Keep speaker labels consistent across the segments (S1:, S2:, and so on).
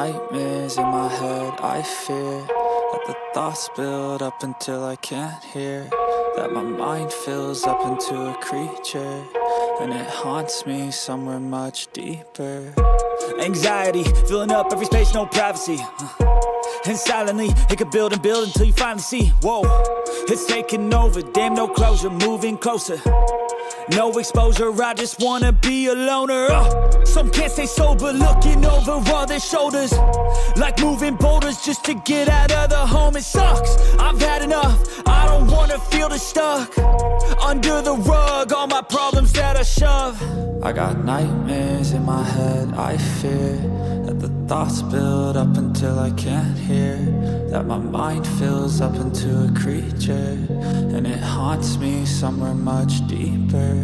S1: nightmares in my head, I fear that the thoughts build up until I can't hear, that my mind fills up into a creature, and it haunts me somewhere much deeper.
S2: Anxiety, filling up every space, no privacy. And silently, it could build and build until you finally see, whoa, it's taking over, damn no closure, moving closer. No exposure, I just wanna be a loner. Some can't stay sober, looking over all their shoulders, like moving boulders just to get out of the home. It sucks, I've had enough, I don't wanna feel the stuck under the rug, all my problems that I shove.
S1: I got nightmares in my head, I fear that the thoughts build up until I can't hear, that my mind fills up into a creature, and it haunts me somewhere much deeper.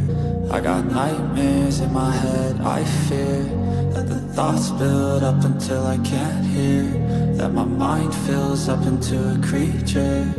S1: I got nightmares in my head, I fear that the thoughts build up until I can't hear, that my mind fills up into a creature,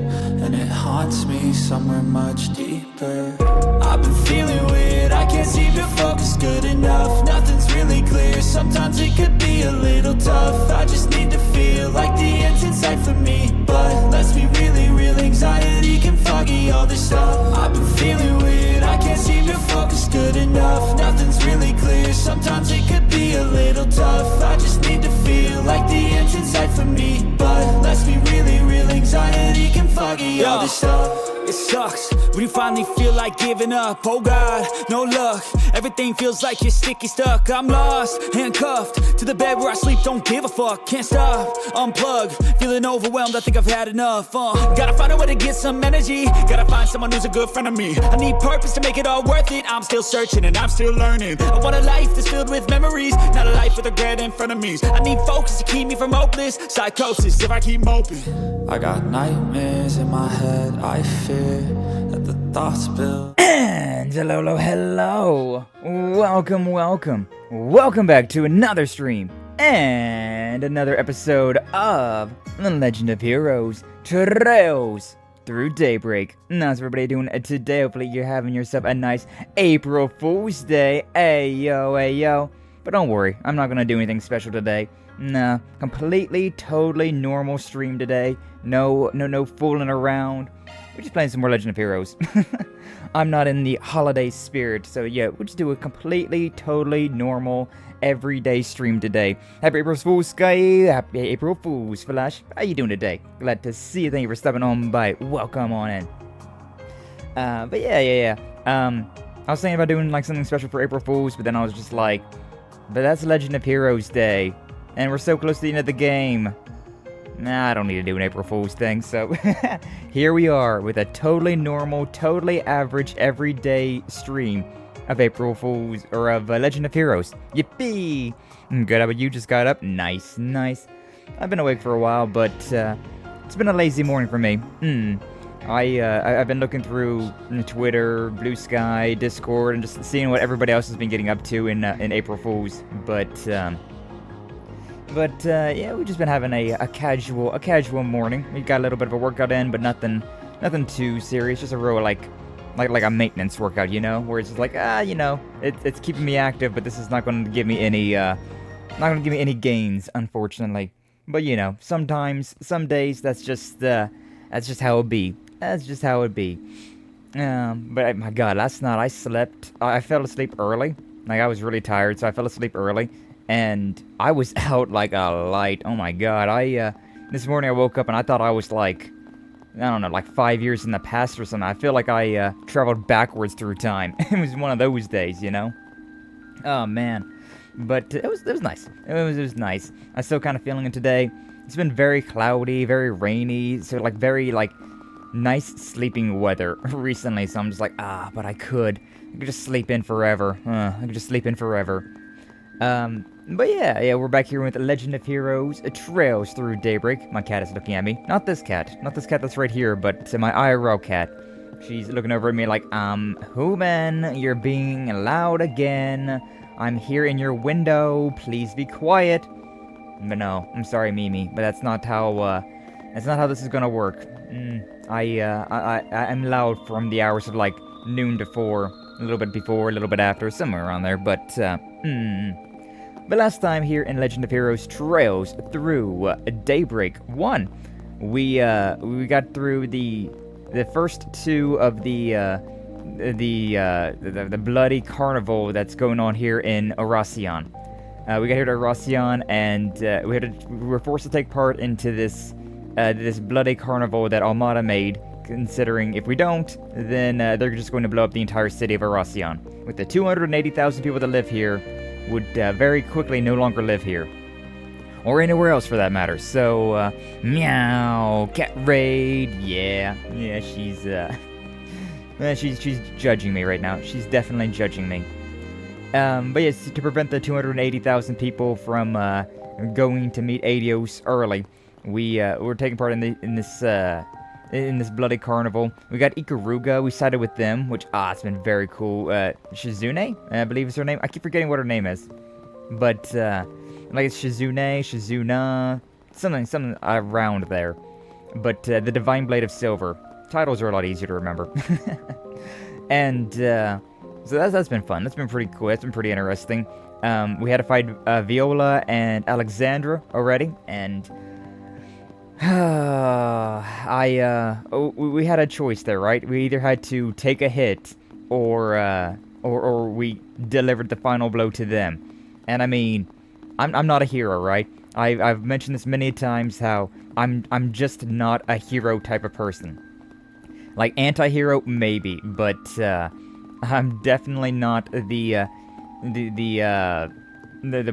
S1: and it haunts me somewhere much deeper.
S2: I've been feeling weird, I can't seem to focus good enough. Nothing's really clear, sometimes it could be a little tough. I just need to feel like the end's in sight for me, but let's be really real, anxiety can foggy all this stuff. I've been feeling weird, I can't seem to focus good enough. Nothing's really clear, sometimes it could be a little tough. I just need to feel like the end's in sight for me, but let's be really real, anxiety can foggy all this stuff. It sucks when you finally feel like giving up. Oh God, no luck, everything feels like you're sticky stuck. I'm lost, handcuffed to the bed where I sleep, don't give a fuck. Can't stop, unplug, feeling overwhelmed, I think I've had enough. Gotta find a way to get some energy, gotta find someone who's a good friend of me. I need purpose to make it all worth it, I'm still searching and I'm still learning. I want a life that's filled with memories, not a life with regret and frenemies. I need focus to keep me from hopeless psychosis if I keep moping.
S1: I got nightmares in my head, I fear that the thoughts build.
S3: And hello, welcome back to another stream and another episode of The Legend of Heroes Trails Through Daybreak. How's everybody doing today? Hopefully you're having yourself a nice April Fool's Day. Hey yo. But don't worry, I'm not gonna do anything special today. Nah, completely, totally normal stream today. No fooling around. We're just playing some more Legend of Heroes. I'm not in the holiday spirit, so yeah, we'll just do a completely, totally normal, everyday stream today. Happy April Fool's, Sky. Happy April Fool's, Flash. How you doing today? Glad to see you. Thank you for stopping on by. Welcome on in. But yeah. I was thinking about doing like something special for April Fool's, but then I was just like, but that's Legend of Heroes Day, and we're so close to the end of the game. Nah, I don't need to do an April Fool's thing, so here we are with a totally normal, totally average, everyday stream of April Fool's, or of Legend of Heroes. Yippee! Good, how about you? Just got up? Nice. I've been awake for a while, but it's been a lazy morning for me. I've been looking through Twitter, Blue Sky, Discord, and just seeing what everybody else has been getting up to in April Fool's, But yeah, we've just been having a casual morning. We got a little bit of a workout in, but nothing too serious. Just a real like a maintenance workout, you know, where it's just like it's keeping me active, but this is not going to give me any gains, unfortunately. But you know, sometimes, some days, that's just how it be. But my God, last night I fell asleep early. Like I was really tired, so I fell asleep early. And I was out like a light. Oh my God, this morning I woke up and I thought I was like, I don't know, like 5 years in the past or something. I feel like I traveled backwards through time. It was one of those days, you know? Oh man. But it was nice. It was nice. I'm still kind of feeling it today. It's been very cloudy, very rainy, so like very like nice sleeping weather recently. So I'm just like, but I could just sleep in forever. But yeah, we're back here with Legend of Heroes Trails Through Daybreak. My cat is looking at me. Not this cat that's right here, but my Arioch cat. She's looking over at me like, Human, you're being loud again. I'm here in your window, please be quiet. But no, I'm sorry, Mimi, but that's not how this is gonna work. I'm loud from the hours of like noon to 4, a little bit before, a little bit after, somewhere around there, but But last time here in Legend of Heroes Trails through Daybreak 1, we got through the first two of the bloody carnival that's going on here in Oracion. We got here to Oracion, and we were forced to take part into this bloody carnival that Almata made. Considering if we don't, then they're just going to blow up the entire city of Oracion. With the 280,000 people that live here, would very quickly no longer live here. Or anywhere else for that matter. So, meow, cat raid, yeah, she's judging me right now. She's definitely judging me. But yes, to prevent the 280,000 people from going to meet Adios early, we're taking part in this bloody carnival. We got Ikaruga, we sided with them, which, it's been very cool. Shizune, I believe is her name. I keep forgetting what her name is. But, like it's Shizuna, something around there. But, the Divine Blade of Silver. Titles are a lot easier to remember. And, so that's been fun. That's been pretty cool. That's been pretty interesting. We had to fight Viola and Alexandre already, and we had a choice there, right? We either had to take a hit, or we delivered the final blow to them. And I mean, I'm not a hero, right? I've mentioned this many times how I'm just not a hero type of person. Like anti-hero, maybe, but I'm definitely not the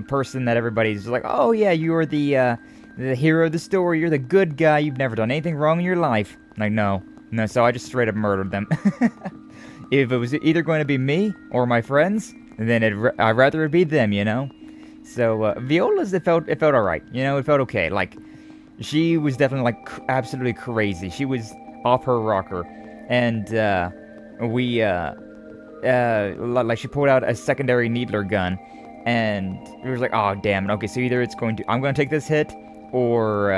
S3: person that everybody's like, oh yeah, you're the hero of the story, you're the good guy, you've never done anything wrong in your life. Like, no, so I just straight up murdered them. If it was either going to be me or my friends, then I'd rather it be them, you know? So, Viola's, it felt alright, you know, it felt okay. Like, she was definitely, like, absolutely crazy. She was off her rocker. And, like, she pulled out a secondary needler gun, and we was like, oh, damn it, okay, so either I'm gonna take this hit, or,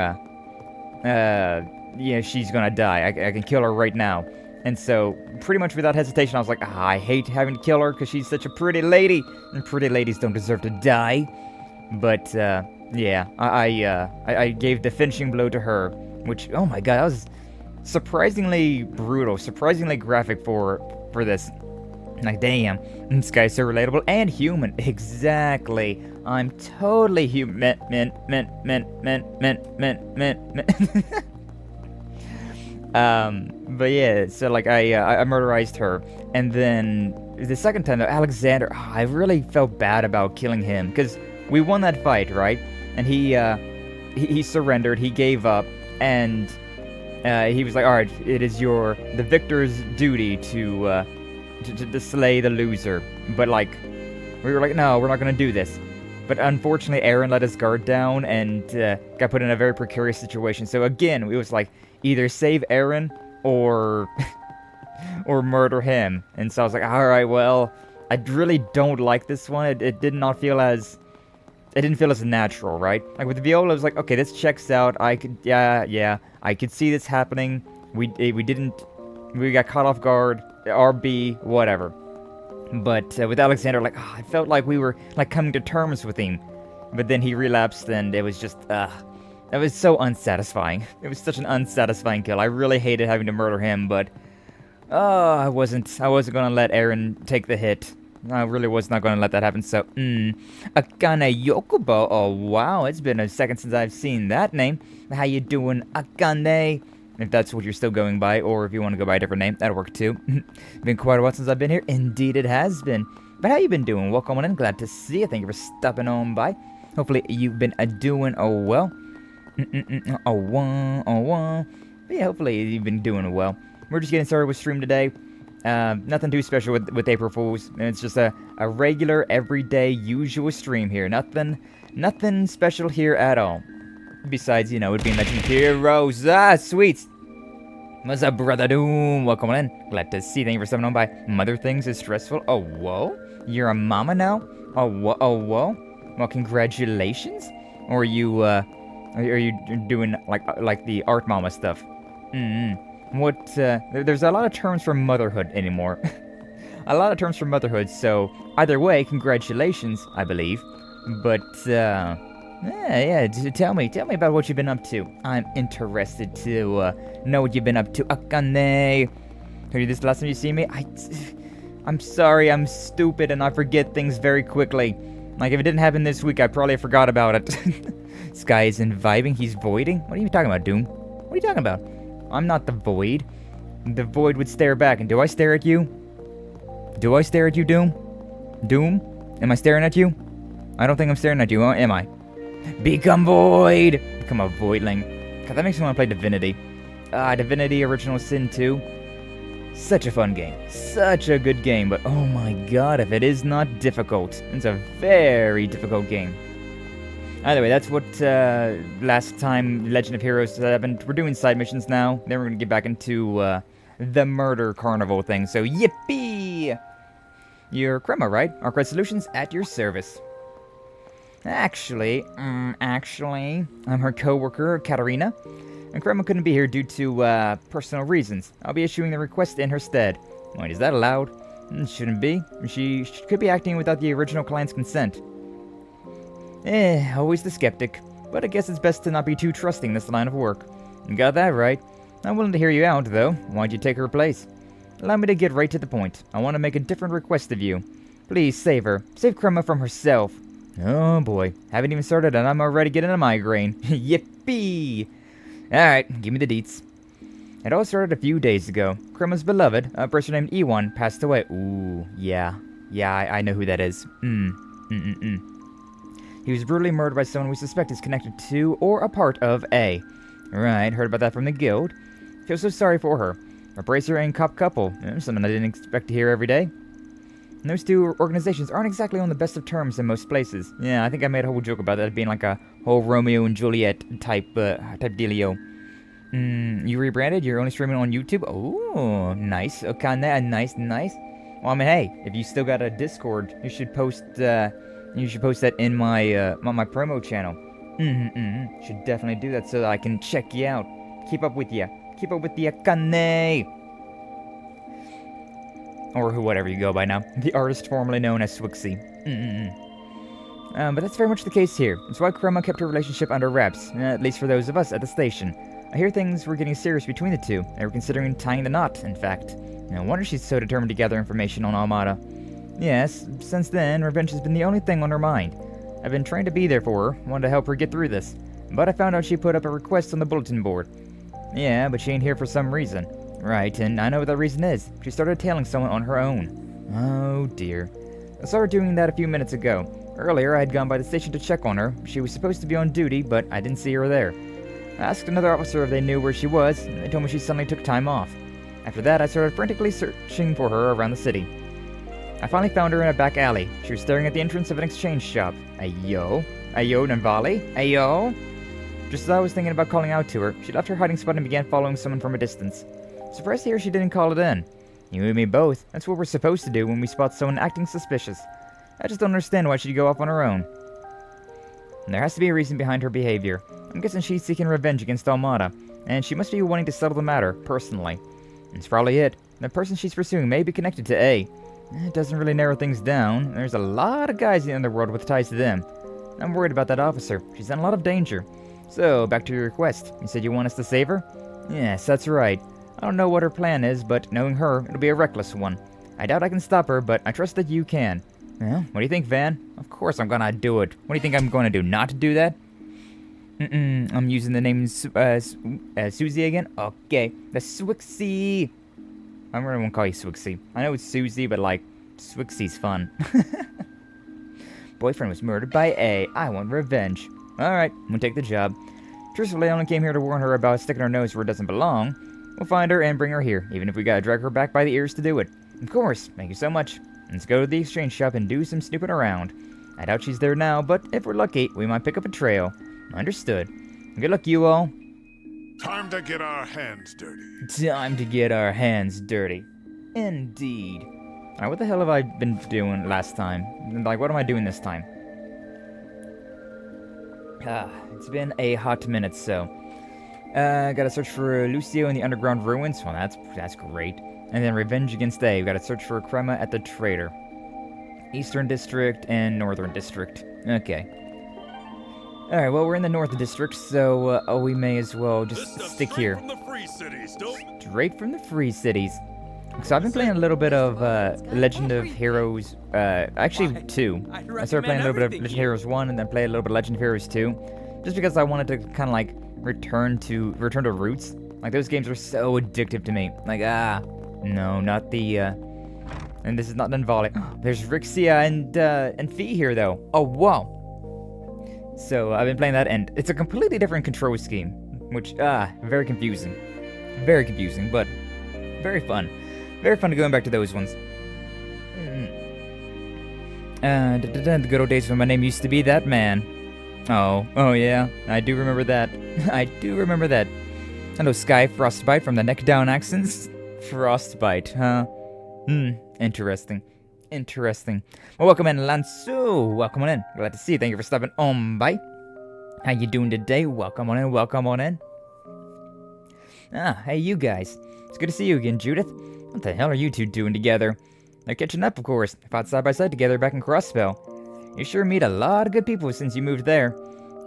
S3: yeah, she's gonna die. I can kill her right now. And so, pretty much without hesitation, I was like, I hate having to kill her, because she's such a pretty lady, and pretty ladies don't deserve to die. But, yeah, I gave the finishing blow to her, which, oh my god, that was surprisingly brutal, surprisingly graphic for this. Like, damn, this guy's so relatable and human. Exactly. I'm totally human. But yeah, so like I murderized her, and then the second time though, Alexandre, I really felt bad about killing him because we won that fight, right? And he surrendered, he gave up, and he was like, all right, it is the victor's duty to slay the loser. But like, we were like, no, we're not gonna do this. But unfortunately, Aaron let his guard down and got put in a very precarious situation. So again, it was like, either save Aaron or or murder him. And so I was like, all right, well, I really don't like this one. It didn't feel as natural, right? Like with Viola, I was like, okay, this checks out. I could see this happening. We got caught off guard. RB, whatever. But with Alexandre, like, I felt like we were like coming to terms with him. But then he relapsed, and it was just, it was so unsatisfying. It was such an unsatisfying kill. I really hated having to murder him, but I wasn't gonna let Aaron take the hit. I really was not gonna let that happen. So, Akane Yokobo. Oh wow, it's been a second since I've seen that name. How you doing, Akane? If that's what you're still going by, or if you want to go by a different name, that'll work too. Been quite a while since I've been here. Indeed, it has been. But how you been doing? Welcome on in. Glad to see you. Thank you for stopping on by. Hopefully, you've been doing well. But yeah, hopefully you've been doing well. We're just getting started with stream today. Nothing too special with April Fools. It's just a regular, everyday, usual stream here. Nothing special here at all. Besides, you know, it being Legend of Heroes. Sweet. What's up, Brother Doom? Welcome on in. Glad to see you. Thank you for stopping on by. Mother things is stressful. Oh, whoa. You're a mama now? Oh, whoa. Well, congratulations. Or are you doing like the art mama stuff? What? There's a lot of terms for motherhood anymore. A lot of terms for motherhood. So either way, congratulations, I believe. But, tell me about what you've been up to. I'm interested to know what you've been up to. Akane. Told you this last time you see me? I'm sorry, I'm stupid and I forget things very quickly. Like, if it didn't happen this week, I probably forgot about it. This guy isn't vibing, he's voiding? What are you talking about, Doom? What are you talking about? I'm not the void. The void would stare back, and do I stare at you? Do I stare at you, Doom? Doom? Am I staring at you? I don't think I'm staring at you, am I? Become void! Become a voidling. God, that makes me want to play Divinity. Divinity Original Sin 2. Such a fun game. Such a good game, but oh my god, if it is not difficult. It's a very difficult game. Either way, that's what last time Legend of Heroes happened. We're doing side missions now. Then we're going to get back into the murder carnival thing. So, yippee! You're Crema, right? Arkride Solutions at your service. Actually, I'm her co-worker, Katarina. And Crema couldn't be here due to personal reasons. I'll be issuing the request in her stead. Wait, is that allowed? Shouldn't be. She could be acting without the original client's consent. Always the skeptic. But I guess it's best to not be too trusting in this line of work. You got that right. I'm willing to hear you out, though. Why'd you take her place? Allow me to get right to the point. I want to make a different request of you. Please save her. Save Crema from herself. Oh boy. Haven't even started and I'm already getting a migraine. Yippee! Alright, give me the deets. It all started a few days ago. Crema's beloved, a person named Ewan, passed away. Ooh, yeah. Yeah, I know who that is. He was brutally murdered by someone we suspect is connected to or a part of A. Right, heard about that from the guild. Feel so sorry for her. A bracer and cop couple. Something I didn't expect to hear every day. And those two organizations aren't exactly on the best of terms in most places. Yeah, I think I made a whole joke about that being like a whole Romeo and Juliet type dealio. You rebranded? You're only streaming on YouTube? Oh, nice. Okay, nice. Well, I mean, hey, if you still got a Discord, you should post that in my promo channel. Should definitely do that so that I can check you out. Keep up with you. Keep up with the Akane. Or whatever you go by now. The artist formerly known as Swixie. But that's very much the case here. That's why Crema kept her relationship under wraps, at least for those of us at the station. I hear things were getting serious between the two. They were considering tying the knot, in fact. No wonder she's so determined to gather information on Almata. Yes, since then, revenge has been the only thing on her mind. I've been trying to be there for her, wanted to help her get through this. But I found out she put up a request on the bulletin board. Yeah, but she ain't here for some reason. Right, and I know what that reason is. She started tailing someone on her own. Oh dear. I saw her doing that a few minutes ago. Earlier, I had gone by the station to check on her. She was supposed to be on duty, but I didn't see her there. I asked another officer if they knew where she was, and they told me she suddenly took time off. After that, I started frantically searching for her around the city. I finally found her in a back alley. She was staring at the entrance of an exchange shop. Ayo? Ayo Navali? Ayo? Just as I was thinking about calling out to her, she left her hiding spot and began following someone from a distance. Surprised to hear she didn't call it in. You and me both. That's what we're supposed to do when we spot someone acting suspicious. I just don't understand why she'd go off on her own. And there has to be a reason behind her behavior. I'm guessing she's seeking revenge against Almata, and she must be wanting to settle the matter, personally. That's probably it. The person she's pursuing may be connected to A. It doesn't really narrow things down. There's a lot of guys in the underworld with ties to them. I'm worried about that officer. She's in a lot of danger. So, back to your request. You said you want us to save her? Yes, that's right. I don't know what her plan is, but knowing her, it'll be a reckless one. I doubt I can stop her, but I trust that you can. Well, what do you think, Van? Of course I'm gonna do it. What do you think I'm gonna do, not do that? I'm using the name Susie again? Okay, the Swixie. I really won't call you Swixie. I know it's Susie, but like, Swixie's fun. Boyfriend was murdered by A. I want revenge. Alright, we'll take the job. Truthfully, I only came here to warn her about sticking her nose where it doesn't belong. We'll find her and bring her here, even if we gotta drag her back by the ears to do it. Of course, thank you so much. Let's go to the exchange shop and do some snooping around. I doubt she's there now, but if we're lucky, we might pick up a trail. Understood. Good luck, you all.
S4: Time to get our hands dirty.
S3: Time to get our hands dirty. Indeed. Alright, what the hell have I been doing last time? Like, what am I doing this time? It's been a hot minute, so. Gotta search for Lucio in the underground ruins. Well, that's great. And then revenge against A. We gotta search for Crema at the Trader. Eastern District and Northern District. Okay. Alright, well, we're in the North District, so we may as well just stick here.
S4: From the free cities, don't
S3: Straight from the Free Cities. So I've been playing a little bit of Legend of Heroes, actually 2. I started playing a little bit of Legend of Heroes 1 and then played a little bit of Legend of Heroes 2. Just because I wanted to kind of like return to roots. Like those games were so addictive to me. Like, no, not the, and this is not Dunvale. There's Rixia and Fee here though. Oh, whoa. So I've been playing that and it's a completely different control scheme. Which, very confusing. Very confusing, but very fun. Very fun to going back to those ones. The good old days when my name used to be that man. Oh yeah, I do remember that. I do remember that. Hello, Sky Frostbite from the Neck Down Accents. Frostbite, huh? Interesting. Interesting. Well, welcome in, Lansu. Welcome on in. Glad to see you. Thank you for stopping on by. How you doing today? Welcome on in. Welcome on in. Hey, you guys. It's good to see you again, Judith. What the hell are you two doing together? They're catching up, of course. Fought side by side together back in Crossspell. You sure meet a lot of good people since you moved there.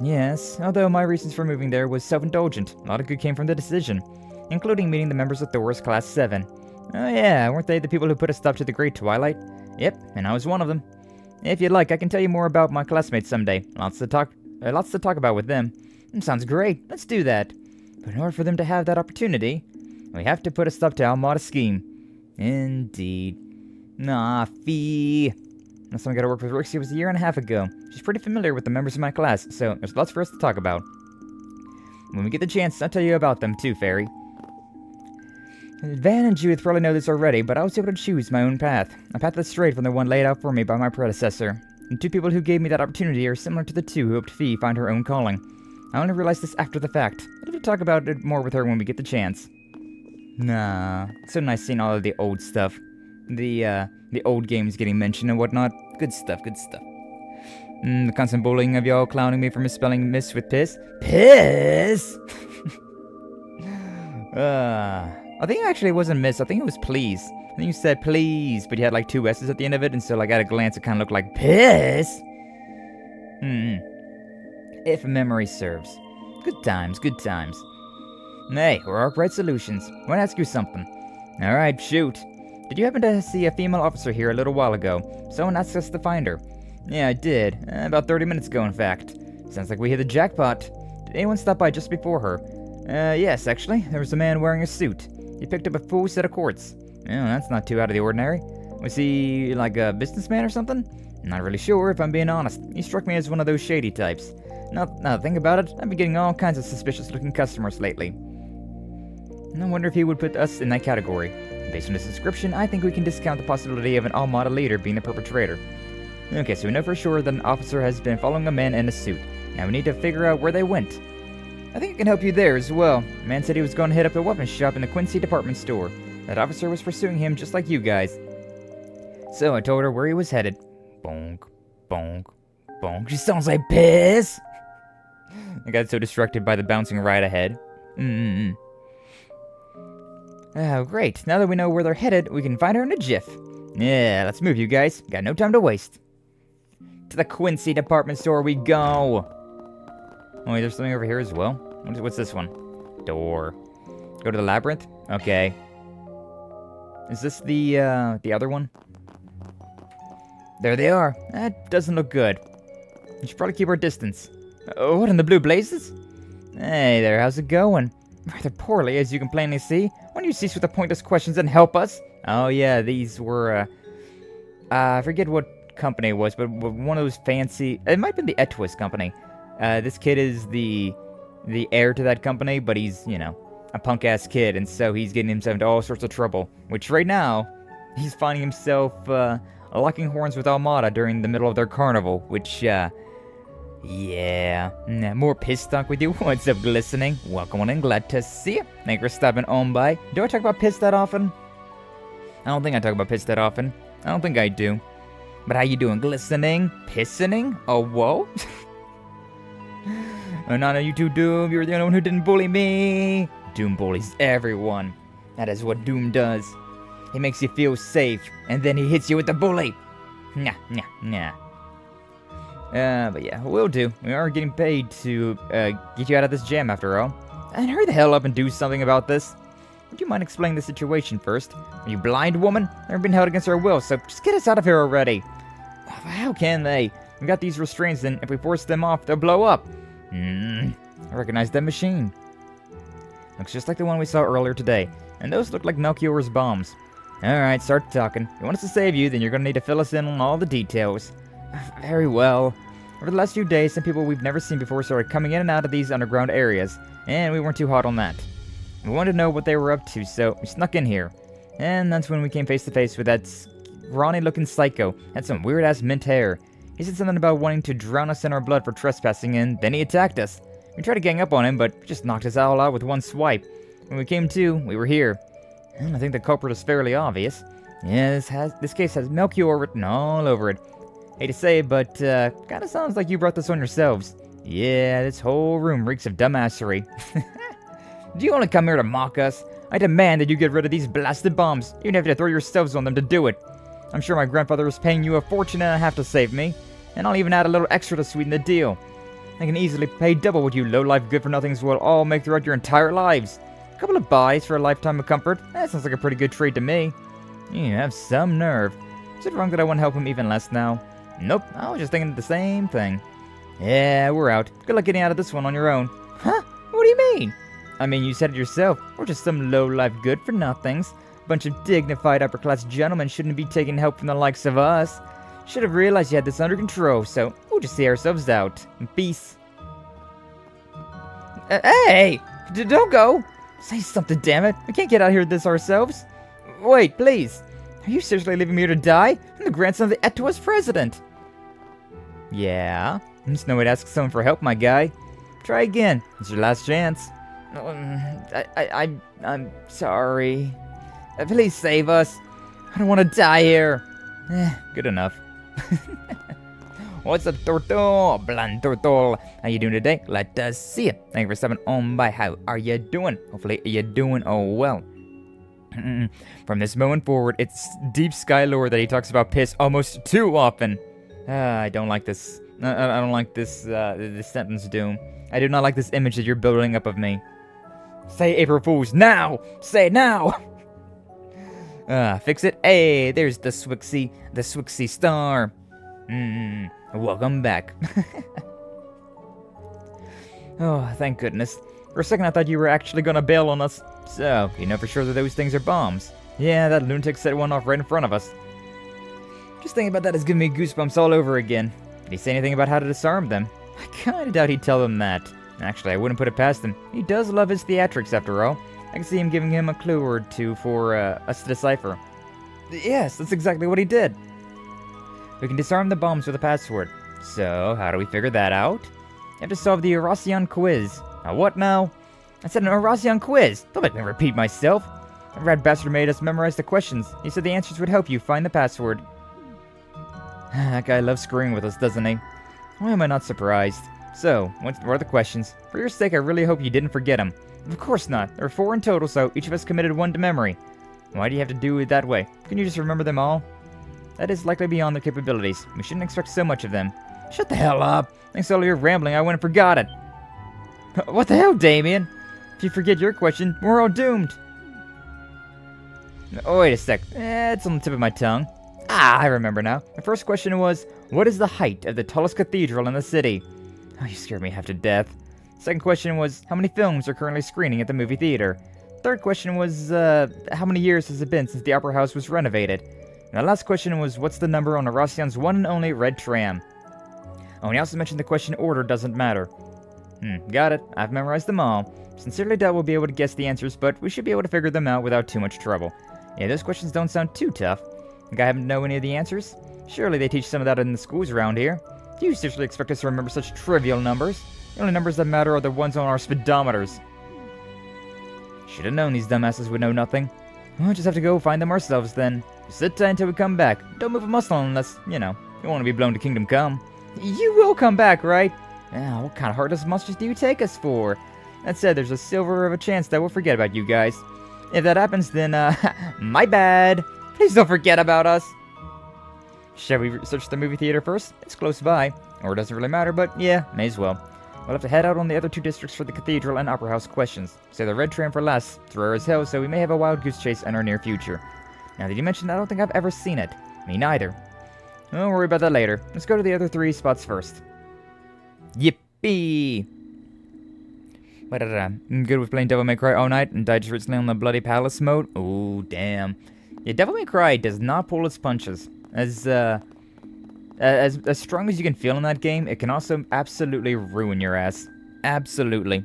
S3: Yes, although my reasons for moving there was self-indulgent. A lot of good came from the decision, including meeting the members of Thor's Class 7. Oh yeah, weren't they the people who put a stop to the Great Twilight? Yep, and I was one of them. If you'd like, I can tell you more about my classmates someday. Lots to talk about with them. Sounds great. Let's do that. But in order for them to have that opportunity, we have to put a stop to Almata's scheme. Indeed. Nah, Fee. Last time I got to work with Rixie was a year and a half ago. She's pretty familiar with the members of my class, so there's lots for us to talk about. When we get the chance, I'll tell you about them too, Fairy. Van and Judith probably know this already, but I was able to choose my own path. A path that's straight from the one laid out for me by my predecessor. The two people who gave me that opportunity are similar to the two who helped Fee find her own calling. I only realized this after the fact. I'd love to talk about it more with her when we get the chance. Nah, it's so nice seeing all of the old stuff. The old games getting mentioned and whatnot. Good stuff, good stuff. The constant bullying of y'all clowning me for misspelling miss with piss. Piss?! I think actually it wasn't miss, I think it was please. I think you said please, but you had like 2 S's at the end of it, and so like at a glance it kind of looked like piss. If memory serves. Good times, good times. Hey, we're Arkride Solutions. I want to ask you something. Alright, shoot. Did you happen to see a female officer here a little while ago? Someone asked us to find her. Yeah, I did. About 30 minutes ago, in fact. Sounds like we hit the jackpot. Did anyone stop by just before her? Yes, actually. There was a man wearing a suit. He picked up a full set of quartz. Yeah, that's not too out of the ordinary. Was he, like, a businessman or something? Not really sure, if I'm being honest. He struck me as one of those shady types. Now to think about it, I've been getting all kinds of suspicious-looking customers lately. And I wonder if he would put us in that category. Based on his description, I think we can discount the possibility of an Almata leader being the perpetrator. Okay, so we know for sure that an officer has been following a man in a suit. Now we need to figure out where they went. I think I can help you there as well. The man said he was going to hit up the weapons shop in the Quincy department store. That officer was pursuing him just like you guys. So I told her where he was headed. Bonk, bonk, bonk. She sounds like piss! I got so distracted by the bouncing ride ahead. Oh, great. Now that we know where they're headed, we can find her in a jiff. Yeah, let's move, you guys. Got no time to waste. To the Quincy department store we go. Oh, wait, there's something over here as well. What's this one? Door. Go to the labyrinth? Okay. Is this the other one? There they are. That doesn't look good. We should probably keep our distance. Oh, what in the blue blazes? Hey there, how's it going? Rather poorly, as you can plainly see. Why don't you cease with the pointless questions and help us? Oh yeah, these were, I forget what company it was, but one of those fancy... It might have been the Etwis company. This kid is the heir to that company, but he's, you know, a punk-ass kid, and so he's getting himself into all sorts of trouble. Which right now, he's finding himself, locking horns with Almata during the middle of their carnival, which, yeah. More piss talk with you. What's up, Glistening? Welcome on in, glad to see you. Thank you for stopping on by. Do I talk about piss that often? I don't think I talk about piss that often. I don't think I do. But how you doing, Glistening? Pissening? Oh, whoa? Oh, no, you two, Doom. You're the only one who didn't bully me. Doom bullies everyone. That is what Doom does. He makes you feel safe, and then he hits you with the bully. Nah. But yeah, we'll do. We are getting paid to get you out of this jam after all. And hurry the hell up and do something about this. Would you mind explaining the situation first? Are you blind, woman? Never been held against our will, so just get us out of here already. How can they? We got these restraints, and if we force them off, they'll blow up. I recognize that machine. Looks just like the one we saw earlier today, and those look like Melchior's bombs. Alright, start talking. If you want us to save you, then you're gonna need to fill us in on all the details. Very well. Over the last few days, some people we've never seen before started coming in and out of these underground areas, and we weren't too hot on that. We wanted to know what they were up to, so we snuck in here. And that's when we came face to face with that scrawny-looking psycho. Had some weird-ass mint hair. He said something about wanting to drown us in our blood for trespassing, and then he attacked us. We tried to gang up on him, but he just knocked us all out with one swipe. When we came to, we were here. And I think the culprit is fairly obvious. Yeah, this case has Melchior written all over it. Hate to say it, but kinda sounds like you brought this on yourselves. Yeah, this whole room reeks of dumbassery. Do you want to come here to mock us? I demand that you get rid of these blasted bombs, even if you have to throw yourselves on them to do it. I'm sure my grandfather is paying you a fortune and a half to save me, and I'll even add a little extra to sweeten the deal. I can easily pay double what you low-life good-for-nothings will all make throughout your entire lives. A couple of buys for a lifetime of comfort? That sounds like a pretty good trade to me. You have some nerve. Is it wrong that I want to help him even less now? Nope, I was just thinking the same thing. Yeah, we're out. Good luck getting out of this one on your own. Huh? What do you mean? I mean, you said it yourself. We're just some low-life good-for-nothings. Bunch of dignified upper-class gentlemen shouldn't be taking help from the likes of us. Should have realized you had this under control, so we'll just see ourselves out. Peace. Hey! Don't go! Say something, damn it. We can't get out here with this ourselves. Wait, please. Are you seriously leaving me here to die? I'm the grandson of the Etois president. Yeah? There's no way to ask someone for help, my guy. Try again. It's your last chance. I'm sorry. Please save us. I don't want to die here. Good enough. What's up, Torto? Blan Tortol. How you doing today? Let us see it. Thank you for stopping on by. How are you doing? Hopefully you're doing well. From this moment forward, it's Deep Sky lore that he talks about piss almost too often. I don't like this. I don't like this sentence, Doom. I do not like this image that you're building up of me. Say April Fools now! Say it now! Fix it. Hey, there's the Swixie star. Welcome back. Oh, thank goodness. For a second I thought you were actually gonna bail on us. So, you know for sure that those things are bombs. Yeah, that lunatic set one off right in front of us. Just thinking about that is giving me goosebumps all over again. Did he say anything about how to disarm them? I kinda doubt he'd tell them that. Actually, I wouldn't put it past him. He does love his theatrics, after all. I can see him giving him a clue or two for us to decipher. Yes, that's exactly what he did. We can disarm the bombs with a password. So, how do we figure that out? You have to solve the Eurasian quiz. What now? I said an Eurasian quiz. Don't make me repeat myself. The rat bastard made us memorize the questions. He said the answers would help you find the password. That guy loves screwing with us, doesn't he? Why am I not surprised? So, what are the questions? For your sake, I really hope you didn't forget them. Of course not. There are 4 in total, so each of us committed 1 to memory. Why do you have to do it that way? Can you just remember them all? That is likely beyond their capabilities. We shouldn't expect so much of them. Shut the hell up! Thanks to all your rambling, I went and forgot it. What the hell, Damien? If you forget your question, we're all doomed. Oh, wait a sec. It's on the tip of my tongue. I remember now. The first question was, what is the height of the tallest cathedral in the city? Oh, you scared me half to death. Second question was, how many films are currently screening at the movie theater? Third question was, how many years has it been since the Opera House was renovated? And the last question was, what's the number on Eurasian's one and only red tram? Oh, and he also mentioned the question order doesn't matter. Got it. I've memorized them all. Sincerely doubt we'll be able to guess the answers, but we should be able to figure them out without too much trouble. Yeah, those questions don't sound too tough. Think I happen to know any of the answers? Surely they teach some of that in the schools around here. Do you seriously expect us to remember such trivial numbers? The only numbers that matter are the ones on our speedometers. Should have known these dumbasses would know nothing. We'll just have to go find them ourselves then. Sit tight until we come back. Don't move a muscle unless, you know, you want to be blown to kingdom come. You will come back, right? What kind of heartless monsters do you take us for? That said, there's a silver of a chance that we'll forget about you guys. If that happens, then, my bad. Please don't forget about us. Shall we search the movie theater first? It's close by. Or it doesn't really matter, but yeah, may as well. We'll have to head out on the other 2 districts for the Cathedral and Opera House questions. Say the red tram for less. It's rare as hell, so we may have a wild goose chase in our near future. Now that you mentioned, I don't think I've ever seen it. Me neither. Don't worry about that later. Let's go to the other 3 spots first. Yippee! I'm good with playing Devil May Cry all night and died just recently on the Bloody Palace mode. Oh, damn. Yeah, Devil May Cry does not pull its punches. As strong as you can feel in that game, it can also absolutely ruin your ass. Absolutely.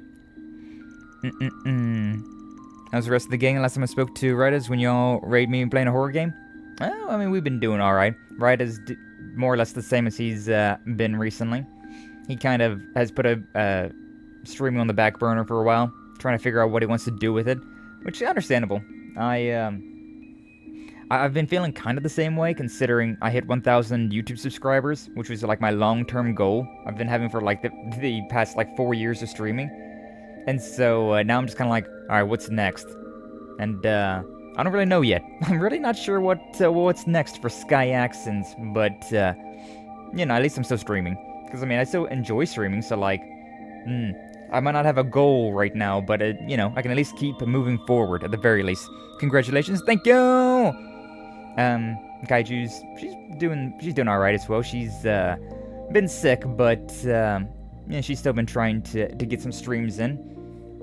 S3: How's the rest of the gang? Last time I spoke to Rydas when y'all raid me playing a horror game? Well, I mean, we've been doing alright. Rydas more or less the same as he's been recently. He kind of has put a streaming on the back burner for a while, trying to figure out what he wants to do with it, which is understandable. I've been feeling kind of the same way, considering I hit 1,000 YouTube subscribers, which was like my long-term goal. I've been having for like the past like 4 years of streaming, and so now I'm just kind of like, all right, what's next? And I don't really know yet. I'm really not sure what's next for Sky Accents, but you know, at least I'm still streaming, because I mean, I still enjoy streaming. So like, I might not have a goal right now, but you know, I can at least keep moving forward at the very least. Congratulations, thank you. Kaiju's, she's doing all right as well. She's been sick, but yeah, she's still been trying to get some streams in.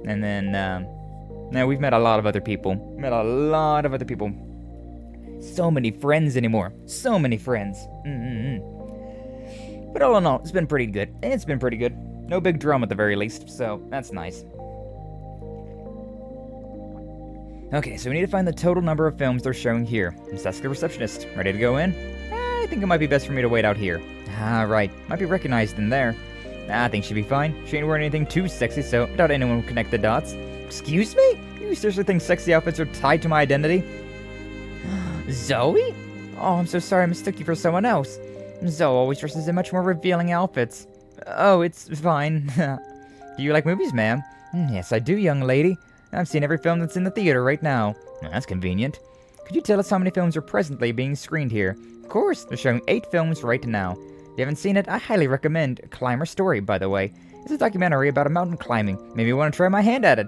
S3: And then now we've met a lot of other people. So many friends anymore. So many friends. But all in all, it's been pretty good. No big drum at the very least, so that's nice. Okay, so we need to find the total number of films they're showing here. Let's ask the receptionist. Ready to go in? I think it might be best for me to wait out here. Ah, right. Might be recognized in there. I think she'll be fine. She ain't wearing anything too sexy, so I doubt anyone will connect the dots. Excuse me? You seriously think sexy outfits are tied to my identity? Zoe? Oh, I'm so sorry I mistook you for someone else. Zoe always dresses in much more revealing outfits. Oh, it's fine. Do you like movies, ma'am? Yes, I do, young lady. I've seen every film that's in the theater right now. That's convenient. Could you tell us how many films are presently being screened here? Of course, they're showing 8 films right now. If you haven't seen it, I highly recommend Climber Story, by the way. It's a documentary about a mountain climbing. Maybe you want to try my hand at it.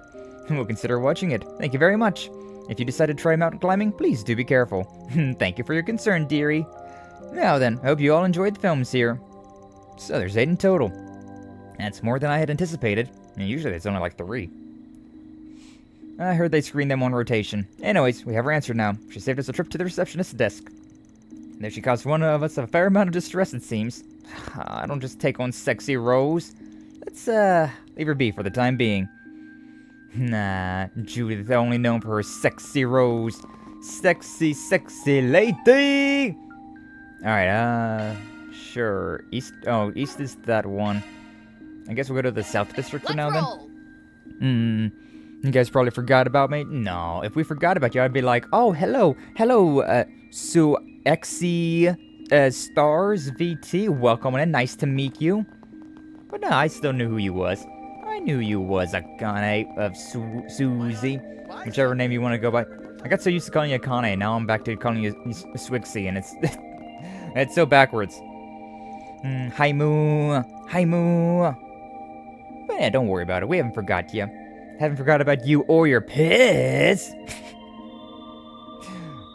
S3: We'll consider watching it. Thank you very much. If you decide to try mountain climbing, please do be careful. Thank you for your concern, dearie. Now then, hope you all enjoyed the films here. So there's 8 in total. That's more than I had anticipated. Usually there's only like 3. I heard they screened them on rotation. Anyways, we have her answer now. She saved us a trip to the receptionist's desk. Though she caused one of us a fair amount of distress, it seems. I don't just take on sexy roles. Let's, leave her be for the time being. Nah, Judith only known for her sexy roles. Sexy, sexy lady! Alright, sure. East is that one. I guess we'll go to the South District for now, then. You guys probably forgot about me? No, if we forgot about you, I'd be like, oh, hello, so Exy, Stars VT, welcome in, nice to meet you. But no, I still knew who you was. I knew you was Akane of Suzy, whichever name you want to go by. I got so used to calling you Akane, now I'm back to calling you Swixy, and it's it's so backwards. Hi Moo. But yeah, don't worry about it, we haven't forgot you. Haven't forgot about you or your piss.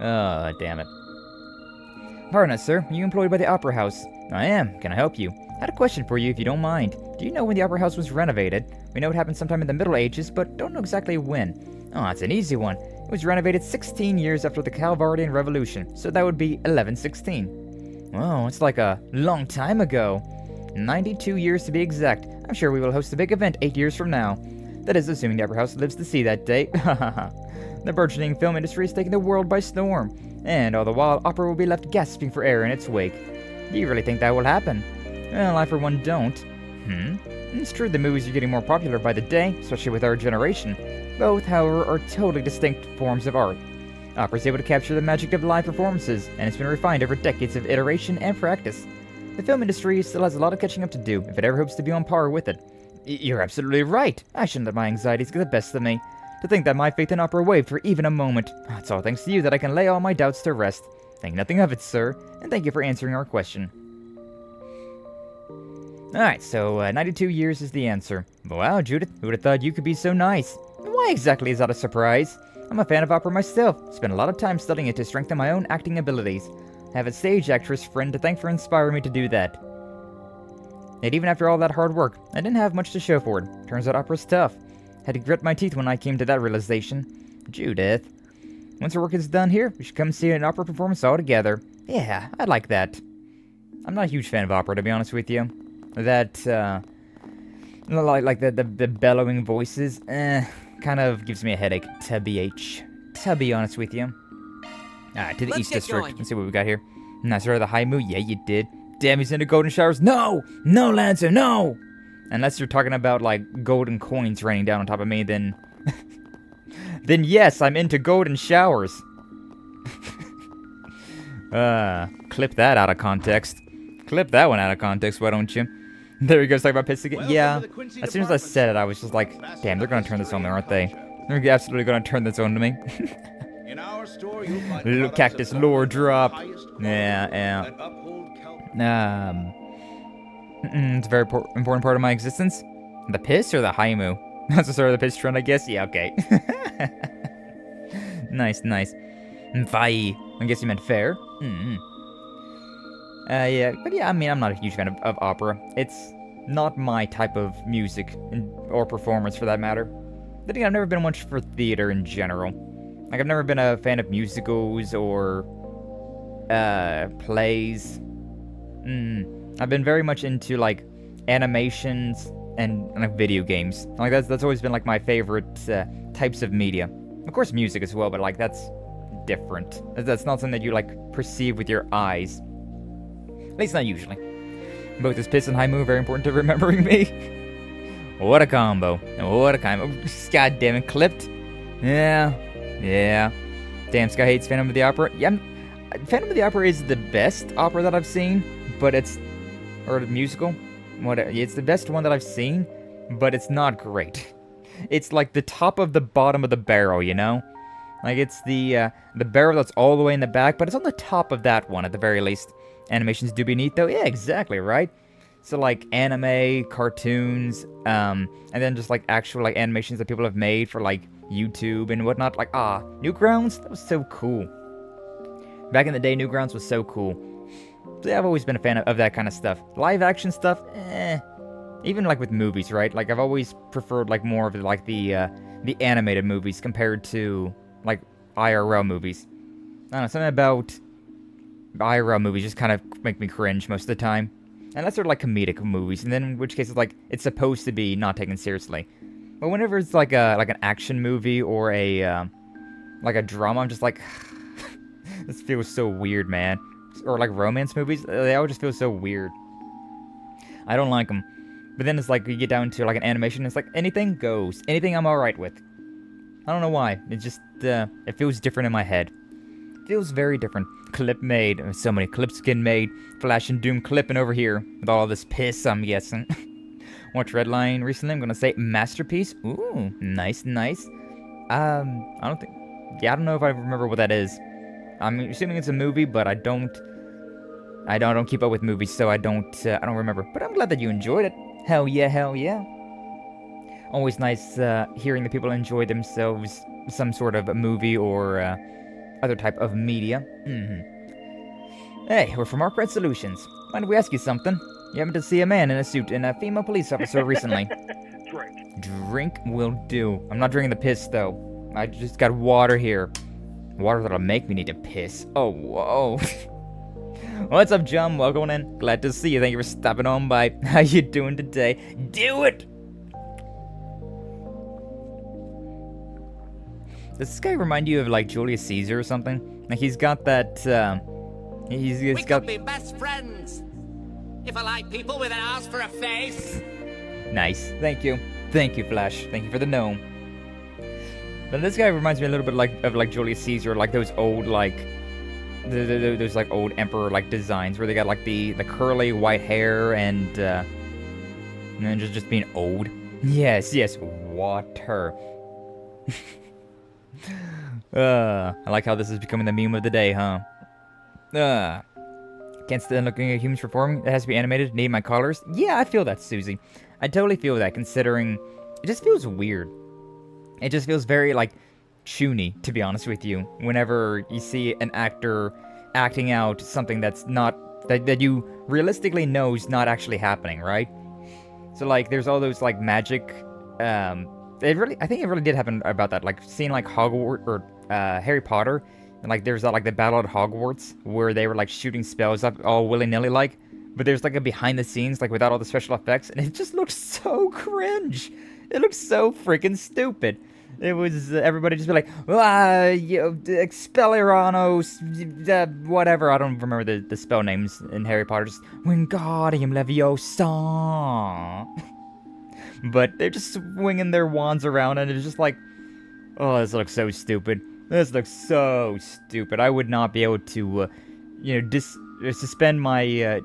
S3: Oh, damn it. Pardon us, sir. Are you employed by the Opera House? I am. Can I help you? I had a question for you, if you don't mind. Do you know when the Opera House was renovated? We know it happened sometime in the Middle Ages, but don't know exactly when. Oh, it's an easy one. It was renovated 16 years after the Calvardian Revolution, so that would be 1116. Oh, it's like a long time ago. 92 years to be exact. I'm sure we will host a big event 8 years from now. That is, assuming the Opera House lives to see that day. The burgeoning film industry is taking the world by storm, and all the while, opera will be left gasping for air in its wake. Do you really think that will happen? Well, I for one don't. It's true the movies are getting more popular by the day, especially with our generation. Both, however, are totally distinct forms of art. Opera is able to capture the magic of live performances, and it's been refined over decades of iteration and practice. The film industry still has a lot of catching up to do if it ever hopes to be on par with it. You're absolutely right. I shouldn't let my anxieties get the best of me. To think that my faith in opera wavered for even a moment. It's all thanks to you that I can lay all my doubts to rest. Think nothing of it, sir, and thank you for answering our question. Alright, so 92 years is the answer. Wow, Judith, who would have thought you could be so nice? Why exactly is that a surprise? I'm a fan of opera myself. Spent a lot of time studying it to strengthen my own acting abilities. I have a stage actress friend to thank for inspiring me to do that. Yet even after all that hard work, I didn't have much to show for it. Turns out opera's tough. Had to grit my teeth when I came to that realization. Judith, once our work is done here, we should come see an opera performance all together. Yeah, I'd like that. I'm not a huge fan of opera, to be honest with you. That, like the bellowing voices, kind of gives me a headache, to be honest with you. Alright, to the East District. Let's see what we got here. Nice, the high mood. Yeah, you did. Damn, he's into golden showers. No! No, Lancer, no! Unless you're talking about, like, golden coins raining down on top of me, then... then yes, I'm into golden showers. Clip that out of context. Clip that one out of context, why don't you? There he goes, talking about piss again. Yeah, as soon as I said it, I was just like, damn, they're gonna turn this on me, aren't they? They're absolutely gonna turn this on to me. Look, cactus lore drop. Yeah. It's a very important part of my existence. The piss or the haimu? That's the start of the piss trend, I guess? Yeah, okay. Nice. Fai. I guess you meant fair. Yeah, but yeah, I mean, I'm not a huge fan of opera. It's not my type of music, or performance for that matter. I think I've never been much for theater in general. Like, I've never been a fan of musicals or, plays. I've been very much into, like, animations and like, video games. Like, that's always been, like, my favorite, types of media. Of course, music as well, but, like, that's different. That's not something that you, like, perceive with your eyes. At least not usually. Both this piss and high move are very important to remembering me. What a combo. What a combo. God damn it, clipped. Yeah. Damn, Sky hates Phantom of the Opera. Yeah, Phantom of the Opera is the best opera that I've seen, but it's... or the musical. Whatever. It's the best one that I've seen, but it's not great. It's like the top of the bottom of the barrel, you know? Like, it's the barrel that's all the way in the back, but it's on the top of that one, at the very least. Animations do be neat, though. Yeah, exactly, right? So, like, anime, cartoons, and then just, like, actual, like, animations that people have made for, like, YouTube and whatnot. Like, Newgrounds? That was so cool. Back in the day, Newgrounds was so cool. So, yeah, I've always been a fan of that kind of stuff. Live action stuff, Even, like, with movies, right? Like, I've always preferred, like, more of, like, the animated movies compared to, like, IRL movies. I don't know, something about IRL movies just kind of make me cringe most of the time. Unless they're, like, comedic movies, and then in which case it's, like, it's supposed to be not taken seriously. But whenever it's, like, an action movie or a, like, a drama, I'm just like, this feels so weird, man. Or, like, romance movies, they all just feel so weird. I don't like them. But then it's like, you get down to, like, an animation, it's like, anything goes. Anything I'm alright with. I don't know why. It just, it feels different in my head. It feels very different. Clip made. So many clips getting made. Flash and Doom clipping over here. With all this piss, I'm guessing. Watched Redline recently. I'm gonna say masterpiece. Ooh, nice. I don't know if I remember what that is. I'm assuming it's a movie, but I don't keep up with movies, so I don't remember. But I'm glad that you enjoyed it. Hell yeah. Always nice hearing that people enjoy themselves some sort of movie or other type of media. Hey, we're from Arkride Solutions. Mind if we ask you something? You happened to see a man in a suit and a female police officer recently. Drink will do. I'm not drinking the piss, though. I just got water here. Water that'll make me need to piss. Oh, whoa. What's up, John? Welcome in. Glad to see you. Thank you for stopping on by. How you doing today? Do it! Does this guy remind you of, like, Julius Caesar or something? Like, he's got that, we
S5: could be best friends. If I like people with an ass for a face.
S3: Nice. Thank you. Thank you, Flash. Thank you for the gnome. But this guy reminds me a little bit of Julius Caesar, like those old, like, those, like, old emperor, like, designs where they got, like, the curly white hair and then just being old. Yes, water. I like how this is becoming the meme of the day, huh? Can't stand looking at humans performing. It has to be animated. Need my colors. Yeah, I feel that, Susie. I totally feel that, considering it just feels weird. It just feels very, like, choony, to be honest with you. Whenever you see an actor acting out something that's not, that you realistically know is not actually happening, right? So, like, there's all those, like, magic, I think it really did happen about that, like, seeing, like, Hogwarts, or, Harry Potter, and, like, there's, like, the Battle at Hogwarts, where they were, like, shooting spells up all willy-nilly, like, but there's, like, a behind-the-scenes, like, without all the special effects, and it just looked so cringe. It looked so freaking stupid. It was, everybody just be like, Expelliarmus, whatever, I don't remember the spell names in Harry Potter, just, Wingardium Leviosa. But they're just swinging their wands around, and it's just like, oh, this looks so stupid. This looks so stupid. I would not be able to, suspend my,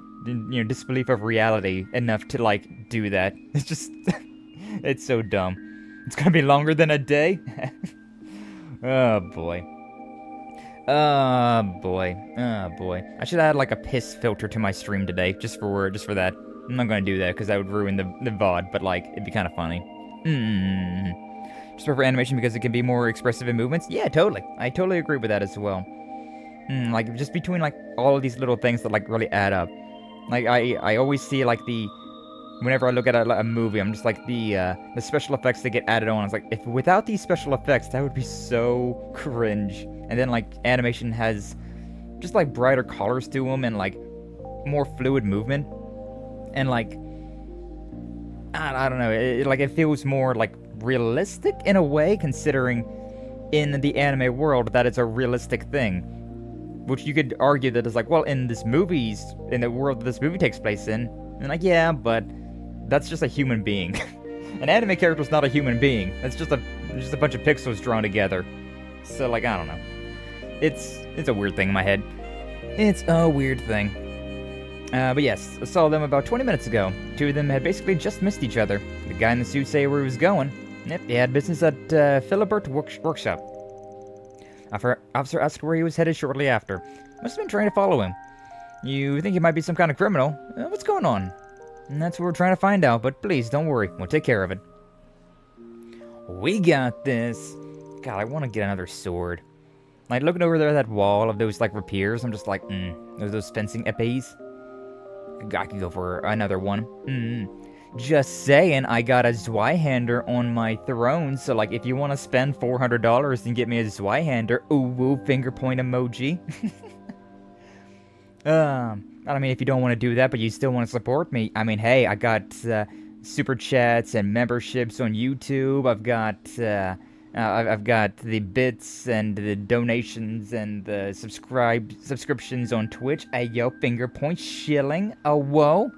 S3: disbelief of reality enough to, like, do that. It's just, it's so dumb. It's gonna be longer than a day? Oh, boy. Oh, boy. Oh, boy. I should have had, like, a piss filter to my stream today, just for that. I'm not gonna do that, because that would ruin the VOD, but, like, it'd be kind of funny. Just prefer animation because it can be more expressive in movements? Yeah, totally. I totally agree with that as well. Like, just between, like, all of these little things that, like, really add up. Like, I always see, like, whenever I look at a movie, I'm just like, the special effects that get added on, it's like, if without these special effects, that would be so cringe. And then, like, animation has just, like, brighter colors to them and, like, more fluid movement. And, like, I don't know, it feels more, like, realistic in a way, considering in the anime world that it's a realistic thing. Which you could argue that it's like, well, in the world that this movie takes place in, and like, yeah, but that's just a human being. An anime character's not a human being. That's just a bunch of pixels drawn together. So, like, I don't know. It's a weird thing in my head. It's a weird thing. But yes, I saw them about 20 minutes ago. Two of them had basically just missed each other. The guy in the suit said where he was going. Yep, he had business at Philibert Workshop. Officer asked where he was headed shortly after. Must have been trying to follow him. You think he might be some kind of criminal? What's going on? And that's what we're trying to find out, but please, don't worry. We'll take care of it. We got this. God, I want to get another sword. Like, looking over there at that wall of those, like, rapiers, I'm just like, those fencing épées. I could go for another one. Just saying, I got a Zweihander on my throne, so, like, if you want to spend $400 and get me a Zweihander, ooh, finger point emoji. I mean, if you don't want to do that, but you still want to support me, I mean, hey, I got, super chats and memberships on YouTube, I've got the bits and the donations and the subscriptions on Twitch. Ayo, finger point shilling. Oh, whoa.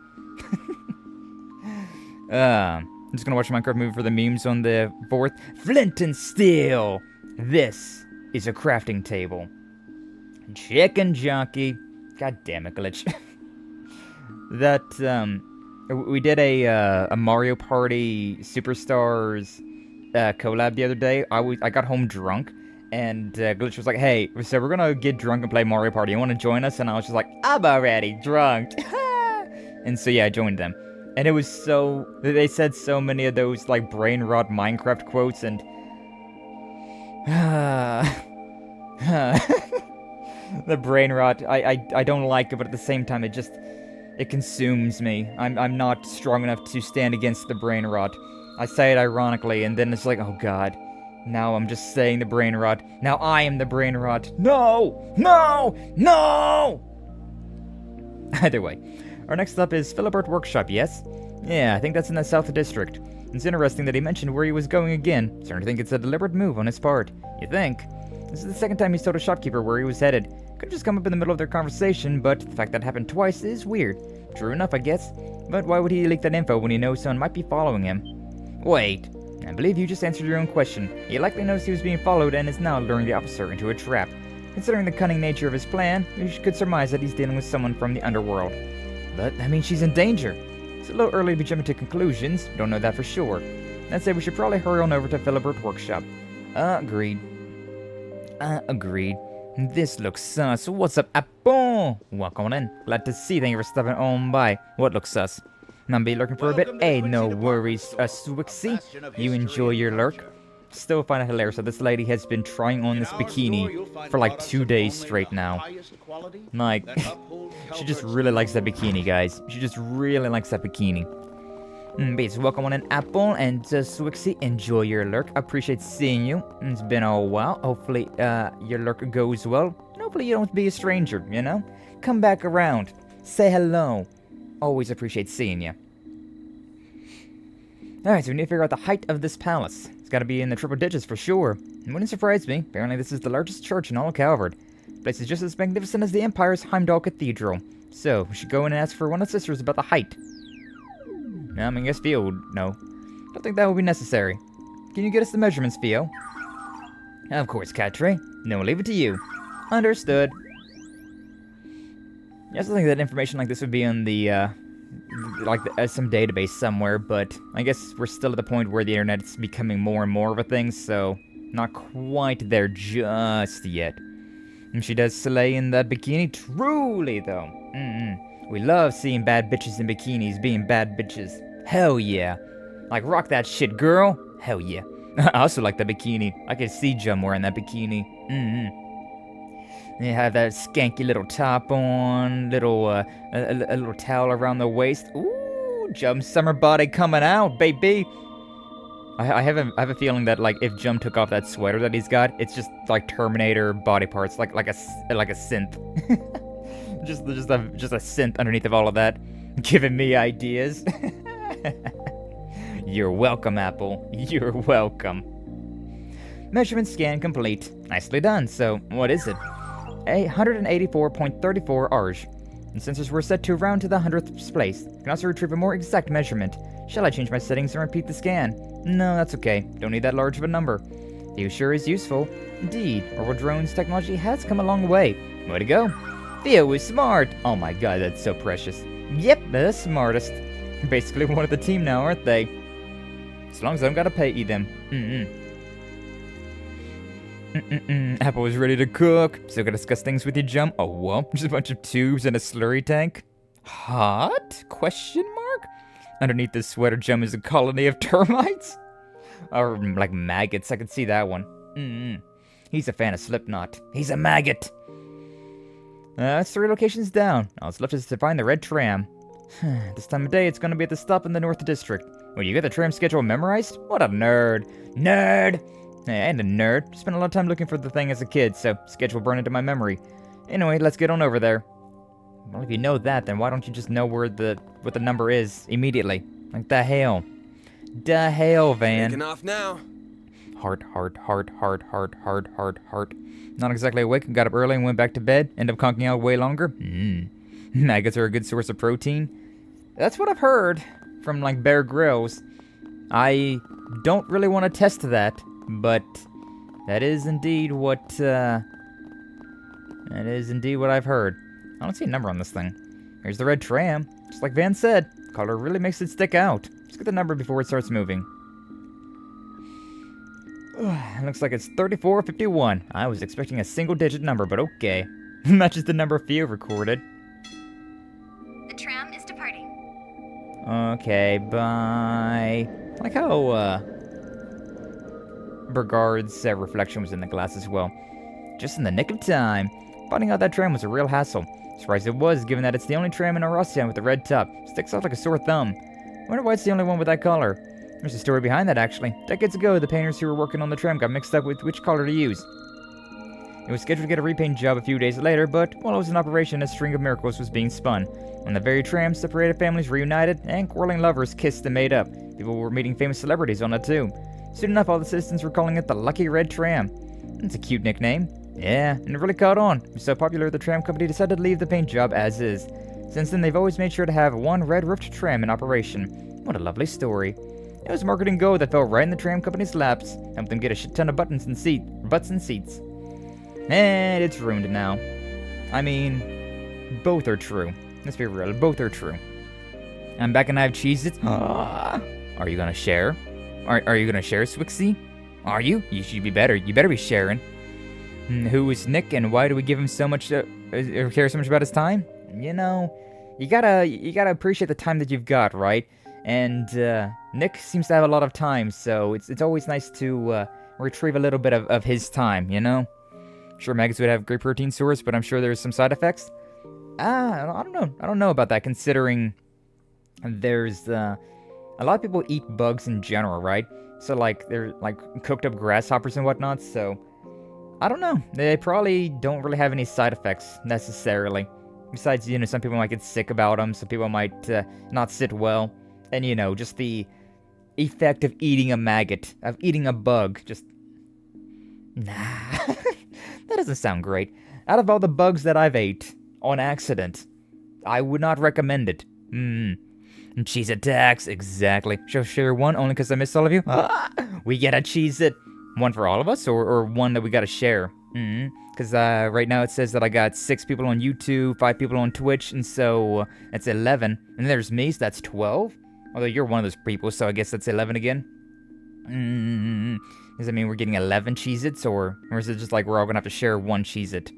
S3: I'm just gonna watch a Minecraft movie for the memes on the 4th. Flint and steel. This is a crafting table. Chicken junkie. God damn it, glitch. That, we did a Mario Party Superstars collab the other day. I got home drunk, and Glitch was like, hey, so we're gonna get drunk and play Mario Party. You wanna join us? And I was just like, I'm already drunk. And so yeah, I joined them. And it was so, they said so many of those, like, brain rot Minecraft quotes, and the brain rot, I don't like it, but at the same time, it consumes me. I'm not strong enough to stand against the brain rot. I say it ironically, and then it's like, oh god, now I'm just saying the brain rot. Now I am the brain rot. No! No! No! Either way, our next stop is Philibert Workshop, yes? Yeah, I think that's in the South District. It's interesting that he mentioned where he was going again. Starting to think it's a deliberate move on his part. You think? This is the second time he's told a shopkeeper where he was headed. Could have just come up in the middle of their conversation, but the fact that happened twice is weird. True enough, I guess. But why would he leak that info when he knows someone might be following him? Wait. I believe you just answered your own question. He likely noticed he was being followed and is now luring the officer into a trap. Considering the cunning nature of his plan, you could surmise that he's dealing with someone from the underworld. But that means she's in danger. It's a little early to be jumping to conclusions. Don't know that for sure. I'd say we should probably hurry on over to Philibert Workshop. Agreed. Agreed. This looks sus. What's up, Apple? Welcome on in. Glad to see you. Thank you for stopping on by. What looks sus? I'll be lurking for a bit. Hey, no worries, Swixie. You enjoy your lurk. Still find it hilarious that this lady has been trying on this bikini for like 2 days straight now. Like, she just really likes that bikini, guys. She just really likes that bikini. But welcome on in, Apple, and Swixie, enjoy your lurk. Appreciate seeing you. It's been a while. Hopefully, your lurk goes well. And hopefully you don't be a stranger, you know? Come back around. Say hello. Always appreciate seeing you. Alright, so we need to figure out the height of this palace. It's gotta be in the triple digits for sure. It wouldn't surprise me. Apparently this is the largest church in all of Calvard. The place is just as magnificent as the Empire's Heimdall Cathedral. So, we should go in and ask for one of the sisters about the height. I mean, I guess Theo would know. Don't think that would be necessary. Can you get us the measurements, Theo? Of course, Catre. No, we'll leave it to you. Understood. I also think that information like this would be on the, some database somewhere, but I guess we're still at the point where the internet's becoming more and more of a thing, so not quite there just yet. And she does slay in that bikini, truly, though. We love seeing bad bitches in bikinis being bad bitches. Hell yeah. Like, rock that shit, girl. Hell yeah. I also like the bikini. I can see Jum wearing that bikini. You have that skanky little top on, a little towel around the waist. Ooh, Jum's summer body coming out, baby. I have a feeling that, like, if Jum took off that sweater that he's got, it's just like Terminator body parts, like a synth. just a synth underneath of all of that, giving me ideas. You're welcome, Apple. You're welcome. Measurement scan complete. Nicely done. So, what is it? 184.34 Arj. And sensors were set to round to the 100th place. You can also retrieve a more exact measurement. Shall I change my settings and repeat the scan? No, that's okay. Don't need that large of a number. Theo sure is useful. Indeed, orbital drones technology has come a long way. Way to go. Theo is smart. Oh my god, that's so precious. Yep, the smartest. Basically one of the team now, aren't they? As long as I don't gotta pay them. Apple is ready to cook. Still gotta discuss things with you, Jum. Oh, well, just a bunch of tubes and a slurry tank. Hot? Question mark? Underneath this sweater, Jum is a colony of termites? Or, like, maggots. I can see that one. He's a fan of Slipknot. He's a maggot. That's 3 locations down. All that's left is to find the red tram. This time of day, it's gonna be at the stop in the North District. Well, you got the tram schedule memorized? What a nerd. Nerd! Hey, I ain't a nerd. Spent a lot of time looking for the thing as a kid, so schedule burned into my memory. Anyway, let's get on over there. Well, if you know that, then why don't you just know what the number is immediately? Like, the hell. The hell, Van.
S6: Taking off now.
S3: Heart. Not exactly awake, got up early and went back to bed. End up conking out way longer. Maggots are a good source of protein. That's what I've heard from, like, Bear Grylls. I don't really want to test that, but that is indeed what I've heard. I don't see a number on this thing. Here's the red tram. Just like Van said, color really makes it stick out. Let's get the number before it starts moving. Looks like it's 3451. I was expecting a single-digit number, but okay. Matches the number Theo recorded.
S7: The tram is departing.
S3: Okay, bye. I like how, Bergard's reflection was in the glass as well. Just in the nick of time. Finding out that tram was a real hassle. Surprised it was, given that it's the only tram in Arossia with a red top. Sticks out like a sore thumb. Wonder why it's the only one with that color. There's a story behind that, actually. Decades ago, the painters who were working on the tram got mixed up with which color to use. It was scheduled to get a repaint job a few days later, but while it was in operation, a string of miracles was being spun. On the very tram, separated families reunited, and quarreling lovers kissed and made up. People were meeting famous celebrities on it, too. Soon enough, all the citizens were calling it the Lucky Red Tram. It's a cute nickname. Yeah, and it really caught on. It was so popular, the tram company decided to leave the paint job as is. Since then, they've always made sure to have one red-roofed tram in operation. What a lovely story. It was marketing gold that fell right in the tram company's laps, helped them get a shit ton of butts and seats. And it's ruined now. I mean, both are true. Let's be real, both are true. I'm back and I have Cheez-Its. Are you gonna share? Are you gonna share, Swixie? Are you? You should be better. You better be sharing. Who is Nick, and why do we give him so much, or care so much about his time? You know, you gotta appreciate the time that you've got, right? And Nick seems to have a lot of time, so it's always nice to retrieve a little bit of his time, you know? Sure, Magus would have great protein source, but I'm sure there's some side effects. I don't know. I don't know about that, considering there's a lot of people eat bugs in general, right? So like they're like cooked up grasshoppers and whatnot. So I don't know. They probably don't really have any side effects necessarily. Besides, you know, some people might get sick about them. Some people might not sit well, and you know, just the effect of eating a maggot, of eating a bug, just nah. That doesn't sound great. Out of all the bugs that I've ate on accident, I would not recommend it. Cheese attacks, exactly. She'll share one only because I miss all of you. We get a cheese it. One for all of us, or one that we gotta share? Because right now it says that I got 6 people on YouTube, 5 people on Twitch, and so that's 11. And then there's me, so that's 12. Although you're one of those people, so I guess that's 11 again. Does that mean we're getting 11 Cheez-Its, or is it just like we're all gonna have to share one Cheez-It?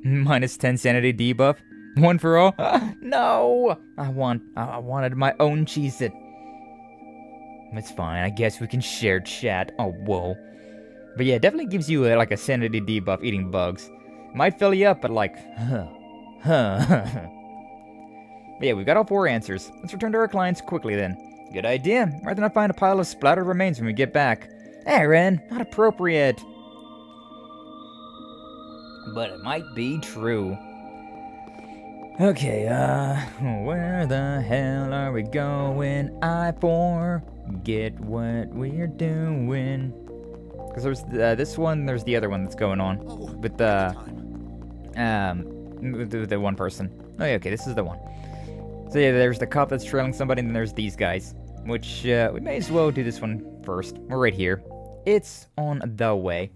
S3: Minus 10 sanity debuff? One for all? No! I wanted my own Cheez-It. It's fine, I guess we can share chat. Oh, whoa. But yeah, it definitely gives you like a sanity debuff eating bugs. Might fill you up, but like, But yeah, we've got all 4 answers. Let's return to our clients quickly then. Good idea. Rather than find a pile of splattered remains when we get back. Aaron, not appropriate. But it might be true. Okay, where the hell are we going? I forget what we're doing. Because there's this one, there's the other one that's going on. With the one person. Oh yeah, okay, this is the one. So yeah, there's the cop that's trailing somebody, and then there's these guys. Which, we may as well do this one first. We're right here. It's on the way.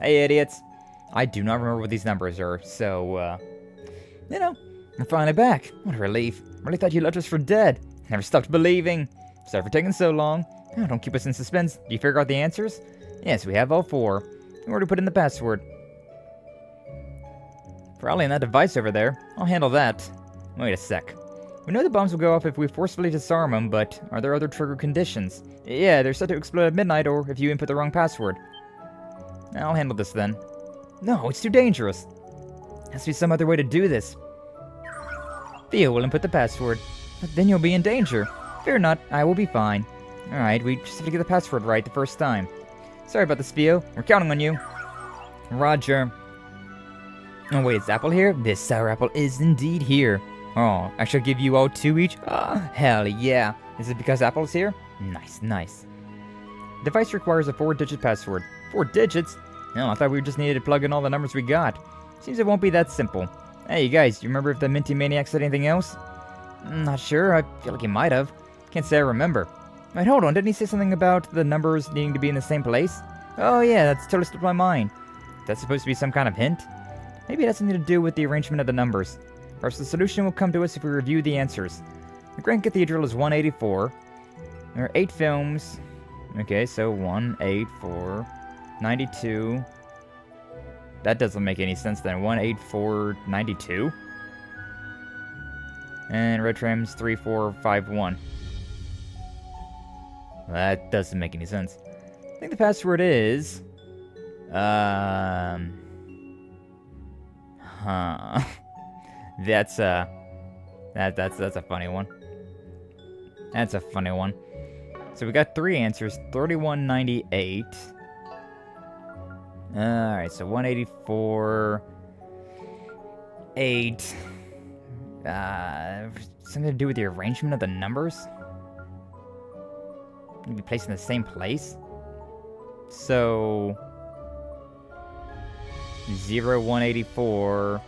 S3: Hey, idiots. I do not remember what these numbers are, so, you know, we're finally back. What a relief. Really thought you left us for dead. Never stopped believing. Sorry for taking so long. Oh, don't keep us in suspense. Do you figure out the answers? Yes, we have all 4. We already put in the password. Probably in that device over there. I'll handle that. Wait a sec. We know the bombs will go off if we forcefully disarm them, but are there other trigger conditions? Yeah, they're set to explode at midnight or if you input the wrong password. I'll handle this then. No, it's too dangerous. Has to be some other way to do this. Theo will input the password, but then you'll be in danger. Fear not, I will be fine. Alright, we just have to get the password right the first time. Sorry about this, Theo. We're counting on you. Roger. Oh wait, is Apple here? This sour apple is indeed here. Oh, I shall give you all 2 each? Hell yeah. Is it because Apple's here? Nice, nice. Device requires a 4-digit password. 4 digits? No, I thought we just needed to plug in all the numbers we got. Seems it won't be that simple. Hey, you guys, you remember if the Minty Maniac said anything else? Not sure, I feel like he might have. Can't say I remember. Wait, hold on, didn't he say something about the numbers needing to be in the same place? Oh yeah, that's totally slipped my mind. That's supposed to be some kind of hint? Maybe it has something to do with the arrangement of the numbers. Perhaps the solution will come to us if we review the answers. The Grand Cathedral is 184. There are 8 films. Okay, so 1, 8, 4, 92. That doesn't make any sense then. 1, 8, 4, 92. And Red Tram's 3, 4, 5, 1. That doesn't make any sense. I think the password is... That's a funny one. That's a funny one. So we got 3 answers. 3198. Alright, so 184. 8. Something to do with the arrangement of the numbers? Be placed in the same place? So 0, 184.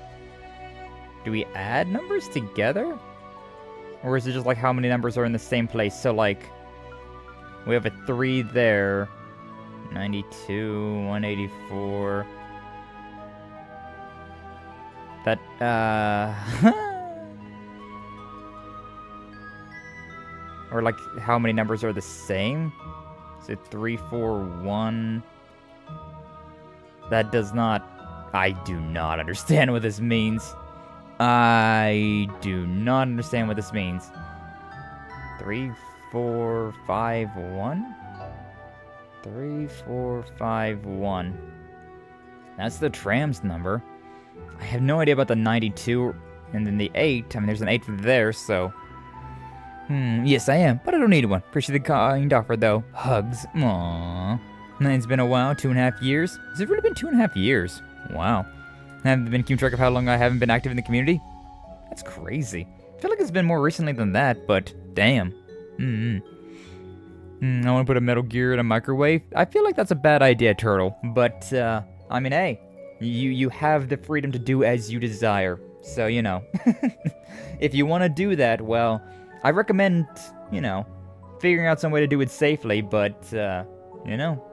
S3: Do we add numbers together? Or is it just like how many numbers are in the same place? So like we have a 3 there. 92, 184. That or like how many numbers are the same? Is it 3, 4, 1? That does not I do not understand what this means. I do not understand what this means. 3, 4, 5, 1? 3, 4, 5, 1. That's the tram's number. I have no idea about the 92 and then the 8. I mean, there's an 8 there, so... yes, I am, but I don't need one. Appreciate the kind offer, though. Hugs. Aww. It's been a while, 2.5 years. Has it really been 2.5 years? Wow. I haven't been keeping track of how long I haven't been active in the community. That's crazy. I feel like it's been more recently than that, but damn. I want to put a Metal Gear in a microwave. I feel like that's a bad idea, Turtle. But, I mean, hey, you have the freedom to do as you desire. So, you know, if you want to do that, well, I recommend, you know, figuring out some way to do it safely, but, you know,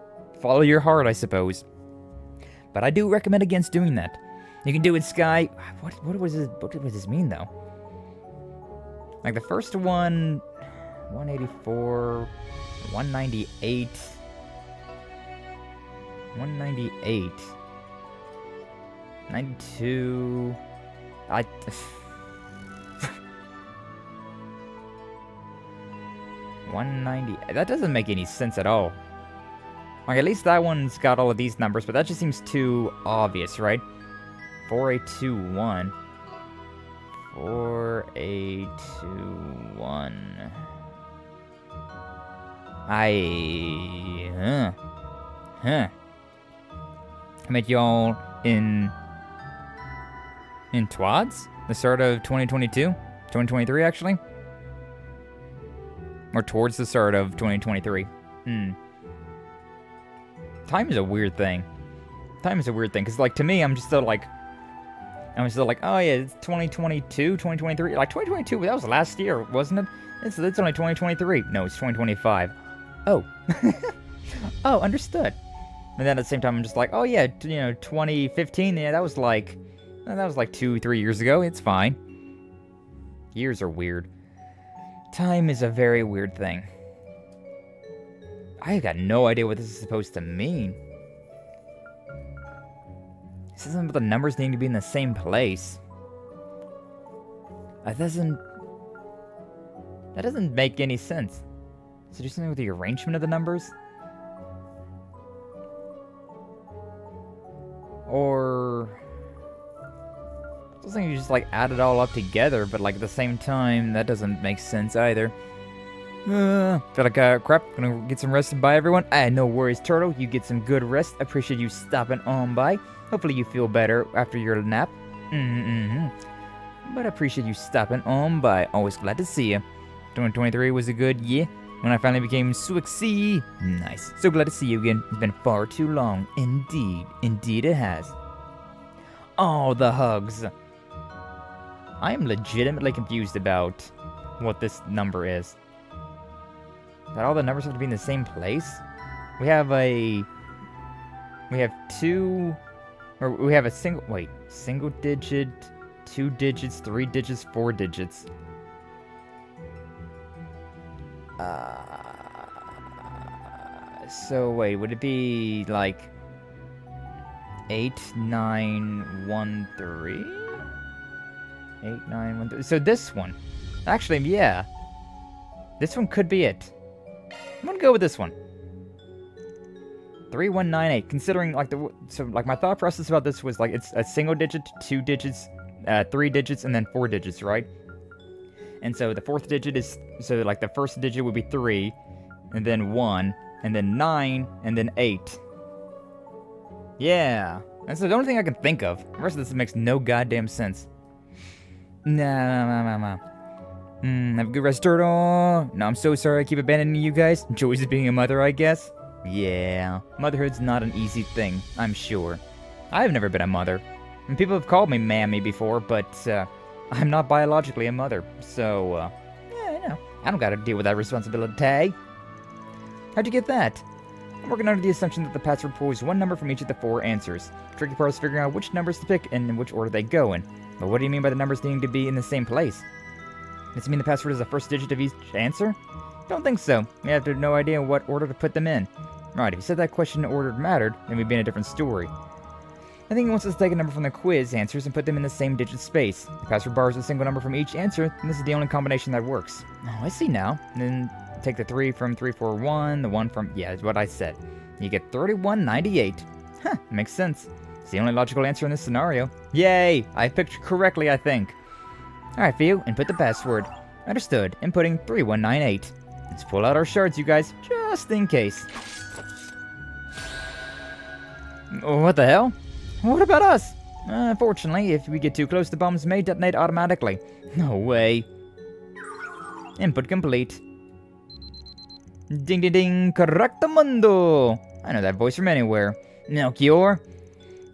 S3: follow your heart, I suppose. But I do recommend against doing that. You can do it, Sky. What does this mean, though? Like, the first one, 184, 198, 198, 92, 190, that doesn't make any sense at all. Like, at least that one's got all of these numbers, but that just seems too obvious, right? 4821. 4821. I met y'all in Twads? The start of 2022? 2023, actually? Or towards the start of 2023. Time is a weird thing. Time is a weird thing, because, like, to me, I'm still like, oh, yeah, it's 2022, 2023. Like, 2022, that was last year, wasn't it? It's only 2023. No, it's 2025. Oh. Oh, understood. And then at the same time, I'm just like, oh, yeah, you know, 2015, yeah, that was like 2-3 years ago. It's fine. Years are weird. Time is a very weird thing. I got no idea what this is supposed to mean. This isn't about the numbers needing to be in the same place. That doesn't make any sense. Is it do something with the arrangement of the numbers? Or doesn't you just like add it all up together, but like at the same time, that doesn't make sense either. Feel like crap. Gonna get some rest. Bye, everyone. No worries, Turtle. You get some good rest. Appreciate you stopping on by. Hopefully you feel better after your nap. But I appreciate you stopping on by. Always glad to see you. 2023 was a good year when I finally became Swixy. Nice. So glad to see you again. It's been far too long. Indeed. Indeed it has. Oh, the hugs. I am legitimately confused about what this number is. That all the numbers have to be in the same place? We have a single digit, 2 digits, 3 digits, 4 digits. So wait, would it be like 8913? 8913. So this one. Actually, yeah. This one could be it. I'm gonna go with this one. 3198. Considering like my thought process about this was like it's a single digit, 2 digits, 3 digits, and then 4 digits, right? And so the fourth digit is like the first digit would be 3, and then 1, and then 9, and then 8. Yeah, that's the only thing I can think of. The rest of this makes no goddamn sense. Nah. Have a good rest, Turtle. No, I'm so sorry I keep abandoning you guys. Joys of being a mother, I guess. Yeah, motherhood's not an easy thing, I'm sure. I've never been a mother. And people have called me Mammy before, but, I'm not biologically a mother. So, yeah, I know. I don't gotta deal with that responsibility. How'd you get that? I'm working under the assumption that the password pulls one number from each of the 4 answers. The tricky part is figuring out which numbers to pick and in which order they go in. But what do you mean by the numbers needing to be in the same place? Does it mean the password is the first digit of each answer? Don't think so. We have no idea what order to put them in. Right, if you said that question in order mattered, then we'd be in a different story. I think he wants us to take a number from the quiz answers and put them in the same digit space. The password bar is a single number from each answer, and this is the only combination that works. Oh, I see now. And then take the 3 from 341, the 1 from... yeah, that's what I said. You get 3198. Huh, makes sense. It's the only logical answer in this scenario. Yay! I picked correctly, I think. Alright, Theo, input the password. Understood. Inputting 3198. Let's pull out our shards, you guys, just in case. What the hell? What about us? Fortunately, if we get too close, the bombs may detonate automatically. No way. Input complete. Ding ding ding, correctamundo. I know that voice from anywhere. Melchior?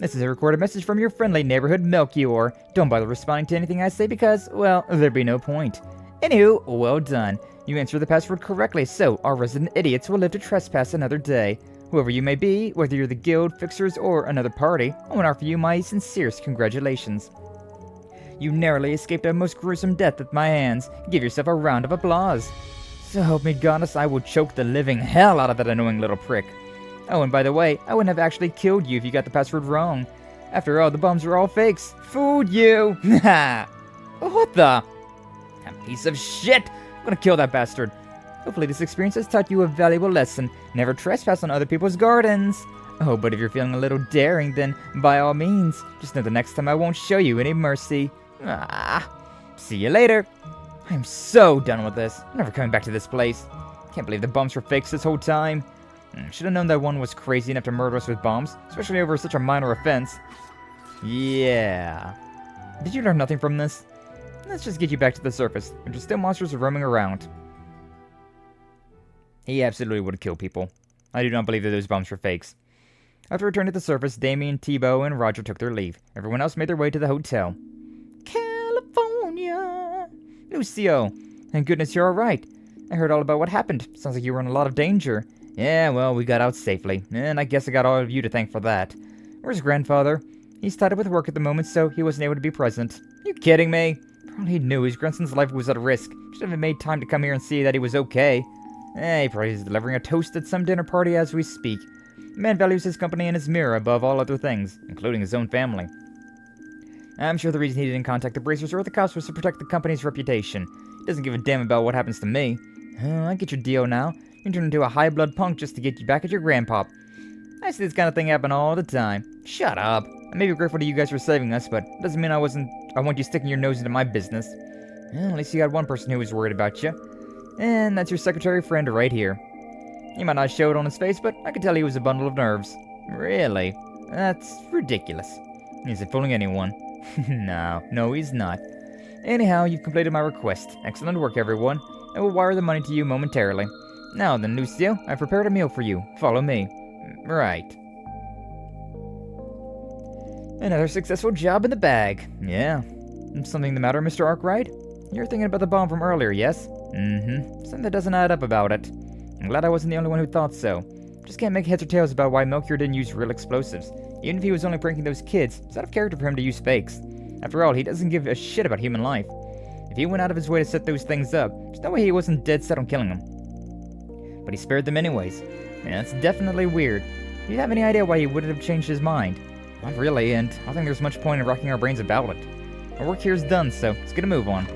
S3: This is a recorded message from your friendly neighborhood Melchior. Don't bother responding to anything I say because, well, there'd be no point. Anywho, well done. You answered the password correctly, so our resident idiots will live to trespass another day. Whoever you may be, whether you're the guild, fixers, or another party, I want to offer you my sincerest congratulations. You narrowly escaped a most gruesome death at my hands. Give yourself a round of applause. So help me goddess, I will choke the living hell out of that annoying little prick. Oh, and by the way, I wouldn't have actually killed you if you got the password wrong. After all, the bombs were all fakes. Fooled you! Ha! What the? That piece of shit! I'm gonna kill that bastard. Hopefully this experience has taught you a valuable lesson. Never trespass on other people's gardens. Oh, but if you're feeling a little daring, then by all means, just know the next time I won't show you any mercy. See you later. I'm so done with this. I'm never coming back to this place. Can't believe the bombs were fakes this whole time. Should have known that one was crazy enough to murder us with bombs, especially over such a minor offense. Yeah. Did you learn nothing from this? Let's just get you back to the surface. There's still monsters roaming around. He absolutely would have killed people. I do not believe that those bombs were fakes. After returning to the surface, Damien, Tebow, and Roger took their leave. Everyone else made their way to the hotel. California! Lucio! Thank goodness you're alright. I heard all about what happened. Sounds like you were in a lot of danger. Yeah, well, we got out safely. And I guess I got all of you to thank for that. Where's grandfather? He's tied up with work at the moment, so he wasn't able to be present. You kidding me? Probably knew his grandson's life was at risk. Should have made time to come here and see that he was okay. He probably is delivering a toast at some dinner party as we speak. The man values his company and his mirror above all other things, including his own family. I'm sure the reason he didn't contact the bracers or the cops was to protect the company's reputation. He doesn't give a damn about what happens to me. I get your deal now. You turn into a high-blood punk just to get you back at your grandpop. I see this kind of thing happen all the time. Shut up. I may be grateful to you guys for saving us, but it doesn't mean I want you sticking your nose into my business. Well, at least you got one person who was worried about you. And that's your secretary friend right here. He might not show it on his face, but I could tell he was a bundle of nerves. Really? That's ridiculous. He isn't fooling anyone. No, he's not. Anyhow, you've completed my request. Excellent work, everyone. I will wire the money to you momentarily. Now then, Lucio, I've prepared a meal for you. Follow me. Right. Another successful job in the bag. Yeah. Something the matter, Mr. Arkride? You're thinking about the bomb from earlier, yes? Something that doesn't add up about it. I'm glad I wasn't the only one who thought so. Just can't make heads or tails about why Melchior didn't use real explosives. Even if he was only pranking those kids, it's out of character for him to use fakes. After all, he doesn't give a shit about human life. If he went out of his way to set those things up, there's no way he wasn't dead set on killing them. But he spared them anyways. Yeah, that's definitely weird. Do you have any idea why he wouldn't have changed his mind? Not really, and I don't think there's much point in rocking our brains about it. Our work here is done, so let's get a move on.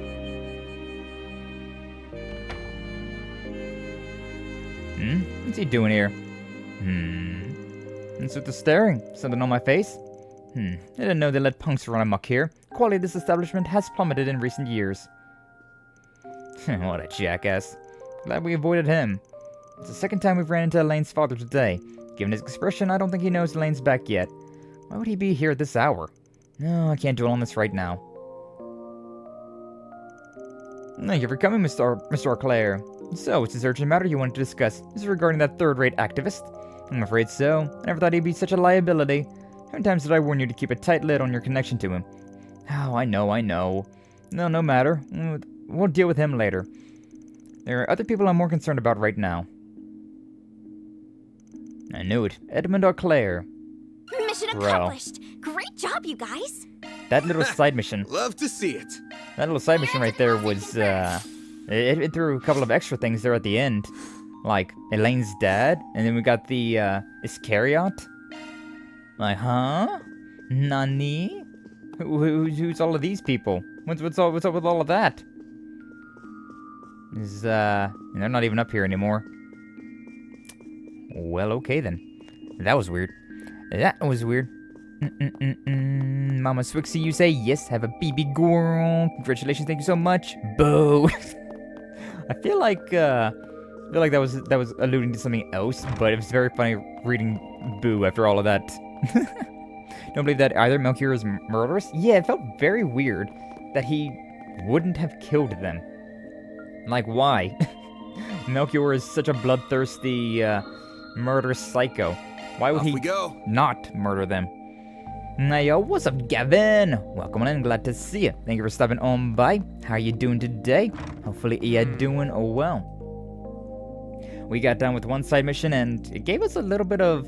S3: What's he doing here? What's with the staring? Something on my face? I didn't know they let punks run amok here. Quality of this establishment has plummeted in recent years. What a jackass. Glad we avoided him. It's the second time we've ran into Elaine's father today. Given his expression, I don't think he knows Elaine's back yet. Why would he be here at this hour? No, I can't dwell on this right now. Thank you for coming, Mr. Clare. So, it's this urgent matter you wanted to discuss. Is it regarding that third-rate activist? I'm afraid so. I never thought he'd be such a liability. How many times did I warn you to keep a tight lid on your connection to him? Oh, I know. No matter. We'll deal with him later. There are other people I'm more concerned about right now. I knew it. Edmund Clare.
S7: Mission accomplished. Great job, you guys.
S3: That little side mission.
S4: Love to see it.
S3: That little side mission right there was, it threw a couple of extra things there at the end. Like, Elaine's dad, and then we got the, Iscariot. Like, huh? Nani? Who's all of these people? What's up with all of that? They're not even up here anymore. Well, okay then. That was weird. That was weird. Mama Swixie, you say yes, have a baby girl. Congratulations, thank you so much. Boo. I feel like that was alluding to something else, but it was very funny reading boo after all of that. Don't believe that either. Melchior is murderous? Yeah, it felt very weird that he wouldn't have killed them. Like, why? Melchior is such a bloodthirsty, murderous psycho. Why would he not murder them? Hey, yo, what's up, Gavin? Welcome on in, glad to see you. Thank you for stopping on by. How are you doing today? Hopefully you're doing well. We got done with one side mission, and it gave us a little bit of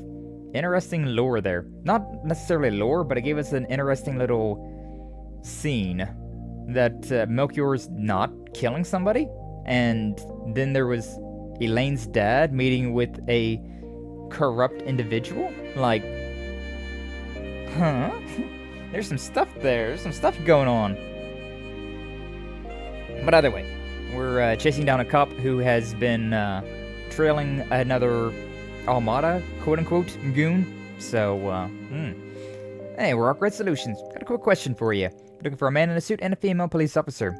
S3: interesting lore there. Not necessarily lore, but it gave us an interesting little scene that Melchior's not killing somebody, and then there was Elaine's dad meeting with a corrupt individual. Like, huh? There's some stuff there. There's some stuff going on. But either way, we're chasing down a cop who has been trailing another Almata, quote-unquote, goon. So, Hey, we're Arkride Solutions. Got a quick question for you. Looking for a man in a suit and a female police officer.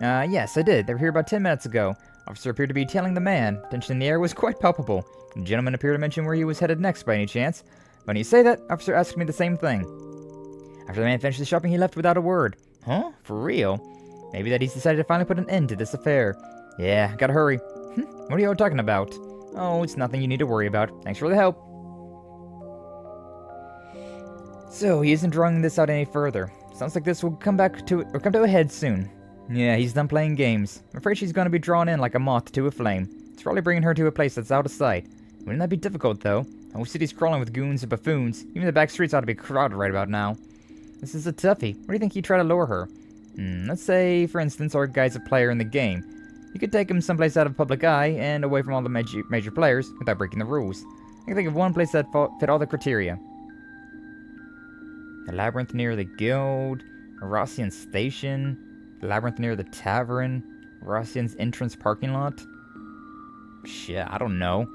S3: Yes, I did. They were here about 10 minutes ago. Officer appeared to be tailing the man. Tension in the air was quite palpable. The gentleman appeared to mention where he was headed next by any chance. When you say that, officer asked me the same thing. After the man finished the shopping, he left without a word. Huh? For real? Maybe that he's decided to finally put an end to this affair. Yeah, gotta hurry. What are you all talking about? Oh, it's nothing you need to worry about. Thanks for the help. So, he isn't drawing this out any further. Sounds like this will come to a head soon. Yeah, he's done playing games. I'm afraid she's gonna be drawn in like a moth to a flame. It's probably bringing her to a place that's out of sight. Wouldn't that be difficult, though? The whole city's crawling with goons and buffoons. Even the back streets ought to be crowded right about now. This is a toughie. Where do you think he'd try to lure her? Let's say, for instance, our guy's a player in the game. You could take him someplace out of public eye and away from all the major players without breaking the rules. I can think of one place that fit all the criteria. The labyrinth near the guild, Rossian station, the labyrinth near the tavern, Rossian's entrance parking lot. Shit, I don't know.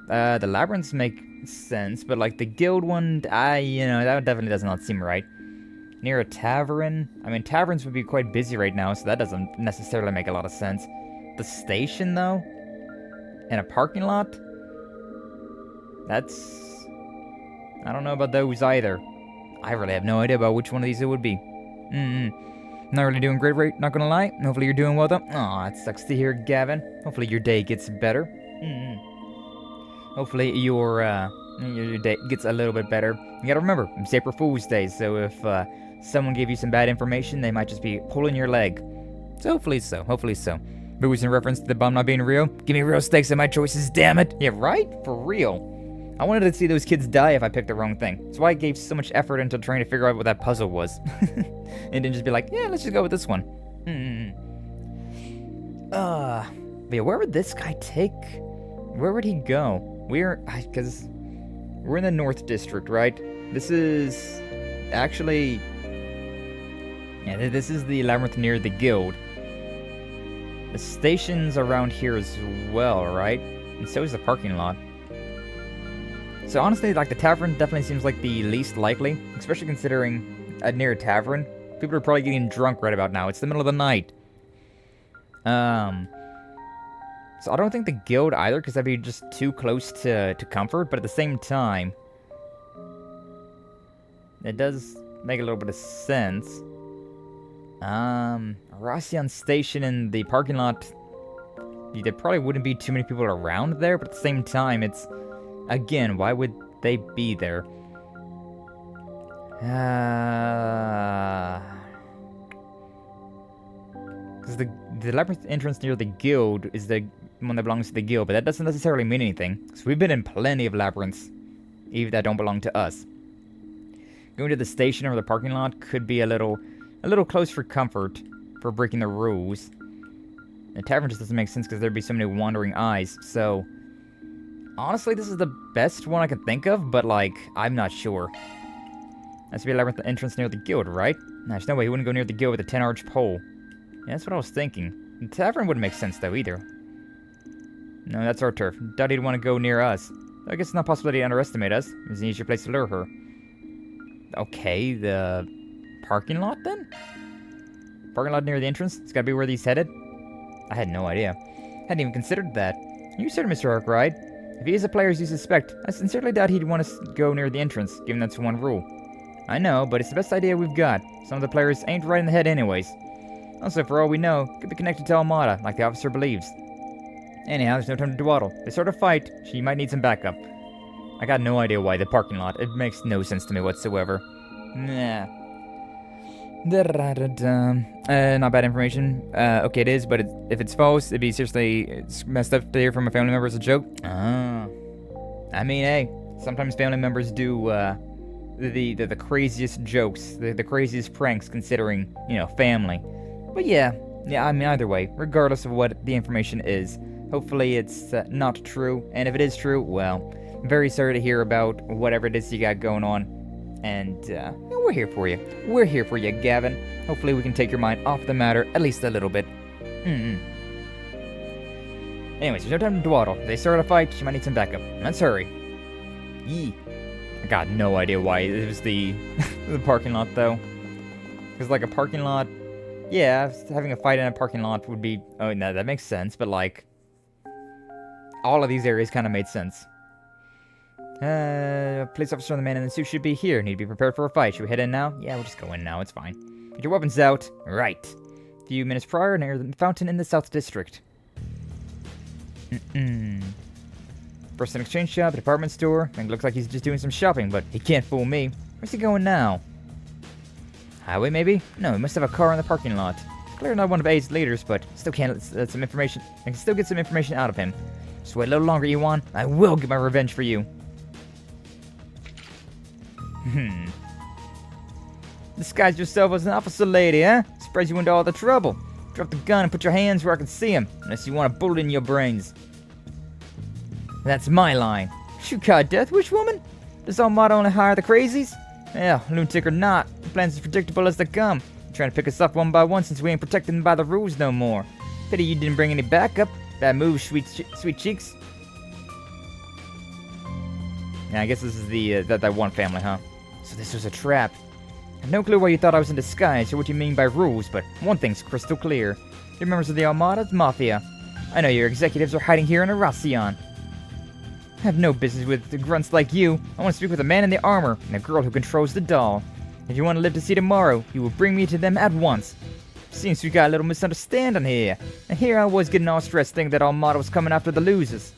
S3: The labyrinths make sense, but like the guild one, that definitely does not seem right. Near a tavern? I mean, taverns would be quite busy right now, so that doesn't necessarily make a lot of sense. The station, though? And a parking lot? I don't know about those either. I really have no idea about which one of these it would be. Not really doing great, right? Not gonna lie. Hopefully you're doing well, though. Aw, it sucks to hear, Gavin. Hopefully your day gets better. Hopefully your day gets a little bit better. You gotta remember, it's April Fool's Day, so if someone gave you some bad information, they might just be pulling your leg. So hopefully so. But was in reference to the bomb not being real? Give me real stakes in my choices, damn it! Yeah, right? For real. I wanted to see those kids die if I picked the wrong thing. That's why I gave so much effort into trying to figure out what that puzzle was. And didn't just be like, yeah, let's just go with this one. But yeah, where would this guy take? Where would he go? Because we're in the North District, right? This is actually... Yeah, this is the labyrinth near the guild. The station's around here as well, right? And so is the parking lot. So honestly, like, the tavern definitely seems like the least likely, especially considering near a tavern. People are probably getting drunk right about now. It's the middle of the night. So I don't think the guild either, because that'd be just too close to Comfort, but at the same time, it does make a little bit of sense. Rossian Station and the parking lot, there probably wouldn't be too many people around there, but at the same time, it's, again, why would they be there? Because the labyrinth entrance near the guild is the one that belongs to the guild, but that doesn't necessarily mean anything. So we've been in plenty of labyrinths, even that don't belong to us. Going to the station or the parking lot could be a little close for Comfort for breaking the rules. The tavern just doesn't make sense because there'd be so many wandering eyes. So honestly, this is the best one I can think of, but like, I'm not sure. Has to be a labyrinth entrance near the guild, right? Nah, there's no way he wouldn't go near the guild with a 10-arch pole. Yeah, that's what I was thinking. The tavern wouldn't make sense, though, either. No, that's our turf. Doubt he'd want to go near us. I guess it's not possible that he'd underestimate us. It's an easier place to lure her. Okay, the parking lot, then? Parking lot near the entrance? It's gotta be where he's headed? I had no idea. Hadn't even considered that. You said Mr. Arkride. If he is a player as you suspect, I sincerely doubt he'd want us to go near the entrance, given that's one rule. I know, but it's the best idea we've got. Some of the players ain't right in the head anyways. Also, for all we know, could be connected to Almata, like the officer believes. Anyhow, there's no time to dawdle. They sort of fight, she might need some backup. I got no idea why the parking lot. It makes no sense to me whatsoever. Nah. Not bad information. Okay, it is, but if it's false, it'd be seriously messed up to hear from a family member as a joke. I mean, hey, sometimes family members do the craziest jokes, the craziest pranks, considering, you know, family. But yeah, I mean, either way, regardless of what the information is, hopefully it's not true. And if it is true, well, I'm very sorry to hear about whatever it is you got going on. And we're here for you. We're here for you, Gavin. Hopefully we can take your mind off the matter, at least a little bit. Anyways, there's no time to dawdle. If they start a fight, she might need some backup. Let's hurry. Yee. I got no idea why it was the the parking lot, though. Because, like, a parking lot... Yeah, having a fight in a parking lot would be... Oh, no, that makes sense. But, like... all of these areas kind of made sense. Police officer and the man in the suit should be here. Need to be prepared for a fight. Should we head in now? Yeah, we'll just go in now. It's fine. Get your weapons out. Right. A few minutes prior, near the fountain in the South District. First an exchange shop, a department store. And it looks like he's just doing some shopping, but he can't fool me. Where's he going now? Highway, maybe? No, he must have a car in the parking lot. Clearly not one of A's leaders, but still can't let some information. I can still get some information out of him. Just wait a little longer, Ewan. I will get my revenge for you. Disguise yourself as an officer lady, huh? Spreads you into all the trouble. Drop the gun and put your hands where I can see him, unless you want a bullet in your brains. That's my line. Shoot card death wish woman? Does Almata only hire the crazies? Yeah, lunatic or not, the plan's as predictable as they come. You're trying to pick us up one by one since we ain't protected them by the rules no more. Pity you didn't bring any backup. Bad move, sweet cheeks. Yeah, I guess this is the that one family, huh? So this was a trap. I have no clue why you thought I was in disguise or what you mean by rules, but one thing's crystal clear. You're members of the Almata's Mafia. I know your executives are hiding here in Aracion. I have no business with the grunts like you. I want to speak with a man in the armor and a girl who controls the doll. If you want to live to see tomorrow, you will bring me to them at once. Seems we got a little misunderstanding here. And here I was getting all stressed thinking that Almata was coming after the losers.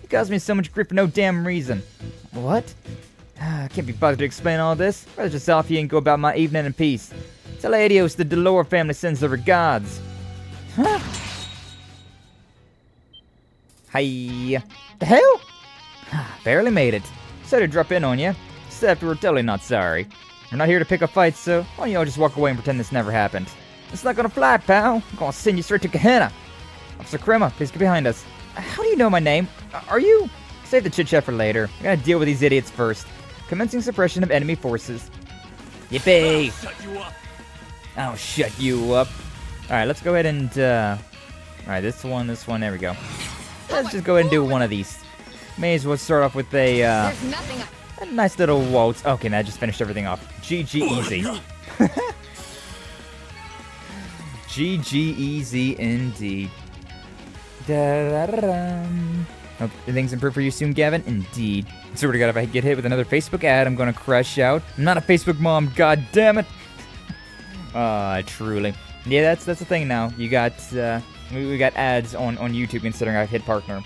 S3: It caused me so much grief for no damn reason. What? I can't be bothered to explain all this. I'd rather just off you and go about my evening in peace. Tell Adios the Delore family sends their regards. Huh? Hi. The hell? Barely made it. Said I'd drop in on you. Except we're totally not sorry. We're not here to pick a fight, so why don't you all just walk away and pretend this never happened? It's not gonna fly, pal. I'm gonna send you straight to Gehenna. Officer Crema, please get behind us. How do you know my name? Are you... Save the chit-chat for later. I gotta deal with these idiots first. Commencing suppression of enemy forces. Yippee! I'll shut you up. Alright, let's go ahead and, Alright, this one, there we go. Let's just go ahead and do one of these. May as well start off with a nice little waltz. Okay, now I just finished everything off. GG easy. GG easy indeed. Hope things improve for you soon, Gavin. Indeed. Swear to God, if I get hit with another Facebook ad, I'm gonna crash out. I'm not a Facebook mom, god damn it. Truly. Yeah, that's the thing now. You got we got ads on YouTube considering I've hit partner.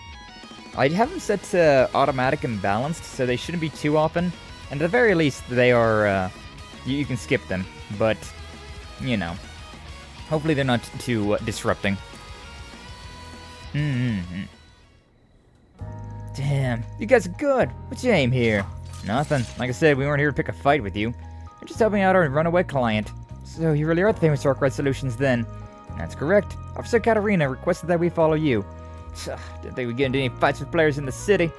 S3: I have them set to automatic and balanced, so they shouldn't be too often. And at the very least, they are you can skip them, but you know, hopefully they're not too disrupting. Damn, you guys are good. What's your aim here? Nothing. Like I said, we weren't here to pick a fight with you. We're just helping out our runaway client. So you really are the famous Arkride Solutions then? That's correct. Officer Katarina requested that we follow you. Didn't think we'd get into any fights with players in the city.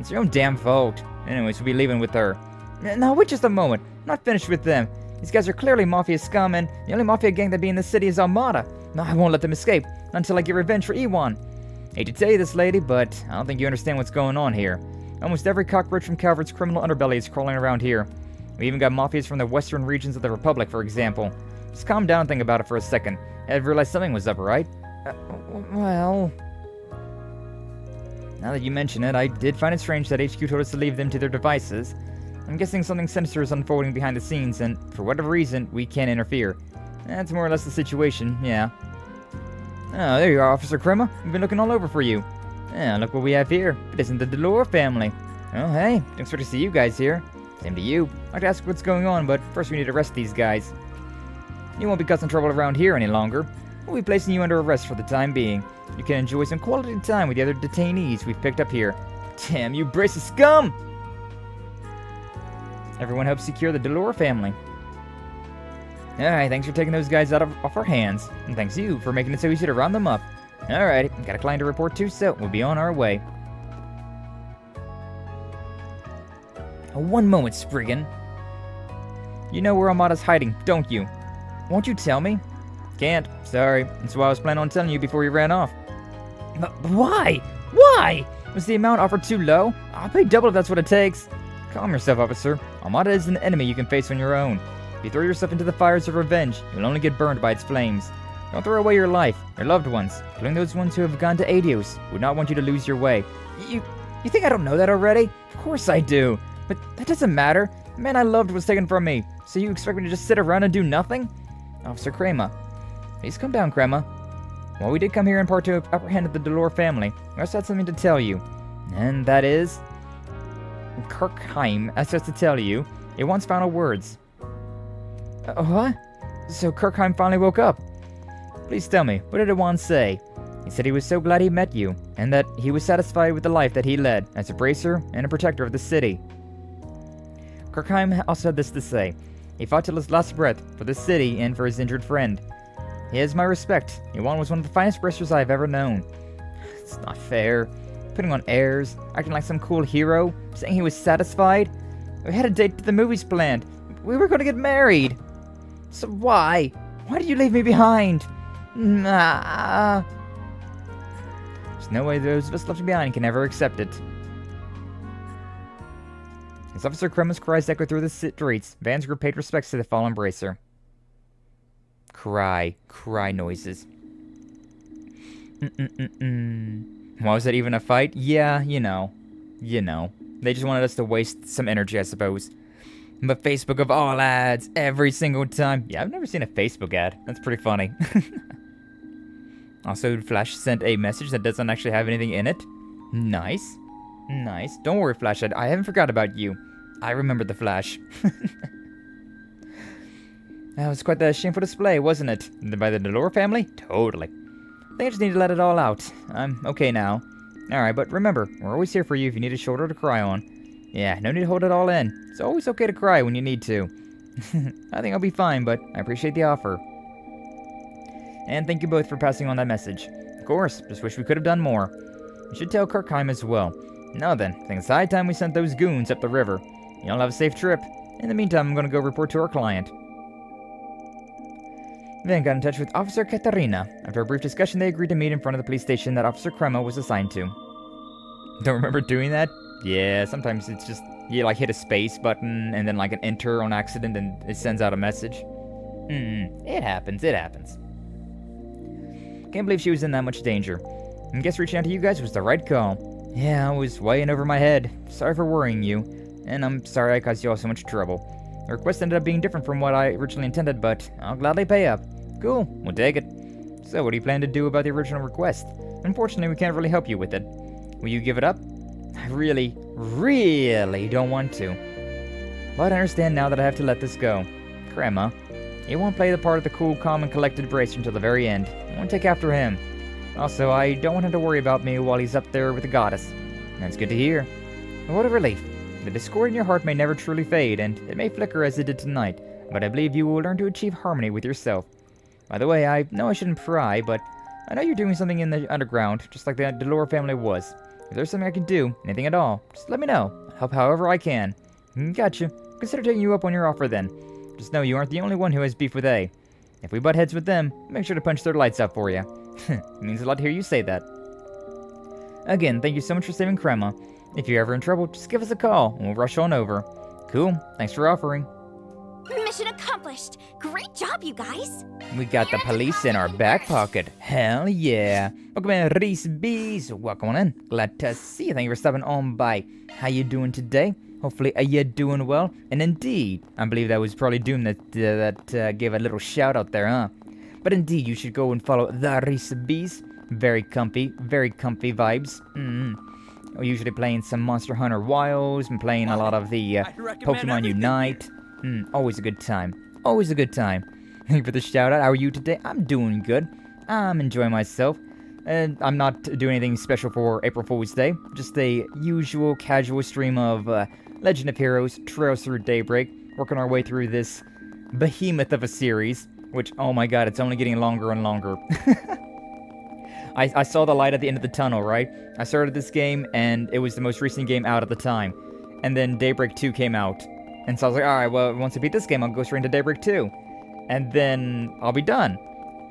S3: It's your own damn fault. Anyways, we'll be leaving with her. Now wait just a moment. I'm not finished with them. These guys are clearly Mafia scum, and the only Mafia gang that be in the city is Almata. No, I won't let them escape until I get revenge for Ewan. Hate to tell you this, lady, but I don't think you understand what's going on here. Almost every cockroach from Calvard's criminal underbelly is crawling around here. We even got Mafias from the western regions of the Republic, for example. Just calm down and think about it for a second. I realized something was up, right? Well... Now that you mention it, I did find it strange that HQ told us to leave them to their devices. I'm guessing something sinister is unfolding behind the scenes, and for whatever reason, we can't interfere. That's more or less the situation, yeah. Oh, there you are, Officer Crema. We've been looking all over for you. Yeah, look what we have here. It isn't the Delore family. Oh, hey, didn't expect to see you guys here. Same to you. I'd like to ask what's going on, but first we need to arrest these guys. You won't be causing trouble around here any longer. We'll be placing you under arrest for the time being. You can enjoy some quality time with the other detainees we've picked up here. Damn, you brace of scum! Everyone helps secure the Delore family. Alright, thanks for taking those guys off our hands. And thanks you for making it so easy to round them up. Alrighty, got a client to report to, so we'll be on our way. One moment, Spriggan. You know where Almata's hiding, don't you? Won't you tell me? Can't. Sorry. That's why I was planning on telling you before you ran off. But why? Why? Was the amount offered too low? I'll pay double if that's what it takes. Calm yourself, officer. Almata is an enemy you can face on your own. If you throw yourself into the fires of revenge, you'll only get burned by its flames. Don't throw away your life, your loved ones, including those ones who have gone to Adios, would not want you to lose your way. You think I don't know that already? Of course I do. But that doesn't matter. The man I loved was taken from me. So you expect me to just sit around and do nothing? Officer Crema. Please come down, Crema. While we did come here in part to apprehend the Delore family, we also had something to tell you. And that is... Kirkheim asked us to tell you it wants final words. What? So Kirkheim finally woke up. Please tell me, what did Iwan say? He said he was so glad he met you, and that he was satisfied with the life that he led as a bracer and a protector of the city. Kirkheim also had this to say. He fought till his last breath for the city and for his injured friend. He has my respect. Iwan was one of the finest bracers I have ever known. It's not fair. Putting on airs, acting like some cool hero, saying he was satisfied. We had a date to the movies planned. We were going to get married. So why? Why did you leave me behind? Nah. There's no way those of us left behind can ever accept it. As Officer Crema's cries echo through the streets, Van's group paid respects to the fallen bracer. Cry noises. Why was that even a fight? Yeah, you know. They just wanted us to waste some energy, I suppose. But Facebook of all ads, every single time. Yeah, I've never seen a Facebook ad. That's pretty funny. Also, Flash sent a message that doesn't actually have anything in it. Nice. Don't worry, Flash. I haven't forgot about you. I remember the Flash. That was quite the shameful display, wasn't it? By the Delore family? Totally. I think I just need to let it all out. I'm okay now. Alright, but remember, we're always here for you if you need a shoulder to cry on. Yeah, no need to hold it all in. It's always okay to cry when you need to. I think I'll be fine, but I appreciate the offer. And thank you both for passing on that message. Of course, just wish we could have done more. We should tell Kirkheim as well. Now then, I think it's high time we sent those goons up the river. You all have a safe trip. In the meantime, I'm going to go report to our client. Then got in touch with Officer Katarina. After a brief discussion, they agreed to meet in front of the police station that Officer Crema was assigned to. Don't remember doing that? Yeah, sometimes it's just, you like hit a space button and then like an enter on accident and it sends out a message. It happens. Can't believe she was in that much danger. I guess reaching out to you guys was the right call. Yeah, I was way in over my head. Sorry for worrying you. And I'm sorry I caused you all so much trouble. The request ended up being different from what I originally intended, but I'll gladly pay up. Cool, we'll take it. So what do you plan to do about the original request? Unfortunately, we can't really help you with it. Will you give it up? I really don't want to. But I understand now that I have to let this go. Crema, he won't play the part of the cool, calm, and collected bracer until the very end. I want to take after him. Also, I don't want him to worry about me while he's up there with the goddess. That's good to hear. What a relief. The discord in your heart may never truly fade, and it may flicker as it did tonight, but I believe you will learn to achieve harmony with yourself. By the way, I know I shouldn't pry, but I know you're doing something in the underground, just like the Delore family was. If there's something I can do, anything at all, just let me know. I'll help however I can. Gotcha. consider taking you up on your offer then. Just know you aren't the only one who has beef with A. If we butt heads with them, make sure to punch their lights out for you. It means a lot to hear you say that. Again, thank you so much for saving Crema. If you're ever in trouble, just give us a call, and we'll rush on over. Cool, thanks for offering.
S7: Mission accomplished. Great job, you guys.
S3: We got the police in our back pocket. Hell yeah. Welcome in, Reese Bees. Welcome on in. Glad to see you. Thank you for stopping on by. How you doing today? Hopefully you're doing well. And indeed, I believe that was probably Doom that gave a little shout out there, huh? But indeed, you should go and follow the Reese Bees. Very comfy vibes. We're usually playing some Monster Hunter Wilds and playing a lot of the Pokemon Unite. Always a good time. Always a good time. Thank you for the shout out. How are you today? I'm doing good. I'm enjoying myself. And I'm not doing anything special for April Fool's Day. Just a usual casual stream of Legend of Heroes, Trails Through Daybreak. Working our way through this behemoth of a series. Which, oh my god, it's only getting longer and longer. I saw the light at the end of the tunnel, right? I started this game, and it was the most recent game out at the time. And then Daybreak 2 came out. And so I was like, alright, well, once I beat this game, I'll go straight into Daybreak 2. And then I'll be done.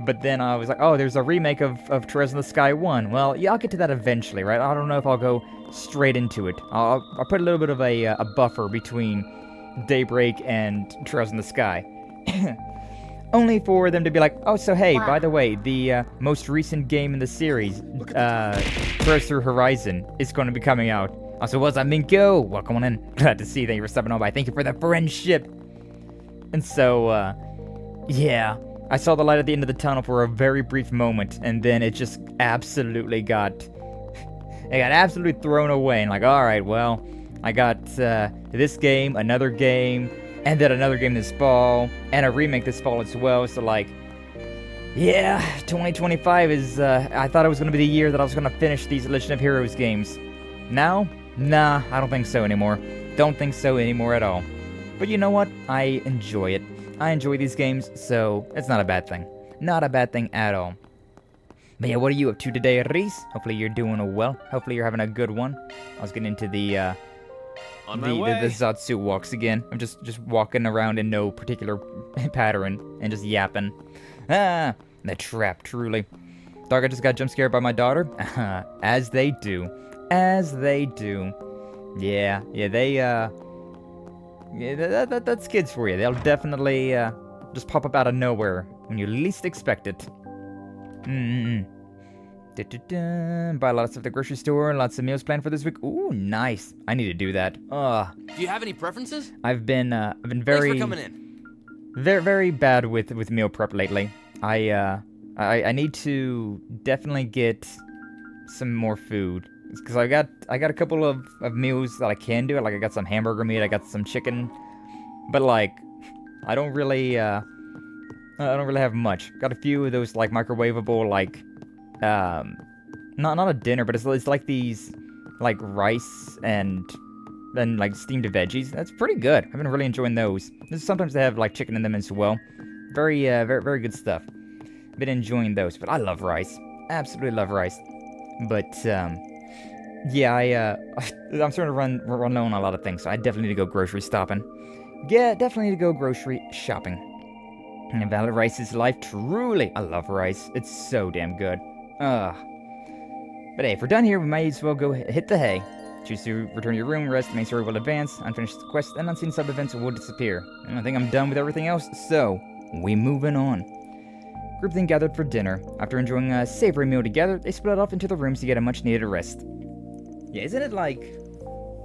S3: But then I was like, oh, there's a remake of Trails in the Sky 1. Well, yeah, I'll get to that eventually, right? I don't know if I'll go straight into it. I'll put a little bit of a buffer between Daybreak and Trails in the Sky. Only for them to be like, oh, so hey, by the way, the most recent game in the series, Trails Through Horizon, is going to be coming out. Also, what's up, Minko? Welcome on in. Glad to see you. Thank you for stopping on by. Thank you for the friendship. And so, yeah. I saw the light at the end of the tunnel for a very brief moment, and then it just absolutely got... It got absolutely thrown away, and like, alright, well, I got this game, another game, and then another game this fall, and a remake this fall as well, so like... Yeah, 2025 is, I thought it was going to be the year that I was going to finish these Legend of Heroes games. Now? Nah, I don't think so anymore. Don't think so anymore at all. But you know what? I enjoy it. I enjoy these games, so it's not a bad thing. Not a bad thing at all. But yeah, what are you up to today, Reese? Hopefully you're doing well. Hopefully you're having a good one. I was getting into the Zatsu walks again. I'm just walking around in no particular pattern and just yapping. Ah, the trap, truly. Dog, I just got jump scared by my daughter. As they do. As they do. Yeah, they, Yeah, that's kids for you. They'll definitely just pop up out of nowhere when you least expect it. Buy a lot of stuff at the grocery store, lots of meals planned for this week. Ooh, nice. I need to do that.
S6: Do you have any preferences?
S3: I've been very...
S6: Thanks for coming in.
S3: Very bad with meal prep lately. I need to definitely get some more food. Because I got a couple of meals that I can do. Like, I got some hamburger meat, I got some chicken. But, like, I don't really have much. Got a few of those, like, microwavable, like, not a dinner, but it's like these, like, rice and then, like, steamed veggies. That's pretty good. I've been really enjoying those. Sometimes they have, like, chicken in them as well. Very good stuff. Been enjoying those. But I love rice. Absolutely love rice. But, yeah, I'm starting to run low on a lot of things, so I definitely need to go grocery shopping. Yeah, definitely need to go grocery shopping. And valid rice is life, truly. I love rice. It's so damn good. But hey, if we're done here, we might as well go hit the hay. Choose to return to your room, rest, main story will advance, unfinished quests and unseen sub-events will disappear. And I think I'm done with everything else, so we moving on. Group then gathered for dinner. After enjoying a savory meal together, they split off into the rooms to get a much-needed rest. Yeah, isn't it like...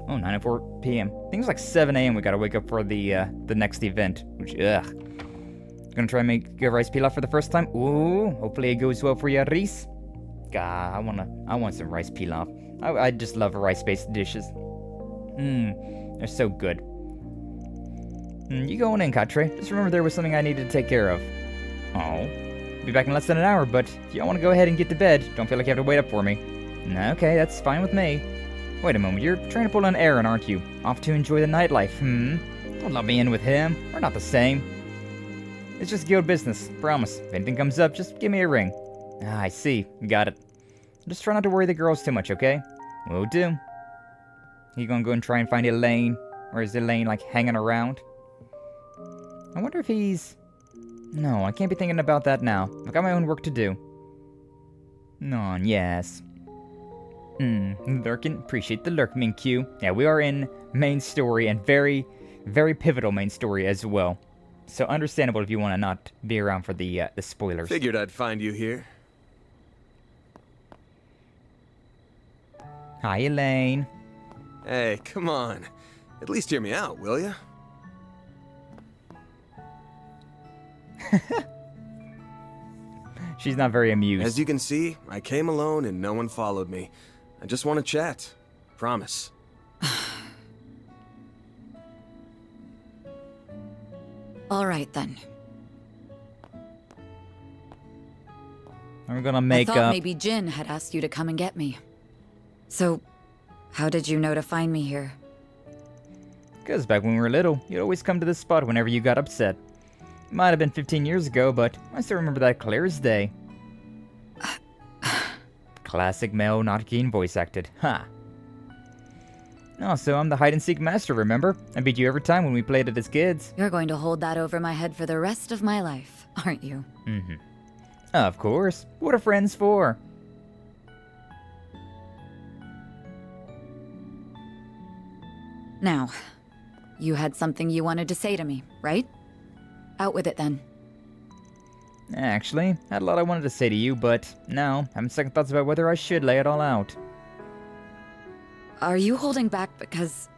S3: Oh, 9:04 p.m. I think it was like 7 a.m. we gotta wake up for the next event. Which, ugh. Gonna try and make a rice pilaf for the first time. Ooh, hopefully it goes well for you, Reese. God, I want some rice pilaf. I just love rice-based dishes. They're so good. You going in, Katre. Just remember there was something I needed to take care of. Oh. Be back in less than an hour, but if you don't want to go ahead and get to bed, don't feel like you have to wait up for me. Okay, that's fine with me. Wait a moment, you're trying to pull an Aaron, aren't you? Off to enjoy the nightlife, Don't let me in with him. We're not the same. It's just guild business, promise. If anything comes up, just give me a ring. I see. Got it. Just try not to worry the girls too much, okay? Will do. You gonna go and try and find Elaine? Or is Elaine, like, hanging around? I wonder if he's... No, I can't be thinking about that now. I've got my own work to do. Non, yes. Lurkin, appreciate the lurk, Min Q. Yeah, we are in main story, and very, very pivotal main story as well. So understandable if you want to not be around for the spoilers.
S8: Figured I'd find you here.
S3: Hi, Elaine.
S8: Hey, come on. At least hear me out, will ya?
S3: She's not very amused.
S8: As you can see, I came alone and no one followed me. I just want to chat. Promise.
S9: All right, then.
S3: I'm gonna make
S9: I thought maybe Jin had asked you to come and get me. So, how did you know to find me here?
S3: Because back when we were little, you'd always come to this spot whenever you got upset. Might have been 15 years ago, but I still remember that clear as day. Classic male, not keen voice acted. Ha! Also, I'm the hide-and-seek master, remember? I beat you every time when we played it as kids.
S9: You're going to hold that over my head for the rest of my life, aren't you?
S3: Mm-hmm. Of course. What are friends for?
S9: Now, you had something you wanted to say to me, right? Out with it then.
S3: Actually, I had a lot I wanted to say to you, but now, having second thoughts about whether I should lay it all out.
S9: Are you holding back because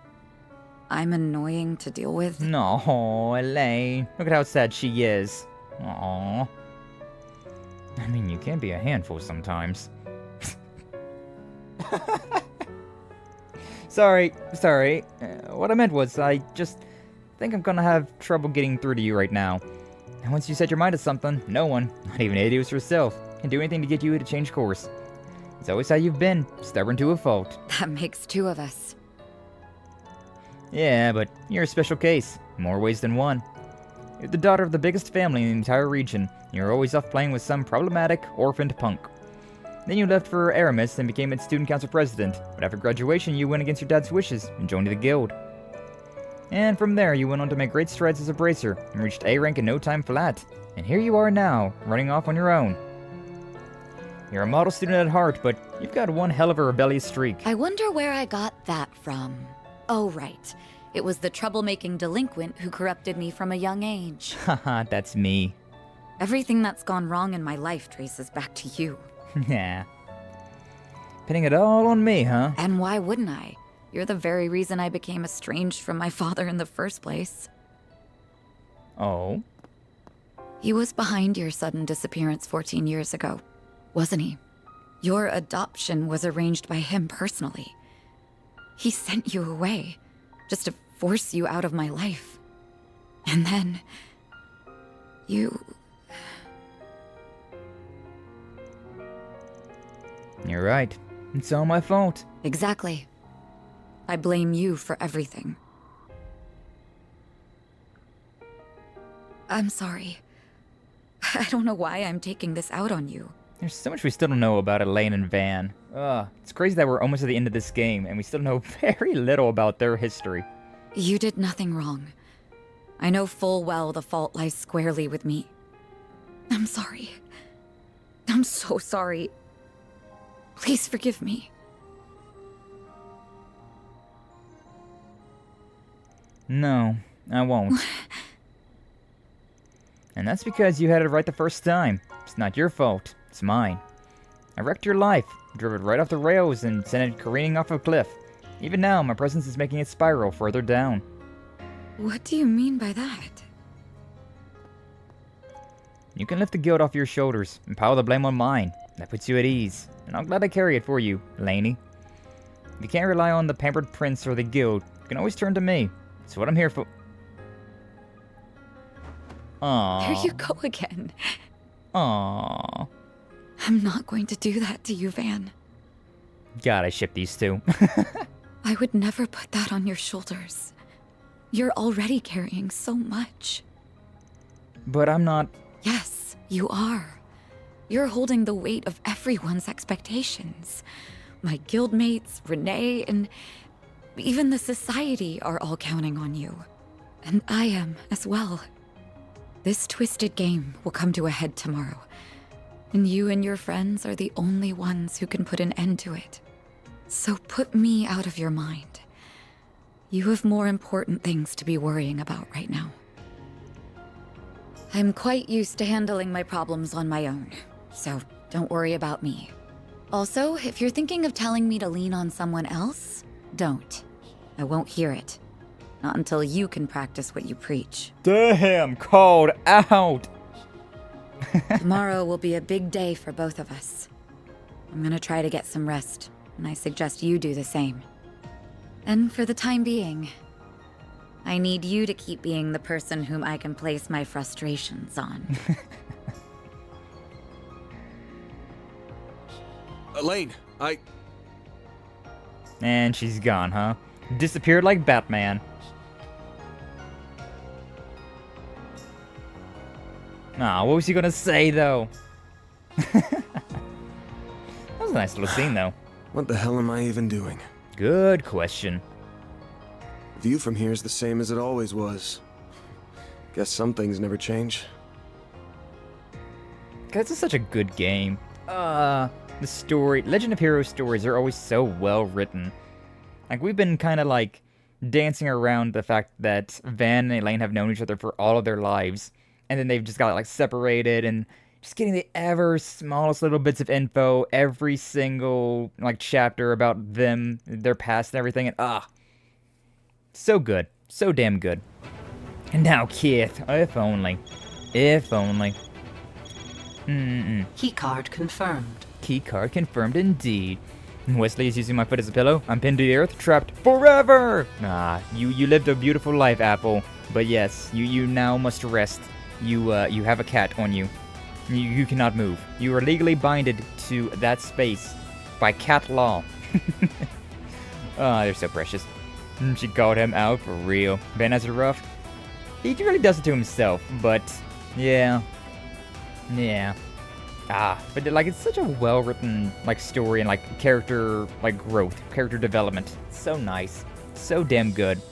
S9: I'm annoying to deal with?
S3: No, Elaine. Look at how sad she is. Aww. I mean, you can be a handful sometimes. Sorry. What I meant was, I just think I'm gonna have trouble getting through to you right now. And once you set your mind to something, no one, not even Adios herself, can do anything to get you to change course. It's always how you've been, stubborn to a fault.
S9: That makes two of us.
S3: Yeah, but you're a special case, in more ways than one. You're the daughter of the biggest family in the entire region, and you're always off playing with some problematic, orphaned punk. Then you left for Aramis and became its student council president, but after graduation you went against your dad's wishes and joined the guild. And from there you went on to make great strides as a bracer, and reached A rank in no time flat. And here you are now, running off on your own. You're a model student at heart, but you've got one hell of a rebellious streak.
S9: I wonder where I got that from. Oh, right. It was the troublemaking delinquent who corrupted me from a young age.
S3: Haha, that's me.
S9: Everything that's gone wrong in my life traces back to you.
S3: Yeah. Pinning it all on me, huh?
S9: And why wouldn't I? You're the very reason I became estranged from my father in the first place.
S3: Oh?
S9: He was behind your sudden disappearance 14 years ago, wasn't he? Your adoption was arranged by him personally. He sent you away, just to force you out of my life. And then... you...
S3: You're right. It's all my fault.
S9: Exactly. I blame you for everything. I'm sorry. I don't know why I'm taking this out on you.
S3: There's so much we still don't know about Elaine and Van. It's crazy that we're almost at the end of this game, and we still know very little about their history.
S9: You did nothing wrong. I know full well the fault lies squarely with me. I'm sorry. I'm so sorry. Please forgive me.
S3: No, I won't. And that's because you had it right the first time. It's not your fault. It's mine. I wrecked your life, drove it right off the rails, and sent it careening off a cliff. Even now, my presence is making it spiral further down.
S9: What do you mean by that?
S3: You can lift the guilt off your shoulders and pile the blame on mine. That puts you at ease, and I'm glad I carry it for you, Laney. If you can't rely on the pampered prince or the guild, you can always turn to me. It's what I'm here for. Aww.
S9: There you go again.
S3: Aww.
S9: I'm not going to do that to you, Van.
S3: God, I ship these two.
S9: I would never put that on your shoulders. You're already carrying so much.
S3: But I'm not...
S9: Yes, you are. You're holding the weight of everyone's expectations. My guildmates, Renee, and even the society are all counting on you. And I am as well. This twisted game will come to a head tomorrow, and you and your friends are the only ones who can put an end to it. So put me out of your mind. You have more important things to be worrying about right now. I'm quite used to handling my problems on my own, so don't worry about me. Also, if you're thinking of telling me to lean on someone else, don't. I won't hear it. Not until you can practice what you preach.
S3: Damn, called out!
S9: Tomorrow will be a big day for both of us. I'm gonna try to get some rest, and I suggest you do the same. And for the time being, I need you to keep being the person whom I can place my frustrations on.
S8: Elaine,
S3: And she's gone, huh? Disappeared like Batman. Aw, what was he gonna say, though? That was a nice little scene, though.
S8: What the hell am I even doing?
S3: Good question.
S8: View from here is the same as it always was. Guess some things never change.
S3: Guys, it's such a good game. The story, Legend of Heroes stories are always so well written. Like, we've been kind of like dancing around the fact that Van and Elaine have known each other for all of their lives, and then they've just got like separated, and just getting the ever smallest little bits of info every single like chapter about them, their past and everything, and so good, so damn good. And now Keith, if only.
S10: Keycard confirmed.
S3: Keycard confirmed indeed. Wesley is using my foot as a pillow. I'm pinned to the earth, trapped forever! You lived a beautiful life, Apple. But yes, you now must rest. You have a cat on you. You cannot move. You are legally binded to that space by cat law. They're so precious. She called him out for real. Ben has it rough. He really does it to himself, but yeah. But like, it's such a well-written like story and like character like growth, character development. So nice, so damn good.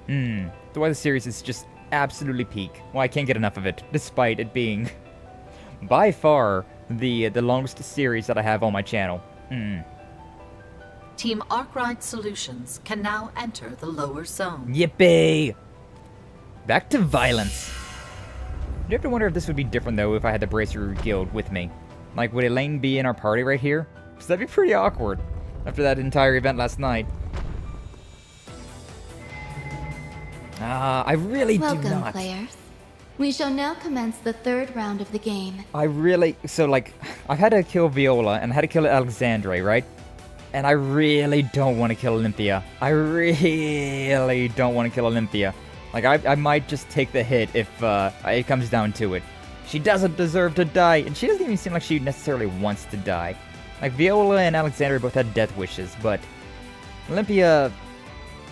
S3: The way the series is just absolutely peak. Well, I can't get enough of it, despite it being by far the longest series that I have on my channel.
S10: Team Arkride Solutions can now enter the lower zone.
S3: Yippee! Back to violence. You have to wonder if this would be different, though, if I had the Bracer Guild with me. Like, would Elaine be in our party right here? Because that'd be pretty awkward after that entire event last night. I really do not.
S7: Welcome, players. We shall now commence the third round of the game.
S3: So, like, I've had to kill Viola, and I had to kill Alexandre, right? And I really don't want to kill Olympia. I really don't want to kill Olympia. Like, I might just take the hit if it comes down to it. She doesn't deserve to die, and she doesn't even seem like she necessarily wants to die. Like, Viola and Alexandre both had death wishes, but Olympia,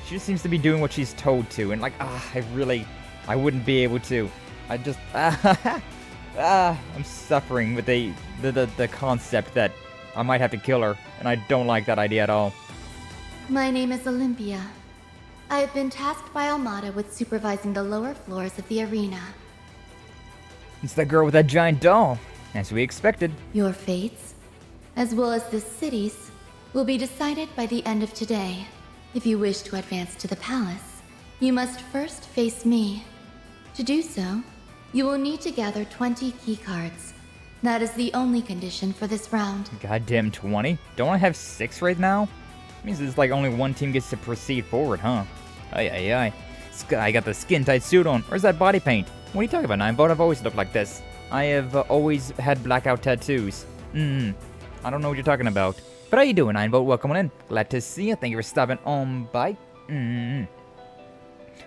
S3: she just seems to be doing what she's told to, and like, I wouldn't be able to. I just, I'm suffering with the concept that I might have to kill her, and I don't like that idea at all.
S7: My name is Olympia. I have been tasked by Almata with supervising the lower floors of the arena.
S3: It's the girl with that giant doll, as we expected.
S7: Your fates, as well as this city's, will be decided by the end of today. If you wish to advance to the palace, you must first face me. To do so, you will need to gather 20 keycards. That is the only condition for this round.
S3: Goddamn 20? Don't I have 6 right now? Means it's like only one team gets to proceed forward, huh? Aye. Sky got the skin-tight suit on. Where's that body paint? What are you talking about, Ninebot? I've always looked like this. I have always had blackout tattoos. I don't know what you're talking about. But how you doing, Ninebot? Welcome on in. Glad to see you. Thank you for stopping on by.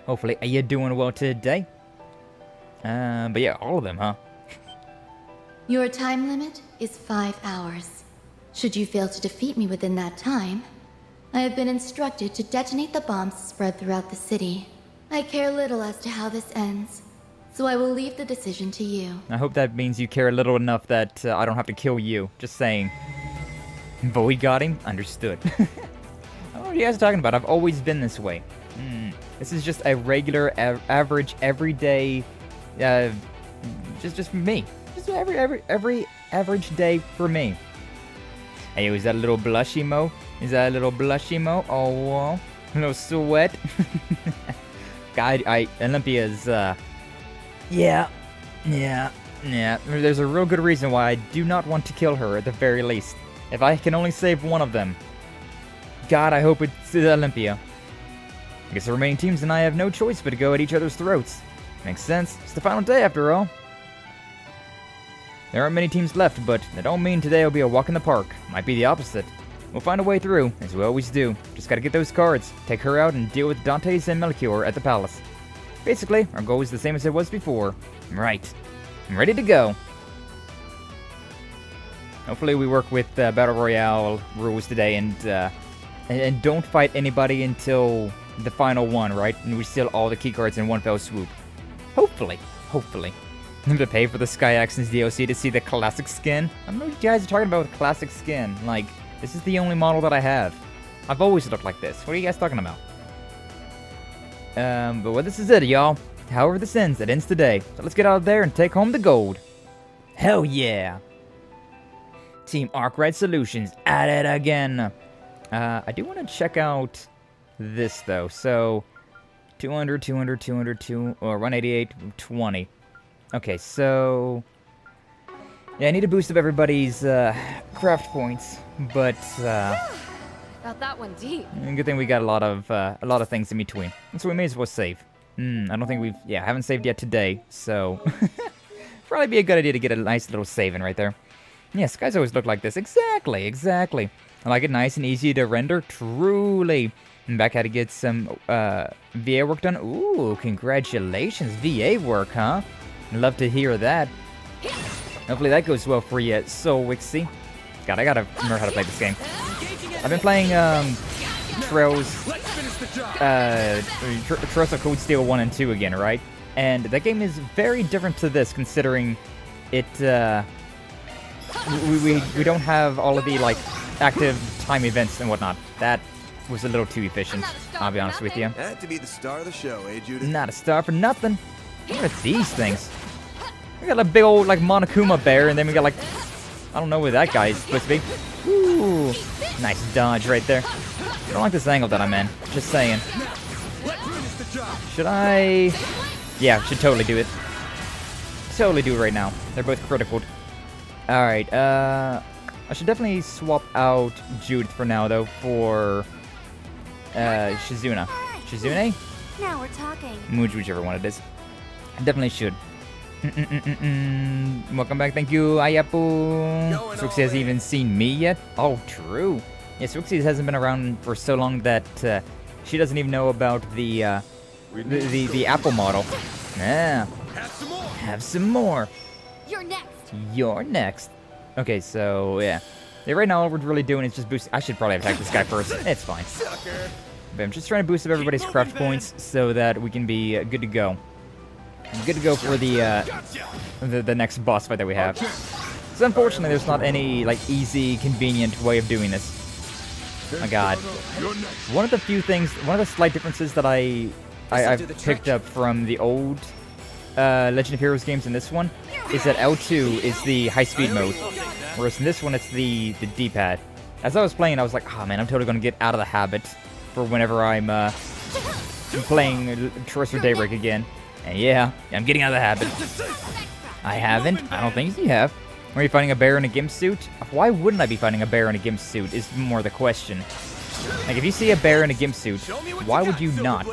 S3: Hopefully you're doing well today. But yeah, all of them, huh?
S7: Your time limit is 5 hours. Should you fail to defeat me within that time, I have been instructed to detonate the bombs spread throughout the city. I care little as to how this ends, so I will leave the decision to you.
S3: I hope that means you care little enough that I don't have to kill you. Just saying. But we got him. Understood. I don't know what you guys are talking about. I've always been this way. This is just a regular, average, everyday, just for me. Just every average day for me. Hey, is that a little blush emo? Is that a little blush emo? Oh, a little sweat. God, Olympia's, yeah. There's a real good reason why I do not want to kill her at the very least. If I can only save one of them. God, I hope it's Olympia. I guess the remaining teams and I have no choice but to go at each other's throats. Makes sense. It's the final day after all. There aren't many teams left, but that don't mean today will be a walk in the park. Might be the opposite. We'll find a way through, as we always do. Just gotta get those cards, take her out, and deal with Dantes and Melchior at the palace. Basically, our goal is the same as it was before. Right. I'm ready to go. Hopefully we work with Battle Royale rules today and don't fight anybody until the final one, right? And we steal all the keycards in one fell swoop. Hopefully. I'm gonna pay for the Sky Accents DLC to see the classic skin. I don't know what you guys are talking about with classic skin. Like, this is the only model that I have. I've always looked like this. What are you guys talking about? But well, this is it, y'all. However this ends, it ends today. So let's get out there and take home the gold. Hell yeah! Team Arkride Solutions at it again. I do want to check out this though. So 200, 200, 200, 2, or 188, 20. Okay, so yeah, I need to boost up everybody's craft points, but
S11: Got that one deep.
S3: good thing we got a lot of things in between, so we may as well save. I don't think haven't saved yet today, so probably be a good idea to get a nice little saving right there. Yeah, skies always look like this. Exactly. I like it nice and easy to render. Truly. I'm back how to get some VA work done. Ooh, congratulations. VA work, huh? Love to hear that. Hopefully that goes well for you, so Wixie. God, I gotta remember how to play this game. I've been playing Trails of Cold Steel 1 and 2 again, right? And that game is very different to this, considering it, we don't have all of the, like, active time events and whatnot. That was a little too efficient, I'll be honest with you.
S8: Had to be the star of the show, eh, Judith?
S3: Not a star for nothing. Look at these things. We got a big old, like, Monokuma bear, and then we got, like, I don't know where that guy is supposed to be. Ooh, nice dodge right there. I don't like this angle that I'm in. Just saying. Should I? Yeah, should totally do it. Totally do it right now. They're both critical. Alright, I should definitely swap out Judith for now, though, for Shizuna. Shizune?
S11: Now we're talking.
S3: Whichever one it is. I definitely should. Welcome back, thank you, Ayapu. Swixie hasn't even seen me yet. Oh, true. Yeah, Swixie hasn't been around for so long that she doesn't even know about the Apple model. Yeah. Have some more. You're next. Okay, so yeah. Right now all we're really doing is just boost. I should probably attack this guy first. It's fine. But I'm just trying to boost up everybody's craft points so that we can be good to go. Good to go for the next boss fight that we have. So unfortunately, there's not any like easy, convenient way of doing this. Oh my God! One of the slight differences that I've picked up from the old Legend of Heroes games in this one is that L2 is the high-speed mode, whereas in this one it's the D-pad. As I was playing, I was like, oh man, I'm totally gonna get out of the habit for whenever I'm playing Trails for Daybreak again. And yeah, I'm getting out of the habit. I haven't. I don't think you have. Are you fighting a bear in a gimp suit? Why wouldn't I be fighting a bear in a gimp suit is more the question. Like, if you see a bear in a gimp suit, why would you not?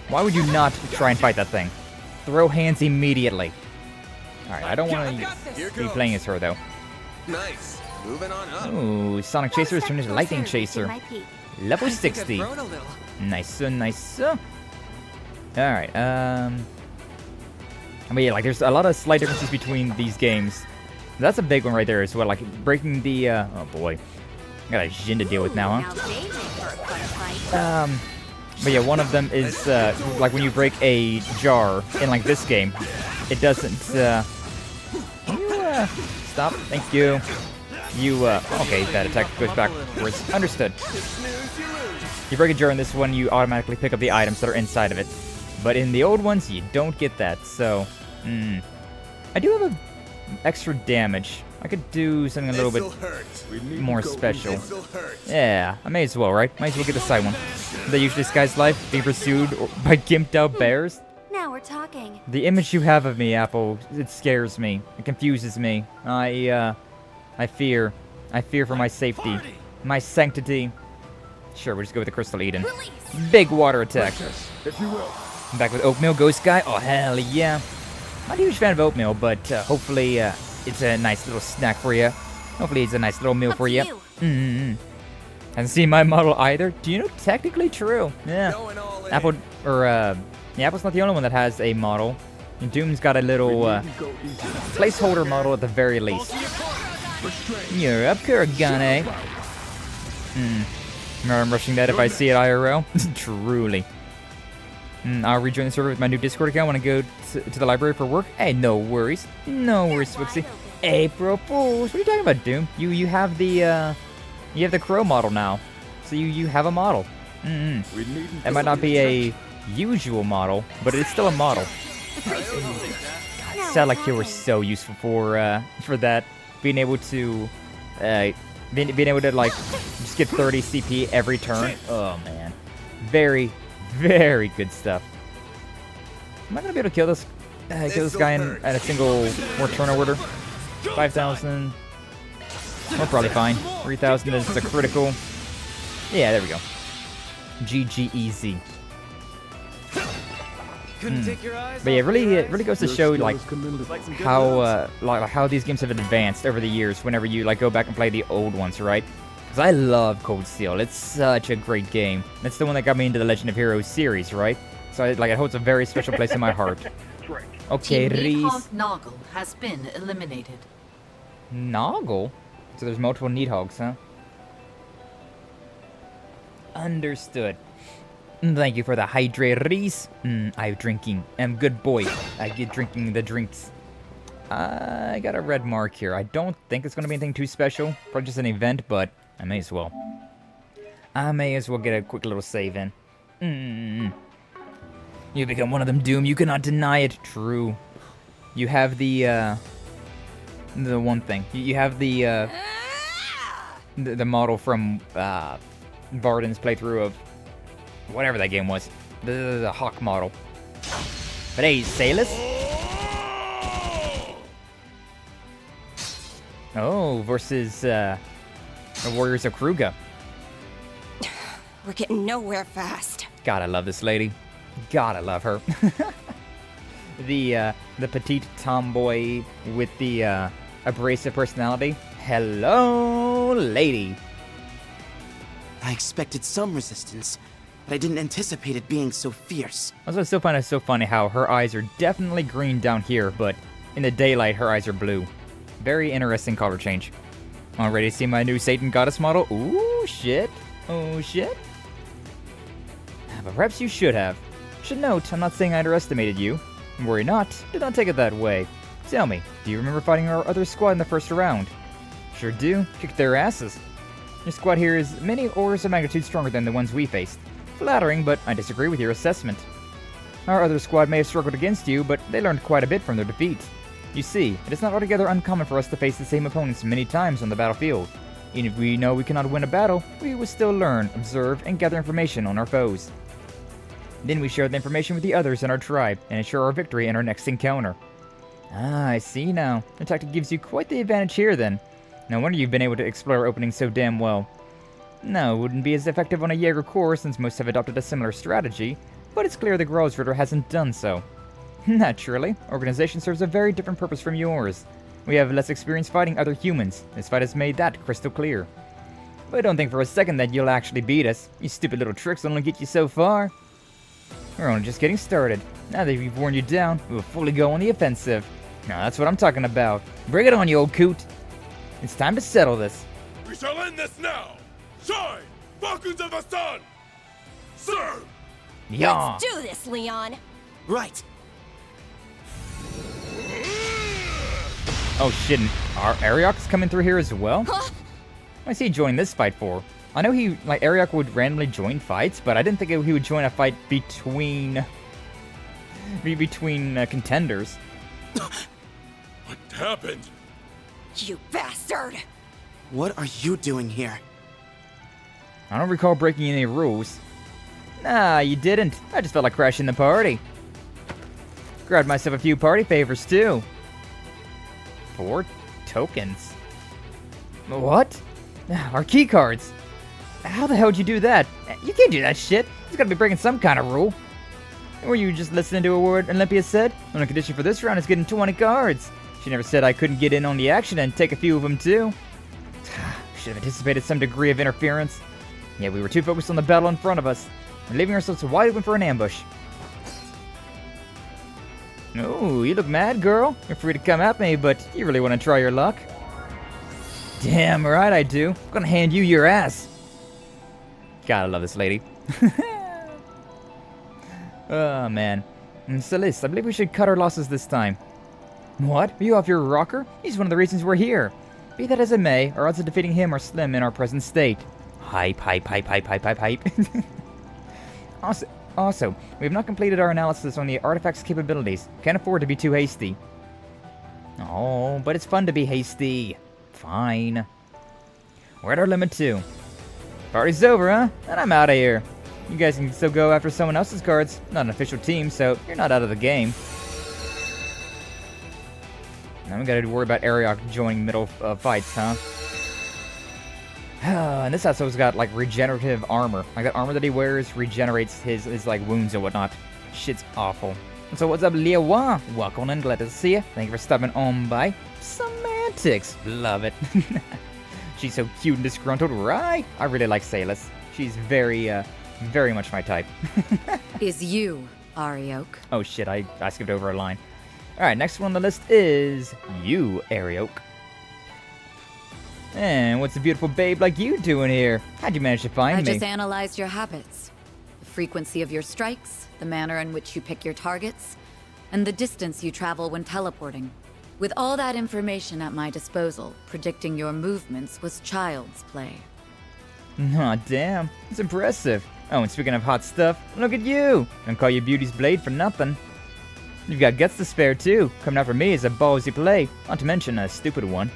S3: Why would you not try and fight that thing? Throw hands immediately. Alright, I don't want to be playing as her, though.
S8: Nice. Moving on up.
S3: Ooh, Sonic Chaser is turned into Lightning Chaser. Level 60. Nice, nice. Alright, but yeah, like, there's a lot of slight differences between these games. That's a big one right there as well, like, breaking the, oh boy. I got a Jin to deal with now, huh? But yeah, one of them is, like, when you break a jar in, like, this game, it doesn't, can you, stop? Thank you. You, okay, that attack goes backwards. Understood. You break a jar in this one, you automatically pick up the items that are inside of it. But in the old ones, you don't get that, so... I do have a extra damage. I could do something a little bit more special. Yeah, I may as well, right? Might as well get the side one. The usually disguised life, being pursued by gimped out bears.
S11: Now we're talking.
S3: The image you have of me, Apple, it scares me. It confuses me. I fear. I fear for my safety. My sanctity. Sure, we'll just go with the Crystal Eden. Big water attack. Back with oatmeal, ghost guy. Oh, hell yeah. Not a huge fan of oatmeal, but hopefully it's a nice little snack for you. Hopefully it's a nice little meal for you. Hasn't seen my model either. Do you know? Technically true. Yeah. Apple, or yeah, Apple's not the only one that has a model. And Doom's got a little placeholder model at the very least. You're up, Kuragane. I'm rushing that if I see it IRL. Truly. I'll rejoin the server with my new Discord account when I go to the library for work. Hey, no worries. No worries, Swixie. April Fools. What are you talking about, Doom? You have the Crow model now. So you have a model. It might not be a usual model, but it's still a model. God, Sad like you were so useful for that. Being able to being able to like just get 30 CP every turn. Oh man. Very, very good stuff. Am I gonna be able to kill this guy at a single more turn order? 5,000. We're probably fine. 3,000 is a critical. Yeah, there we go. GG easy. But yeah, it really goes to show like how these games have advanced over the years. Whenever you like go back and play the old ones, right? Because I love Cold Steel. It's such a great game. That's the one that got me into the Legend of Heroes series, right? So it holds a very special place in my heart. Okay, Reese.
S10: Noggle has been eliminated.
S3: Noggle? So there's multiple Needhogs, huh? Understood. Thank you for the hydrate, Reese. I'm drinking. I'm good boy. I get drinking the drinks. I got a red mark here. I don't think it's going to be anything too special. Probably just an event, but I may as well. I may as well get a quick little save in. You become one of them, Doom. You cannot deny it. True. You have the one thing. You have the model from Varden's playthrough of whatever that game was. The Hawk model. But hey, Salus? Oh, versus the Warriors of Kruga.
S11: We're getting nowhere fast.
S3: God, I love this lady. God, I love her. The petite tomboy with the abrasive personality. Hello, lady.
S12: I expected some resistance, but I didn't anticipate it being so fierce.
S3: Also, I still find it so funny how her eyes are definitely green down here, but in the daylight, her eyes are blue. Very interesting color change. All ready to see my new Satan Goddess model? Ooh, shit. Oh, shit. But perhaps you should have. Should note, I'm not saying I underestimated you. Worry not. Did not take it that way. Tell me, do you remember fighting our other squad in the first round? Sure do. Kicked their asses. Your squad here is many orders of magnitude stronger than the ones we faced. Flattering, but I disagree with your assessment. Our other squad may have struggled against you, but they learned quite a bit from their defeat. You see, it is not altogether uncommon for us to face the same opponents many times on the battlefield. Even if we know we cannot win a battle, we will still learn, observe, and gather information on our foes. Then we share the information with the others in our tribe, and ensure our victory in our next encounter. Ah, I see now. The tactic gives you quite the advantage here, then. No wonder you've been able to explore openings so damn well. No, it wouldn't be as effective on a Jaeger Corps since most have adopted a similar strategy, but it's clear the Gralsritter hasn't done so. Naturally, organization serves a very different purpose from yours. We have less experience fighting other humans. This fight has made that crystal clear. But don't think for a second that you'll actually beat us. You stupid little tricks only get you so far. We're only just getting started. Now that we've worn you down, we'll fully go on the offensive. Now that's what I'm talking about. Bring it on, you old coot. It's time to settle this.
S4: We shall end this now! Shine! Falcons of the Sun! Sir!
S3: Yeah.
S11: Let's do this, Leon!
S12: Right.
S3: Oh shit, Arioch's coming through here as well?
S11: Huh?
S3: Why's he joining this fight for? I know he, like, Arioch would randomly join fights, but I didn't think he would join a fight between contenders.
S4: What happened?
S11: You bastard!
S12: What are you doing here?
S3: I don't recall breaking any rules. Nah, you didn't. I just felt like crashing the party. Grabbed myself a few party favors, too. 4 tokens. What? Our key cards. How the hell did you do that? You can't do that shit. He's gotta be breaking some kind of rule. Were you just listening to a word Olympia said? The only condition for this round is getting 20 cards. She never said I couldn't get in on the action and take a few of them too. Should have anticipated some degree of interference. Yeah, we were too focused on the battle in front of us. We're leaving ourselves wide open for an ambush. Oh, you look mad, girl. You're free to come at me, but you really want to try your luck? Damn right I do. I'm gonna hand you your ass. Gotta love this lady. Oh, man. Celeste, I believe we should cut our losses this time. What? Are you off your rocker? He's one of the reasons we're here. Be that as it may, our odds of defeating him are slim in our present state. Hype. Also, we have not completed our analysis on the artifact's capabilities. Can't afford to be too hasty. Oh, but it's fun to be hasty. Fine. We're at our limit too. Party's over, huh? And I'm out of here. You guys can still go after someone else's cards. Not an official team, so you're not out of the game. Now we gotta worry about Arioch joining middle fights, huh? And this also has got, like, regenerative armor. Like, that armor that he wears regenerates his like, wounds and whatnot. Shit's awful. So what's up, Liawa? Welcome and glad to see you. Thank you for stopping on by. Semantics. Love it. She's so cute and disgruntled, right? I really like Salus. She's very much my type.
S9: Is you, Arioch.
S3: Oh shit, I skipped over a line. Alright, next one on the list is you, Arioch. And what's a beautiful babe like you doing here? How'd you manage to find me?
S9: I just analyzed your habits. The frequency of your strikes, the manner in which you pick your targets, and the distance you travel when teleporting. With all that information at my disposal, predicting your movements was child's play.
S3: Aw, damn. It's impressive. Oh, and speaking of hot stuff, look at you! Don't call you Beauty's Blade for nothing. You've got guts to spare, too. Coming after me is a ballsy play, not to mention a stupid one.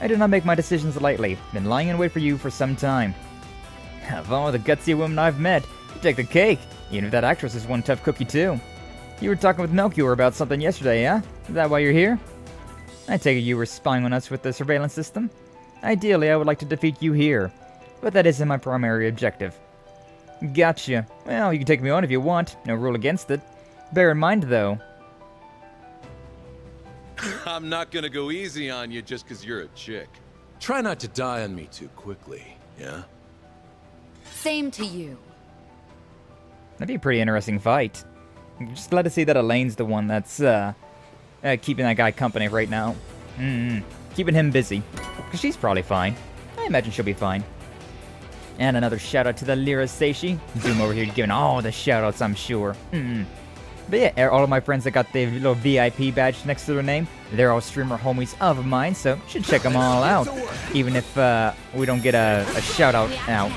S3: I do not make my decisions lightly. Been lying in wait for you for some time. Of all the gutsy women I've met, you take the cake. Even if that actress is one tough cookie, too. You were talking with Melchior about something yesterday, huh? Is that why you're here? I take it you were spying on us with the surveillance system? Ideally, I would like to defeat you here, but that isn't my primary objective. Gotcha. Well, you can take me on if you want. No rule against it. Bear in mind, though.
S4: I'm not gonna go easy on you just because you're a chick.
S13: Try not to die on me too quickly, yeah?
S9: Same to you.
S3: That'd be a pretty interesting fight. I'm just glad to see that Elaine's the one that's keeping that guy company right now. Keeping him busy. Because she's probably fine. I imagine she'll be fine. And another shout out to the Lyra Seishi. Doom over here giving all the shout outs, I'm sure. But yeah, all of my friends that got the little VIP badge next to their name, they're all streamer homies of mine, so you should check them all out. Even if we don't get a shout out now.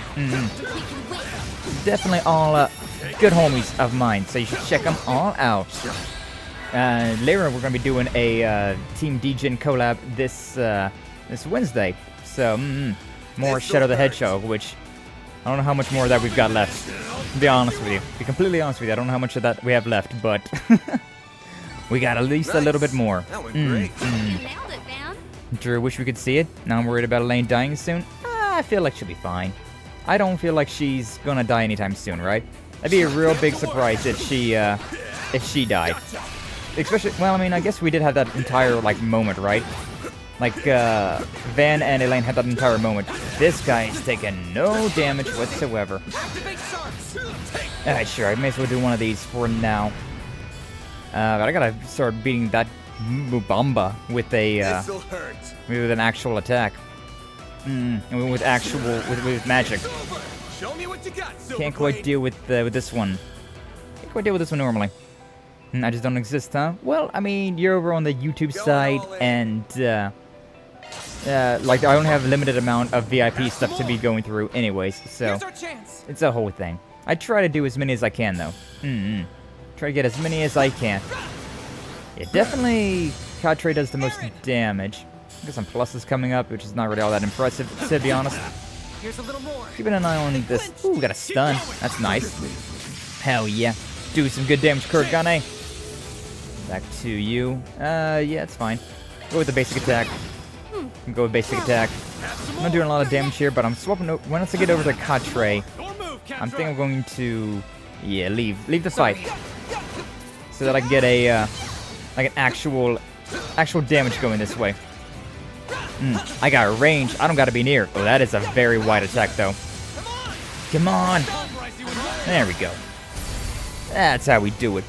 S3: Definitely all good homies of mine, so you should check them all out. Later we're going to be doing a Team Djinn collab this Wednesday. So, more Shadow the Hedgehog, which I don't know how much more of that we've got left. To be honest with you. To be completely honest with you, I don't know how much of that we have left, but we got at least a little bit more.
S8: That went great.
S3: Drew, wish we could see it. Now I'm worried about Elaine dying soon. I feel like she'll be fine. I don't feel like she's gonna die anytime soon, right? That'd be a real big surprise if she died. Especially, well, I mean, I guess we did have that entire, like, moment, right? Like, Van and Elaine had that entire moment. This guy is taking no damage whatsoever. Alright, sure, I may as well do one of these for now. But I gotta start beating that Mubamba with with an actual attack. With magic. Can't quite deal with this one. Can't quite deal with this one normally. I just don't exist, huh? Well, I mean, you're over on the YouTube side, and like, I only have a limited amount of VIP stuff to be going through anyways, so it's a whole thing. I try to do as many as I can, though. Try to get as many as I can. Yeah, definitely Quatre does the most damage. Got some pluses coming up, which is not really all that impressive, to be honest. Keeping an eye on this. Ooh, got a stun. That's nice. Hell yeah. Do some good damage, Kurgane. Back to you. Yeah, it's fine. Go with the basic attack. Go with basic attack. I'm not doing a lot of damage here, but I'm swapping. Once I get over to Quatre, I think I'm going to, yeah, leave the fight, so that I can get a like an actual damage going this way. I got a range. I don't got to be near. Oh, that is a very wide attack, though. Come on. There we go. That's how we do it.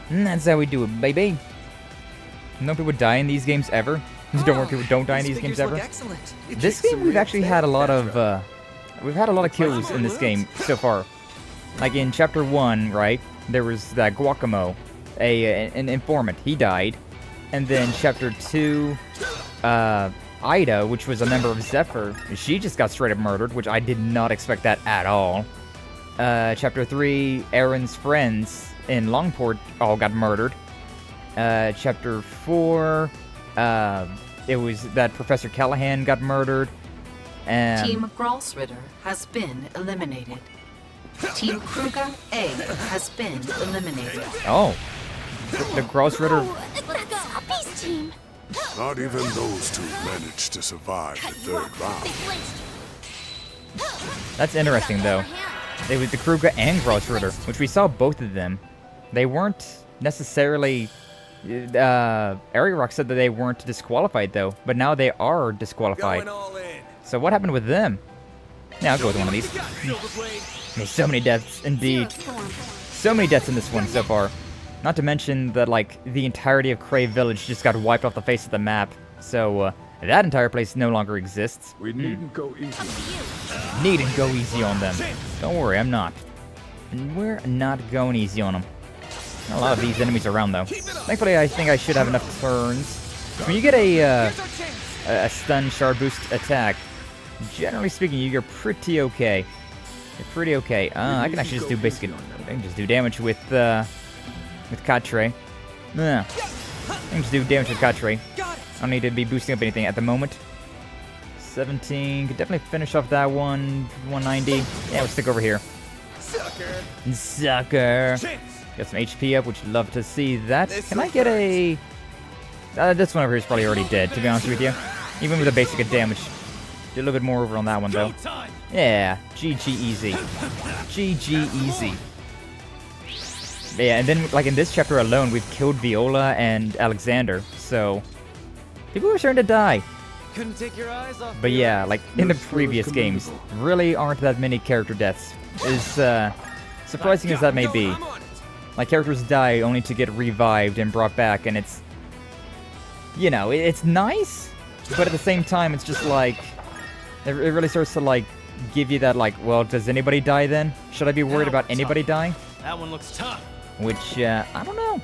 S3: That's how we do it, baby. No people die in these games ever. Don't worry, people don't die in these games ever. This game, we've actually had a lot of kills in this game so far. Like in Chapter 1, right? There was that Guacamo, an informant. He died. And then Chapter 2, Ida, which was a member of Zephyr, she just got straight up murdered, which I did not expect that at all. Chapter 3, Aaron's friends in Longport all got murdered. Chapter 4, it was that Professor Callahan got murdered.
S10: Team Grossritter has been eliminated. Team Kruger A has been eliminated.
S3: Oh. The Grossritter.
S7: Team.
S4: Not even those two managed to survive the third round.
S3: That's interesting, though. They was the Kruger and Grossritter, which we saw both of them. They weren't necessarily... Arioch said that they weren't disqualified, though, but now they are disqualified. So what happened with them? Yeah, I'll go with one of these. There's so many deaths, indeed. So many deaths in this one so far. Not to mention that, like, the entirety of Crave Village just got wiped off the face of the map. So, that entire place no longer exists.
S4: We needn't go easy on them.
S3: Needn't go easy on them. Don't worry, I'm not. And we're not going easy on them. A lot of these enemies around, though. Thankfully, I think I should have enough turns. When you get a stun shard boost attack, generally speaking, you're pretty okay. You're pretty okay. I can actually just do basic... I can just do damage with Quatre. Yeah. I can just do damage with Quatre. I don't need to be boosting up anything at the moment. 17. Could definitely finish off that one. 190. Yeah, we'll stick over here. Sucker. Got some HP up, which you'd love to see that. Can I get a... this one over here is probably already dead, to be honest with you. Even with a basic of damage. Did a little bit more over on that one, though. Yeah, GG easy. GG easy. Yeah, and then, like, in this chapter alone, we've killed Viola and Alexandre, so... people are starting to die.
S6: Couldn't take your eyes off.
S3: But yeah, like, in the previous games, really aren't that many character deaths. As surprising as that may be. Like, characters die only to get revived and brought back, and it's... you know, it's nice, but at the same time, it's just like... it really starts to, like, give you that, like, well, does anybody die then? Should I be worried about anybody dying?
S6: That one looks tough.
S3: Which, I don't know.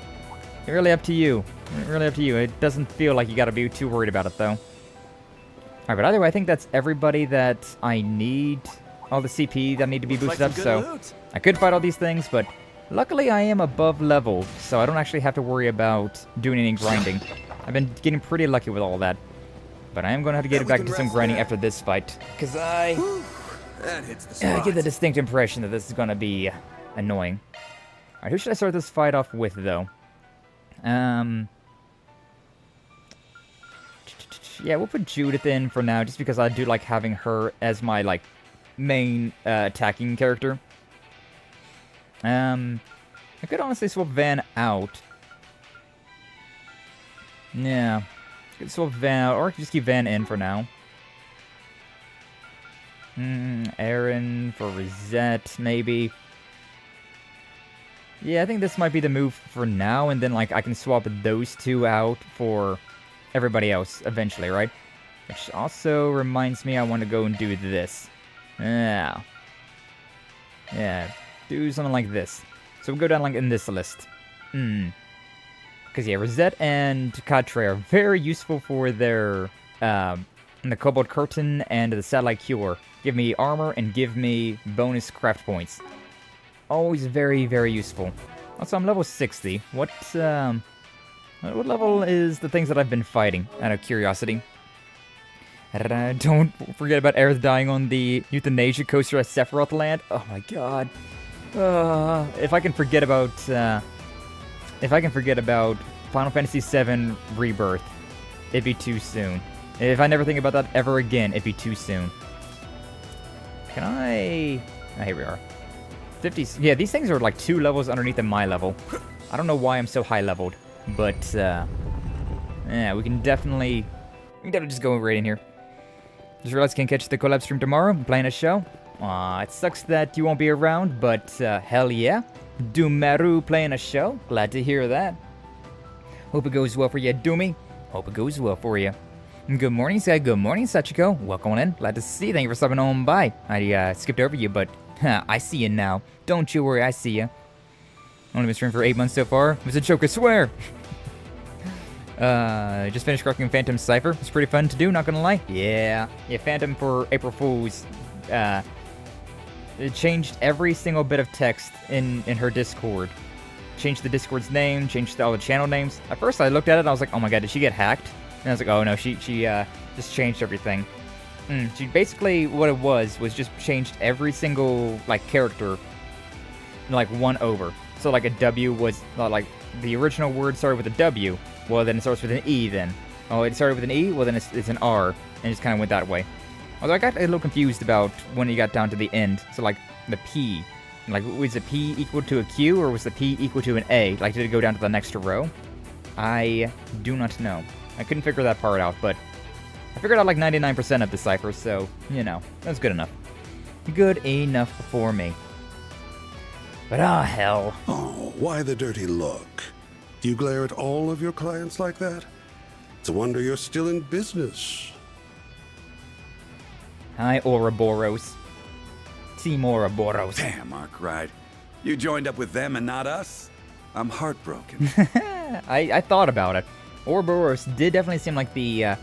S3: Really up to you. Really up to you. It doesn't feel like you gotta be too worried about it, though. Alright, but either way, I think that's everybody that I need. All the CP that need to be boosted up, so... I could fight all these things, but... luckily, I am above level, so I don't actually have to worry about doing any grinding. I've been getting pretty lucky with all that. But I am going to have to get back into some grinding after this fight. Because I get the distinct impression that this is going to be annoying. Alright, who should I start this fight off with, though? Yeah, we'll put Judith in for now, just because I do like having her as my, like, main attacking character. I could honestly swap Van out. Yeah. I could swap Van out, or I could just keep Van in for now. Aaron for Rosette, maybe. Yeah, I think this might be the move for now, and then, like, I can swap those two out for everybody else eventually, right? Which also reminds me I want to go and do this. Yeah. Yeah. Do something like this. So we'll go down, like, in this list. Because, yeah, Rosette and Quatre are very useful for their and the Cobalt Curtain, and the Satellite Cure. Give me armor and give me bonus craft points. Always very, very useful. Also, I'm level 60. What level is the things that I've been fighting, out of curiosity? Don't forget about Aerith dying on the euthanasia coaster at Sephiroth Land. Oh my god. If I can forget about Final Fantasy VII Rebirth, it'd be too soon. If I never think about that ever again, it'd be too soon. Can I... Oh, here we are. 50... Yeah, these things are like 2 levels underneath of my level. I don't know why I'm so high leveled, but yeah, we can definitely just go right in here. Just realized I can't catch the collab stream tomorrow. I'm playing a show. It sucks that you won't be around, but hell yeah. Dumeru playing a show. Glad to hear that. Hope it goes well for you, Doomy. Hope it goes well for you. Good morning, Sky. Good morning, Sachiko. Welcome on in. Glad to see you. Thank you for stopping on by. I skipped over you, but I see you now. Don't you worry, I see you. Only been streaming for 8 months so far. It was a joke, I swear. Just finished cracking Phantom Cipher. It's pretty fun to do, not gonna lie. Yeah, Phantom for April Fools. It changed every single bit of text in her Discord. Changed the Discord's name, changed all the channel names. At first I looked at it and I was like, oh my god, did she get hacked? And I was like, oh no, she just changed everything. She basically, what it was just changed every single, like, character, like, 1 over. So, like, a W was, like, the original word started with a W. Well, then it starts with an E then. Oh, it started with an E? Well, then it's an R. And it just kind of went that way. Although I got a little confused about when you got down to the end. So, like, the P. Like, was the P equal to a Q, or was the P equal to an A? Like, did it go down to the next row? I do not know. I couldn't figure that part out, but I figured out like 99% of the ciphers, so, you know, that's good enough. Good enough for me. But hell.
S14: Oh, why the dirty look? Do you glare at all of your clients like that? It's a wonder you're still in business.
S3: Hi, Ouroboros. Team Ouroboros.
S15: Damn, Arkride. You joined up with them and not us? I'm heartbroken.
S3: I thought about it. Ouroboros did definitely seem like a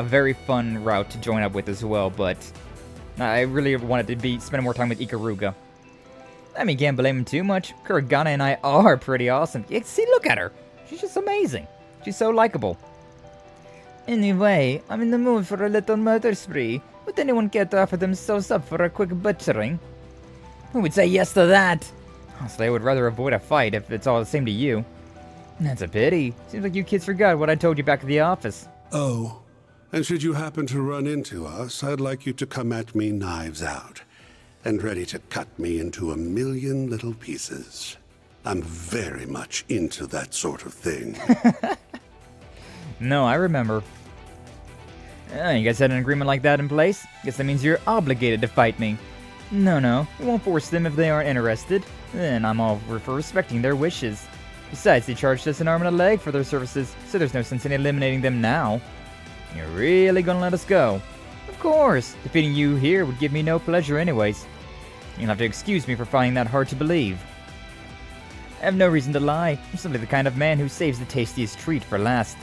S3: very fun route to join up with as well, but I really wanted to be spending more time with Ikaruga. I mean, can't blame him too much. Kuragane and I are pretty awesome. See, look at her. She's just amazing. She's so likable. Anyway, I'm in the mood for a little murder spree. Would anyone care to offer themselves up for a quick butchering? Who would say yes to that? Honestly, I would rather avoid a fight if it's all the same to you. That's a pity. Seems like you kids forgot what I told you back at the office.
S14: Oh, and should you happen to run into us, I'd like you to come at me knives out, and ready to cut me into 1,000,000 little pieces. I'm very much into that sort of thing.
S3: No, I remember. You guys had an agreement like that in place? Guess that means you're obligated to fight me. No, we won't force them if they aren't interested. Then I'm all for respecting their wishes. Besides, they charged us an arm and a leg for their services, so there's no sense in eliminating them now. You're really gonna let us go? Of course! Defeating you here would give me no pleasure anyways. You'll have to excuse me for finding that hard to believe. I have no reason to lie. I'm simply the kind of man who saves the tastiest treat for last.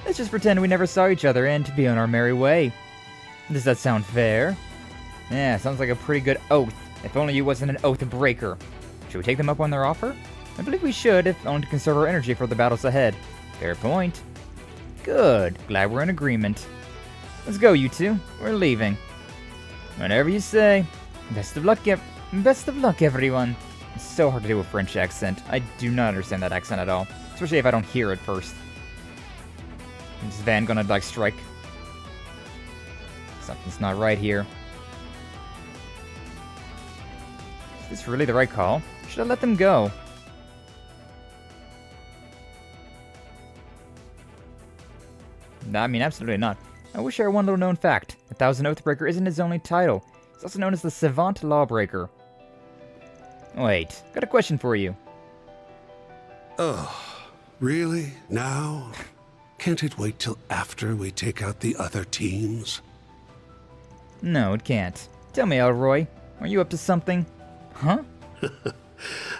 S3: Let's just pretend we never saw each other and be on our merry way. Does that sound fair? Yeah, sounds like a pretty good oath. If only you wasn't an oath breaker. Should we take them up on their offer? I believe we should, if only to conserve our energy for the battles ahead. Fair point. Good. Glad we're in agreement. Let's go, you two. We're leaving. Whatever you say. Best of luck, everyone. It's so hard to do a French accent. I do not understand that accent at all. Especially if I don't hear it first. Is Van gonna, like, strike? Something's not right here. Is this really the right call? Should I let them go? I mean, absolutely not. I wish I had one little known fact. 1,000 Oathbreaker isn't his only title. He's also known as the Savant Lawbreaker. Wait, got a question for you.
S14: Oh, really? Now? Can't it wait till after we take out the other teams?
S3: No, it can't. Tell me, Elroy, are you up to something? Huh?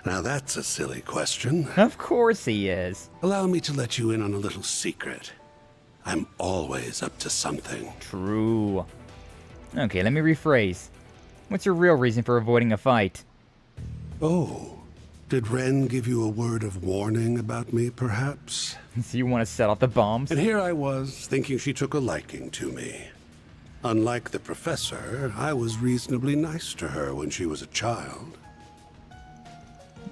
S14: Now that's a silly question.
S3: Of course he is.
S14: Allow me to let you in on a little secret. I'm always up to something.
S3: True. Okay, let me rephrase. What's your real reason for avoiding a fight?
S14: Oh, did Ren give you a word of warning about me, perhaps?
S3: So you want to set off the bombs?
S14: And here I was, thinking she took a liking to me. Unlike the professor, I was reasonably nice to her when she was a child.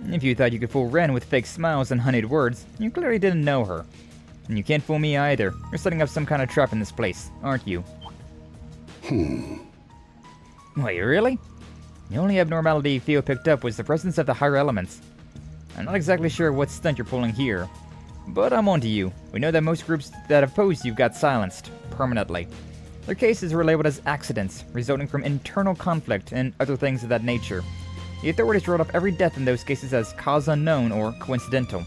S3: If you thought you could fool Ren with fake smiles and honeyed words, you clearly didn't know her. And you can't fool me either. You're setting up some kind of trap in this place, aren't you? Wait, really? The only abnormality Theo picked up was the presence of the higher elements. I'm not exactly sure what stunt you're pulling here, but I'm onto you. We know that most groups that opposed you got silenced, permanently. Their cases were labeled as accidents, resulting from internal conflict and other things of that nature. The authorities wrote off every death in those cases as cause unknown or coincidental.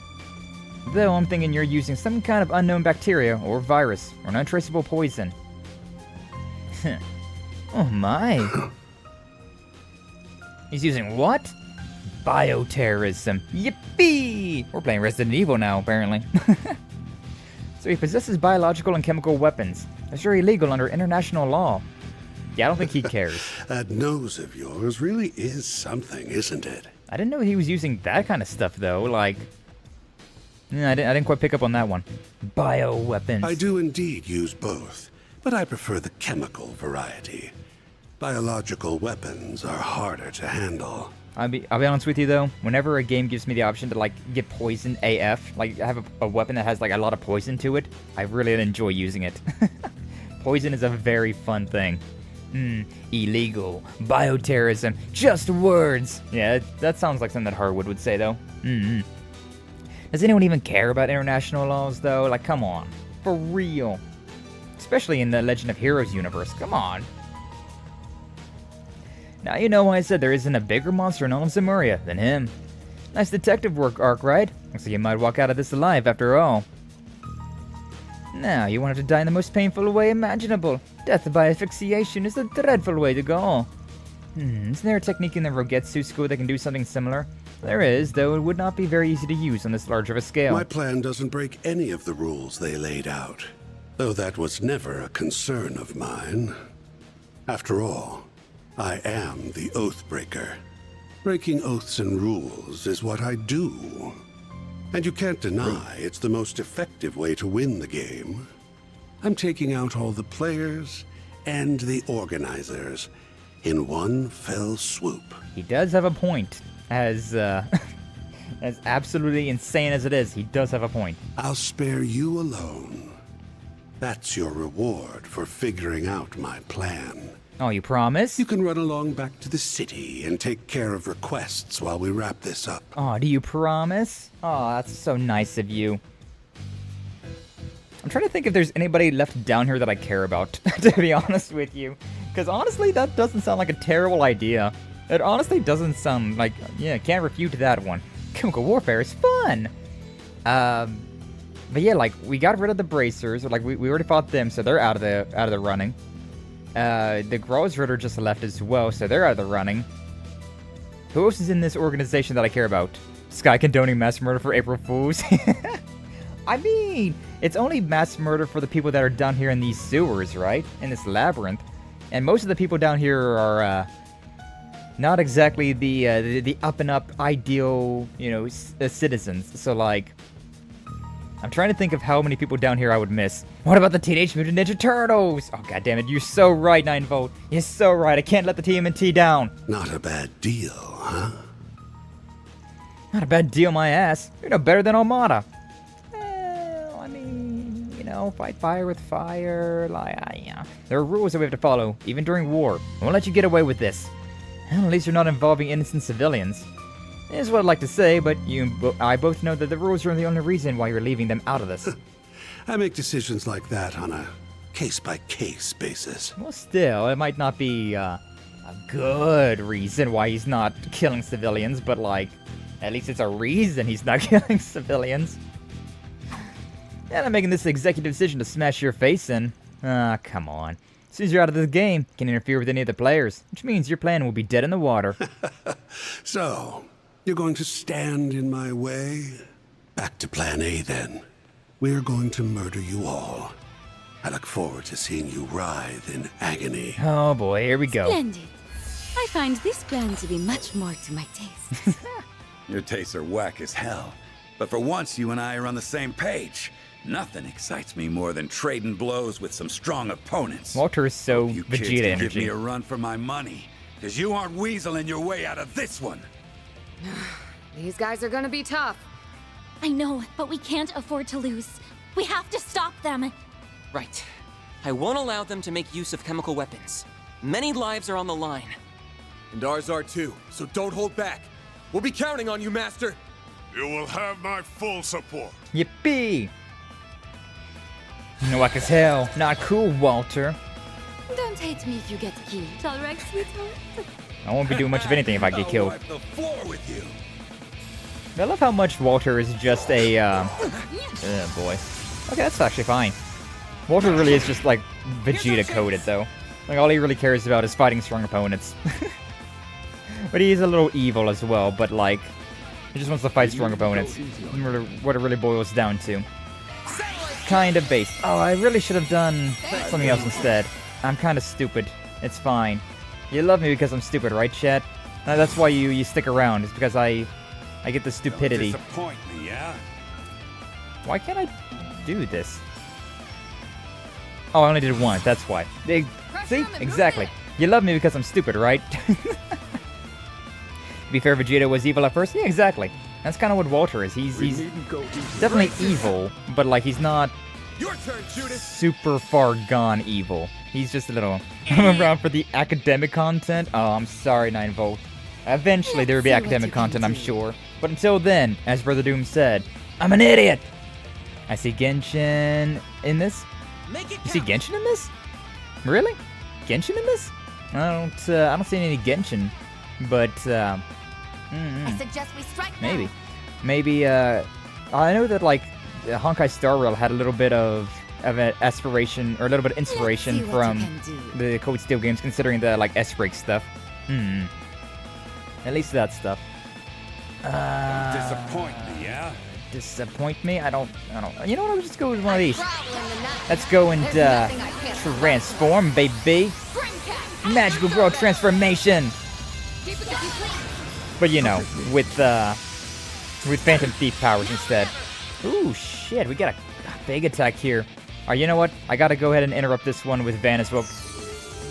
S3: Though I'm thinking you're using some kind of unknown bacteria or virus or an untraceable poison. Oh my. He's using what? Bioterrorism. Yippee! We're playing Resident Evil now, apparently. So he possesses biological and chemical weapons. That's very illegal under international law. Yeah, I don't think he cares.
S14: That nose of yours really is something, isn't it?
S3: I didn't know he was using that kind of stuff, though. Like, I didn't quite pick up on that one. Bioweapons.
S14: I do indeed use both, but I prefer the chemical variety. Biological weapons are harder to handle.
S3: I'll be honest with you though, whenever a game gives me the option to like get poisoned AF, like have a weapon that has like a lot of poison to it, I really enjoy using it. Poison is a very fun thing. Illegal, bioterrorism, just words. Yeah, that sounds like something that Harwood would say though. Does anyone even care about international laws though? Like, come on, for real. Especially in the Legend of Heroes universe, come on. Now you know why I said there isn't a bigger monster in all of Zemuria than him. Nice detective work, Arkride. Looks like you might walk out of this alive after all. Now, you wanted to die in the most painful way imaginable. Death by asphyxiation is a dreadful way to go. Isn't there a technique in the Rogetsu school that can do something similar? There is, though it would not be very easy to use on this large of a scale.
S14: My plan doesn't break any of the rules they laid out, though that was never a concern of mine. After all, I am the Oathbreaker. Breaking oaths and rules is what I do. And you can't deny it's the most effective way to win the game. I'm taking out all the players and the organizers in one fell swoop.
S3: He does have a point. As absolutely insane as it is, he does have a point.
S14: I'll spare you alone. That's your reward for figuring out my plan.
S3: Oh, you promise?
S14: You can run along back to the city and take care of requests while we wrap this up.
S3: Oh, do you promise? Oh, that's so nice of you. I'm trying to think if there's anybody left down here that I care about, to be honest with you. Because honestly, that doesn't sound like a terrible idea. It honestly doesn't sound like, yeah, can't refute that one. Chemical warfare is fun! But yeah, like, we got rid of the bracers, or like, we already fought them, so they're out of the running. The Grossritter just left as well, so they're out of the running. Who else is in this organization that I care about? Sky condoning mass murder for April Fools? I mean, it's only mass murder for the people that are down here in these sewers, right? In this labyrinth. And most of the people down here are, not exactly the up-and-up ideal, you know, citizens. So, like, I'm trying to think of how many people down here I would miss. What about the Teenage Mutant Ninja Turtles? Oh, goddammit, you're so right, 9-Volt. You're so right, I can't let the TMNT down.
S14: Not a bad deal, huh?
S3: Not a bad deal, my ass. You're no better than Almata. Well, I mean, you know, fight fire with fire, like, yeah. There are rules that we have to follow, even during war. I won't let you get away with this. Well, at least you're not involving innocent civilians. Is what I'd like to say, but I both know that the rules are the only reason why you're leaving them out of this.
S14: I make decisions like that on a case-by-case basis.
S3: Well, still, it might not be a good reason why he's not killing civilians, but, like, at least it's a reason he's not killing civilians. And I'm making this executive decision to smash your face in. Ah, come on. As soon as you're out of the game, you can't interfere with any of the players, which means your plan will be dead in the water.
S14: So, you're going to stand in my way? Back to plan A, then. We're going to murder you all. I look forward to seeing you writhe in agony.
S3: Oh boy, here we go.
S11: Splendid. I find this plan to be much more to my taste.
S15: Your tastes are whack as hell. But for once, you and I are on the same page. Nothing excites me more than trading blows with some strong opponents.
S3: Walter is so
S15: you kids
S3: Vegeta
S15: can
S3: energy.
S15: give me a run for my money, because you aren't weaseling your way out of this one.
S16: These guys are gonna be tough.
S11: I know, but we can't afford to lose. We have to stop them.
S17: Right. I won't allow them to make use of chemical weapons. Many lives are on the line.
S8: And ours are too, so don't hold back. We'll be counting on you, Master.
S4: You will have my full support.
S3: Yippee! No, whack as hell. Not cool, Walter.
S11: Don't hate me if you get killed, alright, sweetheart?
S3: I won't be doing much of anything if I get killed.
S15: Wipe the floor with you.
S3: I love how much Walter is just a, boy. Okay, that's actually fine. Walter really is just, like, Vegeta-coded, though. Like, all he really cares about is fighting strong opponents. But he is a little evil as well, but, like, he just wants to fight strong opponents. What it really boils down to. Kind of base. Oh, I really should have done something else instead. I'm kind of stupid. It's fine. You love me because I'm stupid, right, chat? No, that's why you stick around. It's because I get the stupidity.
S15: Don't disappoint me, yeah?
S3: Why can't I do this? Oh, I only did one. That's why. See? Exactly. You love me because I'm stupid, right? To be fair, Vegeta was evil at first. Yeah, exactly. That's kind of what Walter is. He's definitely evil, but like he's not super far gone evil. He's just a little. I'm around for the academic content. Oh, I'm sorry, 9-Volt. Eventually there will be academic content, I'm sure. But until then, as Brother Doom said, I'm an idiot. I see Genshin in this. You see Genshin in this? Really? Genshin in this? I don't see any Genshin, but
S11: I suggest we strike
S3: maybe. Maybe, I know that, like, Honkai Star Rail had a little bit of an aspiration, or a little bit of inspiration from the Code Steel games, considering the, like, S-Break stuff. At least that stuff.
S15: Don't disappoint me, yeah?
S3: Disappoint me? I don't. You know what, I'll just go with one of these. Let's go and, transform, baby! Magical Girl Transformation! But you know, with Phantom Thief powers instead. Ooh, shit, we got a big attack here. Alright, you know what? I gotta go ahead and interrupt this one with Van as well.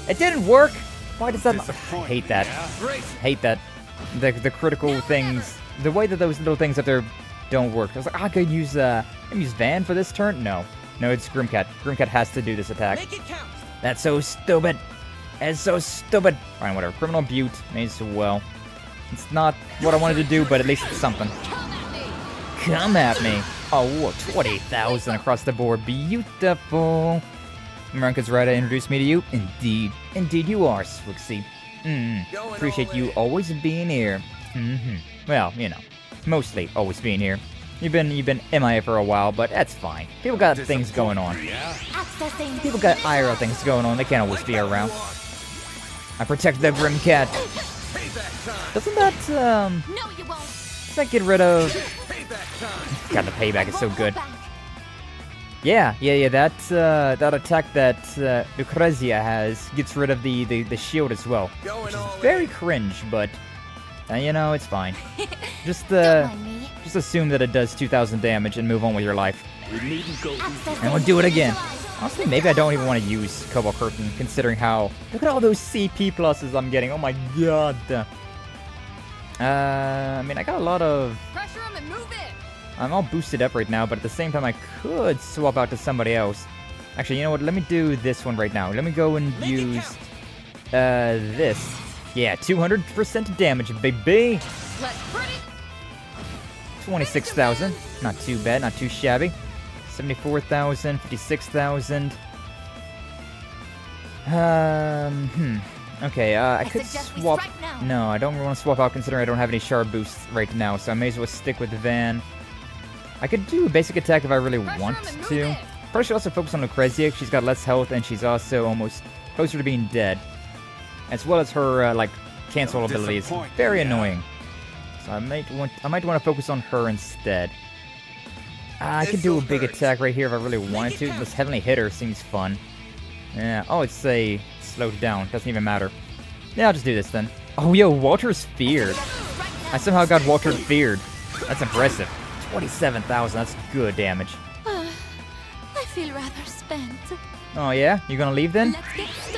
S3: It didn't work! Why does that... I hate that. Hate that. The critical things... The way that those little things up there don't work. I was like, I could use Van for this turn? No. No, it's Grimcat. Grimcat has to do this attack. That's so stupid. That's so stupid. Fine, whatever. Criminal Butte, may as well. It's not what I wanted to do, but at least it's something. Come at me. Oh, 20,000 across the board. Beautiful. America's right to introduce me to you. Indeed. Indeed you are, Swixie. Appreciate you always being here. Well, you know, mostly always being here. You've been MIA for a while, but that's fine. People got things going on. People got IRL things going on. They can't always be around. I protect the Grimcat. Doesn't that, does that get rid of... God, the payback is so good. Yeah, that attack that Lucrezia has gets rid of the shield as well. Which is very cringe, but, you know, it's fine. Just assume that it does 2,000 damage and move on with your life. And we'll do it again. Honestly, maybe I don't even want to use Cobalt Curtain, considering how... Look at all those CP pluses I'm getting. Oh my god. I mean, I got a lot of...
S16: Pressure him and move it.
S3: I'm all boosted up right now, but at the same time, I could swap out to somebody else. Actually, you know what? Let me do this one right now. Let me go and use this. Yeah, 200% damage, baby. 26,000. Not too bad, not too shabby. 74,000, 56,000. Okay, I could swap... No, I don't want to swap out considering I don't have any shard boosts right now, so I may as well stick with the Van. I could do a basic attack if I really want to. Probably should also focus on Lucrezia. She's got less health and she's also almost closer to being dead. As well as her, like, cancel abilities. Very annoying. So I might want to focus on her instead. I could do a big attack right here if I really wanted to. This Heavenly Hitter seems fun. Yeah. Oh, it's a slowed down. Doesn't even matter. Yeah, I'll just do this then. Oh, yo, Walter's feared. I somehow got Walter feared. That's impressive. 27,000. That's good damage.
S11: I feel rather spent.
S3: Oh yeah? You gonna leave then?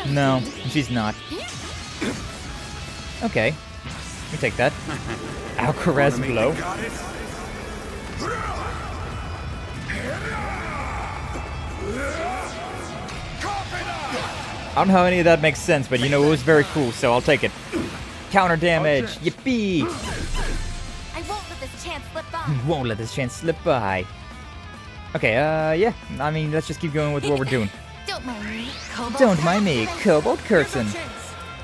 S3: No, she's not. Okay. We take that. Alcaraz blow. I don't know how any of that makes sense, but you know, it was very cool, so I'll take it. Counter damage. Yippee!
S11: I won't let this chance slip by.
S3: Won't let this chance slip by. Okay, yeah. I mean, let's just keep going with what we're doing.
S11: Don't mind me.
S3: Don't mind me, Cobalt Curtain.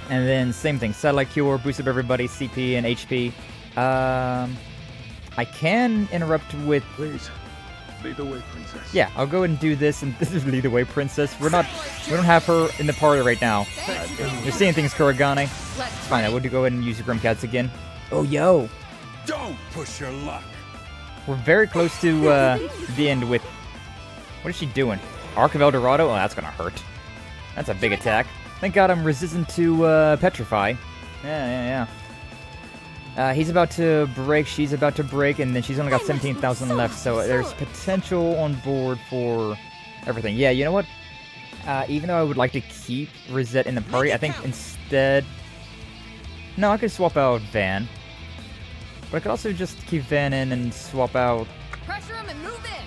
S3: And then same thing, Satellite Cure, boost up everybody's CP and HP. I can interrupt with...
S4: Please, lead the way, princess.
S3: Yeah, I'll go ahead and do this, and this is lead the way, princess. We don't have her in the party right now. You're seeing things, Kuragane. Fine, I would go ahead and use your Grimcats again. Oh, yo.
S15: Don't push your luck.
S3: We're very close to the end with... What is she doing? Arc of Eldorado? Oh, that's gonna hurt. That's a big attack. Thank God I'm resistant to Petrify. Yeah. He's about to break, she's about to break, and then she's only got 17,000 left, so there's potential on board for everything. Yeah, you know what? Even though I would like to keep Rosette in the party, I think instead... No, I could swap out Van. But I could also just keep Van in and swap out...
S16: Pressure him and move in.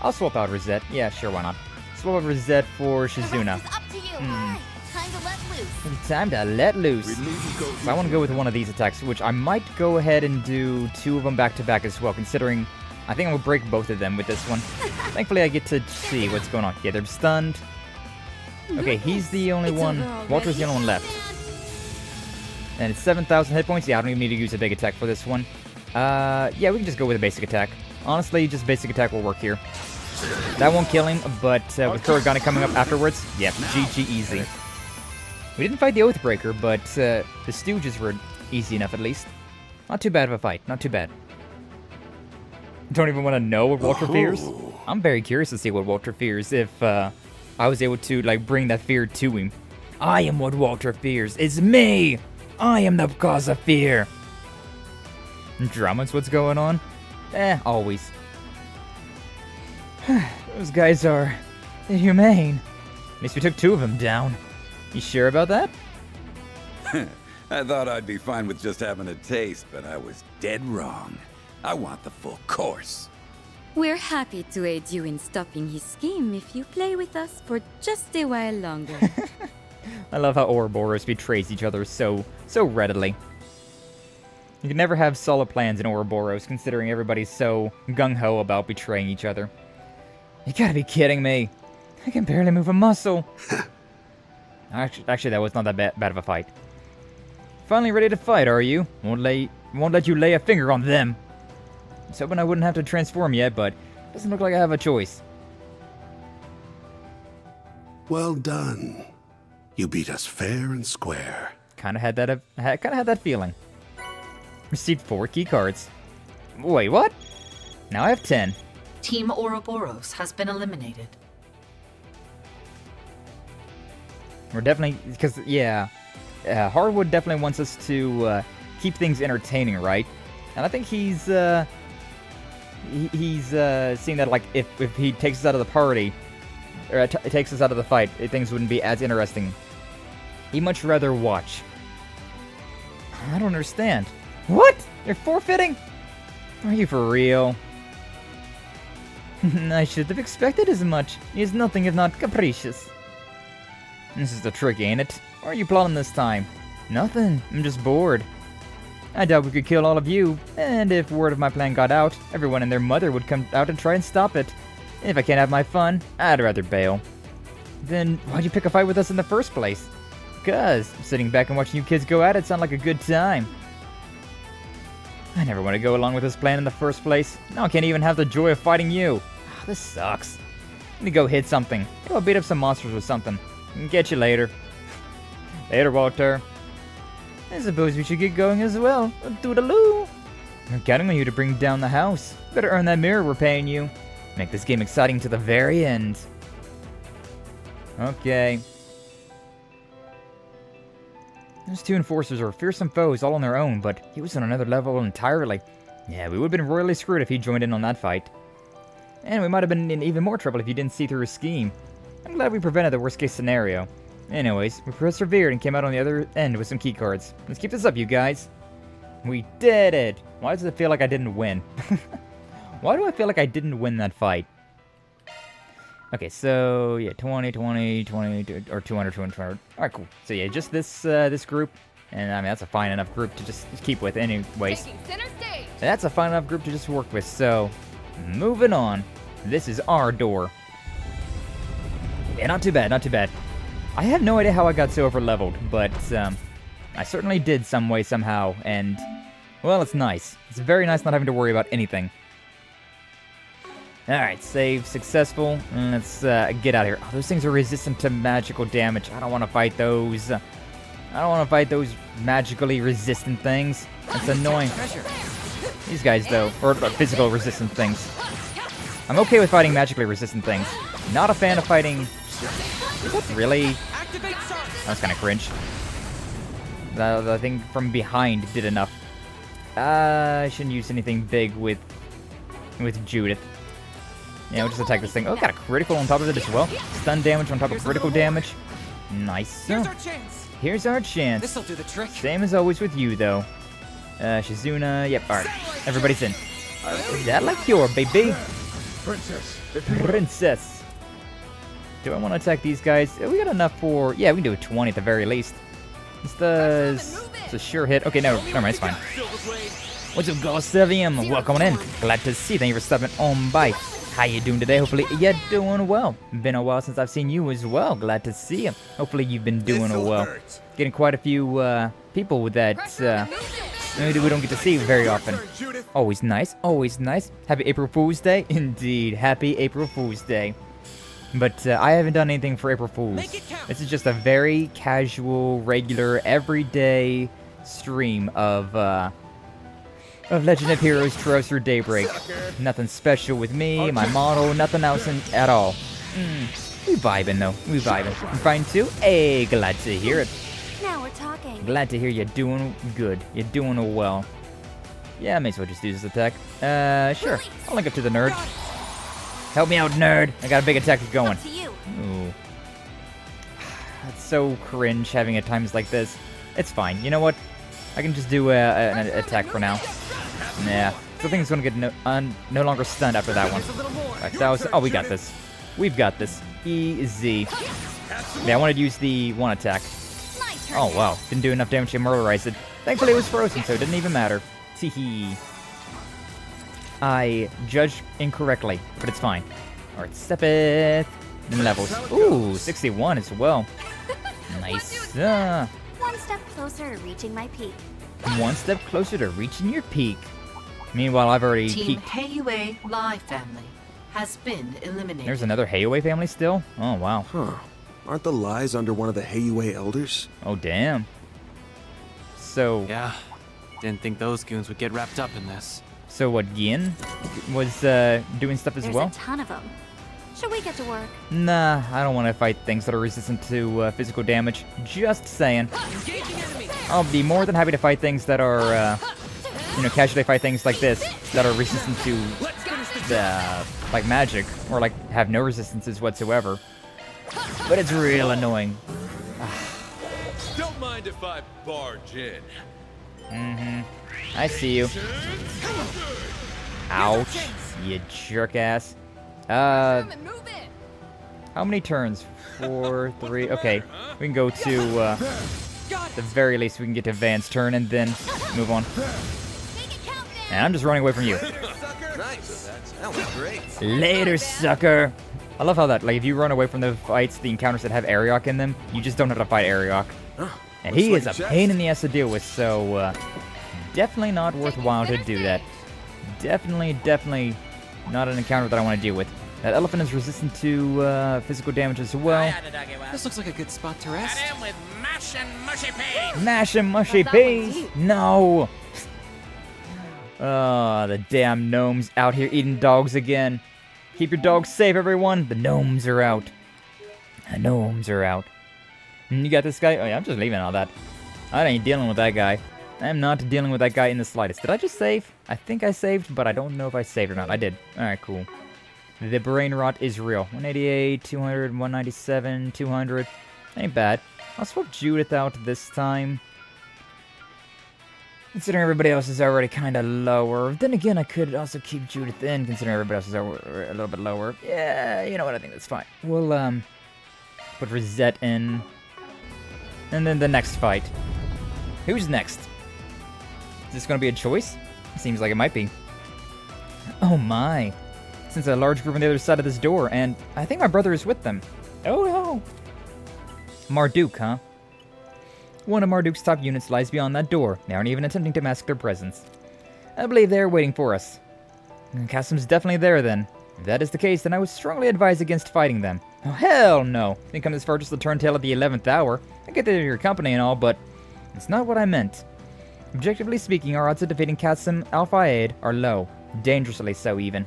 S3: I'll swap out Rosette. Yeah, sure, why not? Swap out Rosette for Shizuna.
S11: Up to you. Time to let loose.
S3: Time to let loose. So I want to go with one of these attacks, which I might go ahead and do 2 of them back to back as well, considering I think I'm going to break both of them with this one. Thankfully, I get to see what's going on. Yeah, they're stunned. Okay, he's the only one. Walter's the only one left. And it's 7,000 hit points. Yeah, I don't even need to use a big attack for this one. Yeah, we can just go with a basic attack. Honestly, just basic attack will work here. That won't kill him, but with Kuragane coming up afterwards, yeah, GG easy. We didn't fight the Oathbreaker, but the Stooges were easy enough at least. Not too bad of a fight, not too bad. Don't even want to know what Walter fears? I'm very curious to see what Walter fears if I was able to like bring that fear to him. I am what Walter fears. It's me! I am the cause of fear. Drama's what's going on? Always. Those guys are inhumane. At least we took 2 of them down. You sure about that?
S15: I thought I'd be fine with just having a taste, but I was dead wrong. I want the full course.
S18: We're happy to aid you in stopping his scheme if you play with us for just a while longer.
S3: I love how Ouroboros betrays each other so readily. You can never have solid plans in Ouroboros, considering everybody's so gung-ho about betraying each other. You gotta be kidding me. I can barely move a muscle. Actually, that was not that bad of a fight. Finally ready to fight, are you? Won't let you lay a finger on them. I was hoping I wouldn't have to transform yet, but doesn't look like I have a choice.
S14: Well done. You beat us fair and square.
S3: Kinda had that feeling. Received 4 key cards. Wait, what? Now I have 10.
S10: Team Ouroboros has been eliminated.
S3: We're definitely, because, yeah, Hardwood definitely wants us to keep things entertaining, right? And I think he's seeing that, like, if he takes us out of the party, or takes us out of the fight, things wouldn't be as interesting. He'd much rather watch. I don't understand. What? They're forfeiting? Are you for real? I should have expected as much. He is nothing if not capricious. This is the trick, ain't it? What are you plotting this time? Nothing. I'm just bored. I doubt we could kill all of you, and if word of my plan got out, everyone and their mother would come out and try and stop it. If I can't have my fun, I'd rather bail. Then why'd you pick a fight with us in the first place? Because sitting back and watching you kids go at it sounded like a good time. I never want to go along with this plan in the first place. Now I can't even have the joy of fighting you. This sucks. Let me go hit something. Go beat up some monsters with something. Get you later. Later, Walter. I suppose we should get going as well. Toodaloo. I'm counting on you to bring down the house. Better earn that mirror we're paying you. Make this game exciting to the very end. Okay. Those two enforcers are fearsome foes all on their own, but he was on another level entirely. Yeah, we would have been royally screwed if he joined in on that fight. And we might have been in even more trouble if you didn't see through his scheme. I'm glad we prevented the worst case scenario. Anyways, we persevered and came out on the other end with some keycards. Let's keep this up, you guys. We did it! Why does it feel like I didn't win? Why do I feel like I didn't win that fight? Okay, so yeah, 20, 20, 20, or 200, 200. Alright, cool. So yeah, just this this group. And I mean, that's a fine enough group to just keep with anyways. That's a fine enough group to just work with, so moving on. This is our door. Yeah, not too bad, not too bad. I have no idea how I got so over-leveled, but I certainly did some way, somehow, and, well, it's nice. It's very nice not having to worry about anything. Alright, save successful. Let's get out of here. Oh, those things are resistant to magical damage. I don't want to fight those. I don't want to fight those magically resistant things. That's annoying. These guys, though, or physical resistant things. I'm okay with fighting magically resistant things. Not a fan of fighting... Is that really... That was kind of cringe. The thing from behind did enough. I shouldn't use anything big with Judith. Yeah, we'll just attack this thing. Oh, got a critical on top of it as well. Stun damage on top of critical damage. Nice.
S17: Here's our chance.
S3: Here's our chance.
S17: This'll do the trick.
S3: Same as always with you, though. Shizuna. Yep, alright. Everybody's in. Is that like your baby? Princess. Do I want to attack these guys? We got enough for... Yeah, we can do a 20 at the very least. It's a sure hit. Okay, no, never mind, it's fine. What's up, Gosevium? Welcome in. Glad to see you. Thank you for stopping on by. How you doing today? Hopefully you're doing well. Been a while since I've seen you as well. Glad to see you. Hopefully you've been doing well. Getting quite a few people with that maybe we don't get to see very often. Always nice. Always nice. Happy April Fool's Day. Indeed. Happy April Fool's Day. But I haven't done anything for April Fools. This is just a very casual, regular, everyday stream of Legend of Heroes Trails through Daybreak. Nothing special with me, my model, nothing else at all. We vibing though. We vibing. I'm fine too. Hey, glad to hear it.
S11: Now we're talking.
S3: Glad to hear you're doing good. You're doing well. Yeah, I may as well just do this attack. Sure. I'll link up to the nerd. Help me out, nerd. I got a big attack going. Ooh. That's so cringe having at times like this. It's fine. You know what? I can just do an attack for now. Yeah. So I think it's going to get no longer stunned after that one. Right, that was, oh, we got this. We've got this. Easy. Yeah, I wanted to use the one attack. Oh, wow. Didn't do enough damage to murderize it. Thankfully, it was frozen, so it didn't even matter. Teehee. I judged incorrectly, but it's fine. Alright, Sepith. Levels. Ooh, 61 as well. Nice.
S11: One step closer to reaching my peak.
S3: One step closer to reaching your peak. Meanwhile, I've already
S10: Team
S3: peaked.
S10: Heiyue Lai family has been eliminated.
S3: There's another Heiyue family still? Oh, wow.
S8: Huh. Aren't the lies under one of the Heiyue elders?
S3: Oh, damn. So...
S6: Yeah. Didn't think those goons would get wrapped up in this.
S3: So what, Yin was doing stuff as well?
S11: There's a ton of them. Should we get to work?
S3: Nah, I don't want to fight things that are resistant to physical damage. Just saying. I'll be more than happy to fight things that are, you know, casually fight things like this that are resistant to, like magic, or like have no resistances whatsoever. But it's real annoying.
S4: Don't mind if I barge in.
S3: I see you. Ouch, you jerk ass. How many turns? 4, 3. Okay, we can go to, at the very least, we can get to Van's turn and then move on. And I'm just running away from you.
S8: Nice. That was great.
S3: Later, sucker. I love how that, like, if you run away from the fights, the encounters that have Arioch in them, you just don't know how to fight Arioch. And he is a pain in the ass to deal with, so, definitely not worthwhile to do that. Definitely not an encounter that I want to deal with. That elephant is resistant to physical damage as well.
S17: This looks like a good spot to rest. With mash and mushy peas.
S3: Mash and mushy peas? No! Oh, the damn gnomes out here eating dogs again. Keep your dogs safe, everyone. The gnomes are out. The gnomes are out. And you got this guy? Oh yeah, I'm just leaving all that. I ain't dealing with that guy. I am not dealing with that guy in the slightest. Did I just save? I think I saved, but I don't know if I saved or not. I did. Alright, cool. The brain rot is real. 188, 200, 197, 200. Ain't bad. I'll swap Judith out this time. Considering everybody else is already kind of lower. Then again, I could also keep Judith in, considering everybody else is a little bit lower. Yeah, you know what? I think that's fine. We'll, put Rosette in. And then the next fight. Who's next? Is this going to be a choice? Seems like it might be. Oh my. Since a large group on the other side of this door, and I think my brother is with them. Oh no. Marduk, huh? One of Marduk's top units lies beyond that door. They aren't even attempting to mask their presence. I believe they are waiting for us. Kasim's definitely there then. If that is the case, then I would strongly advise against fighting them. Oh hell no! Didn't come this far just to turn tail at the 11th hour. I get that your company and all, but it's not what I meant. Objectively speaking, our odds of defeating Kasim Al-Fayed are low. Dangerously so, even.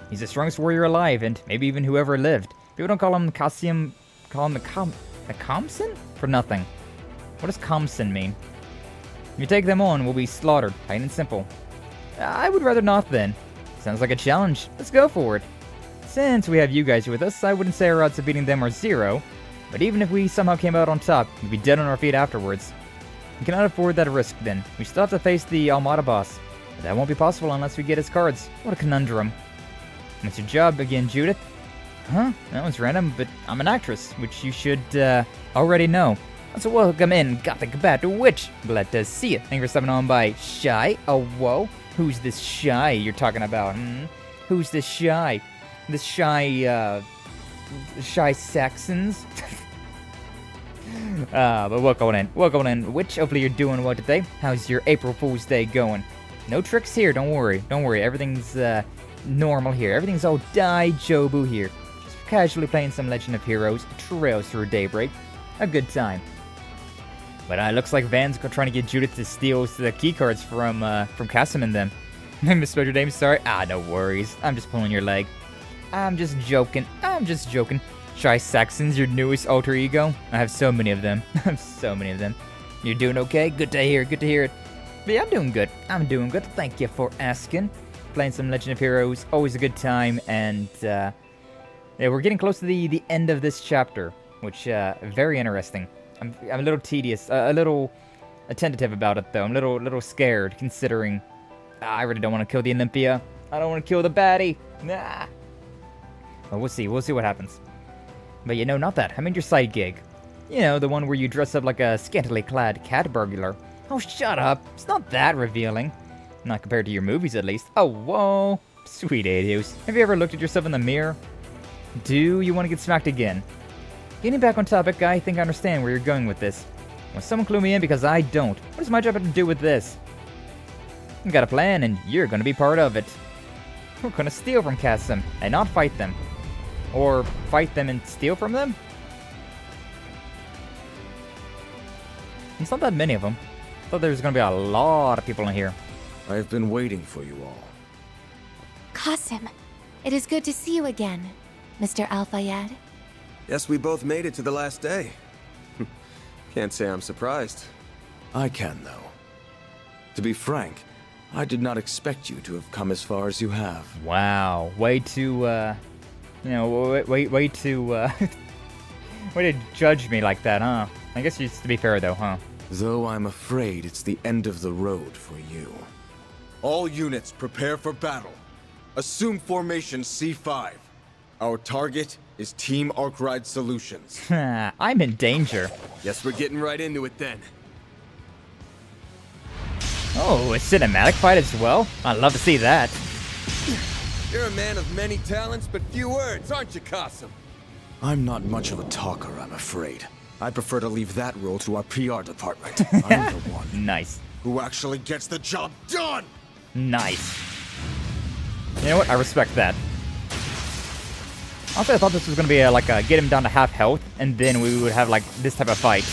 S3: He's the strongest warrior alive, and maybe even whoever lived. People don't call him Kasim... Call him the Kamsin? For nothing. What does Kamsin mean? If you take them on, we'll be slaughtered, plain and simple. I would rather not then. Sounds like a challenge. Let's go for it. Since we have you guys with us, I wouldn't say our odds of beating them are 0. But even if we somehow came out on top, we'd be dead on our feet afterwards. We cannot afford that risk then. We still have to face the Almata boss. But that won't be possible unless we get his cards. What a conundrum. What's your job again, Judith? Huh? That was random, but I'm an actress, which you should already know. So welcome in, Gothic Bat Witch. Glad to see you. Thank you for stepping on by Shy. Oh, whoa. Who's this Shy you're talking about? Who's this Shy? This Shy, Shy Saxons? But welcome in. Welcome in, Witch. Hopefully you're doing well today. How's your April Fool's Day going? No tricks here, don't worry. Don't worry, everything's, normal here. Everything's all Jobu here. Just casually playing some Legend of Heroes, Trails through Daybreak. A good time. But it looks like Van's trying to get Judith to steal the keycards from Kasim and them. I misspelled your name, sorry. No worries. I'm just pulling your leg. I'm just joking. Shy Saxons, your newest alter ego? I have so many of them. You're doing okay? Good to hear it. But yeah, I'm doing good. Thank you for asking. Playing some Legend of Heroes, always a good time, and yeah, we're getting close to the end of this chapter, which very interesting. I'm a little tedious, a little tentative about it though. I'm a little scared, considering I really don't want to kill the Olympia. I don't want to kill the baddie. Nah. Well, we'll see what happens. But you know, not that. I mean your side gig. You know, the one where you dress up like a scantily clad cat burglar. Oh, shut up. It's not that revealing. Not compared to your movies, at least. Oh, whoa. Sweet Adios. Have you ever looked at yourself in the mirror? Do you want to get smacked again? Getting back on topic, I think I understand where you're going with this. Well, someone clue me in because I don't. What does my job have to do with this? You got a plan, and you're going to be part of it. We're going to steal from Kasim, and not fight them. Or fight them and steal from them? It's not that many of them. I thought there was going to be a lot of people in here.
S8: I've been waiting for you all.
S7: Kasim, it is good to see you again, Mr. Al-Fayed.
S8: Yes, we both made it to the last day. Can't say I'm surprised.
S13: I can, though. To be frank, I did not expect you to have come as far as you have.
S3: Wow, way to, way to judge me like that, huh? I guess just to be fair, though, huh?
S13: Though I'm afraid it's the end of the road for you.
S4: All units prepare for battle. Assume formation C5. Our target is Team Arkride Solutions.
S3: I'm in danger.
S8: Guess we're getting right into it then.
S3: Oh, a cinematic fight as well? I'd love to see that.
S4: You're a man of many talents, but few words, aren't you, Kasim?
S13: I'm not much of a talker, I'm afraid. I prefer to leave that role to our PR department. I'm the one.
S3: Nice.
S4: Who actually gets the job done!
S3: Nice. You know what? I respect that. Honestly, I thought this was going to be get him down to half health, and then we would have, this type of fight.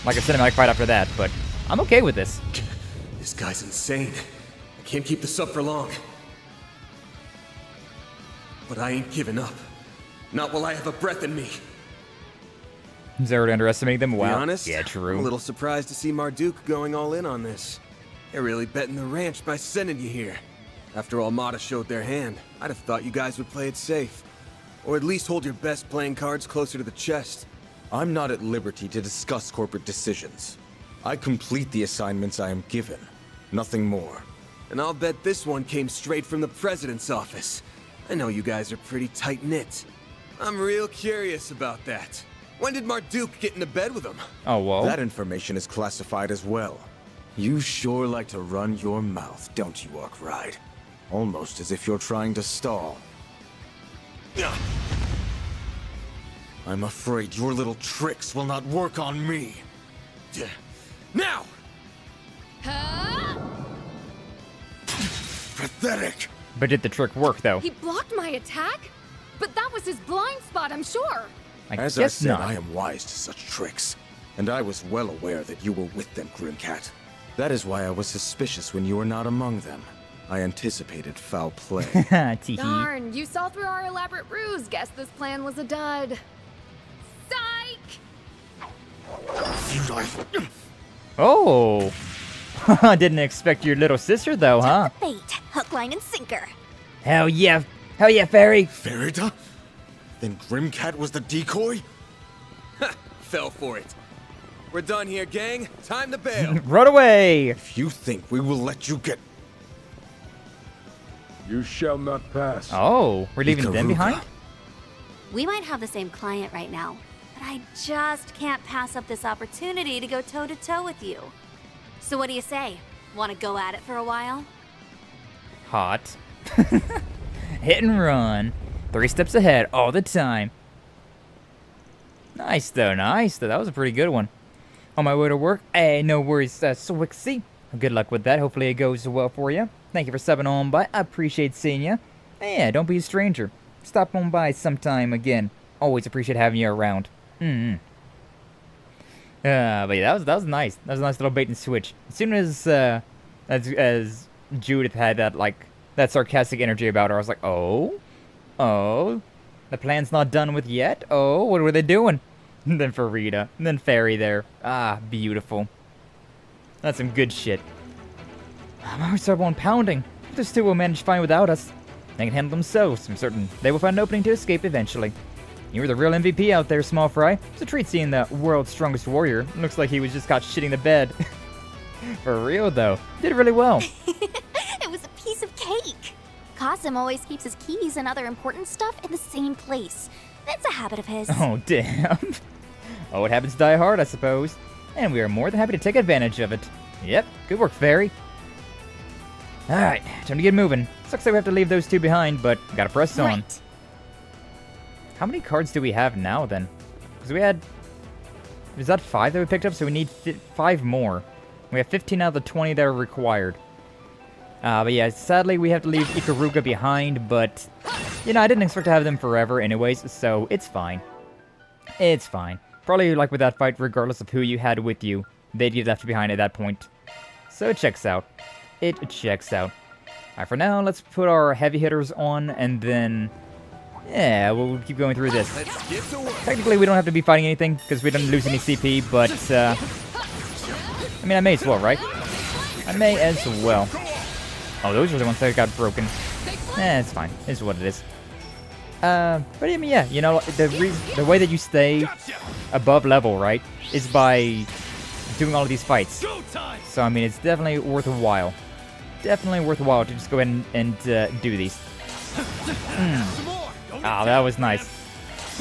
S3: Like a cinematic fight after that, but I'm okay with this.
S8: This guy's insane. I can't keep this up for long. But I ain't giving up. Not while I have a breath in me.
S3: Zero to underestimate them. Wow.
S8: To be honest,
S3: yeah, true.
S8: I'm a little surprised to see Marduk going all in on this. They're really betting the ranch by sending you here. After Almata showed their hand, I'd have thought you guys would play it safe. Or at least hold your best playing cards closer to the chest.
S4: I'm not at liberty to discuss corporate decisions. I complete the assignments I am given. Nothing more.
S8: And I'll bet this one came straight from the president's office. I know you guys are pretty tight-knit. I'm real curious about that. When did Marduk get into bed with him?
S3: Oh, whoa.
S4: That information is classified as well. You sure like to run your mouth, don't you, Arkride? Almost as if you're trying to stall. I'm afraid your little tricks will not work on me.
S8: Now!
S4: Pathetic!
S3: But did the trick work, though?
S16: He blocked my attack? But that was his blind spot, I'm sure.
S4: As I said, I am wise to such tricks. And I was well aware that you were with them, Grimcat. That is why I was suspicious when you were not among them. I anticipated foul play.
S16: Darn, you saw through our elaborate ruse. Guess this plan was a dud. Psych!
S3: Oh! Didn't expect your little sister, though, huh?
S11: Fate, hook, line, and sinker.
S3: Hell yeah! Hell yeah, Fairy!
S4: Farida? Then Grimcat was the decoy?
S8: Fell for it. We're done here, gang. Time to bail.
S3: Run away!
S4: If you think we will let you get...
S19: You shall not pass.
S3: Oh, we're leaving them behind?
S11: We might have the same client right now, but I just can't pass up this opportunity to go toe-to-toe with you. So what do you say? Want to go at it for a while?
S3: Hot. Hit and run. 3 steps ahead all the time. Nice, though. Nice, though. That was a pretty good one. On my way to work. Hey, no worries, Swixy. Good luck with that. Hopefully it goes well for you. Thank you for subbing on by. I appreciate seeing you. Yeah, don't be a stranger. Stop on by sometime again. Always appreciate having you around. But yeah, that was nice. That was a nice little bait and switch. As soon as Judith had that sarcastic energy about her, I was like, oh, the plan's not done with yet. Oh, what were they doing? And then Farida, and then Fairy there. Ah, beautiful. That's some good shit. I start one pounding. Those two will manage fine without us. They can handle themselves. I'm certain they will find an opening to escape eventually. You were the real MVP out there, small fry. It's a treat seeing the world's strongest warrior. Looks like he was just caught shitting the bed. For real, though. Did really well.
S11: It was a piece of cake. Qasim always keeps his keys and other important stuff in the same place. That's a habit of his.
S3: Oh, damn. Oh, it happens to die hard, I suppose. And we are more than happy to take advantage of it. Yep, good work, Fairy. Alright, time to get moving. Sucks that we have to leave those two behind, but gotta press on. How many cards do we have now, then? Because we had... Is that 5 that we picked up? So we need 5 more. We have 15 out of the 20 that are required. But yeah, sadly we have to leave Ikaruga behind, but... You know, I didn't expect to have them forever anyways, so it's fine. It's fine. Probably like with that fight, regardless of who you had with you, they'd get left behind at that point. So it checks out. It checks out. Alright, for now, let's put our heavy hitters on, and then... Yeah, we'll keep going through this. Technically, we don't have to be fighting anything, because we don't lose any CP, but, I mean, I may as well, right? I may as well. Oh, those are the ones that got broken. It's fine. It's what it is. But I mean, yeah, you know, the way that you stay above level, right, is by doing all of these fights. So, I mean, it's definitely worthwhile. Definitely worthwhile to just go ahead and do these. Oh, that was nice.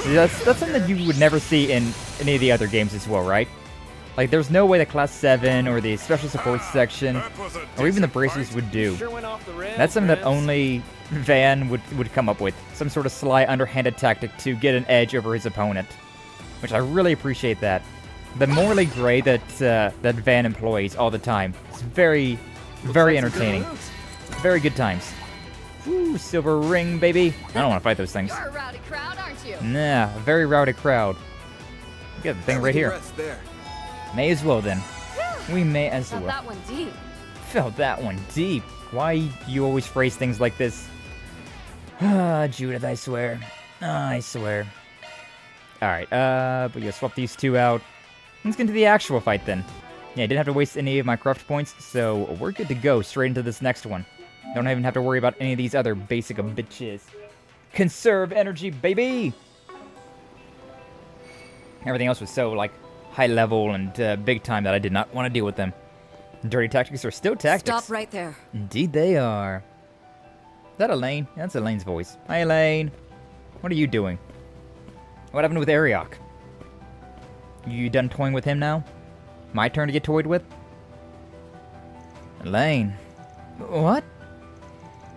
S3: That's something that you would never see in any of the other games as well, right? Like, there's no way that Class 7 or the Special Support section or even the Bracers would do. That's something that only Van would come up with. Some sort of sly, underhanded tactic to get an edge over his opponent. Which I really appreciate that. The morally gray that that Van employs all the time. It's very, very entertaining. Very good times. Ooh, silver ring, baby. I don't want to fight those things.
S16: You're a rowdy crowd, aren't you?
S3: Nah, a very rowdy crowd. We got the thing right here. May as well, then. We may as well.
S16: That one deep.
S3: Felt that one deep. Why you always phrase things like this? Ah, Judith, I swear. I swear. Alright, but yeah, swap these two out. Let's get into the actual fight then. Yeah, I didn't have to waste any of my craft points, so we're good to go straight into this next one. Don't even have to worry about any of these other basic bitches. Conserve energy, baby! Everything else was so, like, high level and big time that I did not want to deal with them. Dirty tactics are still tactics.
S9: Stop right there.
S3: Indeed they are. Is that Elaine? Yeah, that's Elaine's voice. Hi, Elaine. What are you doing? What happened with Arioch? You done toying with him now? My turn to get toyed with? Elaine. What?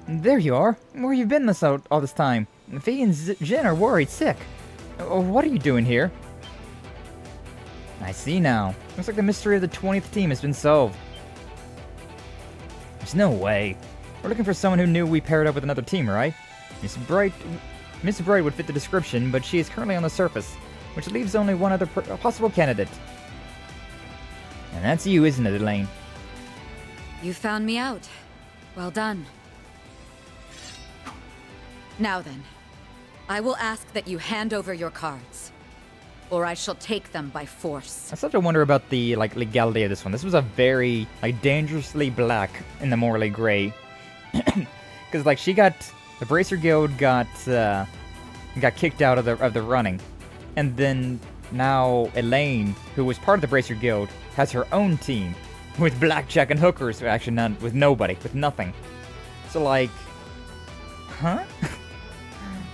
S3: There you are. Where you been all this time? Fee and Jin are worried sick. What are you doing here? I see now. Looks like the mystery of the 20th team has been solved. There's no way. We're looking for someone who knew we paired up with another team, right? Miss Bright would fit the description, but she is currently on the surface, which leaves only one other possible candidate. And that's you, isn't it, Elaine?
S9: You found me out. Well done. Now then, I will ask that you hand over your cards, or I shall take them by force.
S3: I start to wonder about the legality of this one. This was a very dangerously black in the morally gray, because she got the Bracer Guild got kicked out of the running, and then now Elaine, who was part of the Bracer Guild, has her own team with blackjack and hookers. Actually, none, with nobody, with nothing. So huh?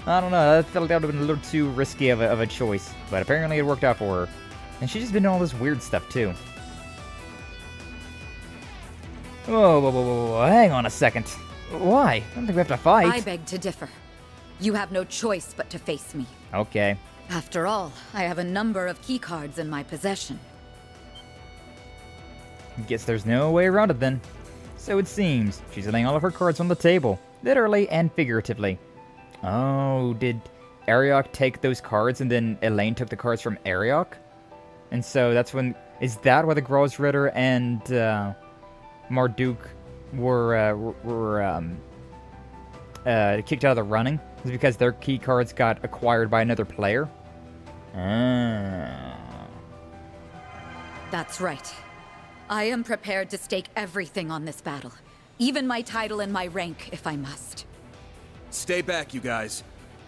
S3: I don't know, I felt like that would have been a little too risky of a choice, but apparently it worked out for her. And she's just been doing all this weird stuff, too. Whoa, hang on a second. Why? I don't think we have to fight.
S9: I beg to differ. You have no choice but to face me.
S3: Okay.
S9: After all, I have a number of keycards in my possession.
S3: Guess there's no way around it then. So it seems. She's laying all of her cards on the table, literally and figuratively. Oh, did Arioch take those cards and then Elaine took the cards from Arioch? And so that's when... Is that why the Grossritter and Marduk were kicked out of the running? Is it because their key cards got acquired by another player?
S9: That's right. I am prepared to stake everything on this battle. Even my title and my rank, if I must.
S8: Stay back, you guys.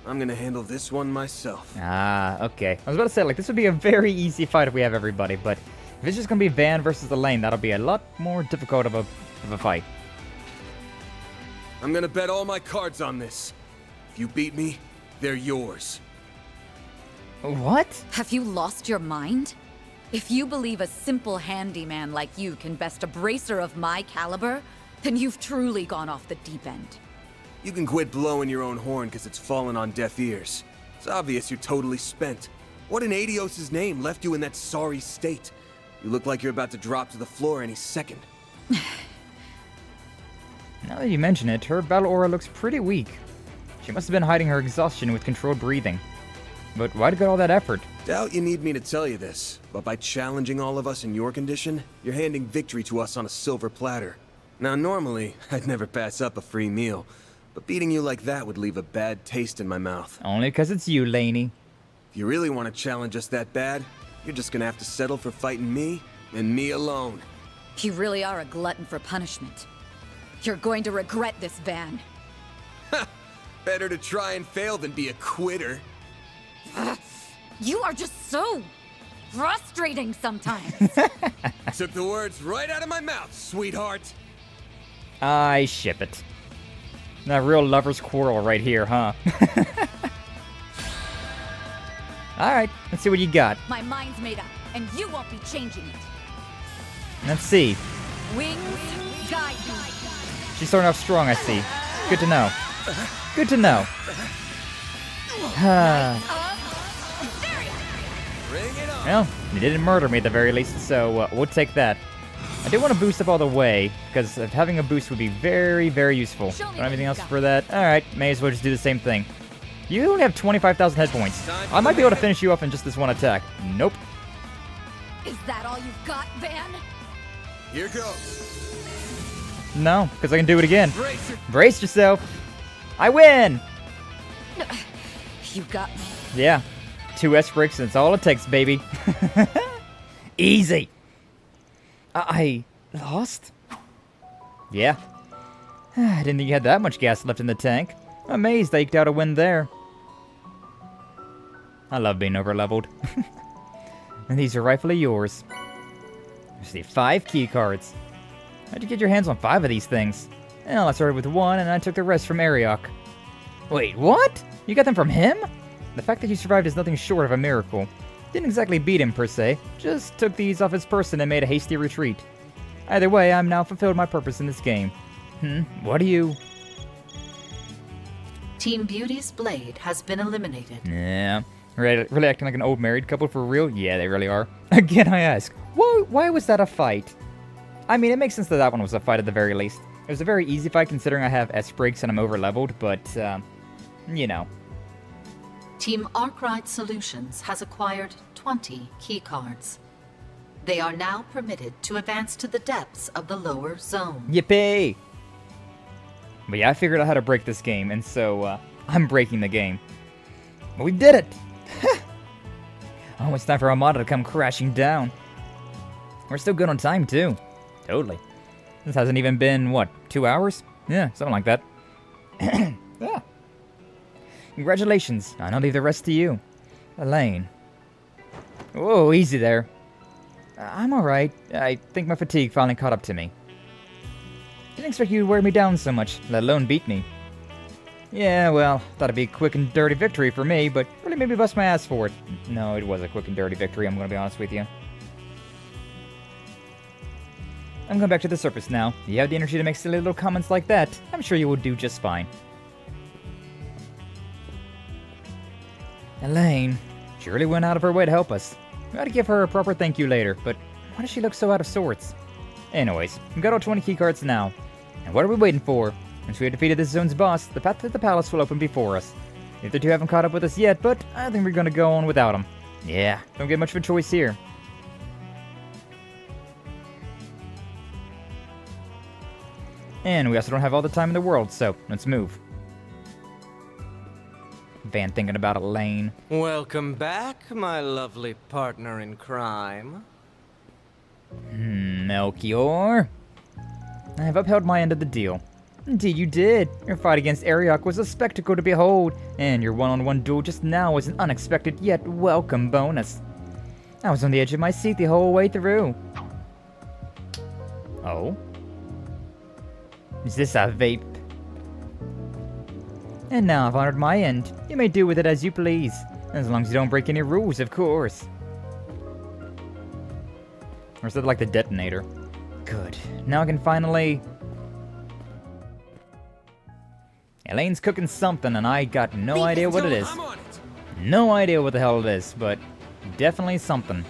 S8: I'm gonna handle this one myself.
S3: Okay. I was about to say, this would be a very easy fight if we have everybody, but if it's just gonna be Van versus Elaine, that'll be a lot more difficult of a fight.
S8: I'm gonna bet all my cards on this. If you beat me, they're yours.
S3: What?
S9: Have you lost your mind? If you believe a simple handyman like you can best a bracer of my caliber, then you've truly gone off the deep end.
S8: You can quit blowing your own horn because it's fallen on deaf ears. It's obvious you're totally spent. What in Adios' name left you in that sorry state? You look like you're about to drop to the floor any second.
S3: Now that you mention it, her battle aura looks pretty weak. She must have been hiding her exhaustion with controlled breathing. But why'd go all that effort?
S8: Doubt you need me to tell you this, but by challenging all of us in your condition, you're handing victory to us on a silver platter. Now normally, I'd never pass up a free meal, but beating you like that would leave a bad taste in my mouth.
S3: Only because it's you, Laney.
S8: If you really want to challenge us that bad, you're just gonna have to settle for fighting me, and me alone.
S9: You really are a glutton for punishment. You're going to regret this, Van.
S8: Ha! Better to try and fail than be a quitter.
S9: You are just so frustrating sometimes.
S8: Took the words right out of my mouth, sweetheart.
S3: I ship it. That real lover's quarrel right here, huh? Alright, let's see what you got.
S9: My mind's made up, and you won't be changing it.
S3: Let's see.
S9: Wings, guide me.
S3: She's starting off strong, I see. Good to know. Good to know. Well, you didn't murder me at the very least, so we'll take that. I do want to boost up all the way, because having a boost would be very, very useful. Don't have anything else for that? Alright, may as well just do the same thing. You only have 25,000 hit points. I might be able to finish you off in just this one attack. Nope.
S9: Is that all you've got, Van?
S8: Here goes.
S3: No, because I can do it again. Brace yourself. I win!
S10: You got me.
S3: Yeah. 2 S-bricks, and it's all it takes, baby. Easy. I lost? Yeah. I didn't think you had that much gas left in the tank. I'm amazed I eked out a win there. I love being overleveled. And these are rightfully yours. I see 5 key cards. How'd you get your hands on 5 of these things? Well, I started with 1, and I took the rest from Arioch. Wait, what? You got them from him? The fact that you survived is nothing short of a miracle. Didn't exactly beat him, per se. Just took these off his person and made a hasty retreat. Either way, I'm now fulfilled my purpose in this game. What do you...
S10: Team Beauty's blade has been eliminated.
S3: Yeah. Really acting like an old married couple for real? Yeah, they really are. Again, I ask, why was that a fight? I mean, it makes sense that that one was a fight at the very least. It was a very easy fight considering I have S-breaks and I'm over-leveled, but, you know.
S10: Team Arkride Solutions has acquired 20 keycards. They are now permitted to advance to the depths of the lower zone.
S3: Yippee! But yeah, I figured out how to break this game, and so, I'm breaking the game. But we did it! Oh, it's time for Almata to come crashing down. We're still good on time, too. Totally. This hasn't even been, what, 2 hours? Yeah, something like that. Yeah. Congratulations, and I'll leave the rest to you. Elaine. Whoa, easy there. I'm alright. I think my fatigue finally caught up to me. Didn't expect you to wear me down so much, let alone beat me. Yeah, well, thought it'd be a quick and dirty victory for me, but really made me bust my ass for it. No, it was a quick and dirty victory, I'm gonna be honest with you. I'm going back to the surface now. You have the energy to make silly little comments like that. I'm sure you will do just fine. Elaine, she really went out of her way to help us. We ought to give her a proper thank you later, but why does she look so out of sorts? Anyways, we've got all 20 keycards now. And what are we waiting for? Once we have defeated this zone's boss, the path to the palace will open before us. The other two haven't caught up with us yet, but I think we're gonna go on without them. Yeah, don't get much of a choice here. And we also don't have all the time in the world, so let's move. Van thinking about Elaine.
S19: Welcome back, my lovely partner in crime.
S3: Melchior? I have upheld my end of the deal. Indeed you did. Your fight against Arioch was a spectacle to behold, and your one-on-one duel just now was an unexpected yet welcome bonus. I was on the edge of my seat the whole way through. Oh? Is this a vape? And now I've honored my end. You may do with it as you please. As long as you don't break any rules, of course. Or is that like the detonator? Good. Now I can finally... Elaine's cooking something and I got no idea what it is. No idea what the hell it is, but definitely something.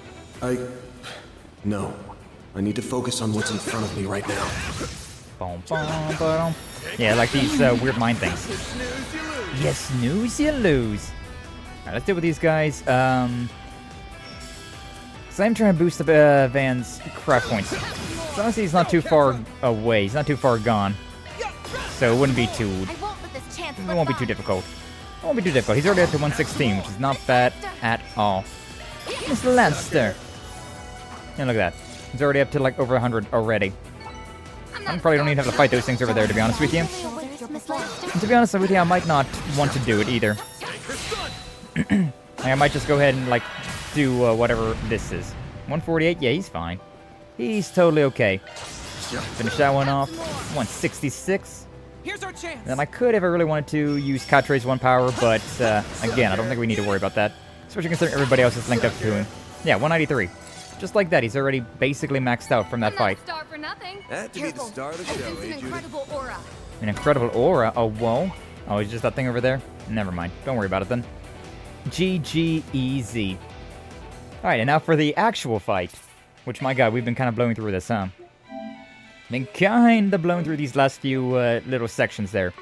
S8: No. I need to focus on what's in front of me right now.
S3: Yeah, like these weird mind things. You snooze, you lose. Alright, let's deal with these guys. So I'm trying to boost up Van's craft points. So honestly, he's not too far away. He's not too far gone. So it wouldn't be too... It won't be too difficult. It won't be too difficult. He's already up to 116, which is not bad at all. Mr. Lancer. And look at that. He's already up to like over 100 already. I probably don't even have to fight those things over there, to be honest with you. And to be honest with you, I might not want to do it either. I might just go ahead and, like, do whatever this is. 148? Yeah, he's fine. He's totally okay. Finish that one off. 166.
S19: Here's our chance.
S3: Then I could, if I really wanted to, use Katre's 1 power, but, again, I don't think we need to worry about that. Especially considering everybody else is linked up to him. Yeah, 193. Just like that, he's already basically maxed out from that fight.
S16: Star for nothing.
S8: That to be the star of the show,
S16: An incredible aura.
S3: An incredible aura? Oh, whoa. Oh, it's just that thing over there? Never mind. Don't worry about it then. GG-easy. Alright, and now for the actual fight. Which, my god, we've been kind of blowing through this, huh? Been kind of blowing through these last few little sections there.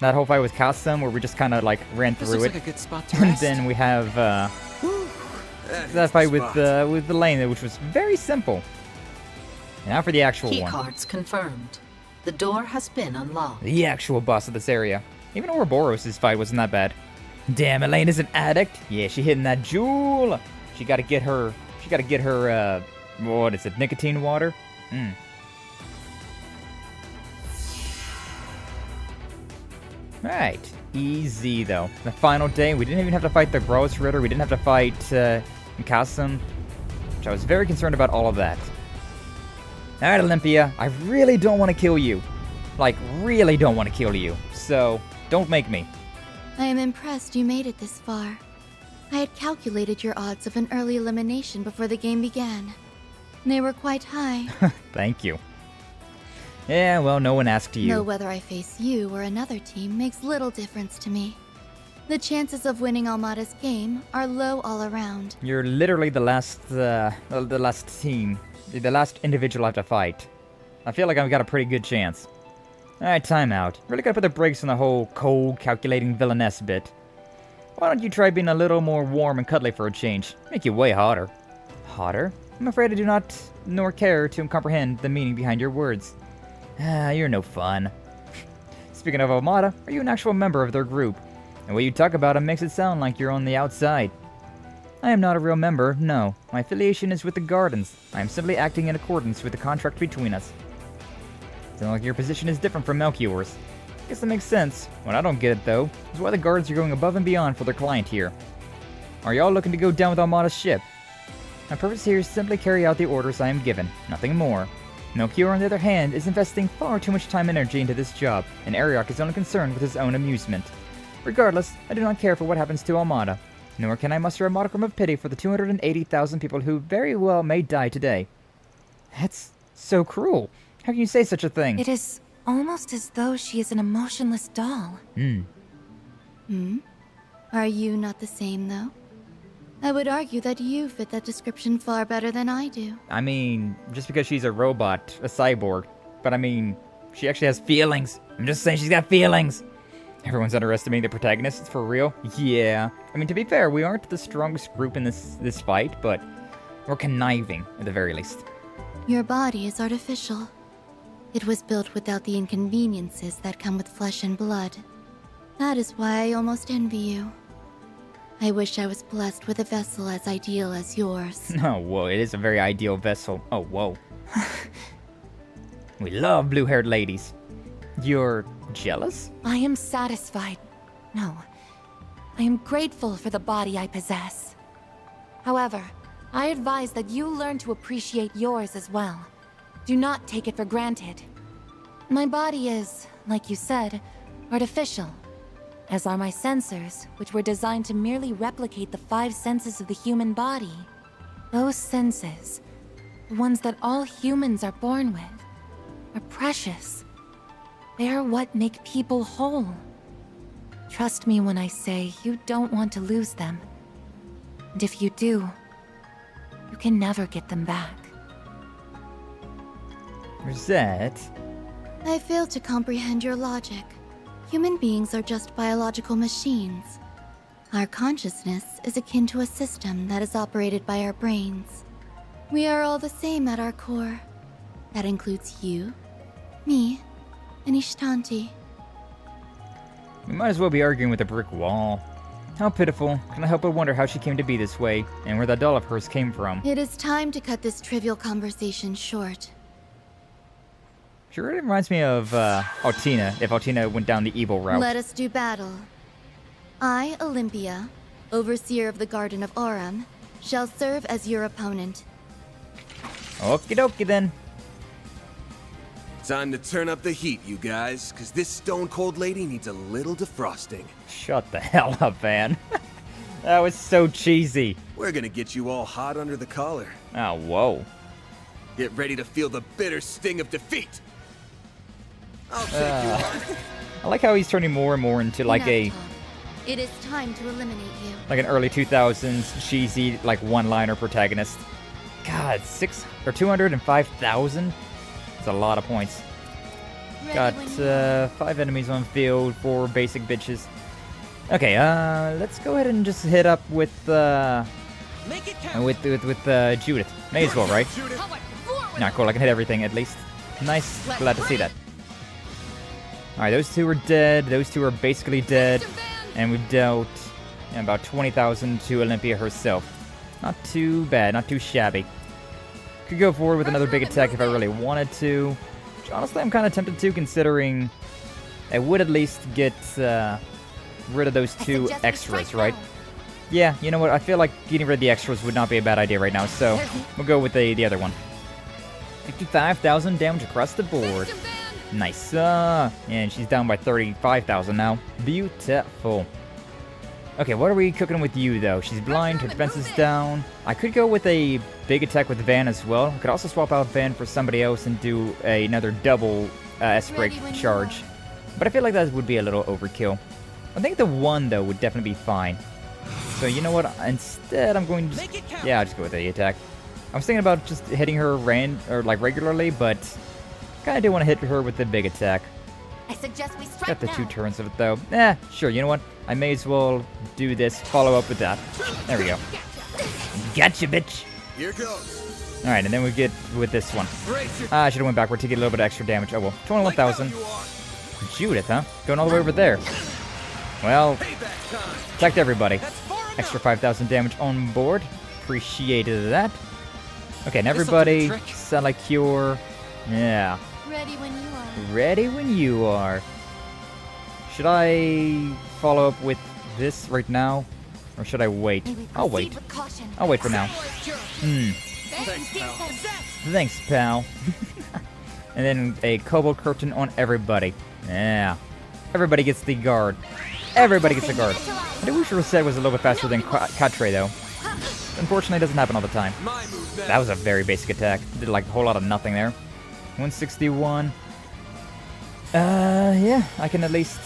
S3: That whole fight with Kassam, where we just kind of, like, ran through it.
S17: Like a good spot to
S3: And
S17: rest.
S3: then we have, that fight with Elaine, which was very simple. And now for the actual one.
S10: Keycards confirmed. The door has been unlocked.
S3: The actual boss of this area. Even Ouroboros' fight wasn't that bad. Damn, Elena's an addict. Yeah, she hitting that jewel. She gotta get her, what is it, nicotine water? Right, easy though. The final day, we didn't even have to fight the Gross Ritter, we didn't have to fight Mikasum, which I was very concerned about all of that. Alright, Olympia, I really don't want to kill you. Like, really don't want to kill you. So, don't make me.
S7: I am impressed you made it this far. I had calculated your odds of an early elimination before the game began. They were quite high.
S3: Thank you. Yeah, well, no one asked you.
S7: Though whether I face you or another team makes little difference to me. The chances of winning Almata's game are low all around.
S3: You're literally the last team, the last individual I have to fight. I feel like I've got a pretty good chance. Alright, time out. Really gotta put the brakes on the whole cold, calculating villainess bit. Why don't you try being a little more warm and cuddly for a change? Make you way hotter. Hotter? I'm afraid I do not nor care to comprehend the meaning behind your words. Ah, you're no fun. Speaking of Almata, are you an actual member of their group? The way you talk about them makes it sound like you're on the outside. I am not a real member, no. My affiliation is with the Gardens. I am simply acting in accordance with the contract between us. Sounds like your position is different from Melchior's. Guess that makes sense. What I don't get, though, is why the guards are going above and beyond for their client here. Are y'all looking to go down with Almata's ship? My purpose here is simply carry out the orders I am given, nothing more. Melchior, on the other hand, is investing far too much time and energy into this job, and Arioch is only concerned with his own amusement. Regardless, I do not care for what happens to Almata, nor can I muster a modicum of pity for the 280,000 people who very well may die today. That's so cruel. How can you say such a thing?
S20: It is almost as though she is an emotionless doll.
S7: Are you not the same, though? I would argue that you fit that description far better than I do.
S3: I mean, just because she's a robot, a cyborg, but I mean, she actually has feelings. I'm just saying she's got feelings. Everyone's underestimating the protagonist, it's for real? Yeah. I mean, to be fair, we aren't the strongest group in this fight, but we're conniving, at the very least.
S7: Your body is artificial. It was built without the inconveniences that come with flesh and blood. That is why I almost envy you. I wish I was blessed with a vessel as ideal as yours.
S3: Oh, whoa, it is a very ideal vessel. Oh, whoa. We love blue-haired ladies. You're jealous?
S20: I am satisfied. No. I am grateful for the body I possess. However, I advise that you learn to appreciate yours as well. Do not take it for granted. My body is, like you said, artificial. As are my sensors, which were designed to merely replicate the 5 senses of the human body. Those senses, the ones that all humans are born with, are precious. They are what make people whole. Trust me when I say you don't want to lose them. And if you do, you can never get them back.
S3: Rosette?
S7: I fail to comprehend your logic. Human beings are just biological machines. Our consciousness is akin to a system that is operated by our brains. We are all the same at our core. That includes you, me, and Ishtanti.
S3: We might as well be arguing with a brick wall. How pitiful. Can I help but wonder how she came to be this way, and where that doll of hers came from.
S7: It is time to cut this trivial conversation short.
S3: She really reminds me of Altina, if Altina went down the evil route.
S7: Let us do battle. I, Olympia, overseer of the Garden of Aurum, shall serve as your opponent.
S3: Okie dokie then.
S8: Time to turn up the heat, you guys, because this stone-cold lady needs a little defrosting.
S3: Shut the hell up, man. That was so cheesy.
S8: We're gonna get you all hot under the collar.
S3: Oh, whoa.
S8: Get ready to feel the bitter sting of defeat. I'll take you on.
S3: I like how he's turning more and more into like
S7: It is time to eliminate you.
S3: like an early 2000s cheesy like one-liner protagonist. God, 205,000? That's a lot of points. Got 5 enemies on field, 4 basic bitches. Okay, let's go ahead and just hit up with Judith. May as well, right? Nah, cool. I can hit everything at least. Nice. Glad to see that. Alright, those two are dead. Those two are basically dead. And we've dealt about 20,000 to Olympia herself. Not too bad, not too shabby. Could go forward with another big attack if I really wanted to. Which honestly, I'm kind of tempted to, considering I would at least get rid of those two extras, right? Yeah, you know what? I feel like getting rid of the extras would not be a bad idea right now, so we'll go with the other one. 55,000 damage across the board. Nice. And she's down by 35,000 now. Beautiful. Okay, what are we cooking with you, though? She's blind, her defense is down. I could go with a big attack with Van as well. I could also swap out Van for somebody else and do another double S-break charge. But I feel like that would be a little overkill. I think the one, though, would definitely be fine. So, you know what? Instead, I'm going to I'll just go with the attack. I was thinking about just hitting her regularly, but kind of do want to hit her with the big attack.
S20: I suggest we strike
S3: Got the
S20: now.
S3: 2 turns of it, though. Sure, you know what? I may as well do this, follow up with that. There we go. Gotcha, bitch!
S8: Here goes.
S3: Alright, and then we get with this one. I should have went backward to get a little bit of extra damage. Oh well. 21,000. Judith, huh? Going all the way over there. Well, attacked everybody. Extra 5,000 damage on board. Appreciated that. Okay, and everybody, Melchior. Yeah.
S20: Ready when you are.
S3: Ready when you are. Should I follow up with this right now? Or should I wait? I'll wait. I'll wait for now. Thanks, pal. And then a kobold curtain on everybody. Yeah. Everybody gets the guard. Everybody gets the guard. I wish Rosette was a little bit faster than Catre, though. Unfortunately, it doesn't happen all the time. That was a very basic attack. Did like a whole lot of nothing there. 161. Yeah, I can at least...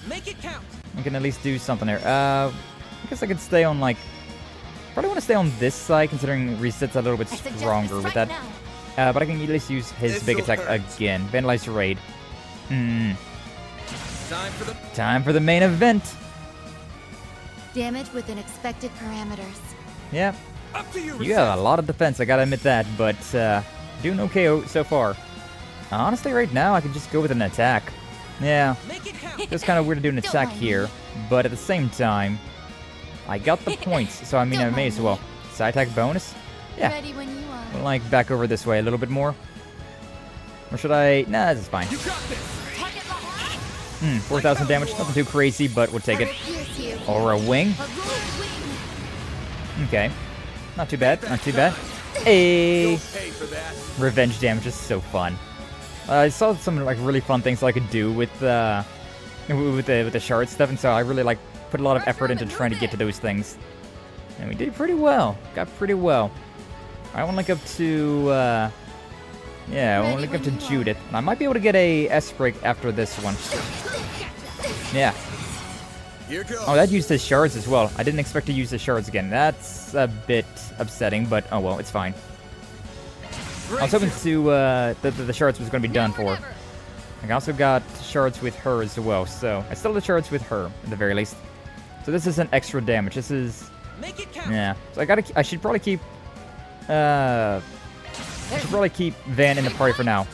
S17: Make it count.
S3: I can at least do something there. I guess I could stay on, like... Probably want to stay on this side, considering Reset's a little bit stronger with that. But I can at least use his big attack again. Vandalize Raid. Time for the main event.
S7: Damage within expected parameters.
S3: Yeah. You got a lot of defense, I gotta admit that, but doing okay so far. Honestly, right now, I could just go with an attack. Yeah. It's kind of weird to do an attack here, but at the same time, I got the points, so I mean, I may as well. Side attack bonus? Yeah. We'll, like, back over this way a little bit more. Or should I? Nah, this is fine. 4,000 damage, nothing too crazy, but we'll take it. Or a wing. Okay. Not too bad, not too bad. Hey! Revenge damage is so fun. I saw some like really fun things I could do with the shard stuff, and so I really like put a lot of effort into trying to get to those things. And we did pretty well. Got pretty well. I want to link up to yeah, I want to link up to Judith. And I might be able to get a S-break after this one. Yeah. Oh, that used his shards as well. I didn't expect to use the shards again. That's a bit upsetting, but oh well, it's fine. I was hoping to the shards was going to be done for. I also got shards with her as well, so I still have the shards with her at the very least. So this isn't extra damage. This is yeah. So I should probably keep Van in the party for now.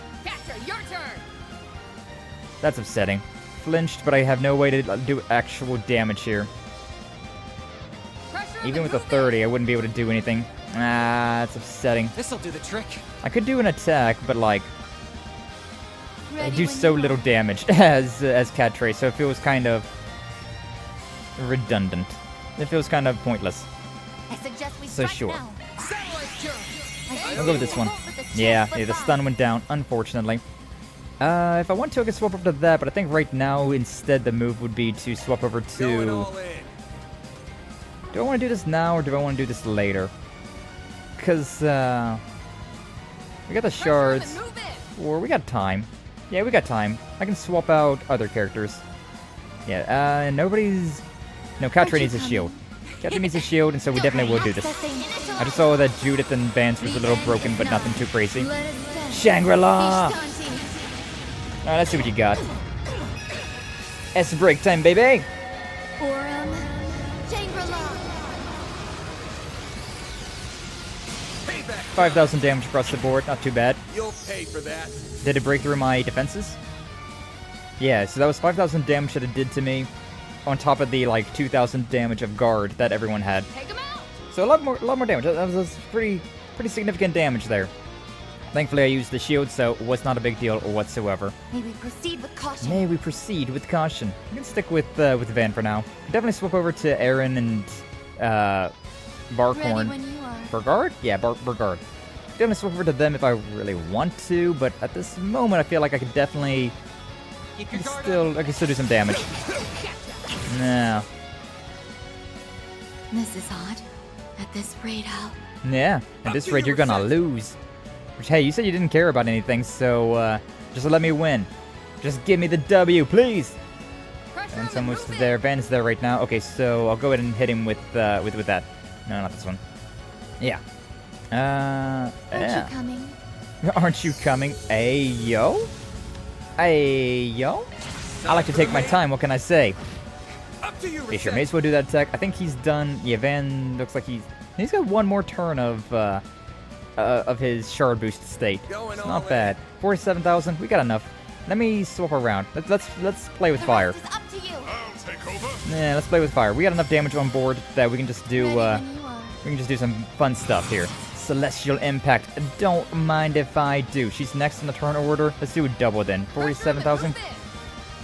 S3: That's upsetting. Flinched, but I have no way to do actual damage here. Even with a 30, I wouldn't be able to do anything. Ah, that's upsetting.
S17: This'll do the trick.
S3: I could do an attack, but like I do so little damage as Catre, so it feels kind of redundant. It feels kind of pointless. So sure. I'll go with this one. Yeah, the stun went down, unfortunately. If I want to, I could swap over to that, but I think right now, instead, the move would be to swap over to... Do I want to do this now, or do I want to do this later? Because, we got the shards, or we got time. Yeah, we got time. I can swap out other characters. Yeah, nobody's... No, Catre needs a shield. Catre needs a shield, and so we definitely will do this. I just saw that Judith and Vance was a little broken, but nothing too crazy. Shangri-La! Alright, let's see what you got. S-break time, baby! 5,000 damage across the board, not too bad.
S8: You'll pay for that.
S3: Did it break through my defenses? Yeah, so that was 5,000 damage that it did to me, on top of the like 2,000 damage of guard that everyone had. So a lot more damage. That was pretty significant damage there. Thankfully, I used the shield, so it was not a big deal whatsoever.
S7: May we proceed with caution?
S3: May we proceed with caution? We can stick with Van for now. Definitely swap over to Aaron and Barkhorn. Burgard? Yeah, Burgard. Definitely swap over to them if I really want to, but at this moment, I feel like I could definitely I can still do some damage. No.
S7: This is odd. At this rate, Al.
S3: Yeah, at this rate, you're gonna lose. Which, hey, you said you didn't care about anything, so just let me win. Just give me the W, please. And it's almost there. Van's there right now. Okay, so I'll go ahead and hit him with that. No, not this one. Yeah.
S7: Aren't you coming?
S3: Aren't you coming? Ayo? Ayo? I like to take my time, what can I say? Okay, sure, may as well do that attack. I think he's done. Yeah, Van looks like he's got one more turn of his shard boost state. It's not bad. 47,000, we got enough. Let me swap around. Let's play with fire. Yeah, let's play with fire. We got enough damage on board that we can just do some fun stuff here. Celestial Impact. Don't mind if I do. She's next in the turn order. Let's do a double then. 47,000.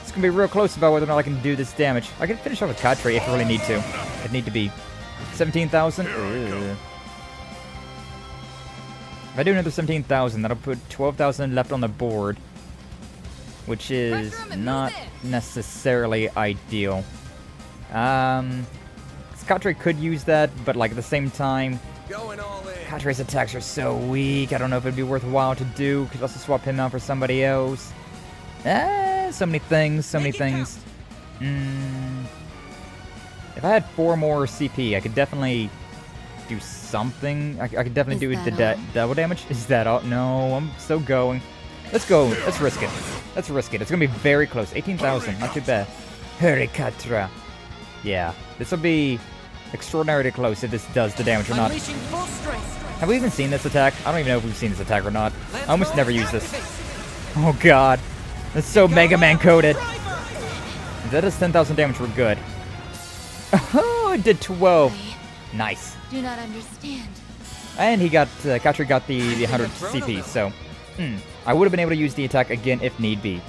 S3: It's gonna be real close about whether or not I can do this damage. I can finish off with Katre if I really need to. It'd need to be 17,000. If I do another 17,000, that'll put 12,000 left on the board, which is not necessarily ideal. Katre could use that, but like at the same time, Katre's attacks are so weak. I don't know if it'd be worthwhile to do. Could also swap him out for somebody else. So many things. If I had 4 more CP, I could definitely do something. I could definitely do the double damage. Is that all? No, I'm still going. Let's go. Let's risk it. Let's risk it. It's gonna be very close. 18,000. Not too bad. Hurry, Katra. Yeah, this will be extraordinarily close if this does the damage or not. Have we even seen this attack? I don't even know if we've seen this attack or not. I almost never use this. Oh god. That's so Mega Man coded. If that does 10,000 damage, we're good. Oh, it did 12. Nice.
S7: Do not understand.
S3: And he got, Katre got the 100 CP, so I would have been able to use the attack again if need be.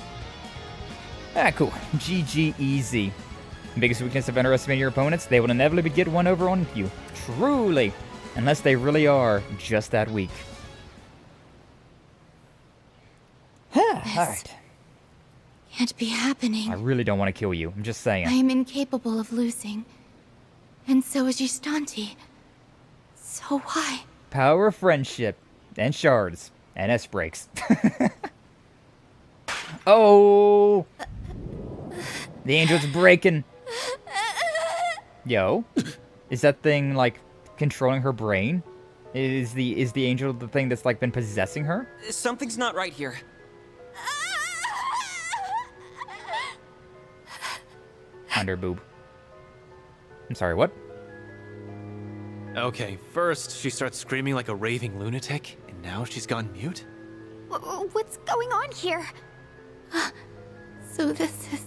S3: Ah, cool. GG easy. Biggest weakness of underestimating your opponents, they will inevitably get one over on you. Truly. Unless they really are just that weak. Alright.
S7: Can't be happening.
S3: I really don't want to kill you. I'm just saying.
S7: I am incapable of losing. And so is Gistanti. So why?
S3: Power of friendship. And shards. And S-breaks. Oh! The angel's breaking. Yo. Is that thing, like, controlling her brain? Is the angel the thing that's, like, been possessing her?
S17: Something's not right here.
S3: Underboob. I'm sorry, what?
S6: Okay, first she starts screaming like a raving lunatic, and now she's gone mute?
S7: What's going on here? So this is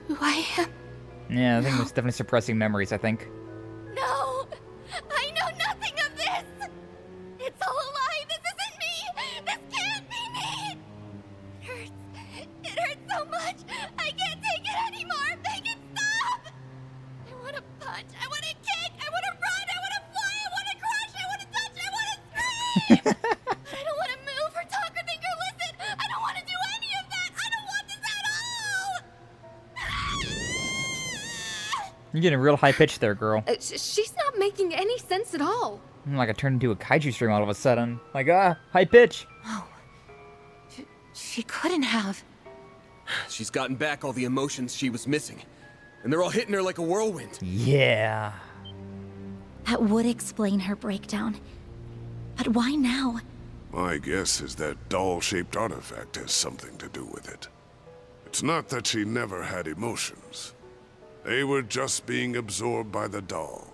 S7: who I am?
S3: Yeah, I think it's definitely suppressing memories, I think.
S7: No! I know nothing of this! It's all a lie! This isn't me! This can't be me! It hurts. It hurts so much! I can't take it anymore! Make it stop! I want to punch. I want to kick. I want to run. I want to fly. I want to crush. I want to touch. I want to scream! I don't want to move or talk or think or listen! I don't want to do any of that! I don't want this at all!
S3: You're getting real high pitched there, girl.
S16: She's not making any sense at all.
S3: Like I turned into a kaiju stream all of a sudden. Like, high pitch.
S20: Oh. She couldn't have.
S8: She's gotten back all the emotions she was missing. And they're all hitting her like a whirlwind.
S3: Yeah.
S7: That would explain her breakdown. But why now?
S14: My guess is that doll-shaped artifact has something to do with it. It's not that she never had emotions. They were just being absorbed by the doll.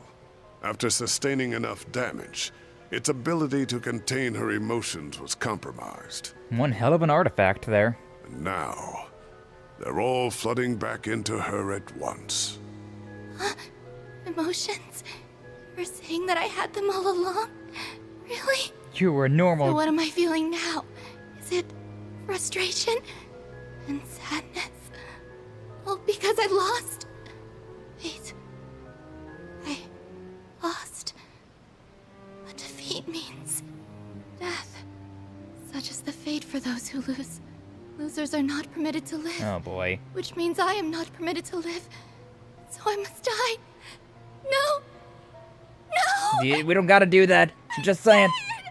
S14: After sustaining enough damage, its ability to contain her emotions was compromised.
S3: One hell of an artifact there.
S14: And now, They're all flooding back into her at once.
S7: Emotions? You're saying that I had them all along? Really?
S3: You were normal.
S7: So what am I feeling now? Is it frustration and sadness? All because I lost? Wait. I lost. But defeat means death. Such is the fate for those who lose. Losers are not permitted to live.
S3: Oh boy.
S7: Which means I am not permitted to live. So I must die. No! No!
S3: Yeah, we don't gotta do that. I'm just saying.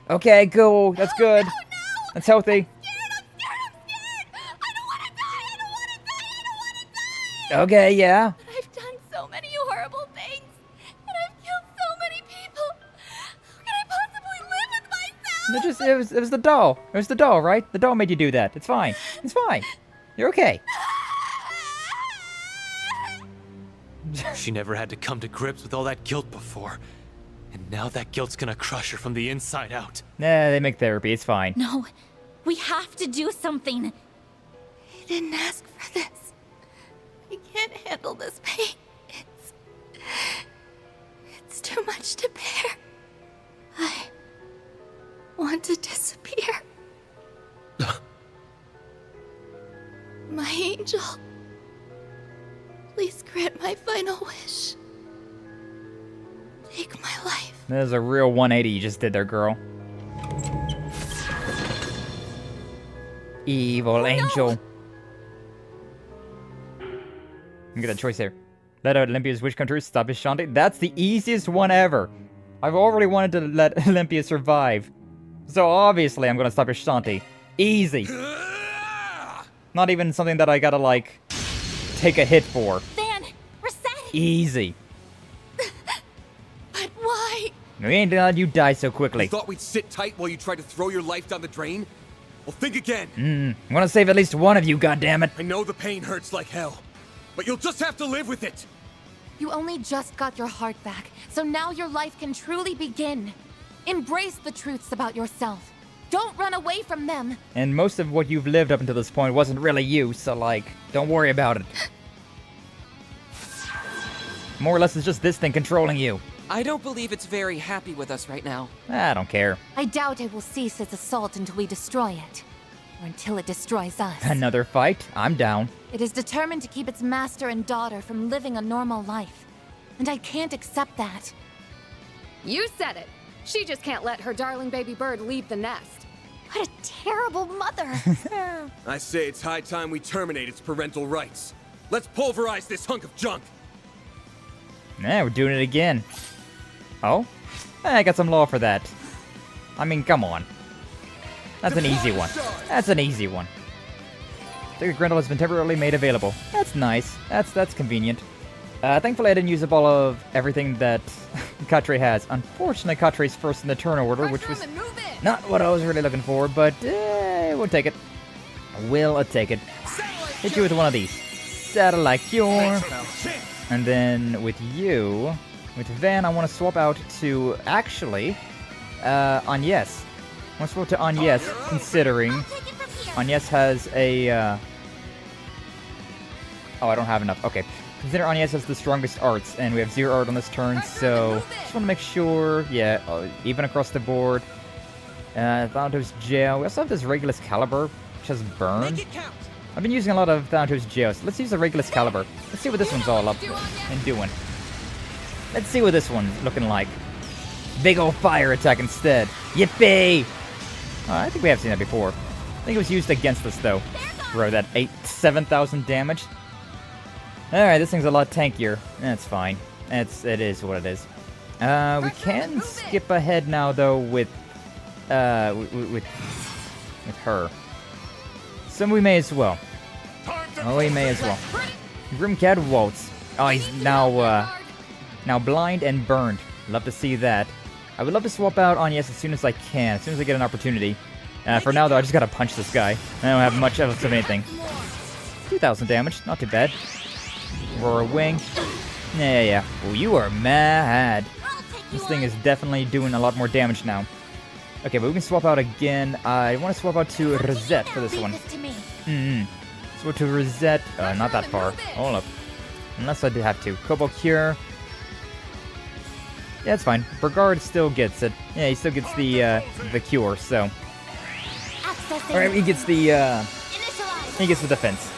S3: Okay, cool. That's good. That's healthy. Okay, yeah.
S7: But I've done so many horrible things. And I've killed so many people. How can I possibly live with myself?
S3: It was the doll. It was the doll, right? The doll made you do that. It's fine. It's fine. You're okay.
S6: She never had to come to grips with all that guilt before. And now that guilt's gonna crush her from the inside out.
S3: Nah, they make therapy. It's fine.
S7: No, we have to do something. He didn't ask for this. I can't handle this pain. It's too much to bear. I want to disappear. My angel. Please grant my final wish. Take my life.
S3: That was a real 180 you just did there, girl. Evil angel. You get a choice here. Let out Olympia's wish come true, stop his Shanti. That's the easiest one ever. I've already wanted to let Olympia survive. So obviously I'm gonna stop his Shanti. Easy. Not even something that I gotta, like, take a hit for.
S7: Van, reset.
S3: Easy.
S7: But why?
S3: We ain't gonna let you die so quickly.
S8: You thought we'd sit tight while you tried to throw your life down the drain? Well, think again.
S3: I wanna save at least one of you, goddammit.
S8: I know the pain hurts like hell, but you'll just have to live with it.
S20: You only just got your heart back, so now your life can truly begin. Embrace the truths about yourself. Don't run away from them.
S3: And most of what you've lived up until this point wasn't really you, so, like, don't worry about it. More or less, it's just this thing controlling you.
S17: I don't believe it's very happy with us right now.
S3: I don't care.
S20: I doubt it will cease its assault until we destroy it. Or until it destroys us.
S3: Another fight? I'm down.
S20: It is determined to keep its master and daughter from living a normal life. And I can't accept that.
S16: You said it. She just can't let her darling baby bird leave the nest.
S7: What a terrible mother.
S8: I say it's high time we terminate its parental rights. Let's pulverize this hunk of junk.
S3: Yeah, we're doing it again. Oh? I got some law for that. I mean, come on. That's an easy one. That's an easy one. The Grendel has been temporarily made available. That's nice. That's convenient. Thankfully, I didn't use up all of everything that Katre has. Unfortunately, Katre's first in the turn order, which was not what I was really looking for, but we'll take it. I will take it. Hit you with one of these. Satellite Cure. And then with you, with Van, I want to swap out to, actually, Agnes. I want to swap to Agnes, considering Agnes has a, oh, I don't have enough. Okay. Consider Agnes has the strongest arts, and we have 0 art on this turn, so just want to make sure, yeah, even across the board. Thanatos Jail. We also have this Regulus Caliber, which has Burn. I've been using a lot of Thanatos Jails. Let's use the Regulus Caliber. Let's see what this one's all up and doing. Let's see what this one's looking like. Big ol' fire attack instead. Yippee! I think we have seen that before. I think it was used against us, though. Bro, that 7,000 damage. Alright, this thing's a lot tankier. That's fine. It is what it is. We can skip ahead now, though, with her. So we may as well. Oh, we may as well. Grimcat Waltz. Oh, he's now blind and burned. Love to see that. I would love to swap out Agnes as soon as I can, as soon as I get an opportunity. For now, though, I just gotta punch this guy. I don't have much of anything. 2,000 damage, not too bad. Roar Wing. Yeah. Oh, you are mad. This thing is definitely doing a lot more damage now. Okay, but we can swap out again. I want to swap out to Rosette for this one. So to reset, not that far. Hold up. Unless I did have to. Cobalt Cure. Yeah, it's fine. Brigard still gets it. Yeah, he still gets the cure, so. Alright, he gets the defense.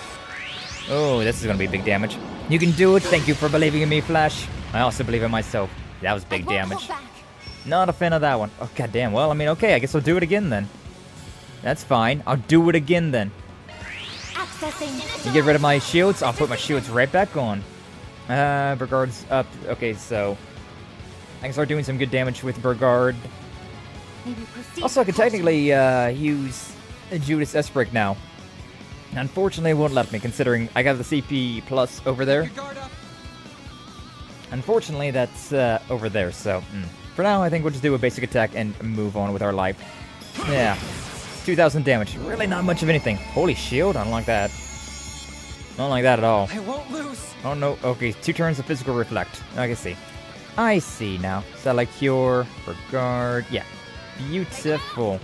S3: Oh, this is gonna be big damage. You can do it. Thank you for believing in me, Flash. I also believe in myself. That was big damage. Not a fan of that one. Oh, goddamn. Well, I mean, okay, I guess I'll do it again then. That's fine. I'll do it again then. You get rid of my shields? I'll put my shields right back on. Brigard's up. Okay, so I can start doing some good damage with Brigard. Also, I could technically use Judas S-Break now. Unfortunately, it won't let me, considering I got the CP plus over there. Unfortunately, that's over there, so for now, I think we'll just do a basic attack and move on with our life. Yeah. 2,000 damage. Really not much of anything. Holy shield? I don't like that. I don't like that at all.
S17: I won't lose.
S3: Oh no. Okay, 2 turns of physical reflect. I can see. I see now. Satellite Cure, Brigard. Yeah. Beautiful.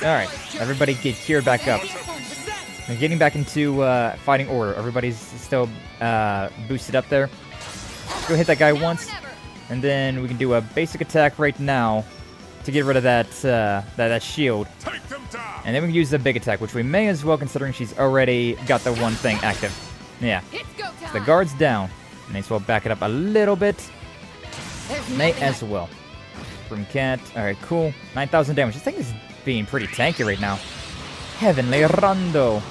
S3: Alright. Everybody get cured back up. We're getting back into fighting order. Everybody's still boosted up there. Let's go hit that guy once. And then we can do a basic attack right now to get rid of that that shield. And then we can use the big attack, which we may as well, considering she's already got the one thing active. Yeah. So the guard's down. May as well back it up a little bit. May as well. From Cat. Alright, cool. 9,000 damage. This thing is being pretty tanky right now. Heavenly Rondo.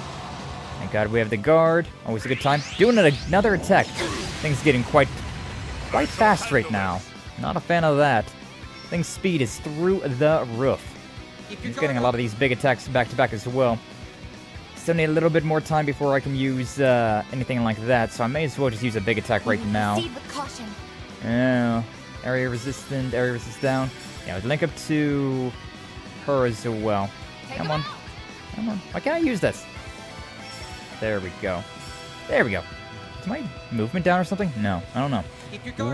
S3: Thank God we have the guard. Always a good time. Doing another attack. Thing's getting quite fast right now. Not a fan of that. Thing's speed is through the roof. He's getting a lot of these big attacks back to back as well. Still need a little bit more time before I can use anything like that, so I may as well just use a big attack right now. Yeah. Area resistant, area resist down. Yeah, I'd link up to her as well. Come on. Come on. Why can't I use this? There we go. There we go. Is my movement down or something? No, I don't know.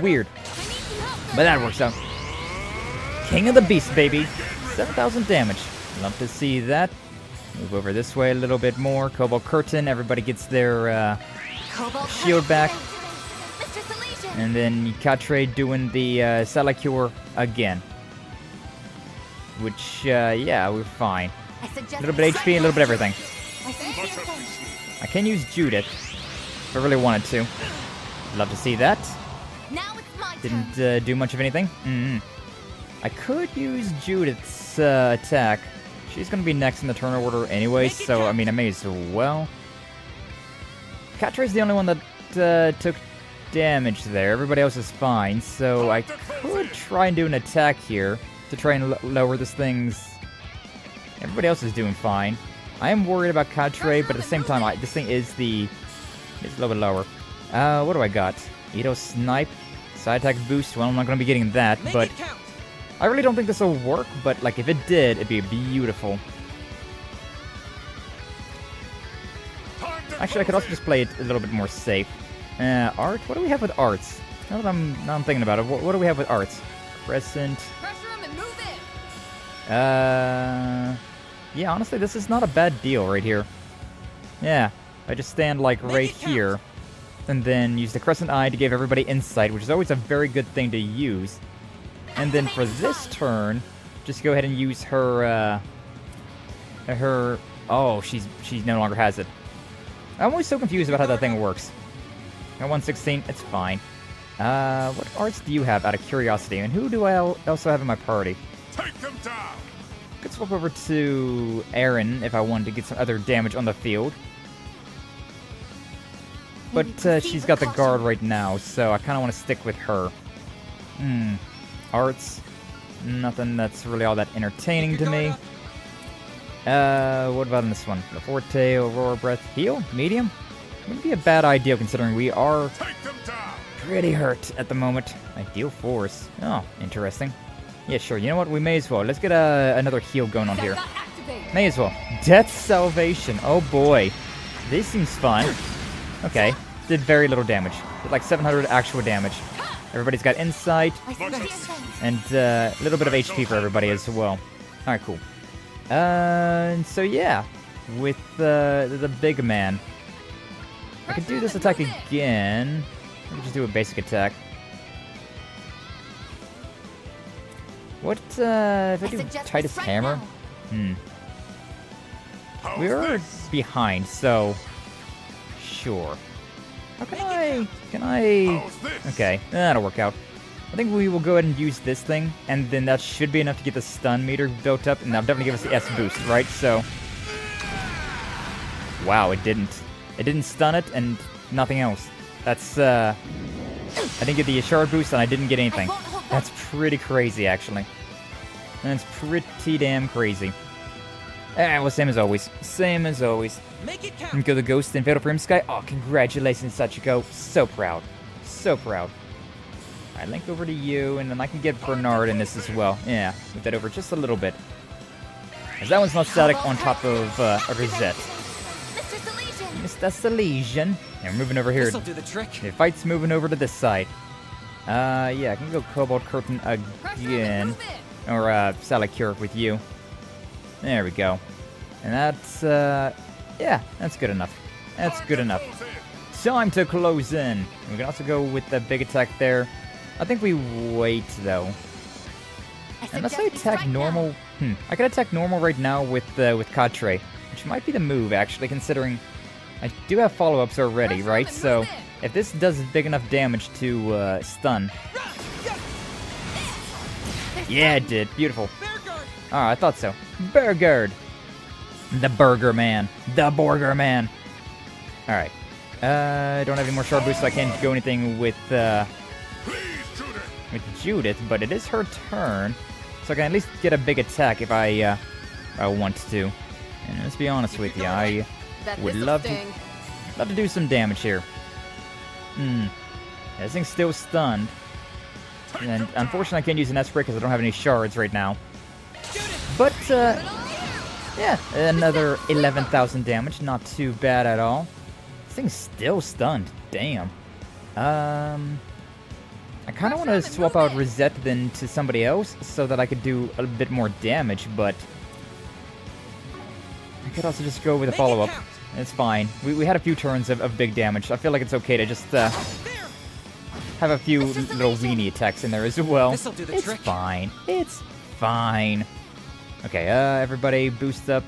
S3: Weird. But that works out. King of the Beast, baby. 7,000 damage. Love to see that. Move over this way a little bit more. Cobalt Curtain. Everybody gets their shield back. And then Catre doing the Satellite Cure again. Which, yeah, we're fine. A little bit HP, a little bit everything. I can use Judith if I really wanted to. Love to see that. Didn't do much of anything. I could use Judith's attack. She's going to be next in the turn order anyway, so I mean, I may as well. Catre's the only one that took damage there. Everybody else is fine, so I could try and do an attack here to try and lower this thing's... Everybody else is doing fine. I am worried about Catre, but at the same time, this thing is it's a little bit lower. What do I got? Ito Snipe, side attack boost. Well, I'm not going to be getting that, but I really don't think this will work, but like if it did, it'd be beautiful. Actually, I could also just play it a little bit more safe. Art? What do we have with arts? Now that I'm thinking about it, what do we have with arts? Crescent. Yeah, honestly, this is not a bad deal right here. Yeah, I just stand like right here, and then use the Crescent Eye to give everybody insight, which is always a very good thing to use. And then for this turn, just go ahead and use her, oh, she no longer has it. I'm always so confused about how that thing works. At 116, it's fine. What arts do you have out of curiosity? And who do I also have in my party?
S2: Take them down!
S3: Could swap over to Aaron if I wanted to get some other damage on the field. But she's got the guard right now, so I kind of want to stick with her. Arts. Nothing that's really all that entertaining to me. What about in this one? The Forte, Aurora Breath, Heal? Medium? Wouldn't be a bad idea considering we are pretty hurt at the moment. Ideal Force. Oh, interesting. Yeah, sure. You know what? We may as well. Let's get another heal going on here. May as well. Death Salvation. Oh boy. This seems fun. Okay. Did very little damage. Did like 700 actual damage. Everybody's got insight. And a little bit of HP for everybody as well. Alright, cool. So yeah. with the big man. I could do this attack again. Let me just do a basic attack. What, if I do Titus Hammer? We are behind, so... Sure. How can I... Okay, that'll work out. I think we will go ahead and use this thing, and then that should be enough to get the stun meter built up, and that'll definitely give us the S boost, right? So... Wow, it didn't. It didn't stun it, and nothing else. That's, I didn't get the shard boost, and I didn't get anything. That's pretty crazy, actually. That's pretty damn crazy. Well, same as always. Same as always. And go the Ghost and Fatal Frame Sky. Oh, congratulations, Sachiko. So proud. So proud. Alright, link over to you, and then I can get Bernard in this as well. Yeah, move that over just a little bit. As that one's not static on top of a Rosette. Mr. Salesian. And we're moving over here.
S17: This'll do the trick.
S3: The fight's moving over to this side. Yeah, I can go Cobalt Curtain again. Or, Salicure with you. There we go. And that's, yeah, that's good enough. That's good enough. Time to close in. We can also go with the big attack there. I think we wait, though. Unless I attack normal... I can attack normal right now with Katre, which might be the move, actually, considering I do have follow-ups already, right? So, if this does big enough damage to stun... Yeah, it did. Beautiful. Oh, I thought so. Burgard. The Burger Man. The Burger Man. Alright. I don't have any more shard boosts, so I can't go anything with Judith, but it is her turn. So I can at least get a big attack if I want to. And let's be honest with you, I would love to do some damage here. Yeah, this thing's still stunned. And unfortunately I can't use an S-Break because I don't have any shards right now. But, yeah, another 11,000 damage. Not too bad at all. This thing's still stunned. Damn. I kind of want to swap out Rosette then to somebody else so that I could do a bit more damage, but... I could also just go with a follow-up. It's fine. We had a few turns of big damage. I feel like it's okay to just, have a few little weenie attacks in there as well. It's fine. It's fine. Okay, everybody boost up.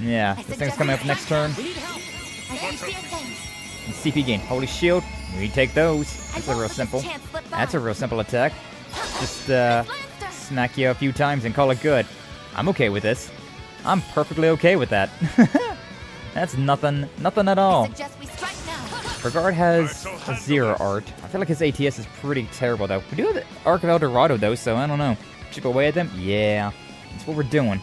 S3: Yeah, this thing's coming up next turn. And CP gain. Holy Shield. We take those. That's a real simple. That's a real simple attack. Just, smack you a few times and call it good. I'm okay with this. I'm perfectly okay with that. That's nothing at all. Regard has a 0 art. I feel like his ATS is pretty terrible, though. We do have the Arc of El Dorado, though, so I don't know. Chip away at them? Yeah. That's what we're doing.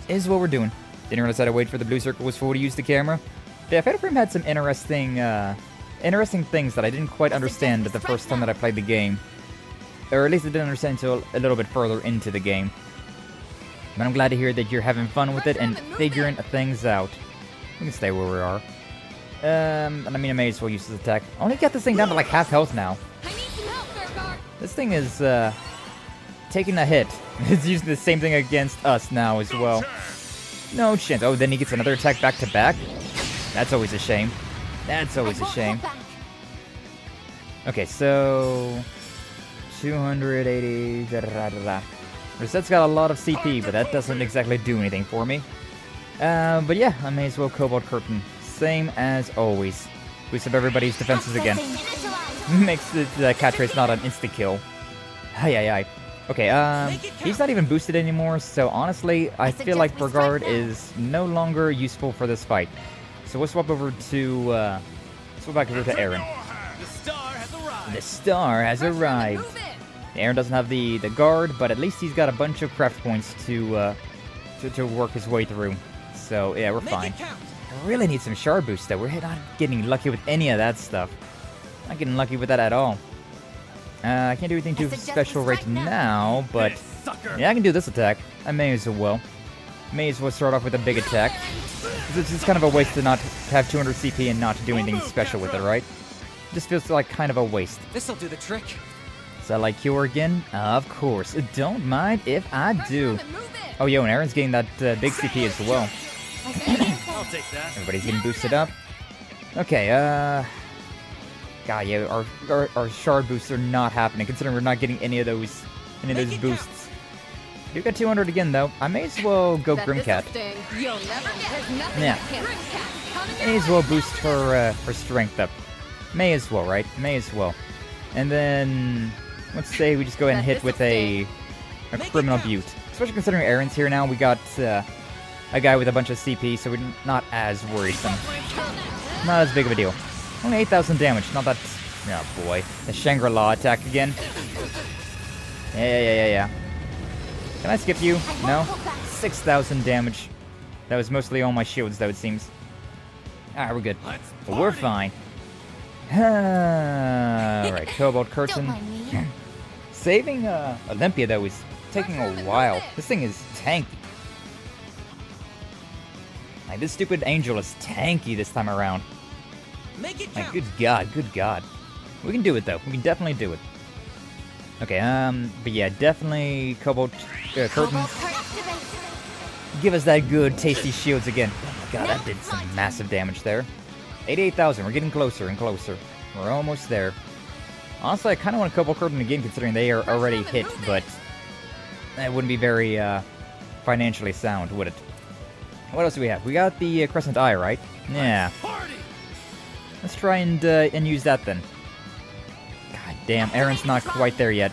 S3: Is what we're doing. Didn't realize I had to wait for the blue circle was full to use the camera. But yeah, Fatal Frame had some interesting things that I didn't quite understand the first time that I played the game. Or at least I didn't understand until a little bit further into the game. But I'm glad to hear that you're having fun with it and figuring things out. We can stay where we are. And I mean, I may as well use this attack. I only got this thing down to like half health now. This thing is, taking a hit. It's using the same thing against us now as well. No chance. Oh, then he gets another attack back to back? That's always a shame. That's always a shame. Okay, so... 280... Rosette's got a lot of CP, but that doesn't exactly do anything for me. But yeah, I may as well Cobalt Curtain. Same as always. Boost up everybody's defenses again. Makes the Catrace not an insta-kill. Ay. Okay, he's not even boosted anymore, so honestly, I feel like Burgard is no longer useful for this fight. So we'll swap over to, swap back over to Aaron. The star has arrived. Aaron doesn't have the guard, but at least he's got a bunch of craft points to work his way through. So yeah, we're fine. I really need some shard boost though. We're not getting lucky with any of that stuff. Not getting lucky with that at all. I can't do anything too special right now, but yeah, I can do this attack. I may as well. May as well start off with a big attack. It's just kind of a waste to not have 200 CP and not do anything special with it, right? Just feels like kind of a waste.
S17: This'll do the trick.
S3: Salicure again? Of course. Don't mind if I do. Oh, yo, and Aaron's getting that big CP as well.
S6: I'll take that.
S3: Everybody's getting boosted up. Okay, God, yeah, our shard boosts are not happening, considering we're not getting any of those boosts. You got 200 again, though. I may as well go Grimcat. Yeah. May as well boost her strength up. May as well, right? May as well. And then, let's say we just go ahead and hit with a Criminal Butte. Especially considering Aaron's here now, we got a guy with a bunch of CP, so we're not as worrisome. Not as big of a deal. Only 8,000 damage, not that... Oh boy. The Shangri-La attack again. Yeah. Can I skip you? No? 6,000 damage. That was mostly all my shields, though, it seems. Alright, we're good. But we're fine. Alright, Cobalt Curtain. Saving Olympia, though, is taking a while. This thing is tanky. Like, this stupid angel is tanky this time around. Like, good god. We can do it, though. We can definitely do it. Okay, but yeah, definitely Cobalt Curtain. Give us that good, tasty shields again. Oh my god, that did some massive damage there. 88,000, we're getting closer and closer. We're almost there. Honestly, I kind of want a Cobalt Curtain again, considering they are already hit, but that wouldn't be very financially sound, would it? What else do we have? We got the Crescent Eye, right? Yeah. Let's try and use that then. God damn, Aaron's not quite there yet.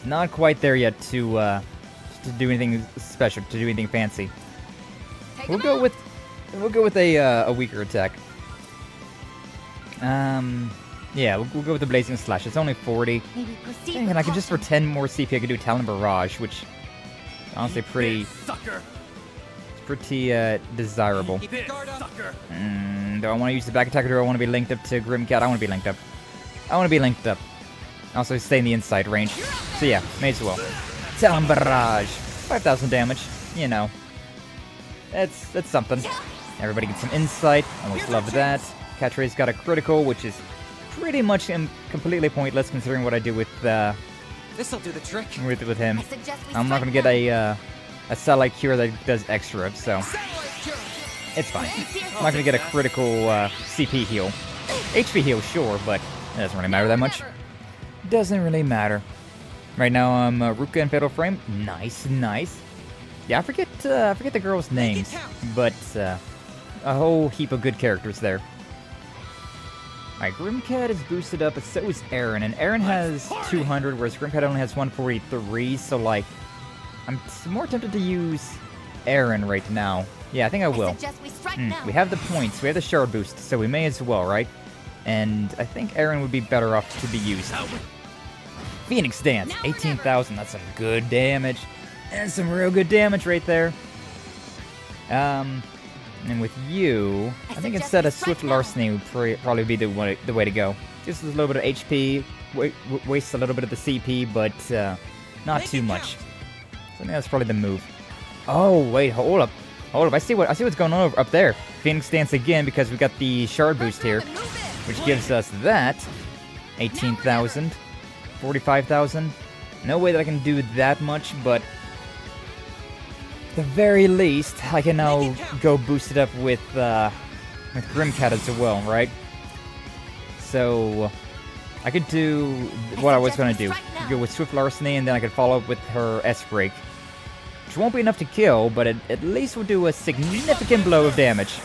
S3: Not quite there yet to do anything special, to do anything fancy. We'll go with a weaker attack. Yeah, we'll go with the Blazing Slash. It's only 40. Dang, and I could just for 10 more CP, I could do Talon Barrage, which honestly pretty desirable. Do I want to use the back attack or do I want to be linked up to Grimcat? I want to be linked up. Also stay in the inside range. So yeah, may as well. Talon Barrage. 5,000 damage. You know. That's something. Everybody gets some insight. Almost love that. Catray's got a critical, which is pretty much completely pointless considering what I do with
S17: This'll do the trick.
S3: With him. I'm not gonna get a satellite cure that does extra, so it's fine. I'm not gonna get a critical CP heal. HP heal, sure, but it doesn't really matter that much. Doesn't really matter. Right now I'm Ruka and Fatal Frame. Nice. Yeah, I forget the girls' names, but a whole heap of good characters there. Alright, Grimcat is boosted up, but so is Aaron, and Aaron has 200, whereas Grimcat only has 143, so like, I'm more tempted to use Aaron right now. Yeah, I think I will. We have the points, we have the shard boost, so we may as well, right? And I think Aaron would be better off to be used. Phoenix Dance, 18,000, that's some good damage. And some real good damage right there. And with you, I think instead of Swift Larceny would probably be the way to go. Just a little bit of HP, waste a little bit of the CP, but not too much. So I think that's probably the move. Oh wait, hold up! I see what's going on up there. Phoenix Dance again because we got the shard boost here, which gives us that 18,000, 45,000. No way that I can do that much, but at the very least, I can now go boost it up with Grimcat as well, right? So I could do what I was going to do. Go with Swift Larceny, and then I could follow up with her S-Break. Which won't be enough to kill, but it at least will do a significant blow of damage.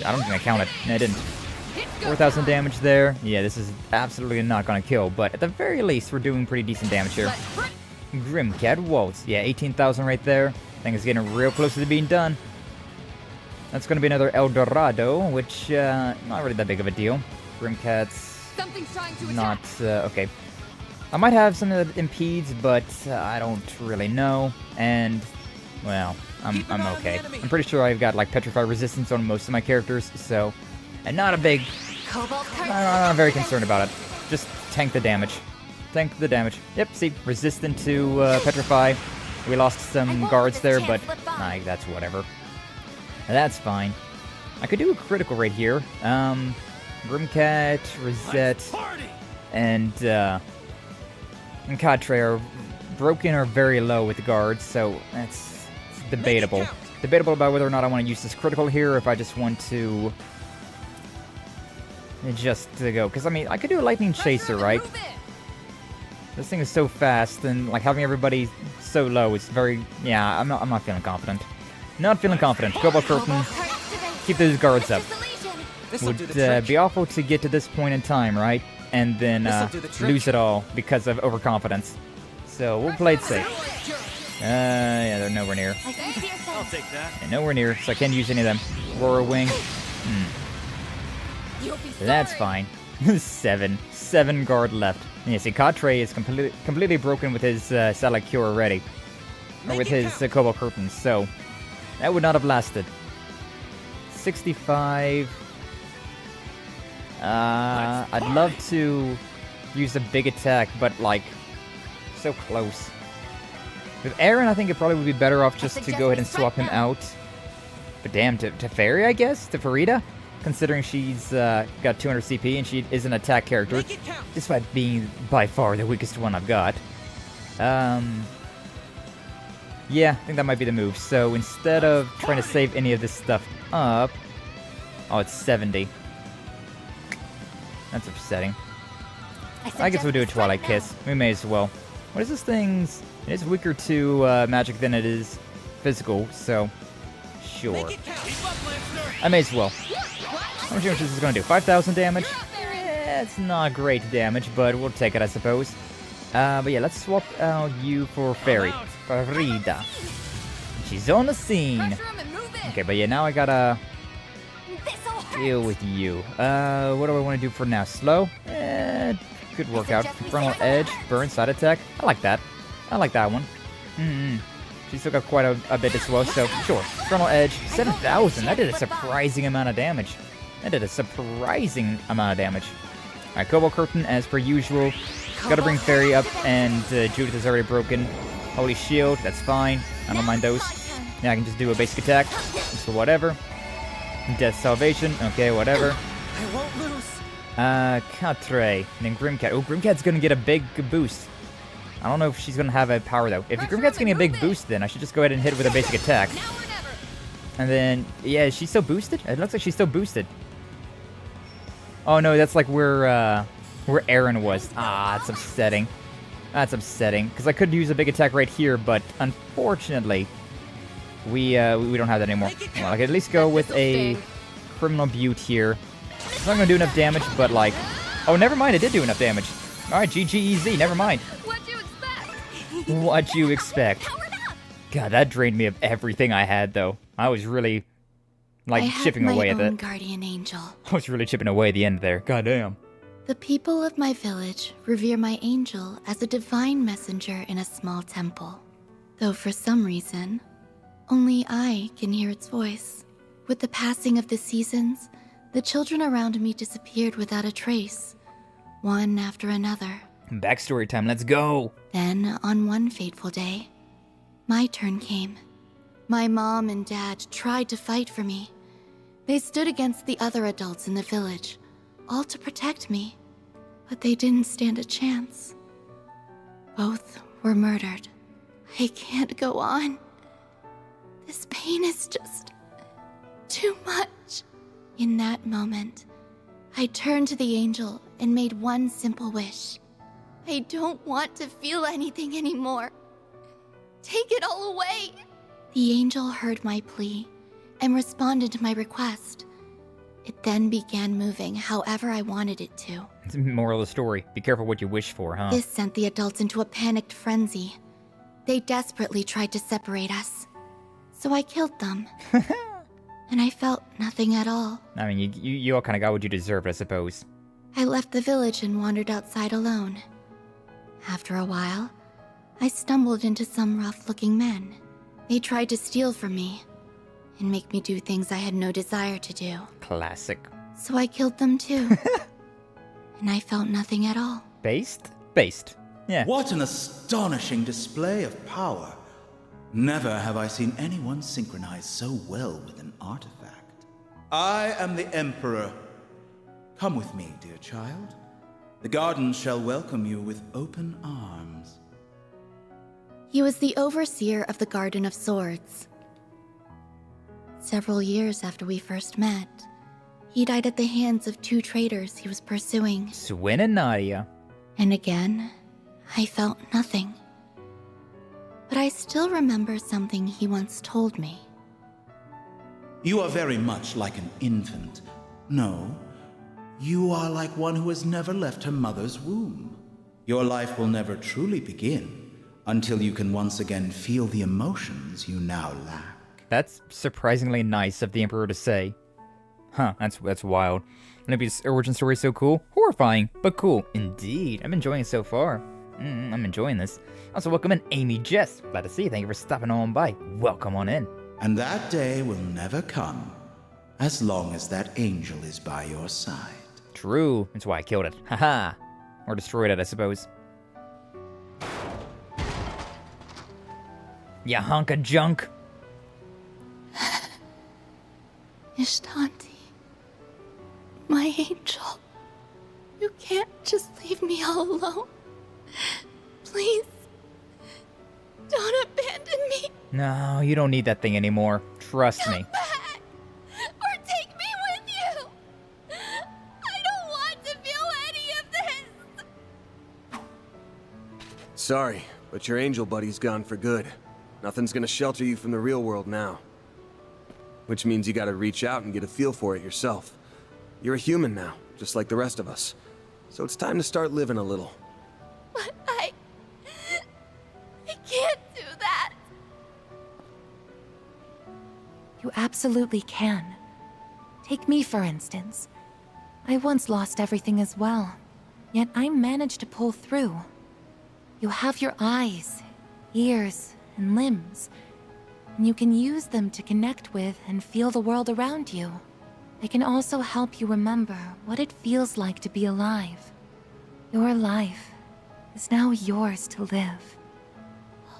S3: I don't think I counted. No, I didn't. 4,000 damage there. Yeah, this is absolutely not going to kill, but at the very least, we're doing pretty decent damage here. Grimcat Waltz. Yeah, 18,000 right there. I think it's getting real close to being done. That's going to be another El Dorado, which, not really that big of a deal. Grimcat's not, okay. I might have something that impedes, but I don't really know. And, well, I'm okay. I'm pretty sure I've got, like, Petrify resistance on most of my characters, so... And not very concerned about it. Just tank the damage. Yep, see, resistant to Petrify. We lost some guards there, but that's whatever. That's fine. I could do a critical right here. Grimcat, Rosette, and Catre are broken or very low with the guards, so that's debatable. Debatable about whether or not I want to use this critical here, or if I just want to go. Because, I mean, I could do a lightning chaser, right? This thing is so fast, and, like, having everybody so low is very... Yeah, I'm not feeling confident. Not feeling confident. Cobalt Curtain. Keep those guards up. Would be awful to get to this point in time, right? And then lose it all because of overconfidence. So we'll play it safe. Yeah, they're nowhere near.
S6: I'll take that.
S3: And nowhere near, so I can't use any of them. Roar Wing. That's fine. 7 guard left. And yeah, see, Quatre is completely broken with his Satellite Cure already. Or with his Cobalt Curtains, so that would not have lasted. 65. I'd love to use a big attack, but, like, so close. With Aaron, I think it probably would be better off just to go ahead and swap him out. But damn, to Fairy, I guess? To Farida? Considering she's got 200 CP and she is an attack character, despite being by far the weakest one I've got. Yeah, I think that might be the move. So instead of trying to save any of this stuff up... Oh, it's 70. That's upsetting. I guess we'll do a Twilight Kiss. We may as well. What is this thing's... It is weaker to magic than it is physical, so... Sure. I may as well. How much damage is this going to do? 5,000 damage? It's not great damage, but we'll take it, I suppose. But yeah, let's swap out you for Fairy. Farida. She's on the scene. Okay, but yeah, now I gotta deal with you. What do I want to do for now? Slow? Good workout. Frontal Edge, Burn, Side Attack. I like that. I like that one. She's still got quite a bit to slow, so sure. Frontal Edge, 7,000. That did a surprising amount of damage. Alright, Cobalt Curtain, as per usual. Gotta bring Fairy up, and Judith is already broken. Holy Shield, that's fine. I don't mind those. Now I can just do a basic attack. So whatever. Death Salvation, okay, whatever.
S17: I won't lose.
S3: Quatre, and then Grimcat. Oh, Grimcat's gonna get a big boost. I don't know if she's gonna have a power though. If Grimcat's getting a big boost, then I should just go ahead and hit it with a basic attack. And then, yeah, is she still boosted? It looks like she's still boosted. Oh no, that's like where Aaron was. Ah, that's upsetting. That's upsetting, because I could use a big attack right here, but unfortunately, we don't have that anymore. Well, I could at least go with a Criminal Butte here. It's not gonna do enough damage, but like, oh, never mind, it did do enough damage. All right, GG, never mind. What'd you expect? God, that drained me of everything I had, though. I was really, like, chipping away at it.
S7: Guardian angel.
S3: I was really chipping away at the end there. God damn.
S7: The people of my village revere my angel as a divine messenger in a small temple. Though for some reason, only I can hear its voice. With the passing of the seasons, the children around me disappeared without a trace, one after another.
S3: Backstory time, let's go!
S7: Then, on one fateful day, my turn came. My mom and dad tried to fight for me. They stood against the other adults in the village, all to protect me, but they didn't stand a chance. Both were murdered. I can't go on. This pain is just too much. In that moment, I turned to the angel and made one simple wish. I don't want to feel anything anymore. Take it all away. The angel heard my plea and responded to my request. It then began moving however I wanted it to.
S3: Moral of the story, be careful what you wish for, huh?
S7: This sent the adults into a panicked frenzy. They desperately tried to separate us. So I killed them. And I felt nothing at all.
S3: I mean, you all kind of got what you deserved, I suppose.
S7: I left the village and wandered outside alone. After a while, I stumbled into some rough-looking men. They tried to steal from me and make me do things I had no desire to do.
S3: Classic.
S7: So I killed them too. And I felt nothing at all.
S3: Based? Based. Yeah.
S21: What an astonishing display of power. Never have I seen anyone synchronize so well with an artifact. I am the Emperor. Come with me, dear child. The garden shall welcome you with open arms.
S7: He was the overseer of the Garden of Swords. several years after we first met. He died at the hands of 2 traitors he was pursuing.
S3: Swin and Nadia.
S7: And again, I felt nothing. But I still remember something he once told me.
S21: You are very much like an infant. No, you are like one who has never left her mother's womb. Your life will never truly begin until you can once again feel the emotions you now lack.
S3: That's surprisingly nice of the Emperor to say. Huh, that's wild. Olympia's origin story is so cool. Horrifying, but cool. Indeed. I'm enjoying it so far. I'm enjoying this. Also, welcome in Amy Jess. Glad to see you. Thank you for stopping on by. Welcome on in.
S21: And that day will never come, as long as that angel is by your side.
S3: True. That's why I killed it. Haha. Or destroyed it, I suppose. Ya hunk of junk.
S7: Ishtanti, my angel, you can't just leave me all alone. Please, don't abandon me.
S3: No, you don't need that thing anymore. Trust me.
S7: Back, or take me with you. I don't want to feel any of this.
S8: Sorry, but your angel buddy's gone for good. Nothing's gonna shelter you from the real world now. Which means you gotta reach out and get a feel for it yourself. You're a human now, just like the rest of us. So it's time to start living a little.
S7: But I can't do that.
S20: You absolutely can. Take me, for instance. I once lost everything as well, yet I managed to pull through. You have your eyes, ears, and limbs, and you can use them to connect with and feel the world around you. They can also help you remember what it feels like to be alive. Your life is now yours to live.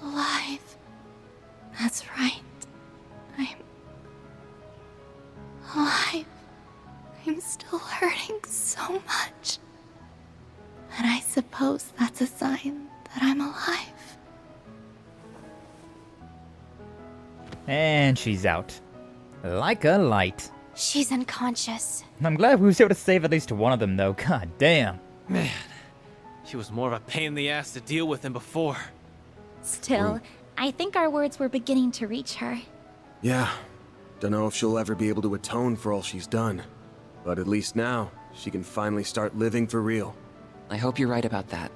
S7: Alive. That's right. I'm alive. I'm still hurting so much. But I suppose that's a sign that I'm alive.
S3: And she's out. Like a light.
S11: She's unconscious.
S3: I'm glad we was able to save at least one of them, though. God damn.
S6: Man, she was more of a pain in the ass to deal with than before.
S1: Still, I think our words were beginning to reach her.
S8: Yeah. Don't know if she'll ever be able to atone for all she's done. But at least now, she can finally start living for real.
S17: I hope you're right about that.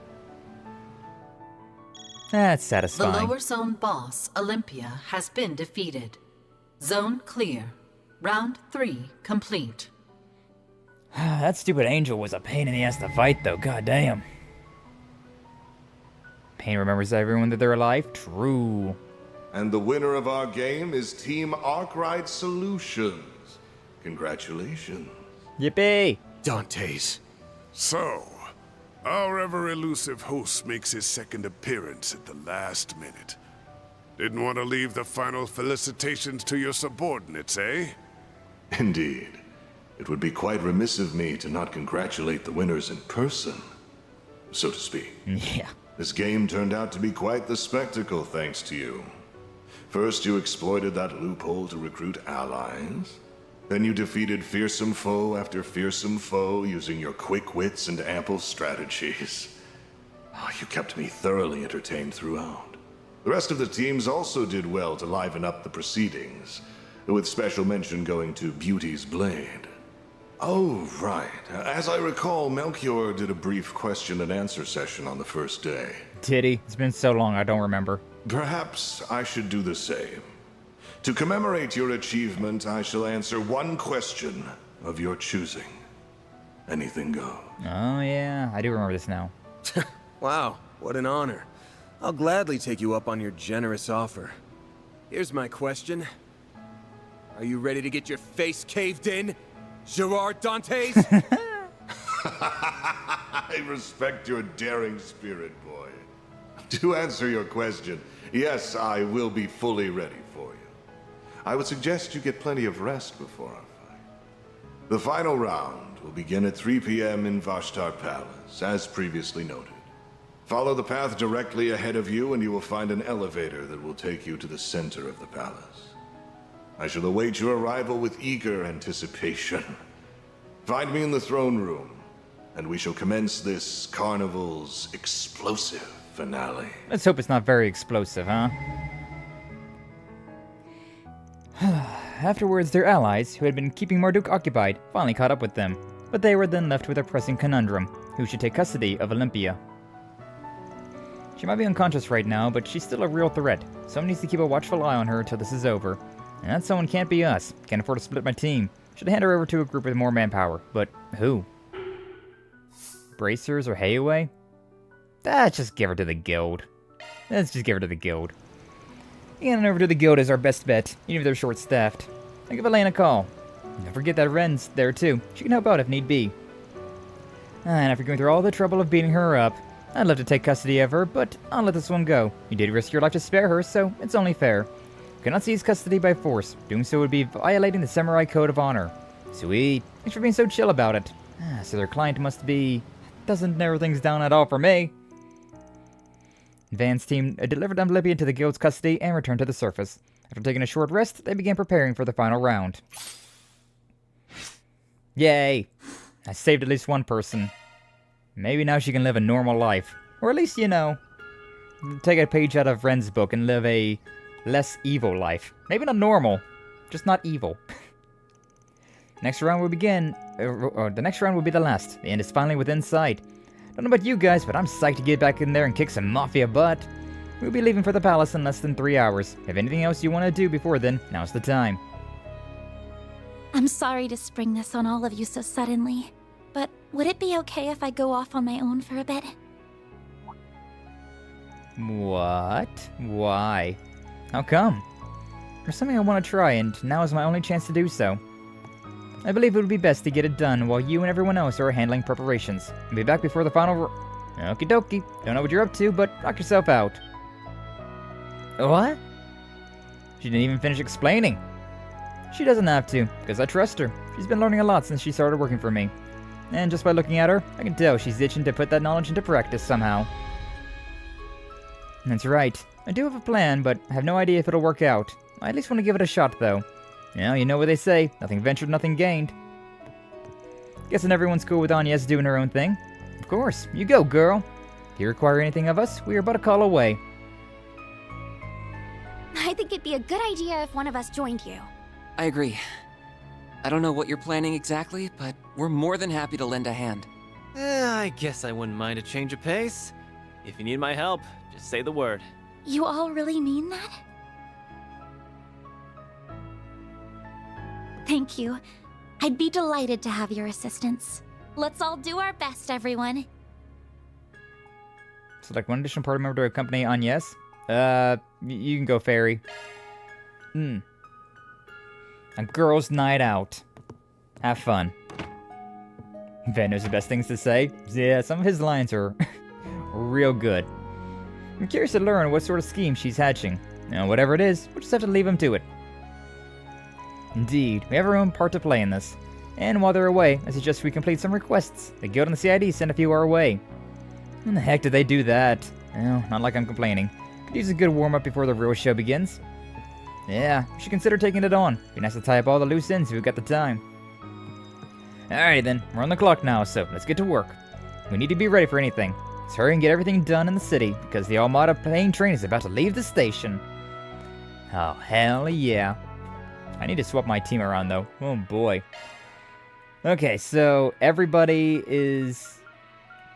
S3: That's satisfying.
S10: The lower zone boss, Olympia, has been defeated. Zone clear. Round 3 complete.
S3: That stupid angel was a pain in the ass to fight, though. God damn. Pain remembers everyone that they're alive? True.
S22: And the winner of our game is Team Arkride Solutions. Congratulations.
S3: Yippee!
S8: Dantes.
S14: So, our ever-elusive host makes his second appearance at the last minute. Didn't want to leave the final felicitations to your subordinates, eh?
S22: Indeed. It would be quite remiss of me to not congratulate the winners in person, so to speak.
S3: Yeah.
S22: This game turned out to be quite the spectacle thanks to you. First, you exploited that loophole to recruit allies. Then you defeated fearsome foe after fearsome foe using your quick wits and ample strategies. Oh, you kept me thoroughly entertained throughout. The rest of the teams also did well to liven up the proceedings, with special mention going to Beauty's Blade. Oh, right. As I recall, Melchior did a brief question and answer session on the first day.
S3: Did he? It's been so long, I don't remember.
S22: Perhaps I should do the same. To commemorate your achievement, I shall answer one question of your choosing. Anything goes.
S3: Oh, yeah. I do remember this now.
S8: Wow, what an honor. I'll gladly take you up on your generous offer. Here's my question. Are you ready to get your face caved in, Gerard Dantes?
S22: I respect your daring spirit, boy. To answer your question, yes, I will be fully ready for you. I would suggest you get plenty of rest before our fight. The final round will begin at 3 p.m. in Vashtar Palace, as previously noted. Follow the path directly ahead of you and you will find an elevator that will take you to the center of the palace. I shall await your arrival with eager anticipation. Find me in the throne room, and we shall commence this Carnival's explosive finale.
S3: Let's hope it's not very explosive, huh? Afterwards, their allies, who had been keeping Marduk occupied, finally caught up with them. But they were then left with a pressing conundrum: who should take custody of Olympia? She might be unconscious right now, but she's still a real threat. Someone needs to keep a watchful eye on her until this is over. And that someone can't be us. Can't afford to split my team. Should hand her over to a group with more manpower. But who? Bracers or Hayaway? Just give her to the guild. Let's just give her to the guild. Handing over to the guild is our best bet, even if they're short-staffed. I'll give Elaine a call. Don't forget that Ren's there too. She can help out if need be. And after going through all the trouble of beating her up, I'd love to take custody of her, but I'll let this one go. You did risk your life to spare her, so it's only fair. Cannot seize custody by force. Doing so would be violating the Samurai Code of Honor. Sweet. Thanks for being so chill about it. So their client must be... doesn't narrow things down at all for me. Van's team delivered Olympia to the guild's custody and returned to the surface. After taking a short rest, they began preparing for the final round. Yay! I saved at least one person. Maybe now she can live a normal life. Or at least, you know, take a page out of Ren's book and live a less evil life. Maybe not normal, just not evil. Next round will begin, the next round will be the last. The end is finally within sight. Don't know about you guys, but I'm psyched to get back in there and kick some mafia butt. We'll be leaving for the palace in less than 3 hours. If anything else you want to do before then, now's the time.
S1: I'm sorry to spring this on all of you so suddenly, but would it be okay if I go off on my own for a bit?
S3: What? Why? How come? There's something I want to try, and now is my only chance to do so. I believe it would be best to get it done while you and everyone else are handling preparations. I'll be back before the final Okie dokie. Don't know what you're up to, but knock yourself out. What? She didn't even finish explaining. She doesn't have to, because I trust her. She's been learning a lot since she started working for me. And just by looking at her, I can tell she's itching to put that knowledge into practice somehow. That's right. I do have a plan, but I have no idea if it'll work out. I at least want to give it a shot, though. Well, you know what they say. Nothing ventured, nothing gained. Guessing everyone's cool with Agnes doing her own thing. Of course. You go, girl. If you require anything of us, we are but a call away.
S11: I think it'd be a good idea if one of us joined you.
S17: I agree. I don't know what you're planning exactly, but we're more than happy to lend a hand.
S6: I guess I wouldn't mind a change of pace. If you need my help, just say the word.
S1: You all really mean that? Thank you. I'd be delighted to have your assistance. Let's all do our best, everyone.
S3: Select one additional party member to accompany Agnes. You can go, Fairy. A girls' night out. Have fun. Van knows the best things to say. Yeah, some of his lines are real good. I'm curious to learn what sort of scheme she's hatching. Now, whatever it is, we'll just have to leave him to it. Indeed, we have our own part to play in this. And while they're away, I suggest we complete some requests. The guild and the CID send a few our way. When the heck did they do that? Well, not like I'm complaining. Could use a good warm-up before the real show begins. Yeah, we should consider taking it on. Be nice to tie up all the loose ends if we've got the time. Alrighty then, we're on the clock now, so let's get to work. We need to be ready for anything. Let's hurry and get everything done in the city, because the Almata plane train is about to leave the station. Oh, hell yeah. I need to swap my team around, though. Oh, boy. Okay, so everybody is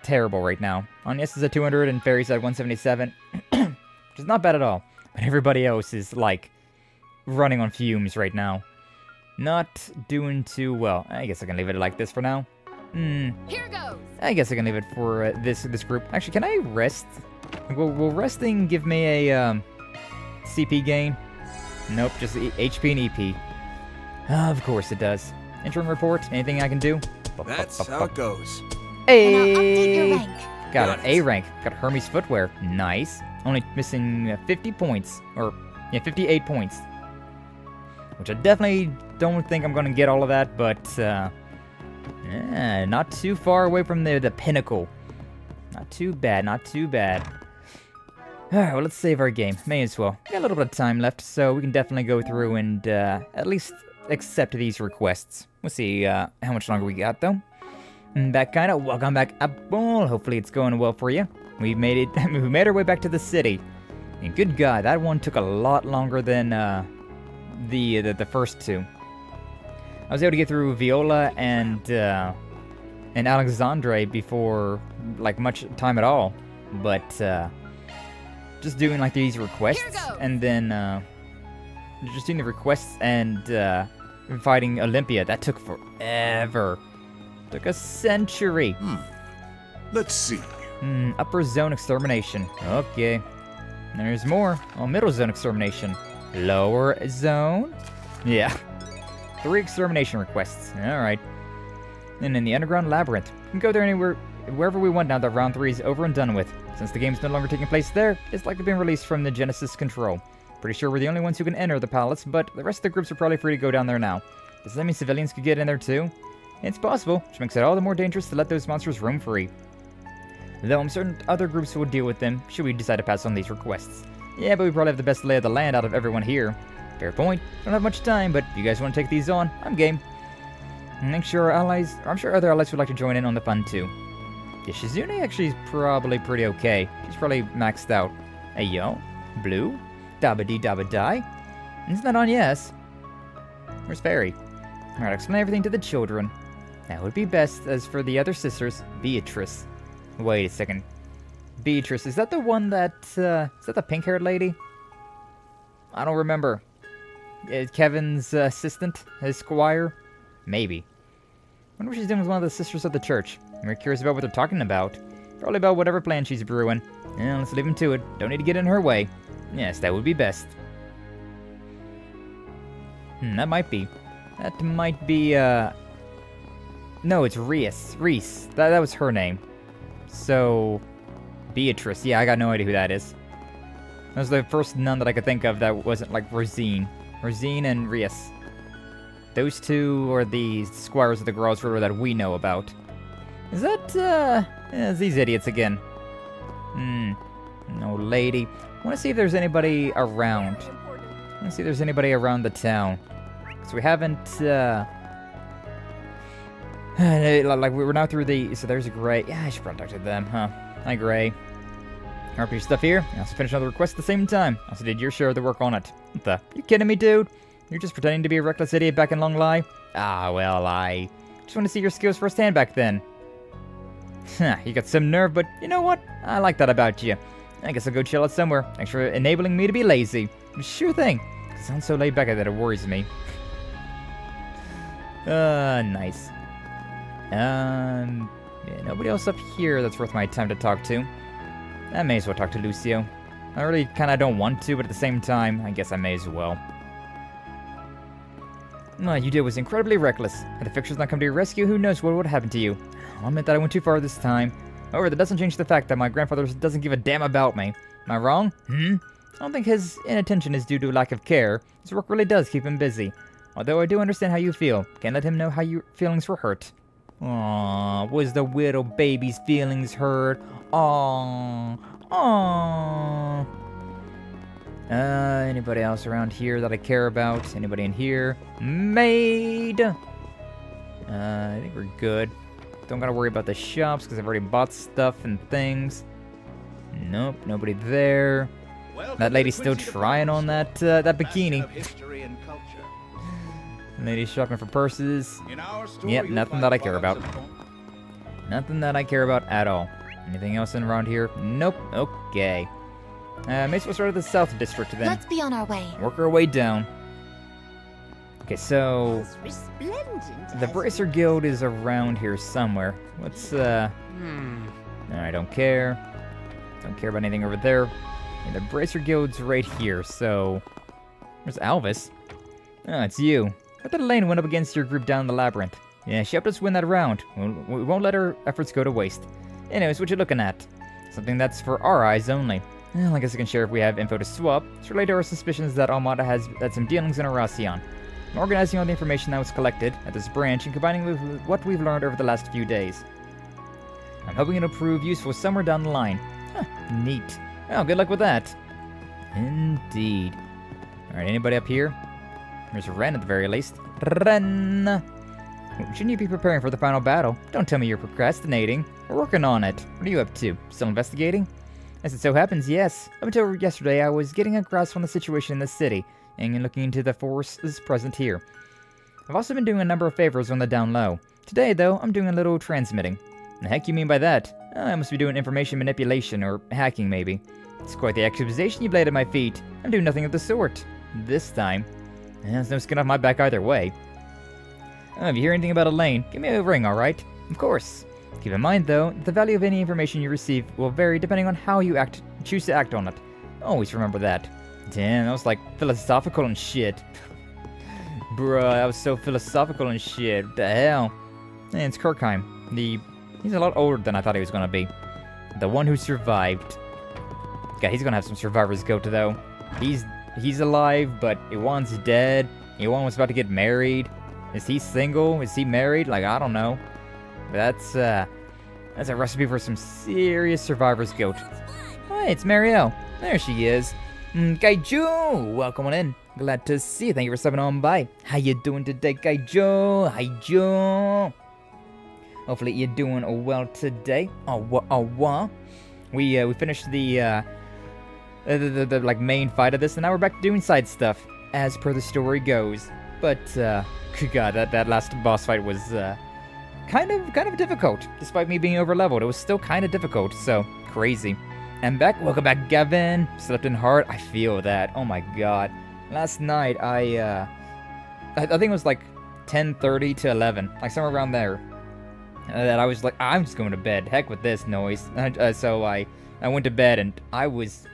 S3: terrible right now. Agnes is at 200 and Fairy's at 177, which is not bad at all. But everybody else is, like, running on fumes right now. Not doing too well. I guess I can leave it like this for now.
S16: Here goes.
S3: I guess I can leave it for this group. Actually, can I rest? Will resting give me a CP gain? Nope, just HP and EP. Of course it does. Interim report, anything I can do?
S8: That's how it goes.
S3: Hey!
S1: And I'll update your rank.
S3: Got an A rank. Got Hermes footwear. Nice. Only missing 50 points. Or, yeah, 58 points. Which I definitely don't think I'm going to get all of that, but, yeah, not too far away from the pinnacle. Not too bad, not too bad. Alright, well, let's save our game. May as well. We got a little bit of time left, so we can definitely go through and at least accept these requests. We'll see how much longer we got, though. Back kinda. Welcome back, Apple. Hopefully it's going well for you. We made it. We made our way back to the city. And good God, that one took a lot longer than the first two. I was able to get through Viola and Alexandre before like much time at all, but just doing like these requests and then just doing the requests and fighting Olympia, that took forever. Took a century.
S22: Let's see.
S3: Upper zone extermination. Okay. There's more. Oh, middle zone extermination. Lower zone? Yeah. 3 extermination requests. Alright. And in the underground labyrinth. We can go there anywhere, wherever we want now that round 3 is over and done with. Since the game's no longer taking place there, it's likely being released from the Genesis control. Pretty sure we're the only ones who can enter the palace, but the rest of the groups are probably free to go down there now. Does that mean civilians could get in there too? It's possible, which makes it all the more dangerous to let those monsters roam free. Though I'm certain other groups will deal with them, should we decide to pass on these requests. Yeah, but we probably have the best lay of the land out of everyone here. Fair point. Don't have much time, but if you guys want to take these on, I'm game. And I'm sure other allies would like to join in on the fun too. Yeah, Shizune actually is probably pretty okay. She's probably maxed out. Hey yo, blue, dabba-dee-dabba-die. Isn't that on yes? Where's Fairy? Alright, explain everything to the children. That would be best. As for the other sisters, Beatrice. Wait a second. Beatrice, is that the one that, is that the pink-haired lady? I don't remember. Kevin's assistant? His squire? Maybe. Wonder what she's doing with one of the sisters of the church. We're curious about what they're talking about. Probably about whatever plan she's brewing. Yeah, let's leave him to it. Don't need to get in her way. Yes, that would be best. That might be. That might be, no, it's Reese. Reese. That was her name. So, Beatrice. Yeah, I got no idea who that is. That was the first nun that I could think of that wasn't like Rosine. Rosine and Reese. Those two are the squires of the Girls River that we know about. Is that, it's these idiots again. No lady. I want to see if there's anybody around. I want to see if there's anybody around the town. Because we haven't, like, we're now through the... So there's a Gray. Yeah, I should probably talk to them, huh? Hi, Gray. RP your stuff here. I also finished another request at the same time. Also did your share of the work on it. What the? You kidding me, dude? You're just pretending to be a reckless idiot back in Long Lai? Ah, well, I just want to see your skills firsthand back then. You got some nerve, but you know what? I like that about you. I guess I'll go chill out somewhere. Thanks for enabling me to be lazy. Sure thing. It sounds so laid back that it worries me. Nice. Yeah, nobody else up here that's worth my time to talk to. I may as well talk to Lucio. I really kinda don't want to, but at the same time, I guess I may as well. What you did was incredibly reckless. Had the fixtures not come to your rescue, who knows what would happen to you. I'll admit that I went too far this time. However, that doesn't change the fact that my grandfather doesn't give a damn about me. Am I wrong? I don't think his inattention is due to lack of care. His work really does keep him busy. Although I do understand how you feel. Can't let him know how your feelings were hurt. Aww, was the little baby's feelings hurt? Aww. Aww. Anybody else around here that I care about? Anybody in here? Maid! I think we're good. Don't gotta worry about the shops, because I've already bought stuff and things. Nope, nobody there. That lady's still trying on that bikini. Lady's shopping for purses. Yep, nothing that I care about. Nothing that I care about at all. Anything else in around here? Nope. Okay. May as well start at the South District then.
S20: Let's be on our way.
S3: Work our way down. Okay, so the Bracer Guild is around here somewhere. What's I don't care. Don't care about anything over there. And the Bracer Guild's right here, so where's Alvis? Oh, it's you. I thought Elaine went up against your group down the labyrinth. Yeah, she helped us win that round. We won't let her efforts go to waste. Anyways, what you looking at? Something that's for our eyes only. Well, I guess I can share if we have info to swap. It's related to our suspicions that Almata has had some dealings in Aracion. I'm organizing all the information that was collected at this branch and combining with what we've learned over the last few days. I'm hoping it'll prove useful somewhere down the line. Huh, neat. Well, good luck with that. Indeed. Alright, anybody up here? There's Ren at the very least. Ren! Shouldn't you be preparing for the final battle? Don't tell me you're procrastinating. We're working on it. What are you up to? Still investigating? As it so happens, yes. Up until yesterday, I was getting a grasp on the situation in the city, and looking into the forces present here. I've also been doing a number of favors on the down low. Today, though, I'm doing a little transmitting. The heck you mean by that? I must be doing information manipulation, or hacking maybe. It's quite the accusation you laid at my feet. I'm doing nothing of the sort. This time. There's no skin off my back either way. If you hear anything about Elaine, give me a ring, alright? Of course. Keep in mind, though, that the value of any information you receive will vary depending on how you choose to act on it. Always remember that. Damn, that was like philosophical and shit. Bruh, that was so philosophical and shit. What the hell? And it's Kirkheim. He's a lot older than I thought he was gonna be. The one who survived. God, he's gonna have some survivor's guilt, though. He's alive, but Iwan's dead. Iwan was about to get married. Is he single? Is he married? Like, I don't know. But that's a recipe for some serious survivor's guilt. Hey, it's Marielle. There she is. Kaiju! Welcome on in. Glad to see you. Thank you for stopping on by. How you doing today, Kaiju? Kaiju? Hopefully you're doing well today. We finished the like main fight of this, and now we're back to doing side stuff, as per the story goes. But good God, that last boss fight was kind of difficult. Despite me being overleveled, it was still kind of difficult. So crazy. And back, welcome back, Gavin. Slept in hard. I feel that. Oh my God. Last night I think it was like 10:30 to 11, like somewhere around there. That I was like, I'm just going to bed. Heck with this noise. So I went to bed and I was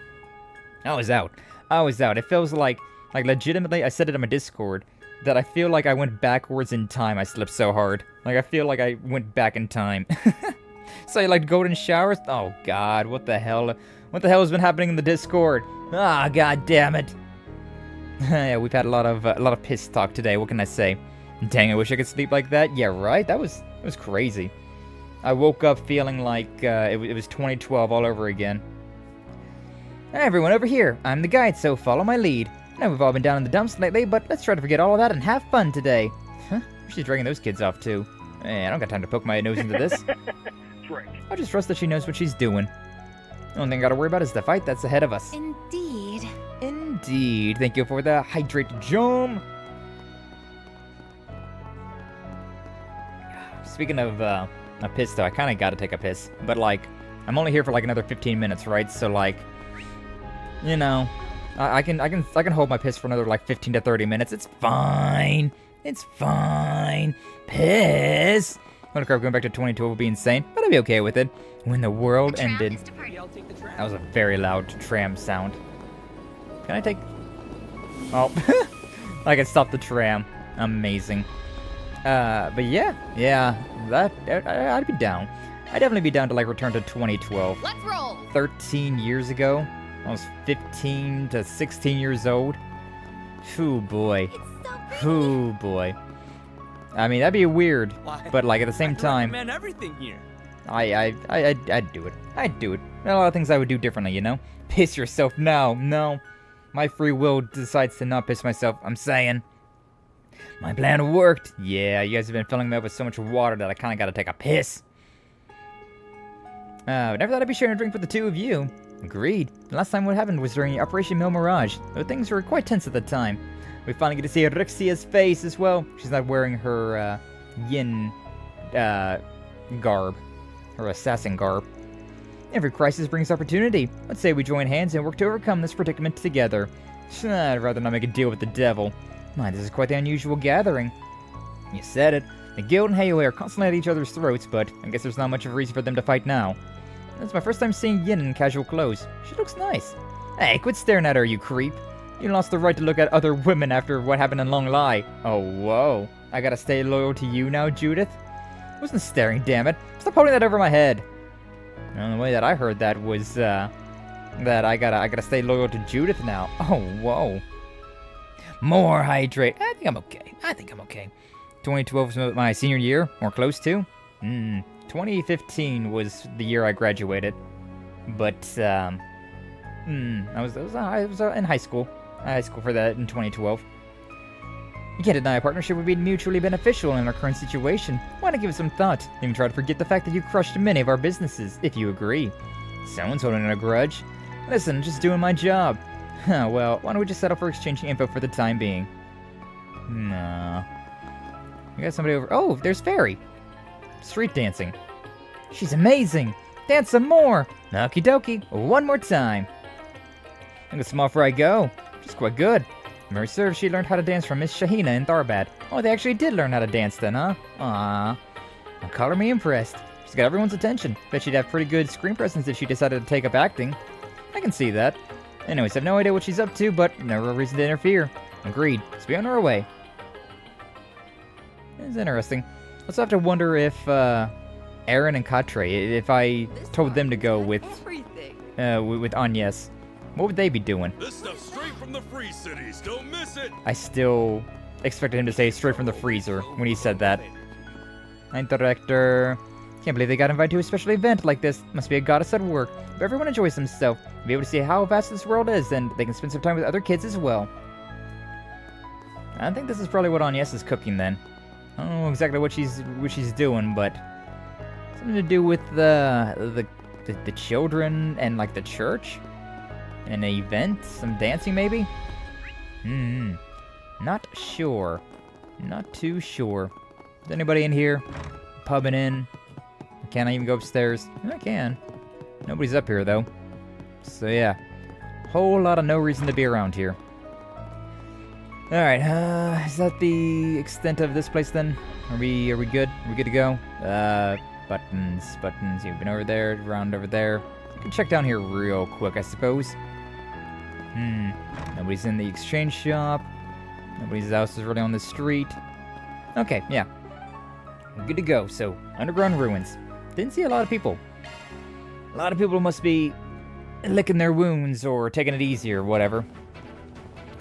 S3: out. It feels like legitimately, I said it in my Discord, that I feel like I went backwards in time. I slept so hard. Like, I feel like I went back in time. So, like, golden showers? Oh, God, what the hell? What the hell has been happening in the Discord? Ah, God damn it. Yeah, we've had a lot of piss talk today. What can I say? Dang, I wish I could sleep like that. Yeah, right? It was crazy. I woke up feeling like it was 2012 all over again. Hey, everyone over here. I'm the guide, so follow my lead. I know we've all been down in the dumps lately, but let's try to forget all of that and have fun today. Huh? She's dragging those kids off, too. Man, I don't got time to poke my nose into this. I'll just trust that she knows what she's doing. The only thing I gotta worry about is the fight that's ahead of us.
S1: Indeed.
S3: Indeed. Thank you for the hydrate jump. Speaking of piss, though, I kind of gotta take a piss. But, like, I'm only here for, like, another 15 minutes, right? So, like, you know, I can hold my piss for another, like, 15 to 30 minutes. It's fine. It's fine. Piss. Holy crap, going back to 2012 would be insane, but I'd be okay with it. When the world ended. That was a very loud tram sound. Can I take... Oh. I can stop the tram. Amazing. But yeah, I'd be down. I'd definitely be down to, like, return to 2012.
S16: Let's roll!
S3: 13 years ago. I was 15 to 16 years old. Ooh, boy. Ooh, boy. I mean, that'd be weird, but, like, at the same time...
S19: I recommend everything here.
S3: I'd do it. I'd do it. There are a lot of things I would do differently, you know? Piss yourself. No. My free will decides to not piss myself. I'm saying... My plan worked. Yeah, you guys have been filling me up with so much water that I kind of got to take a piss. Never thought I'd be sharing a drink with the two of you. Agreed. The last time what happened was during Operation Mil Mirage, though things were quite tense at the time. We finally get to see Rixia's face as well. She's not wearing her yin garb, her assassin garb. Every crisis brings opportunity. Let's say we join hands and work to overcome this predicament together. I'd rather not make a deal with the devil. My, this is quite the unusual gathering. You said it. The Guild and Hayway are constantly at each other's throats, but I guess there's not much of a reason for them to fight now. It's my first time seeing Yin in casual clothes. She looks nice. Hey, quit staring at her, you creep. You lost the right to look at other women after what happened in Long Lai. Oh, whoa. I gotta stay loyal to you now, Judith? I wasn't staring, damn it. Stop holding that over my head. The only way that I heard that was, that I gotta stay loyal to Judith now. Oh, whoa. More hydrate. I think I'm okay. 2012 was my senior year, or close to. 2015 was the year I graduated. But, I was in high school. High school for that in 2012. You can't deny a partnership would be mutually beneficial in our current situation. Why not give it some thought? Even try to forget the fact that you crushed many of our businesses, if you agree. Someone's holding a grudge. Listen, just doing my job. Huh, well, why don't we just settle for exchanging info for the time being? No. We got somebody over. Oh, there's Fairy. Street dancing. She's amazing. Dance some more. Okie dokie. One more time. I guess small fry go. She's quite good. Mary serves she learned how to dance from Miss Shahina in Tharbad. Oh, they actually did learn how to dance then, huh? Aww. I'll color me impressed. She's got everyone's attention. Bet she'd have pretty good screen presence if she decided to take up acting. I can see that. Anyways, I have no idea what she's up to, but no real reason to interfere. Agreed. Let's be on our way. It's interesting. Also have to wonder if, Aaron and Katre, if I told them to go with Agnes, what would they be doing?
S5: This stuff's straight from the free cities. Don't miss it.
S3: I still expected him to say straight from the freezer when he said that. Night director. Can't believe they got invited to a special event like this. Must be a goddess at work. But everyone enjoys themselves. Be able to see how vast this world is, and they can spend some time with other kids as well. I think this is probably what Agnes is cooking then. I don't know exactly what she's doing, but something to do with the children and like the church. An event? Some dancing, maybe? Not sure. Not too sure. Is anybody in here? Pubbing in? Can I even go upstairs? I can. Nobody's up here, though. So, yeah. Whole lot of no reason to be around here. Alright, is that the extent of this place, then? Are we good? Are we good to go? Buttons. You've been over there, around over there. I can check down here real quick, I suppose. Nobody's in the exchange shop. Nobody's else is really on the street. Okay, yeah. We're good to go. So, underground ruins. Didn't see a lot of people. A lot of people must be licking their wounds or taking it easy or whatever.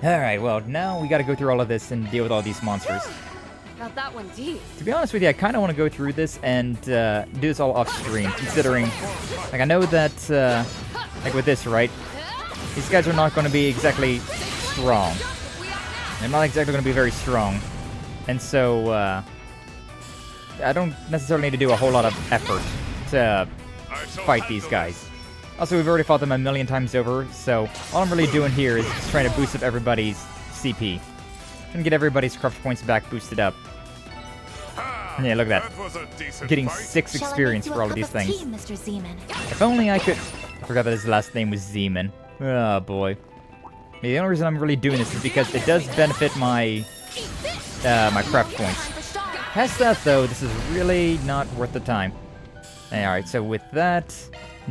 S3: Alright, well, now we gotta go through all of this and deal with all these monsters.
S16: Got that one deep.
S3: To be honest with you, I kind of want to go through this and do this all off screen, considering, like, I know that, like with this, right? These guys are not going to be exactly strong. They're not exactly going to be very strong. And so, I don't necessarily need to do a whole lot of effort to fight these guys. Also, we've already fought them a million times over, so all I'm really doing here is just trying to boost up everybody's CP. Trying to get everybody's craft points back boosted up. Yeah, look at that. Getting 6 experience for all of these things.
S1: Mr. Zeman.
S3: If only I could... I forgot that his last name was Zeman. Oh, boy. The only reason I'm really doing this is because it does benefit my my craft points. Past that, though, this is really not worth the time. Alright, so with that,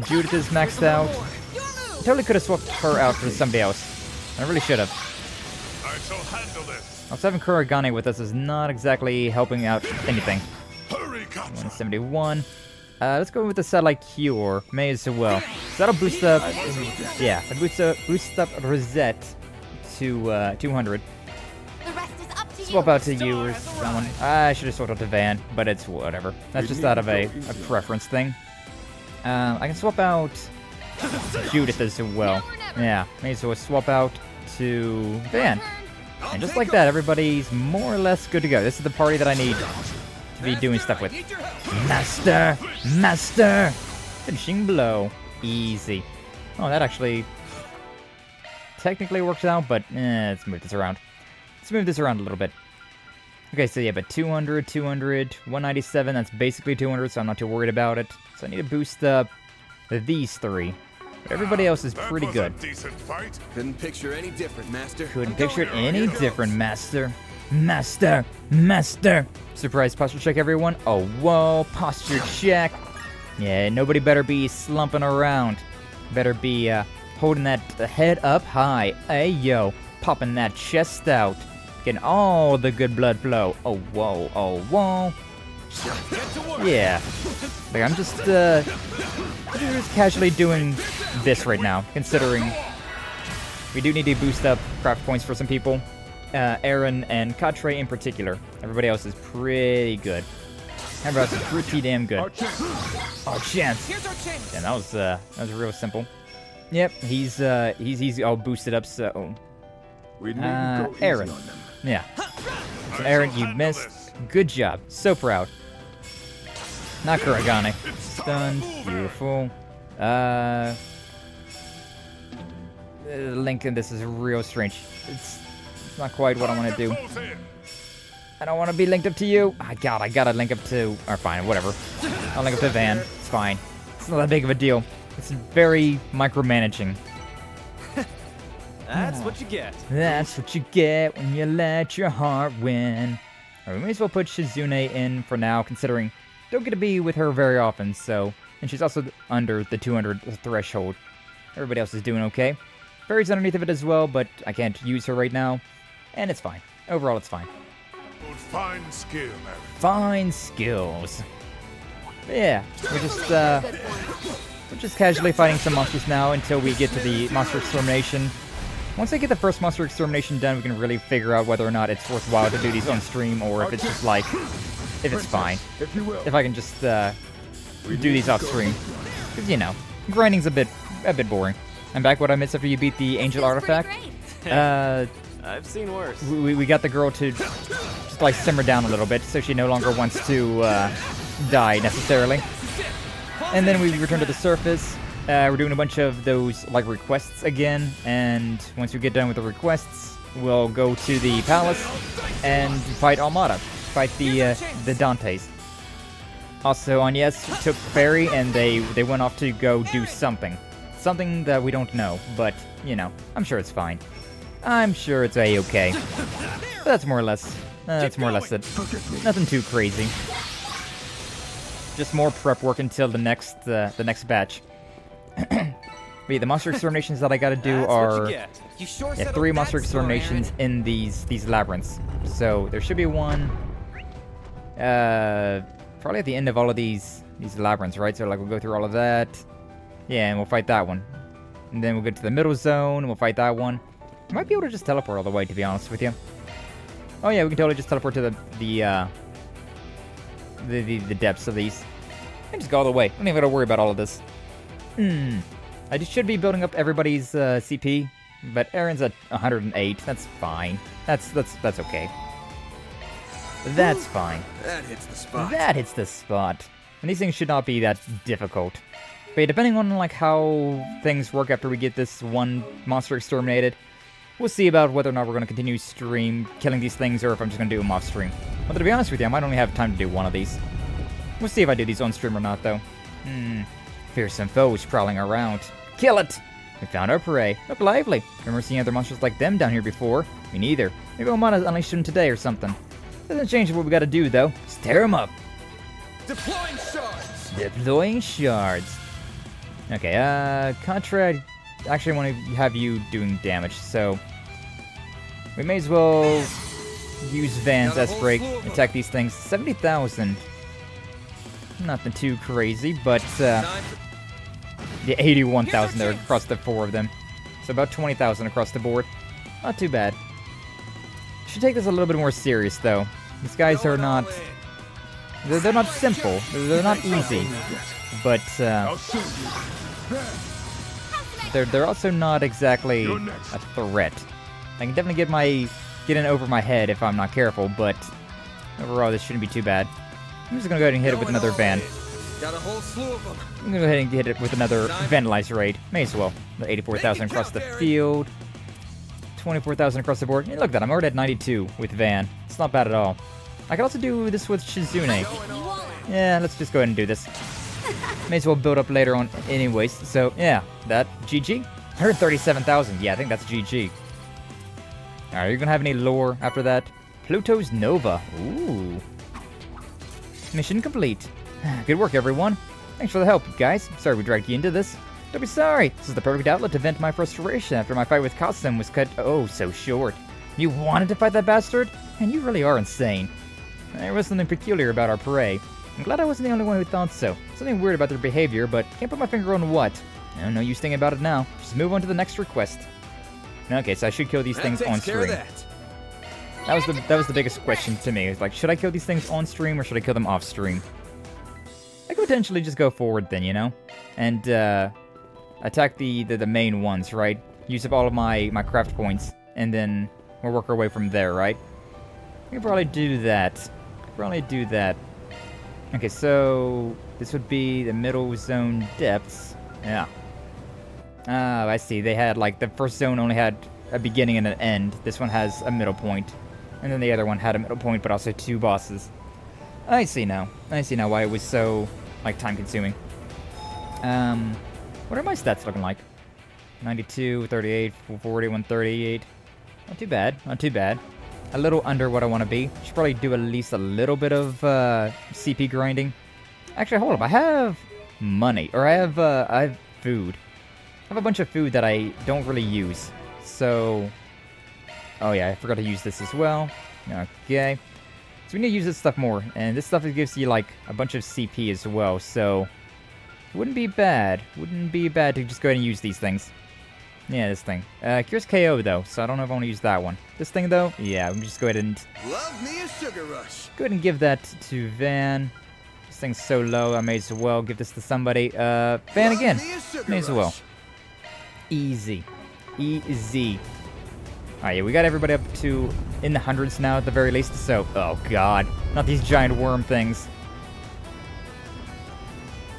S3: Judith is maxed out. I totally could have swapped her out for somebody else. I really should have.
S5: I shall handle this.
S3: Also, having Kuragane with us is not exactly helping out anything.
S5: Hurry,
S3: 171. Let's go with the satellite cure. May as well. So that'll boost up. Yeah, that boost up Rosette to 200. Swap out to you or someone. I should have swapped out to Van, but it's whatever. That's just out of a preference thing. I can swap out Judith as well. Yeah, may as well swap out to Van. And just like that, everybody's more or less good to go. This is the party that I need to be doing stuff with. Master! Master! Finishing blow. Easy. Oh, that actually technically works out, but let's move this around. Let's move this around a little bit. Okay, so yeah, but 200, 200, 197, that's basically 200, so I'm not too worried about it. So I need to boost up these 3. But everybody else is pretty good.
S8: Couldn't picture any different, Master.
S3: Couldn't picture it any different, Master. Master! Master! Surprise posture check, everyone. Oh, whoa, posture check. Yeah, nobody better be slumping around. Better be holding that head up high. Hey, yo. Popping that chest out. Getting all the good blood flow. Oh, whoa, oh, whoa. Yeah. Like, I'm just casually doing this right now, considering we do need to boost up craft points for some people. Aaron and Katre in particular. Everybody else is pretty good. Everybody else is pretty damn good. Our chance. Yeah, that was real simple. Yep, he's all boosted up, so... Aaron. Yeah. So Aaron, you missed. Good job. So proud. Not Kuragane. Stunned. Beautiful. The link in this is real strange. It's not quite what I want to do. I don't want to be linked up to you. I gotta link up to... Or fine, whatever. I'll link up to Van. It's fine. It's not that big of a deal. It's very micromanaging.
S6: That's what you get.
S3: That's what you get when you let your heart win. Alright, we may as well put Shizune in for now, considering don't get to be with her very often, so... And she's also under the 200 threshold. Everybody else is doing okay. Fairy's underneath of it as well, but I can't use her right now. And it's fine. Overall, it's fine.
S5: Fine skill, Mary.
S3: Fine skills. But yeah, we're just casually fighting some monsters now until we get to the monster extermination. Once I get the first monster extermination done, we can really figure out whether or not it's worthwhile to do these on stream, or if it's just like, if it's fine. If I can just do these off stream, because you know, grinding's a bit boring. I'm back. What I missed after you beat the angel artifact.
S6: I've seen worse.
S3: We got the girl to just like simmer down a little bit, so she no longer wants to die necessarily. And then we return to the surface. We're doing a bunch of those like requests again, and once we get done with the requests, we'll go to the palace and fight Almata, fight the Dantes. Also, Agnes took Fairy, and they went off to go do something that we don't know, but you know, I'm sure it's fine. I'm sure it's a-okay. But that's more or less it. Nothing too crazy. Just more prep work until the next batch. But yeah, the monster exterminations that I gotta do are 3 monster exterminations in these labyrinths. So there should be one probably at the end of all of these labyrinths, right? So like we'll go through all of that. Yeah, and we'll fight that one. And then we'll get to the middle zone and we'll fight that one. I might be able to just teleport all the way, to be honest with you. Oh yeah, we can totally just teleport to the depths of these. And just go all the way. I don't even gotta worry about all of this. I just should be building up everybody's CP, but Aaron's at 108. That's fine. That's okay. That's fine.
S8: That hits the spot.
S3: That hits the spot. And these things should not be that difficult. But yeah, depending on like how things work after we get this one monster exterminated, we'll see about whether or not we're going to continue stream killing these things, or if I'm just going to do them off stream. But to be honest with you, I might only have time to do one of these. We'll see if I do these on stream or not, though. Fearsome foes prowling around. Kill it! We found our prey. Look lively. Remember seeing other monsters like them down here before? Me neither. Maybe Almata unleashed them today or something. Doesn't change what we gotta do, though. Just tear them up.
S8: Deploying shards!
S3: Deploying shards. Okay, Contra, actually I want to have you doing damage, so... We may as well use Van's S-Break, attack these things. 70,000. Nothing too crazy, but, yeah, 81,000 there across the 4 of them. So about 20,000 across the board. Not too bad. Should take this a little bit more serious, though. These guys are not... They're not simple. They're not easy. But, they're also not exactly a threat. I can definitely get in over my head if I'm not careful, but overall this shouldn't be too bad. I'm just gonna go ahead and hit it with another Van.
S8: Got a whole slew of them.
S3: I'm gonna go ahead and hit it with another Vandalize raid. May as well. 84,000 across the field. 24,000 across the board. Hey, look at that, I'm already at 92 with Van. It's not bad at all. I can also do this with Shizune. Yeah, let's just go ahead and do this. May as well build up later on anyways. So, yeah, that GG. 137,000. Yeah, I think that's GG. Alright, you're gonna have any lore after that? Pluto's Nova. Ooh. Mission complete. Good work, everyone. Thanks for the help, guys. Sorry we dragged you into this. Don't be sorry. This is the perfect outlet to vent my frustration after my fight with Kasem was cut oh so short. You wanted to fight that bastard? And you really are insane. There was something peculiar about our prey. I'm glad I wasn't the only one who thought so. Something weird about their behavior, but can't put my finger on what. No use thinking about it now. Just move on to the next request. Okay, so I should kill these things on stream. That was the biggest question to me. It's like, should I kill these things on stream or should I kill them off stream? I could potentially just go forward then, you know? And, attack the main ones, right? Use up all of my craft points, and then we'll work our way from there, right? We can probably do that. Okay, so this would be the middle zone depths. Yeah. Oh, I see. They had, like, the first zone only had a beginning and an end. This one has a middle point. And then the other one had a middle point, but also 2 bosses. I see now. I see now why it was so, like, time-consuming. What are my stats looking like? 92, 38, 440, 138. Not too bad. Not too bad. A little under what I want to be. Should probably do at least a little bit of CP grinding. Actually, hold up. I have money. Or I have food. I have a bunch of food that I don't really use. So... Oh yeah, I forgot to use this as well. Okay. So we need to use this stuff more. And this stuff gives you, like, a bunch of CP as well. So... Wouldn't be bad. Wouldn't be bad to just go ahead and use these things. Yeah, this thing. Cures KO, though, so I don't know if I want to use that one. This thing, though? Yeah, we can just go ahead and...
S8: Love me a sugar rush.
S3: Go ahead and give that to Van. This thing's so low, I may as well give this to somebody. Van again. May as well. Easy. Easy. Alright, yeah, we got everybody up to in the hundreds now at the very least, so... Oh, God. Not these giant worm things.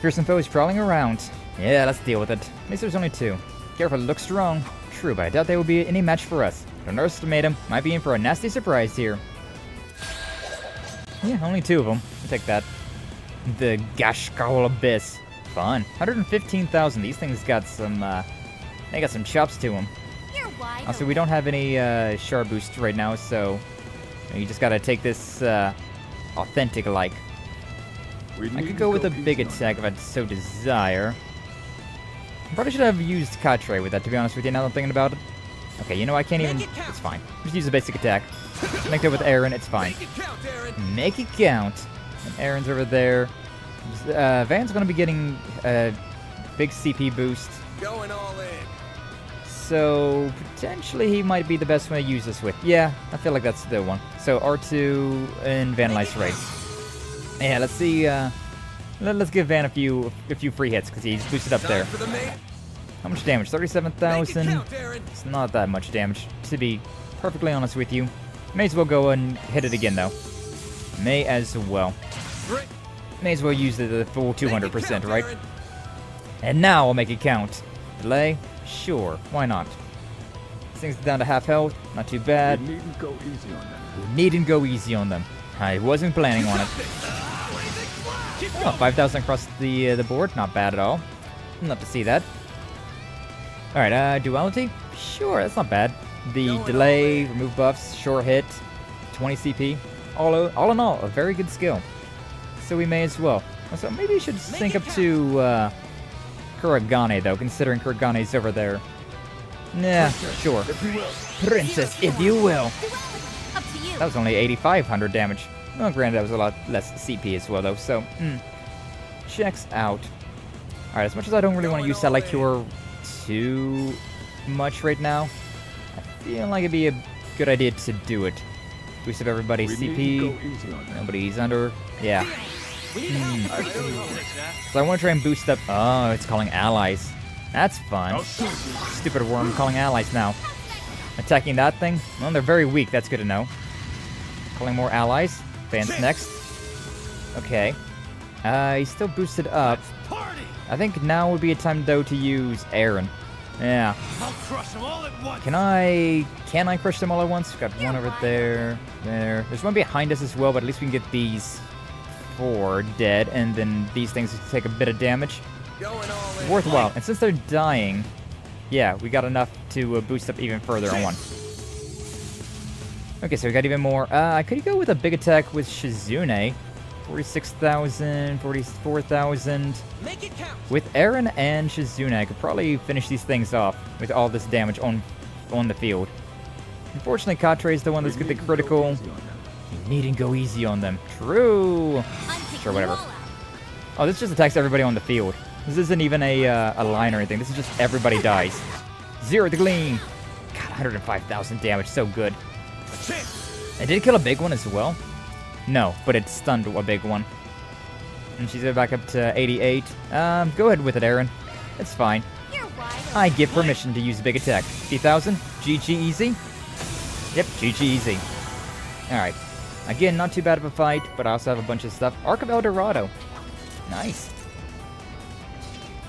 S3: Fearsome foes crawling around. Yeah, let's deal with it. At least there's only 2. Careful, it looks strong. True, but I doubt they will be any match for us. Don't underestimate him. Might be in for a nasty surprise here. Yeah, only 2 of them. I'll take that. The Gashkal Abyss. Fun. 115,000. These things got some, they got some chops to them. Also, we don't have any, Char boost right now, so... You just gotta take this, authentic-like. I could go with a big attack if I so desire. Probably should have used Katre with that, to be honest with you, now that I'm thinking about it. Okay, you know, I can't even... It's fine. Just use a basic attack. Connect it with Aaron, it's fine. Make it count. And Aaron's over there. Van's going to be getting a big CP boost.
S8: Going all in.
S3: So, potentially he might be the best one to use this with. Yeah, I feel like that's the one. So, R2 and Van Light's right. Yeah, let's see, let's give Van a few free hits, because he's boosted up there. How much damage? 37,000. It's not that much damage, to be perfectly honest with you. May as well go and hit it again, though. May as well. May as well use the full 200%, right? And now I'll make it count. Delay? Sure, why not? This thing's down to half health, not too bad.
S5: We needn't go easy on them.
S3: We needn't go easy on them. I wasn't planning on it. Oh, 5,000 across the board. Not bad at all. Love to see that. Alright, duality? Sure, that's not bad. The delay, remove buffs, short hit, 20 CP. All in all, a very good skill. So we may as well. So maybe you should sync up to Kuragane, though, considering Kuragane's over there. Nah, sure. Princess, if you will. That was only 8,500 damage. Well, granted, that was a lot less CP as well, though, so, checks out. Alright, as much as I don't really want to use Satellite Cure too much right now, I feel like it'd be a good idea to do it. Boost up everybody's CP. Nobody's under. Yeah. So I want to try and boost up... Oh, it's calling allies. That's fun. Stupid worm calling allies now. Attacking that thing? Well, they're very weak, that's good to know. Calling more allies. Van's next. Okay. He's still boosted up. I think now would be a time, though, to use Aaron. Yeah. Can I crush them all at once? Got one over there. There. There's one behind us as well, but at least we can get these 4 dead, and then these things take a bit of damage. Worthwhile. And since they're dying, yeah, we got enough to boost up even further on one. Okay, so we got even more. I could go with a big attack with Shizune. 46,000, 44,000. With Aaron and Shizune, I could probably finish these things off with all this damage on the field. Unfortunately, Katre is the one that's got the critical. You needn't go easy on them. True. Sure, whatever. Oh, this just attacks everybody on the field. This isn't even a line or anything. This is just everybody dies. 0 to glean. God, 105,000 damage. So good. It did kill a big one as well. No, but it stunned a big one. And she's back up to 88. Go ahead with it, Aaron. It's fine. I give permission to use big attack. 50,000. GG easy. Yep, GG easy. Alright. Again, not too bad of a fight, but I also have a bunch of stuff. Ark of El Dorado. Nice.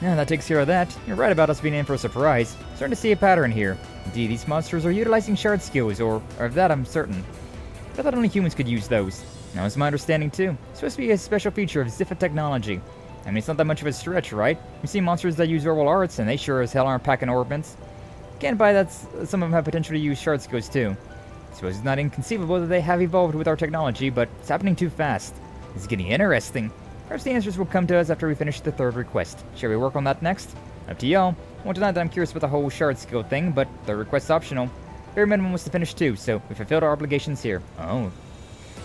S3: Yeah, that takes care of that. You're right about us being in for a surprise. Starting to see a pattern here. Indeed, these monsters are utilizing shard skills, or of that I'm certain. But I thought only humans could use those. That was my understanding too. It's supposed to be a special feature of Ziffa technology. I mean, it's not that much of a stretch, right? You see monsters that use oral arts, and they sure as hell aren't packing orbments. Can't buy that some of them have potential to use shard skills too. I suppose it's not inconceivable that they have evolved with our technology, but it's happening too fast. It's getting interesting. Perhaps the answers will come to us after we finish the third request. Shall we work on that next? Up to y'all. Won't deny that I'm curious about the whole shard skill thing, but the request's optional. Bare minimum was to finish too, so we fulfilled our obligations here. Oh.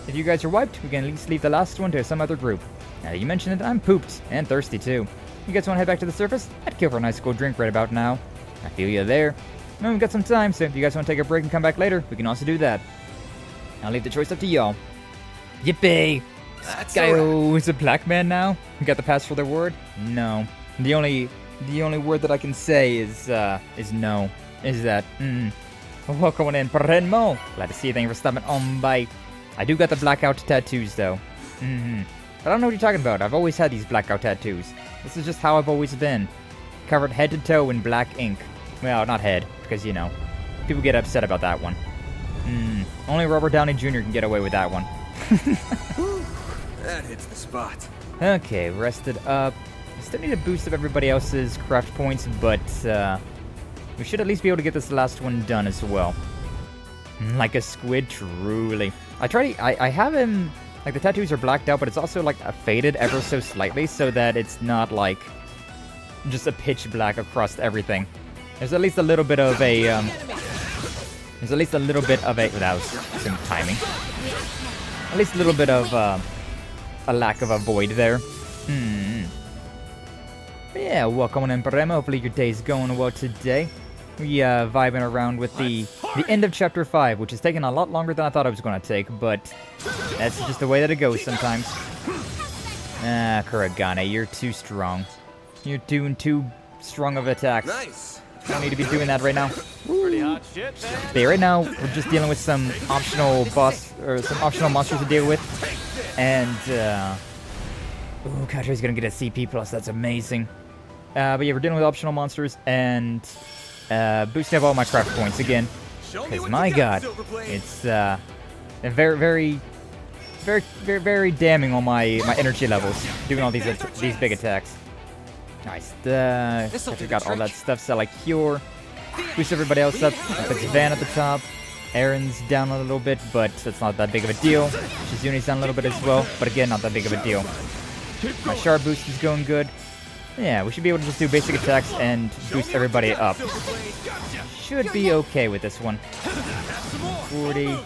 S3: If you guys are wiped, we can at least leave the last one to some other group. Now that you mention it, I'm pooped, and thirsty too. You guys want to head back to the surface? I'd kill for a nice cold drink right about now. I feel you there. No, we've got some time, so if you guys want to take a break and come back later, we can also do that. I'll leave the choice up to y'all. Yippee!
S8: That's
S3: is a black man now? We got the pass for their word? No. The only word that I can say is no. Is that, Welcome in, Parenmo! Glad to see you, thank you for stopping on by. I do got the blackout tattoos, though. But I don't know what you're talking about. I've always had these blackout tattoos. This is just how I've always been. Covered head to toe in black ink. Well, not head, because, you know, people get upset about that one. Only Robert Downey Jr. can get away with that one.
S8: That hits the spot.
S3: Okay, rested up. I still need a boost of everybody else's craft points, but we should at least be able to get this last one done as well. Like a squid, truly. I have him, like the tattoos are blacked out, but it's also like faded ever so slightly so that it's not like just a pitch black across everything. There's at least a little bit of a, that was some timing. At least a little bit of, a lack of a void there. But yeah, welcome in, Premo. Hopefully your day's going well today. We, vibing around with the end of Chapter 5, which is taking a lot longer than I thought it was going to take, but that's just the way that it goes sometimes. Ah, Kuragane, you're too strong. You're doing too strong of attacks.
S8: Nice.
S3: Don't need to be doing that right now.
S6: Pretty hot shit, man.
S3: But yeah, right now, we're just dealing with some optional monsters to deal with. And, ooh, Katra's gonna get a CP+, that's amazing. But yeah, we're dealing with optional monsters, and, boosting up all my craft points again. Because, my god, it's, very damning on my energy levels, doing all these big attacks. Nice. Katra got all that stuff, so like Cure. Boost everybody else up. Puts Van at the top. Aaron's down a little bit, but it's not that big of a deal. Shizune's down a little bit as well, but again, not that big of a deal. My shard boost is going good. Yeah, we should be able to just do basic attacks and boost everybody up. Should be okay with this one. 40.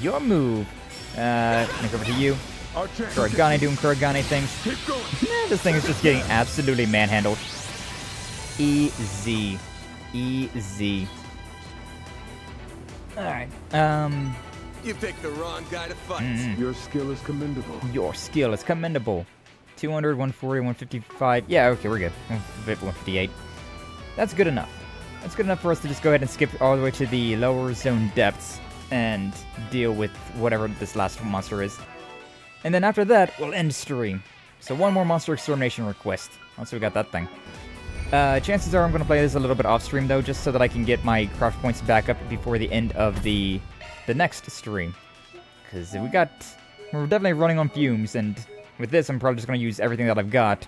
S3: Your move. Nick, over to you. Kuragane doing Kuragane things. This thing is just getting absolutely manhandled. Easy. Easy. Alright,
S8: You picked the wrong guy to fight.
S5: Your skill is commendable.
S3: Your skill is commendable. 200, 140, 155. Yeah, okay, we're good. 158. That's good enough. That's good enough for us to just go ahead and skip all the way to the lower zone depths and deal with whatever this last monster is. And then after that, we'll end stream. So one more monster extermination request. Once we got that thing. Chances are I'm going to play this a little bit off stream though, just so that I can get my craft points back up before the end of the next stream. Because we're definitely running on fumes, and with this I'm probably just going to use everything that I've got.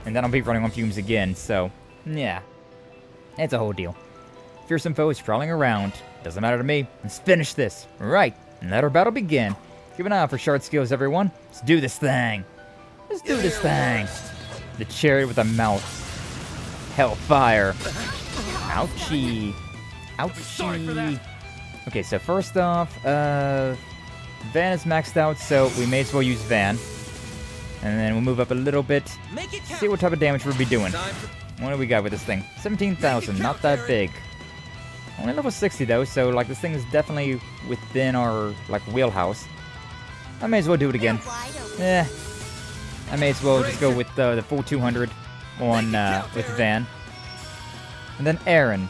S3: And then I'll be running on fumes again, so yeah. It's a whole deal. Fearsome foes crawling around. Doesn't matter to me. Let's finish this. Right, and let our battle begin. Keep an eye out for shard skills, everyone. Let's do this thing. Let's do this thing. The chariot with a mouth. Hellfire. Ouchie. Ouchie. Okay, so first off, Van is maxed out, so we may as well use Van. And then we'll move up a little bit. See what type of damage we'll be doing. What do we got with this thing? 17,000, not that big. Only level 60 though, so like this thing is definitely within our like wheelhouse. I may as well do it again. Yeah. I may as well just go with the full 200 on with Van. And then Aaron.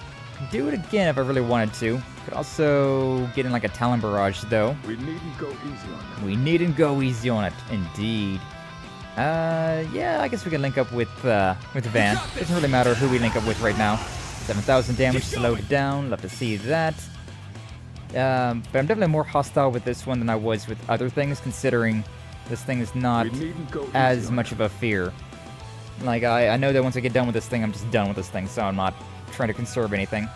S3: Do it again if I really wanted to. Could also get in like a talent barrage though.
S5: We needn't go easy on that.
S3: We needn't go easy on it, indeed. Yeah, I guess we can link up with Van. Doesn't really matter who we link up with right now. 7,000 damage, slowed it down. Love to see that. But I'm definitely more hostile with this one than I was with other things, considering this thing is not as much of a fear. Like, I know that once I get done with this thing, I'm just done with this thing, so I'm not trying to conserve anything.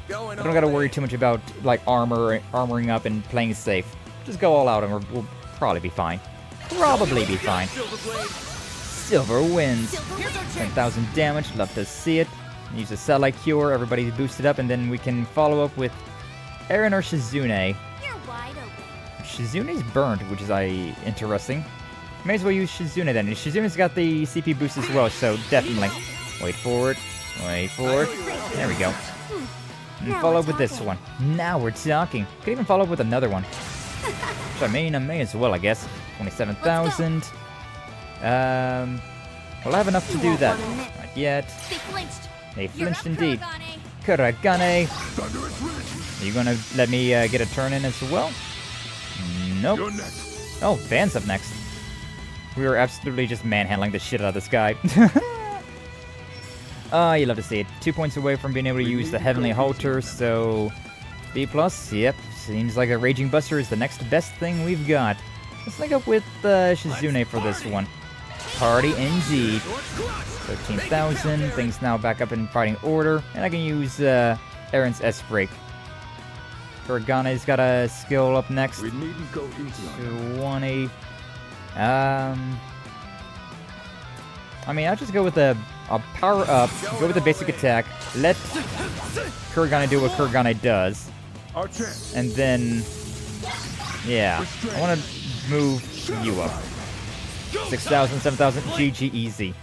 S3: I don't gotta worry too much about, like, armoring up and playing safe. Just go all out and we'll probably be fine. Probably be fine. Silver wins. 10,000 damage, love to see it. Use a satellite cure, everybody's boosted up, and then we can follow up with Aaron or Shizune. Shizune's burned, which is interesting. May as well use Shizune then. Shizune's got the CP boost as well, so definitely. Wait for it. Wait for it. There we go. And follow up with this one. Now we're talking. Could even follow up with another one. Which I may as well, I guess. 27,000. We'll have enough to do that. Not yet. They flinched indeed. Kuragane. Are you gonna let me get a turn in as well? Nope. Oh, Van's up next. We were absolutely just manhandling the shit out of this guy. Oh, you love to see it. 2 points away from being able to use the Heavenly Halter, so B+, yep. Seems like a Raging Buster is the next best thing we've got. Let's link up with Shizune for this one. Party indeed. 13,000. Things now back up in fighting order, and I can use Aaron's S-Break. Kuragane's got a skill up next.
S5: We needn't go easy on
S3: 20. I mean, I'll just go with a power up, go with the basic attack, let Kuragane do what Kuragane does, and then, yeah, I want to move you up. 6,000, 7,000, GG easy.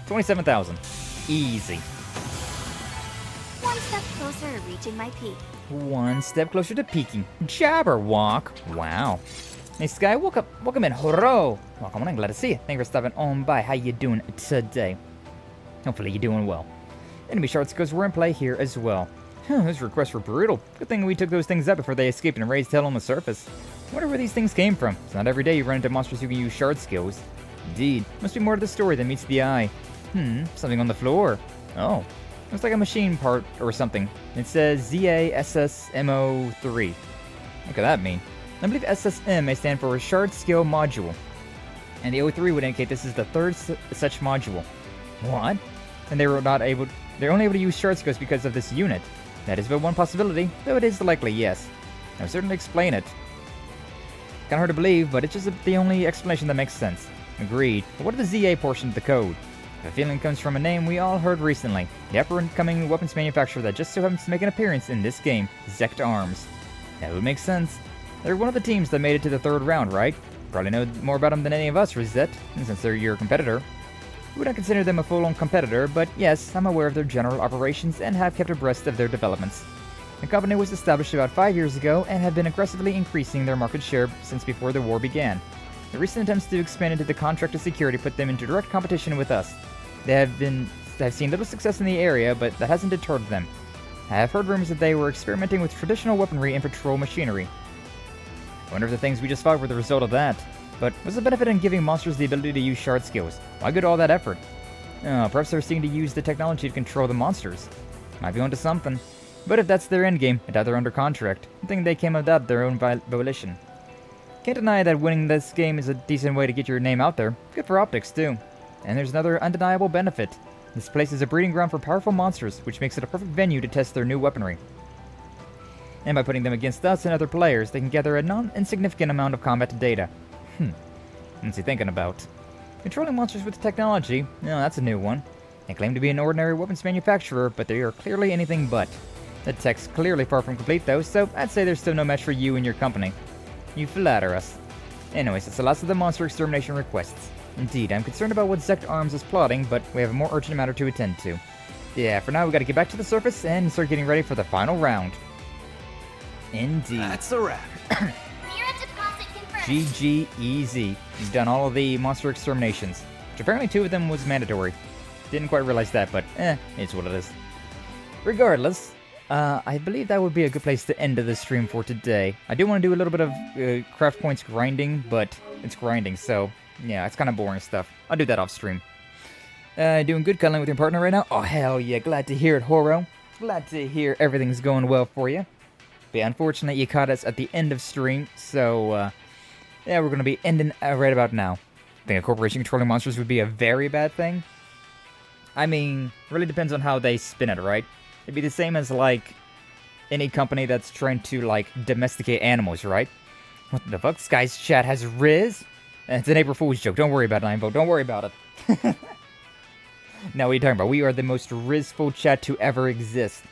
S3: 27,000, easy.
S11: One step closer to reaching my peak.
S3: One step closer to peaking. Jabberwock. Wow. Hey Sky, welcome in. Horo. Welcome on, glad to see you. Thank you for stopping on by. How you doing today? Hopefully you're doing well. Enemy shards goes were in play here as well. Those requests were brutal. Good thing we took those things up before they escaped and raised hell on the surface. I wonder where these things came from. It's not every day you run into monsters who can use shard skills. Indeed, must be more to the story than meets the eye. Something on the floor. Oh, looks like a machine part or something. It says ZASSMO3. What could that mean? I believe SSM may stand for Shard Skill Module, and the 03 would indicate this is the third such module. What? And they're only able to use shard skills because of this unit. That is but one possibility, though it is likely, yes. I'll certainly explain it. Kinda hard to believe, but it's just the only explanation that makes sense. Agreed. But what is the ZA portion of the code? The feeling comes from a name we all heard recently. The up-and-coming weapons manufacturer that just so happens to make an appearance in this game, Zect Arms. That would make sense. They're one of the teams that made it to the third round, right? Probably know more about them than any of us, Rosette, since they're your competitor. We would not consider them a full-on competitor, but yes, I'm aware of their general operations and have kept abreast of their developments. The company was established about 5 years ago and have been aggressively increasing their market share since before the war began. The recent attempts to expand into the contracted security put them into direct competition with us. They have seen little success in the area, but that hasn't deterred them. I have heard rumors that they were experimenting with traditional weaponry and patrol machinery. I wonder if the things we just fought were the result of that. But what's the benefit in giving monsters the ability to use shard skills? Why go to all that effort? Perhaps they're seeking to use the technology to control the monsters. Might be onto something. But if that's their endgame, I doubt they're under contract. I think they came about their own volition. Can't deny that winning this game is a decent way to get your name out there. Good for optics, too. And there's another undeniable benefit. This place is a breeding ground for powerful monsters, which makes it a perfect venue to test their new weaponry. And by putting them against us and other players, they can gather a non-insignificant amount of combat data. What's he thinking about? Controlling monsters with technology? No, that's a new one. They claim to be an ordinary weapons manufacturer, but they are clearly anything but. The tech's clearly far from complete though, so I'd say there's still no match for you and your company. You flatter us. Anyways, that's the last of the monster extermination requests. Indeed, I'm concerned about what Zect Arms is plotting, but we have a more urgent matter to attend to. Yeah, for now we gotta get back to the surface and start getting ready for the final round. Indeed.
S6: That's a wrap.
S3: GG easy. You've done all of the monster exterminations, which apparently 2 of them was mandatory. Didn't quite realize that, but it's what it is. regardless, I believe that would be a good place to end the stream for today. I do want to do a little bit of craft points grinding, but it's grinding, so yeah, it's kind of boring stuff. I'll do that off stream. Doing good cuddling with your partner right now? Oh, hell yeah, glad to hear it, Horo. Glad to hear everything's going well for you. But yeah, unfortunately, you caught us at the end of stream, so yeah, we're going to be ending right about now. I think a corporation controlling monsters would be a very bad thing. I mean, really depends on how they spin it, right? It'd be the same as, like, any company that's trying to, like, domesticate animals, right? What the fuck? This guy's chat has Riz? It's an April Fool's joke. Don't worry about it, Nimebo. Don't worry about it. Now, what are you talking about? We are the most Rizful chat to ever exist.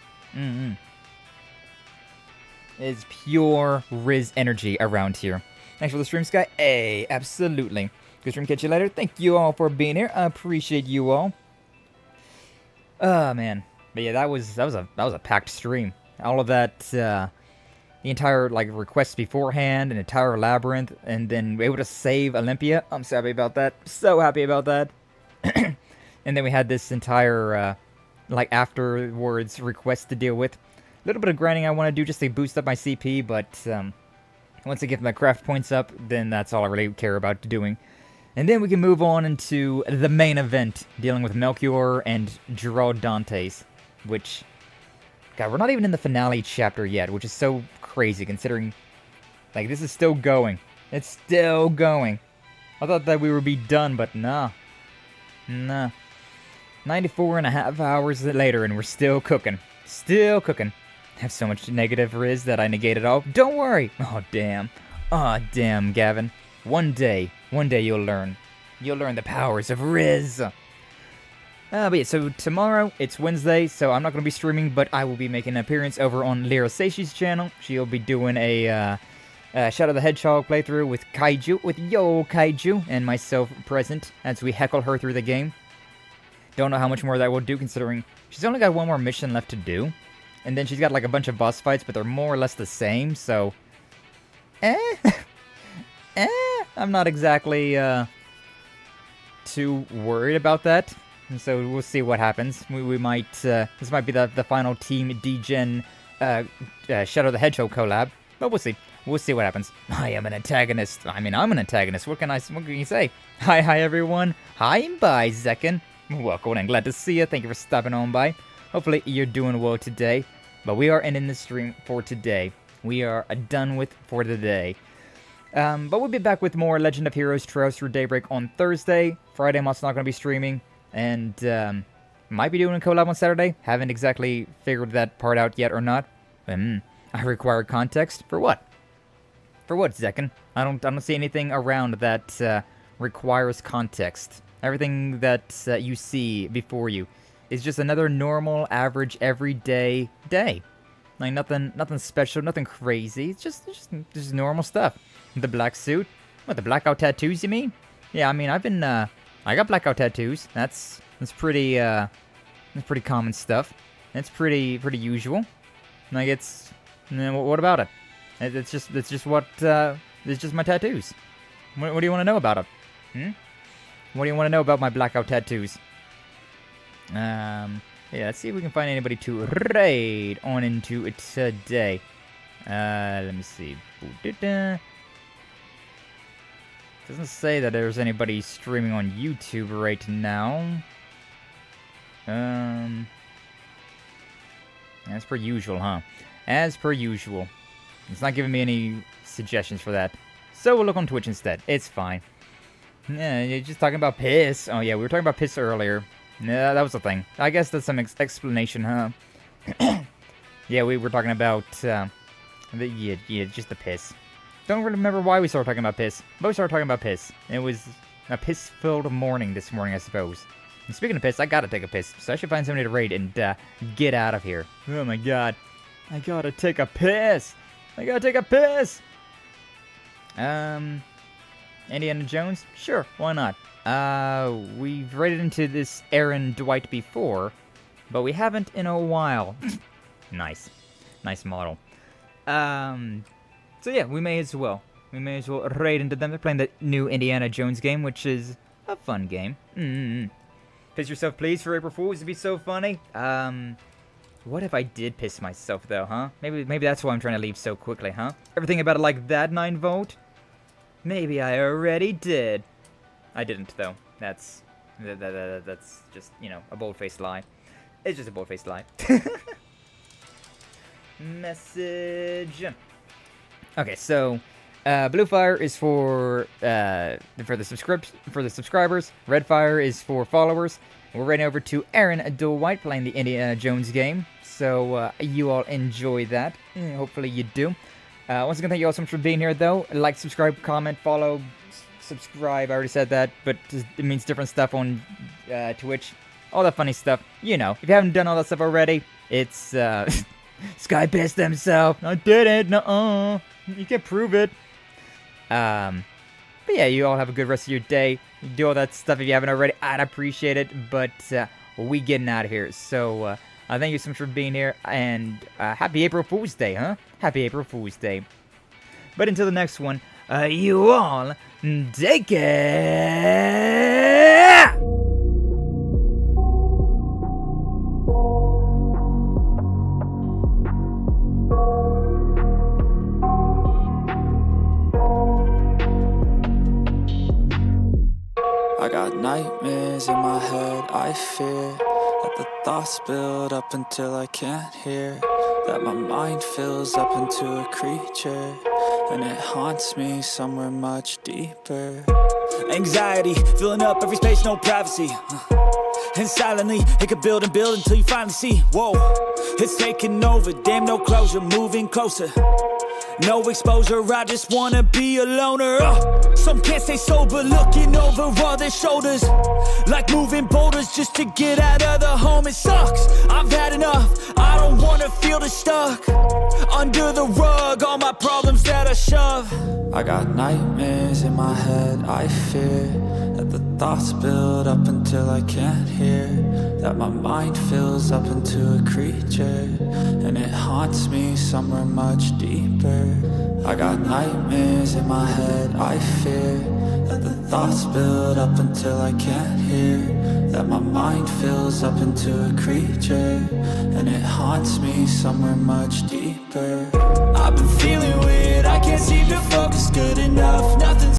S3: It's pure Riz energy around here. Thanks for the stream, Sky. Hey, absolutely. Good stream. Catch you later. Thank you all for being here. I appreciate you all. Oh, man. But yeah, that was a packed stream. All of that, the entire, like, request beforehand, an entire labyrinth, and then we were able to save Olympia. I'm so happy about that. So happy about that. And then we had this entire, like, afterwards request to deal with. A little bit of grinding I want to do just to boost up my CP, but once I get my craft points up, then that's all I really care about doing. And then we can move on into the main event, dealing with Melchior and Gerald Dantes, which, God, we're not even in the finale chapter yet, which is so crazy considering, like, this is still going. It's still going. I thought that we would be done, but nah. Nah. 94.5 hours later, and we're still cooking. Still cooking. I have so much negative Riz that I negated all. Don't worry. Oh, damn. Oh, damn, Gavin. One day you'll learn. You'll learn the powers of Riz. But yeah, so tomorrow, it's Wednesday, so I'm not going to be streaming, but I will be making an appearance over on Lyra Seishi's channel. She'll be doing a Shadow the Hedgehog playthrough with Kaiju, with Yo Kaiju, and myself present as we heckle her through the game. Don't know how much more that will do, considering she's only got one more mission left to do. And then she's got like a bunch of boss fights, but they're more or less the same, so... I'm not exactly too worried about that. And so we'll see what happens. We might, this might be the final Team D-Gen Shadow the Hedgehog collab, but we'll see. We'll see what happens. I am an antagonist. I mean, I'm an antagonist. What can you say? Hi everyone. Hi and bye, Zekin. Welcome and glad to see you. Thank you for stopping on by. Hopefully you're doing well today. But we are ending the stream for today. We are done with for the day. But we'll be back with more Legend of Heroes Trails Through Daybreak on Thursday. Friday I'm also not going to be streaming. And might be doing a collab on Saturday. Haven't exactly figured that part out yet or not. I require context. For what? For what, Zekin? I don't see anything around that requires context. Everything that you see before you is just another normal, average, everyday day. Like nothing special, nothing crazy. It's just normal stuff. The black suit, what, the blackout tattoos? You mean? Yeah, I mean I got blackout tattoos. That's pretty common stuff. It's pretty usual. Like it's, what about it? It's just my tattoos. What do you want to know about it? What do you want to know about my blackout tattoos? Yeah, let's see if we can find anybody to raid on into it today. Let me see. Doesn't say that there's anybody streaming on YouTube right now. As per usual, huh? As per usual. It's not giving me any suggestions for that. So we'll look on Twitch instead. It's fine. Yeah, you're just talking about piss. Oh yeah, we were talking about piss earlier. Yeah, that was the thing. I guess that's some explanation, huh? Yeah, we were talking about, just the piss. Don't really remember why we started talking about piss, but we started talking about piss. It was a piss-filled morning this morning, I suppose. And speaking of piss, I gotta take a piss, so I should find somebody to raid and, get out of here. Oh my god. I gotta take a piss! I gotta take a piss! Indiana Jones? Sure, why not? We've raided into this Aaron Dwight before, but we haven't in a while. Nice. Nice model. So yeah, we may as well. We may as well raid into them. They're playing the new Indiana Jones game, which is a fun game. Piss yourself, please, for April Fools. It'd be so funny. What if I did piss myself, though, huh? Maybe that's why I'm trying to leave so quickly, huh? Everything about it like that, 9-volt? Maybe I already did. I didn't, though. That's just, you know, a bold-faced lie. It's just a bold-faced lie. Message. Okay, so blue fire is for the subscribers. Red fire is for followers. We're right over to Aaron White playing the Indiana Jones game. So you all enjoy that. Hopefully you do. Once again, thank you all so much for being here, though. Like, subscribe, comment, follow, subscribe. I already said that, but it means different stuff on Twitch. All that funny stuff. You know, if you haven't done all that stuff already, it's Sky pissed himself. I didn't. Nuh-uh. You can prove it. But yeah, you all have a good rest of your day. You do all that stuff if you haven't already. I'd appreciate it. But we getting out of here. So thank you so much for being here. And happy April Fool's Day, huh? Happy April Fool's Day. But until the next one, you all take care.
S2: I got nightmares in my head, I fear that the thoughts build up until I can't hear, that my mind fills up into a creature, and it haunts me somewhere much deeper.
S12: Anxiety, filling up every space, no privacy. And silently, it could build and build until you finally see, whoa, it's taking over, damn no closure, moving closer. No exposure, I just wanna be a loner. Some can't stay sober, looking over all their shoulders, like moving boulders just to get out of the home. It sucks, I've had enough, I don't wanna feel the stuck under the rug, all my problems that I shove.
S2: I got nightmares in my head, I fear that the thoughts build up until I can't hear, that my mind fills up into a creature, and it haunts me somewhere much deeper. I got nightmares in my head, I fear that the thoughts build up until I can't hear, that my mind fills up into a creature, and it haunts me somewhere much deeper.
S12: I've been feeling weird, I can't seem to focus good enough, nothing's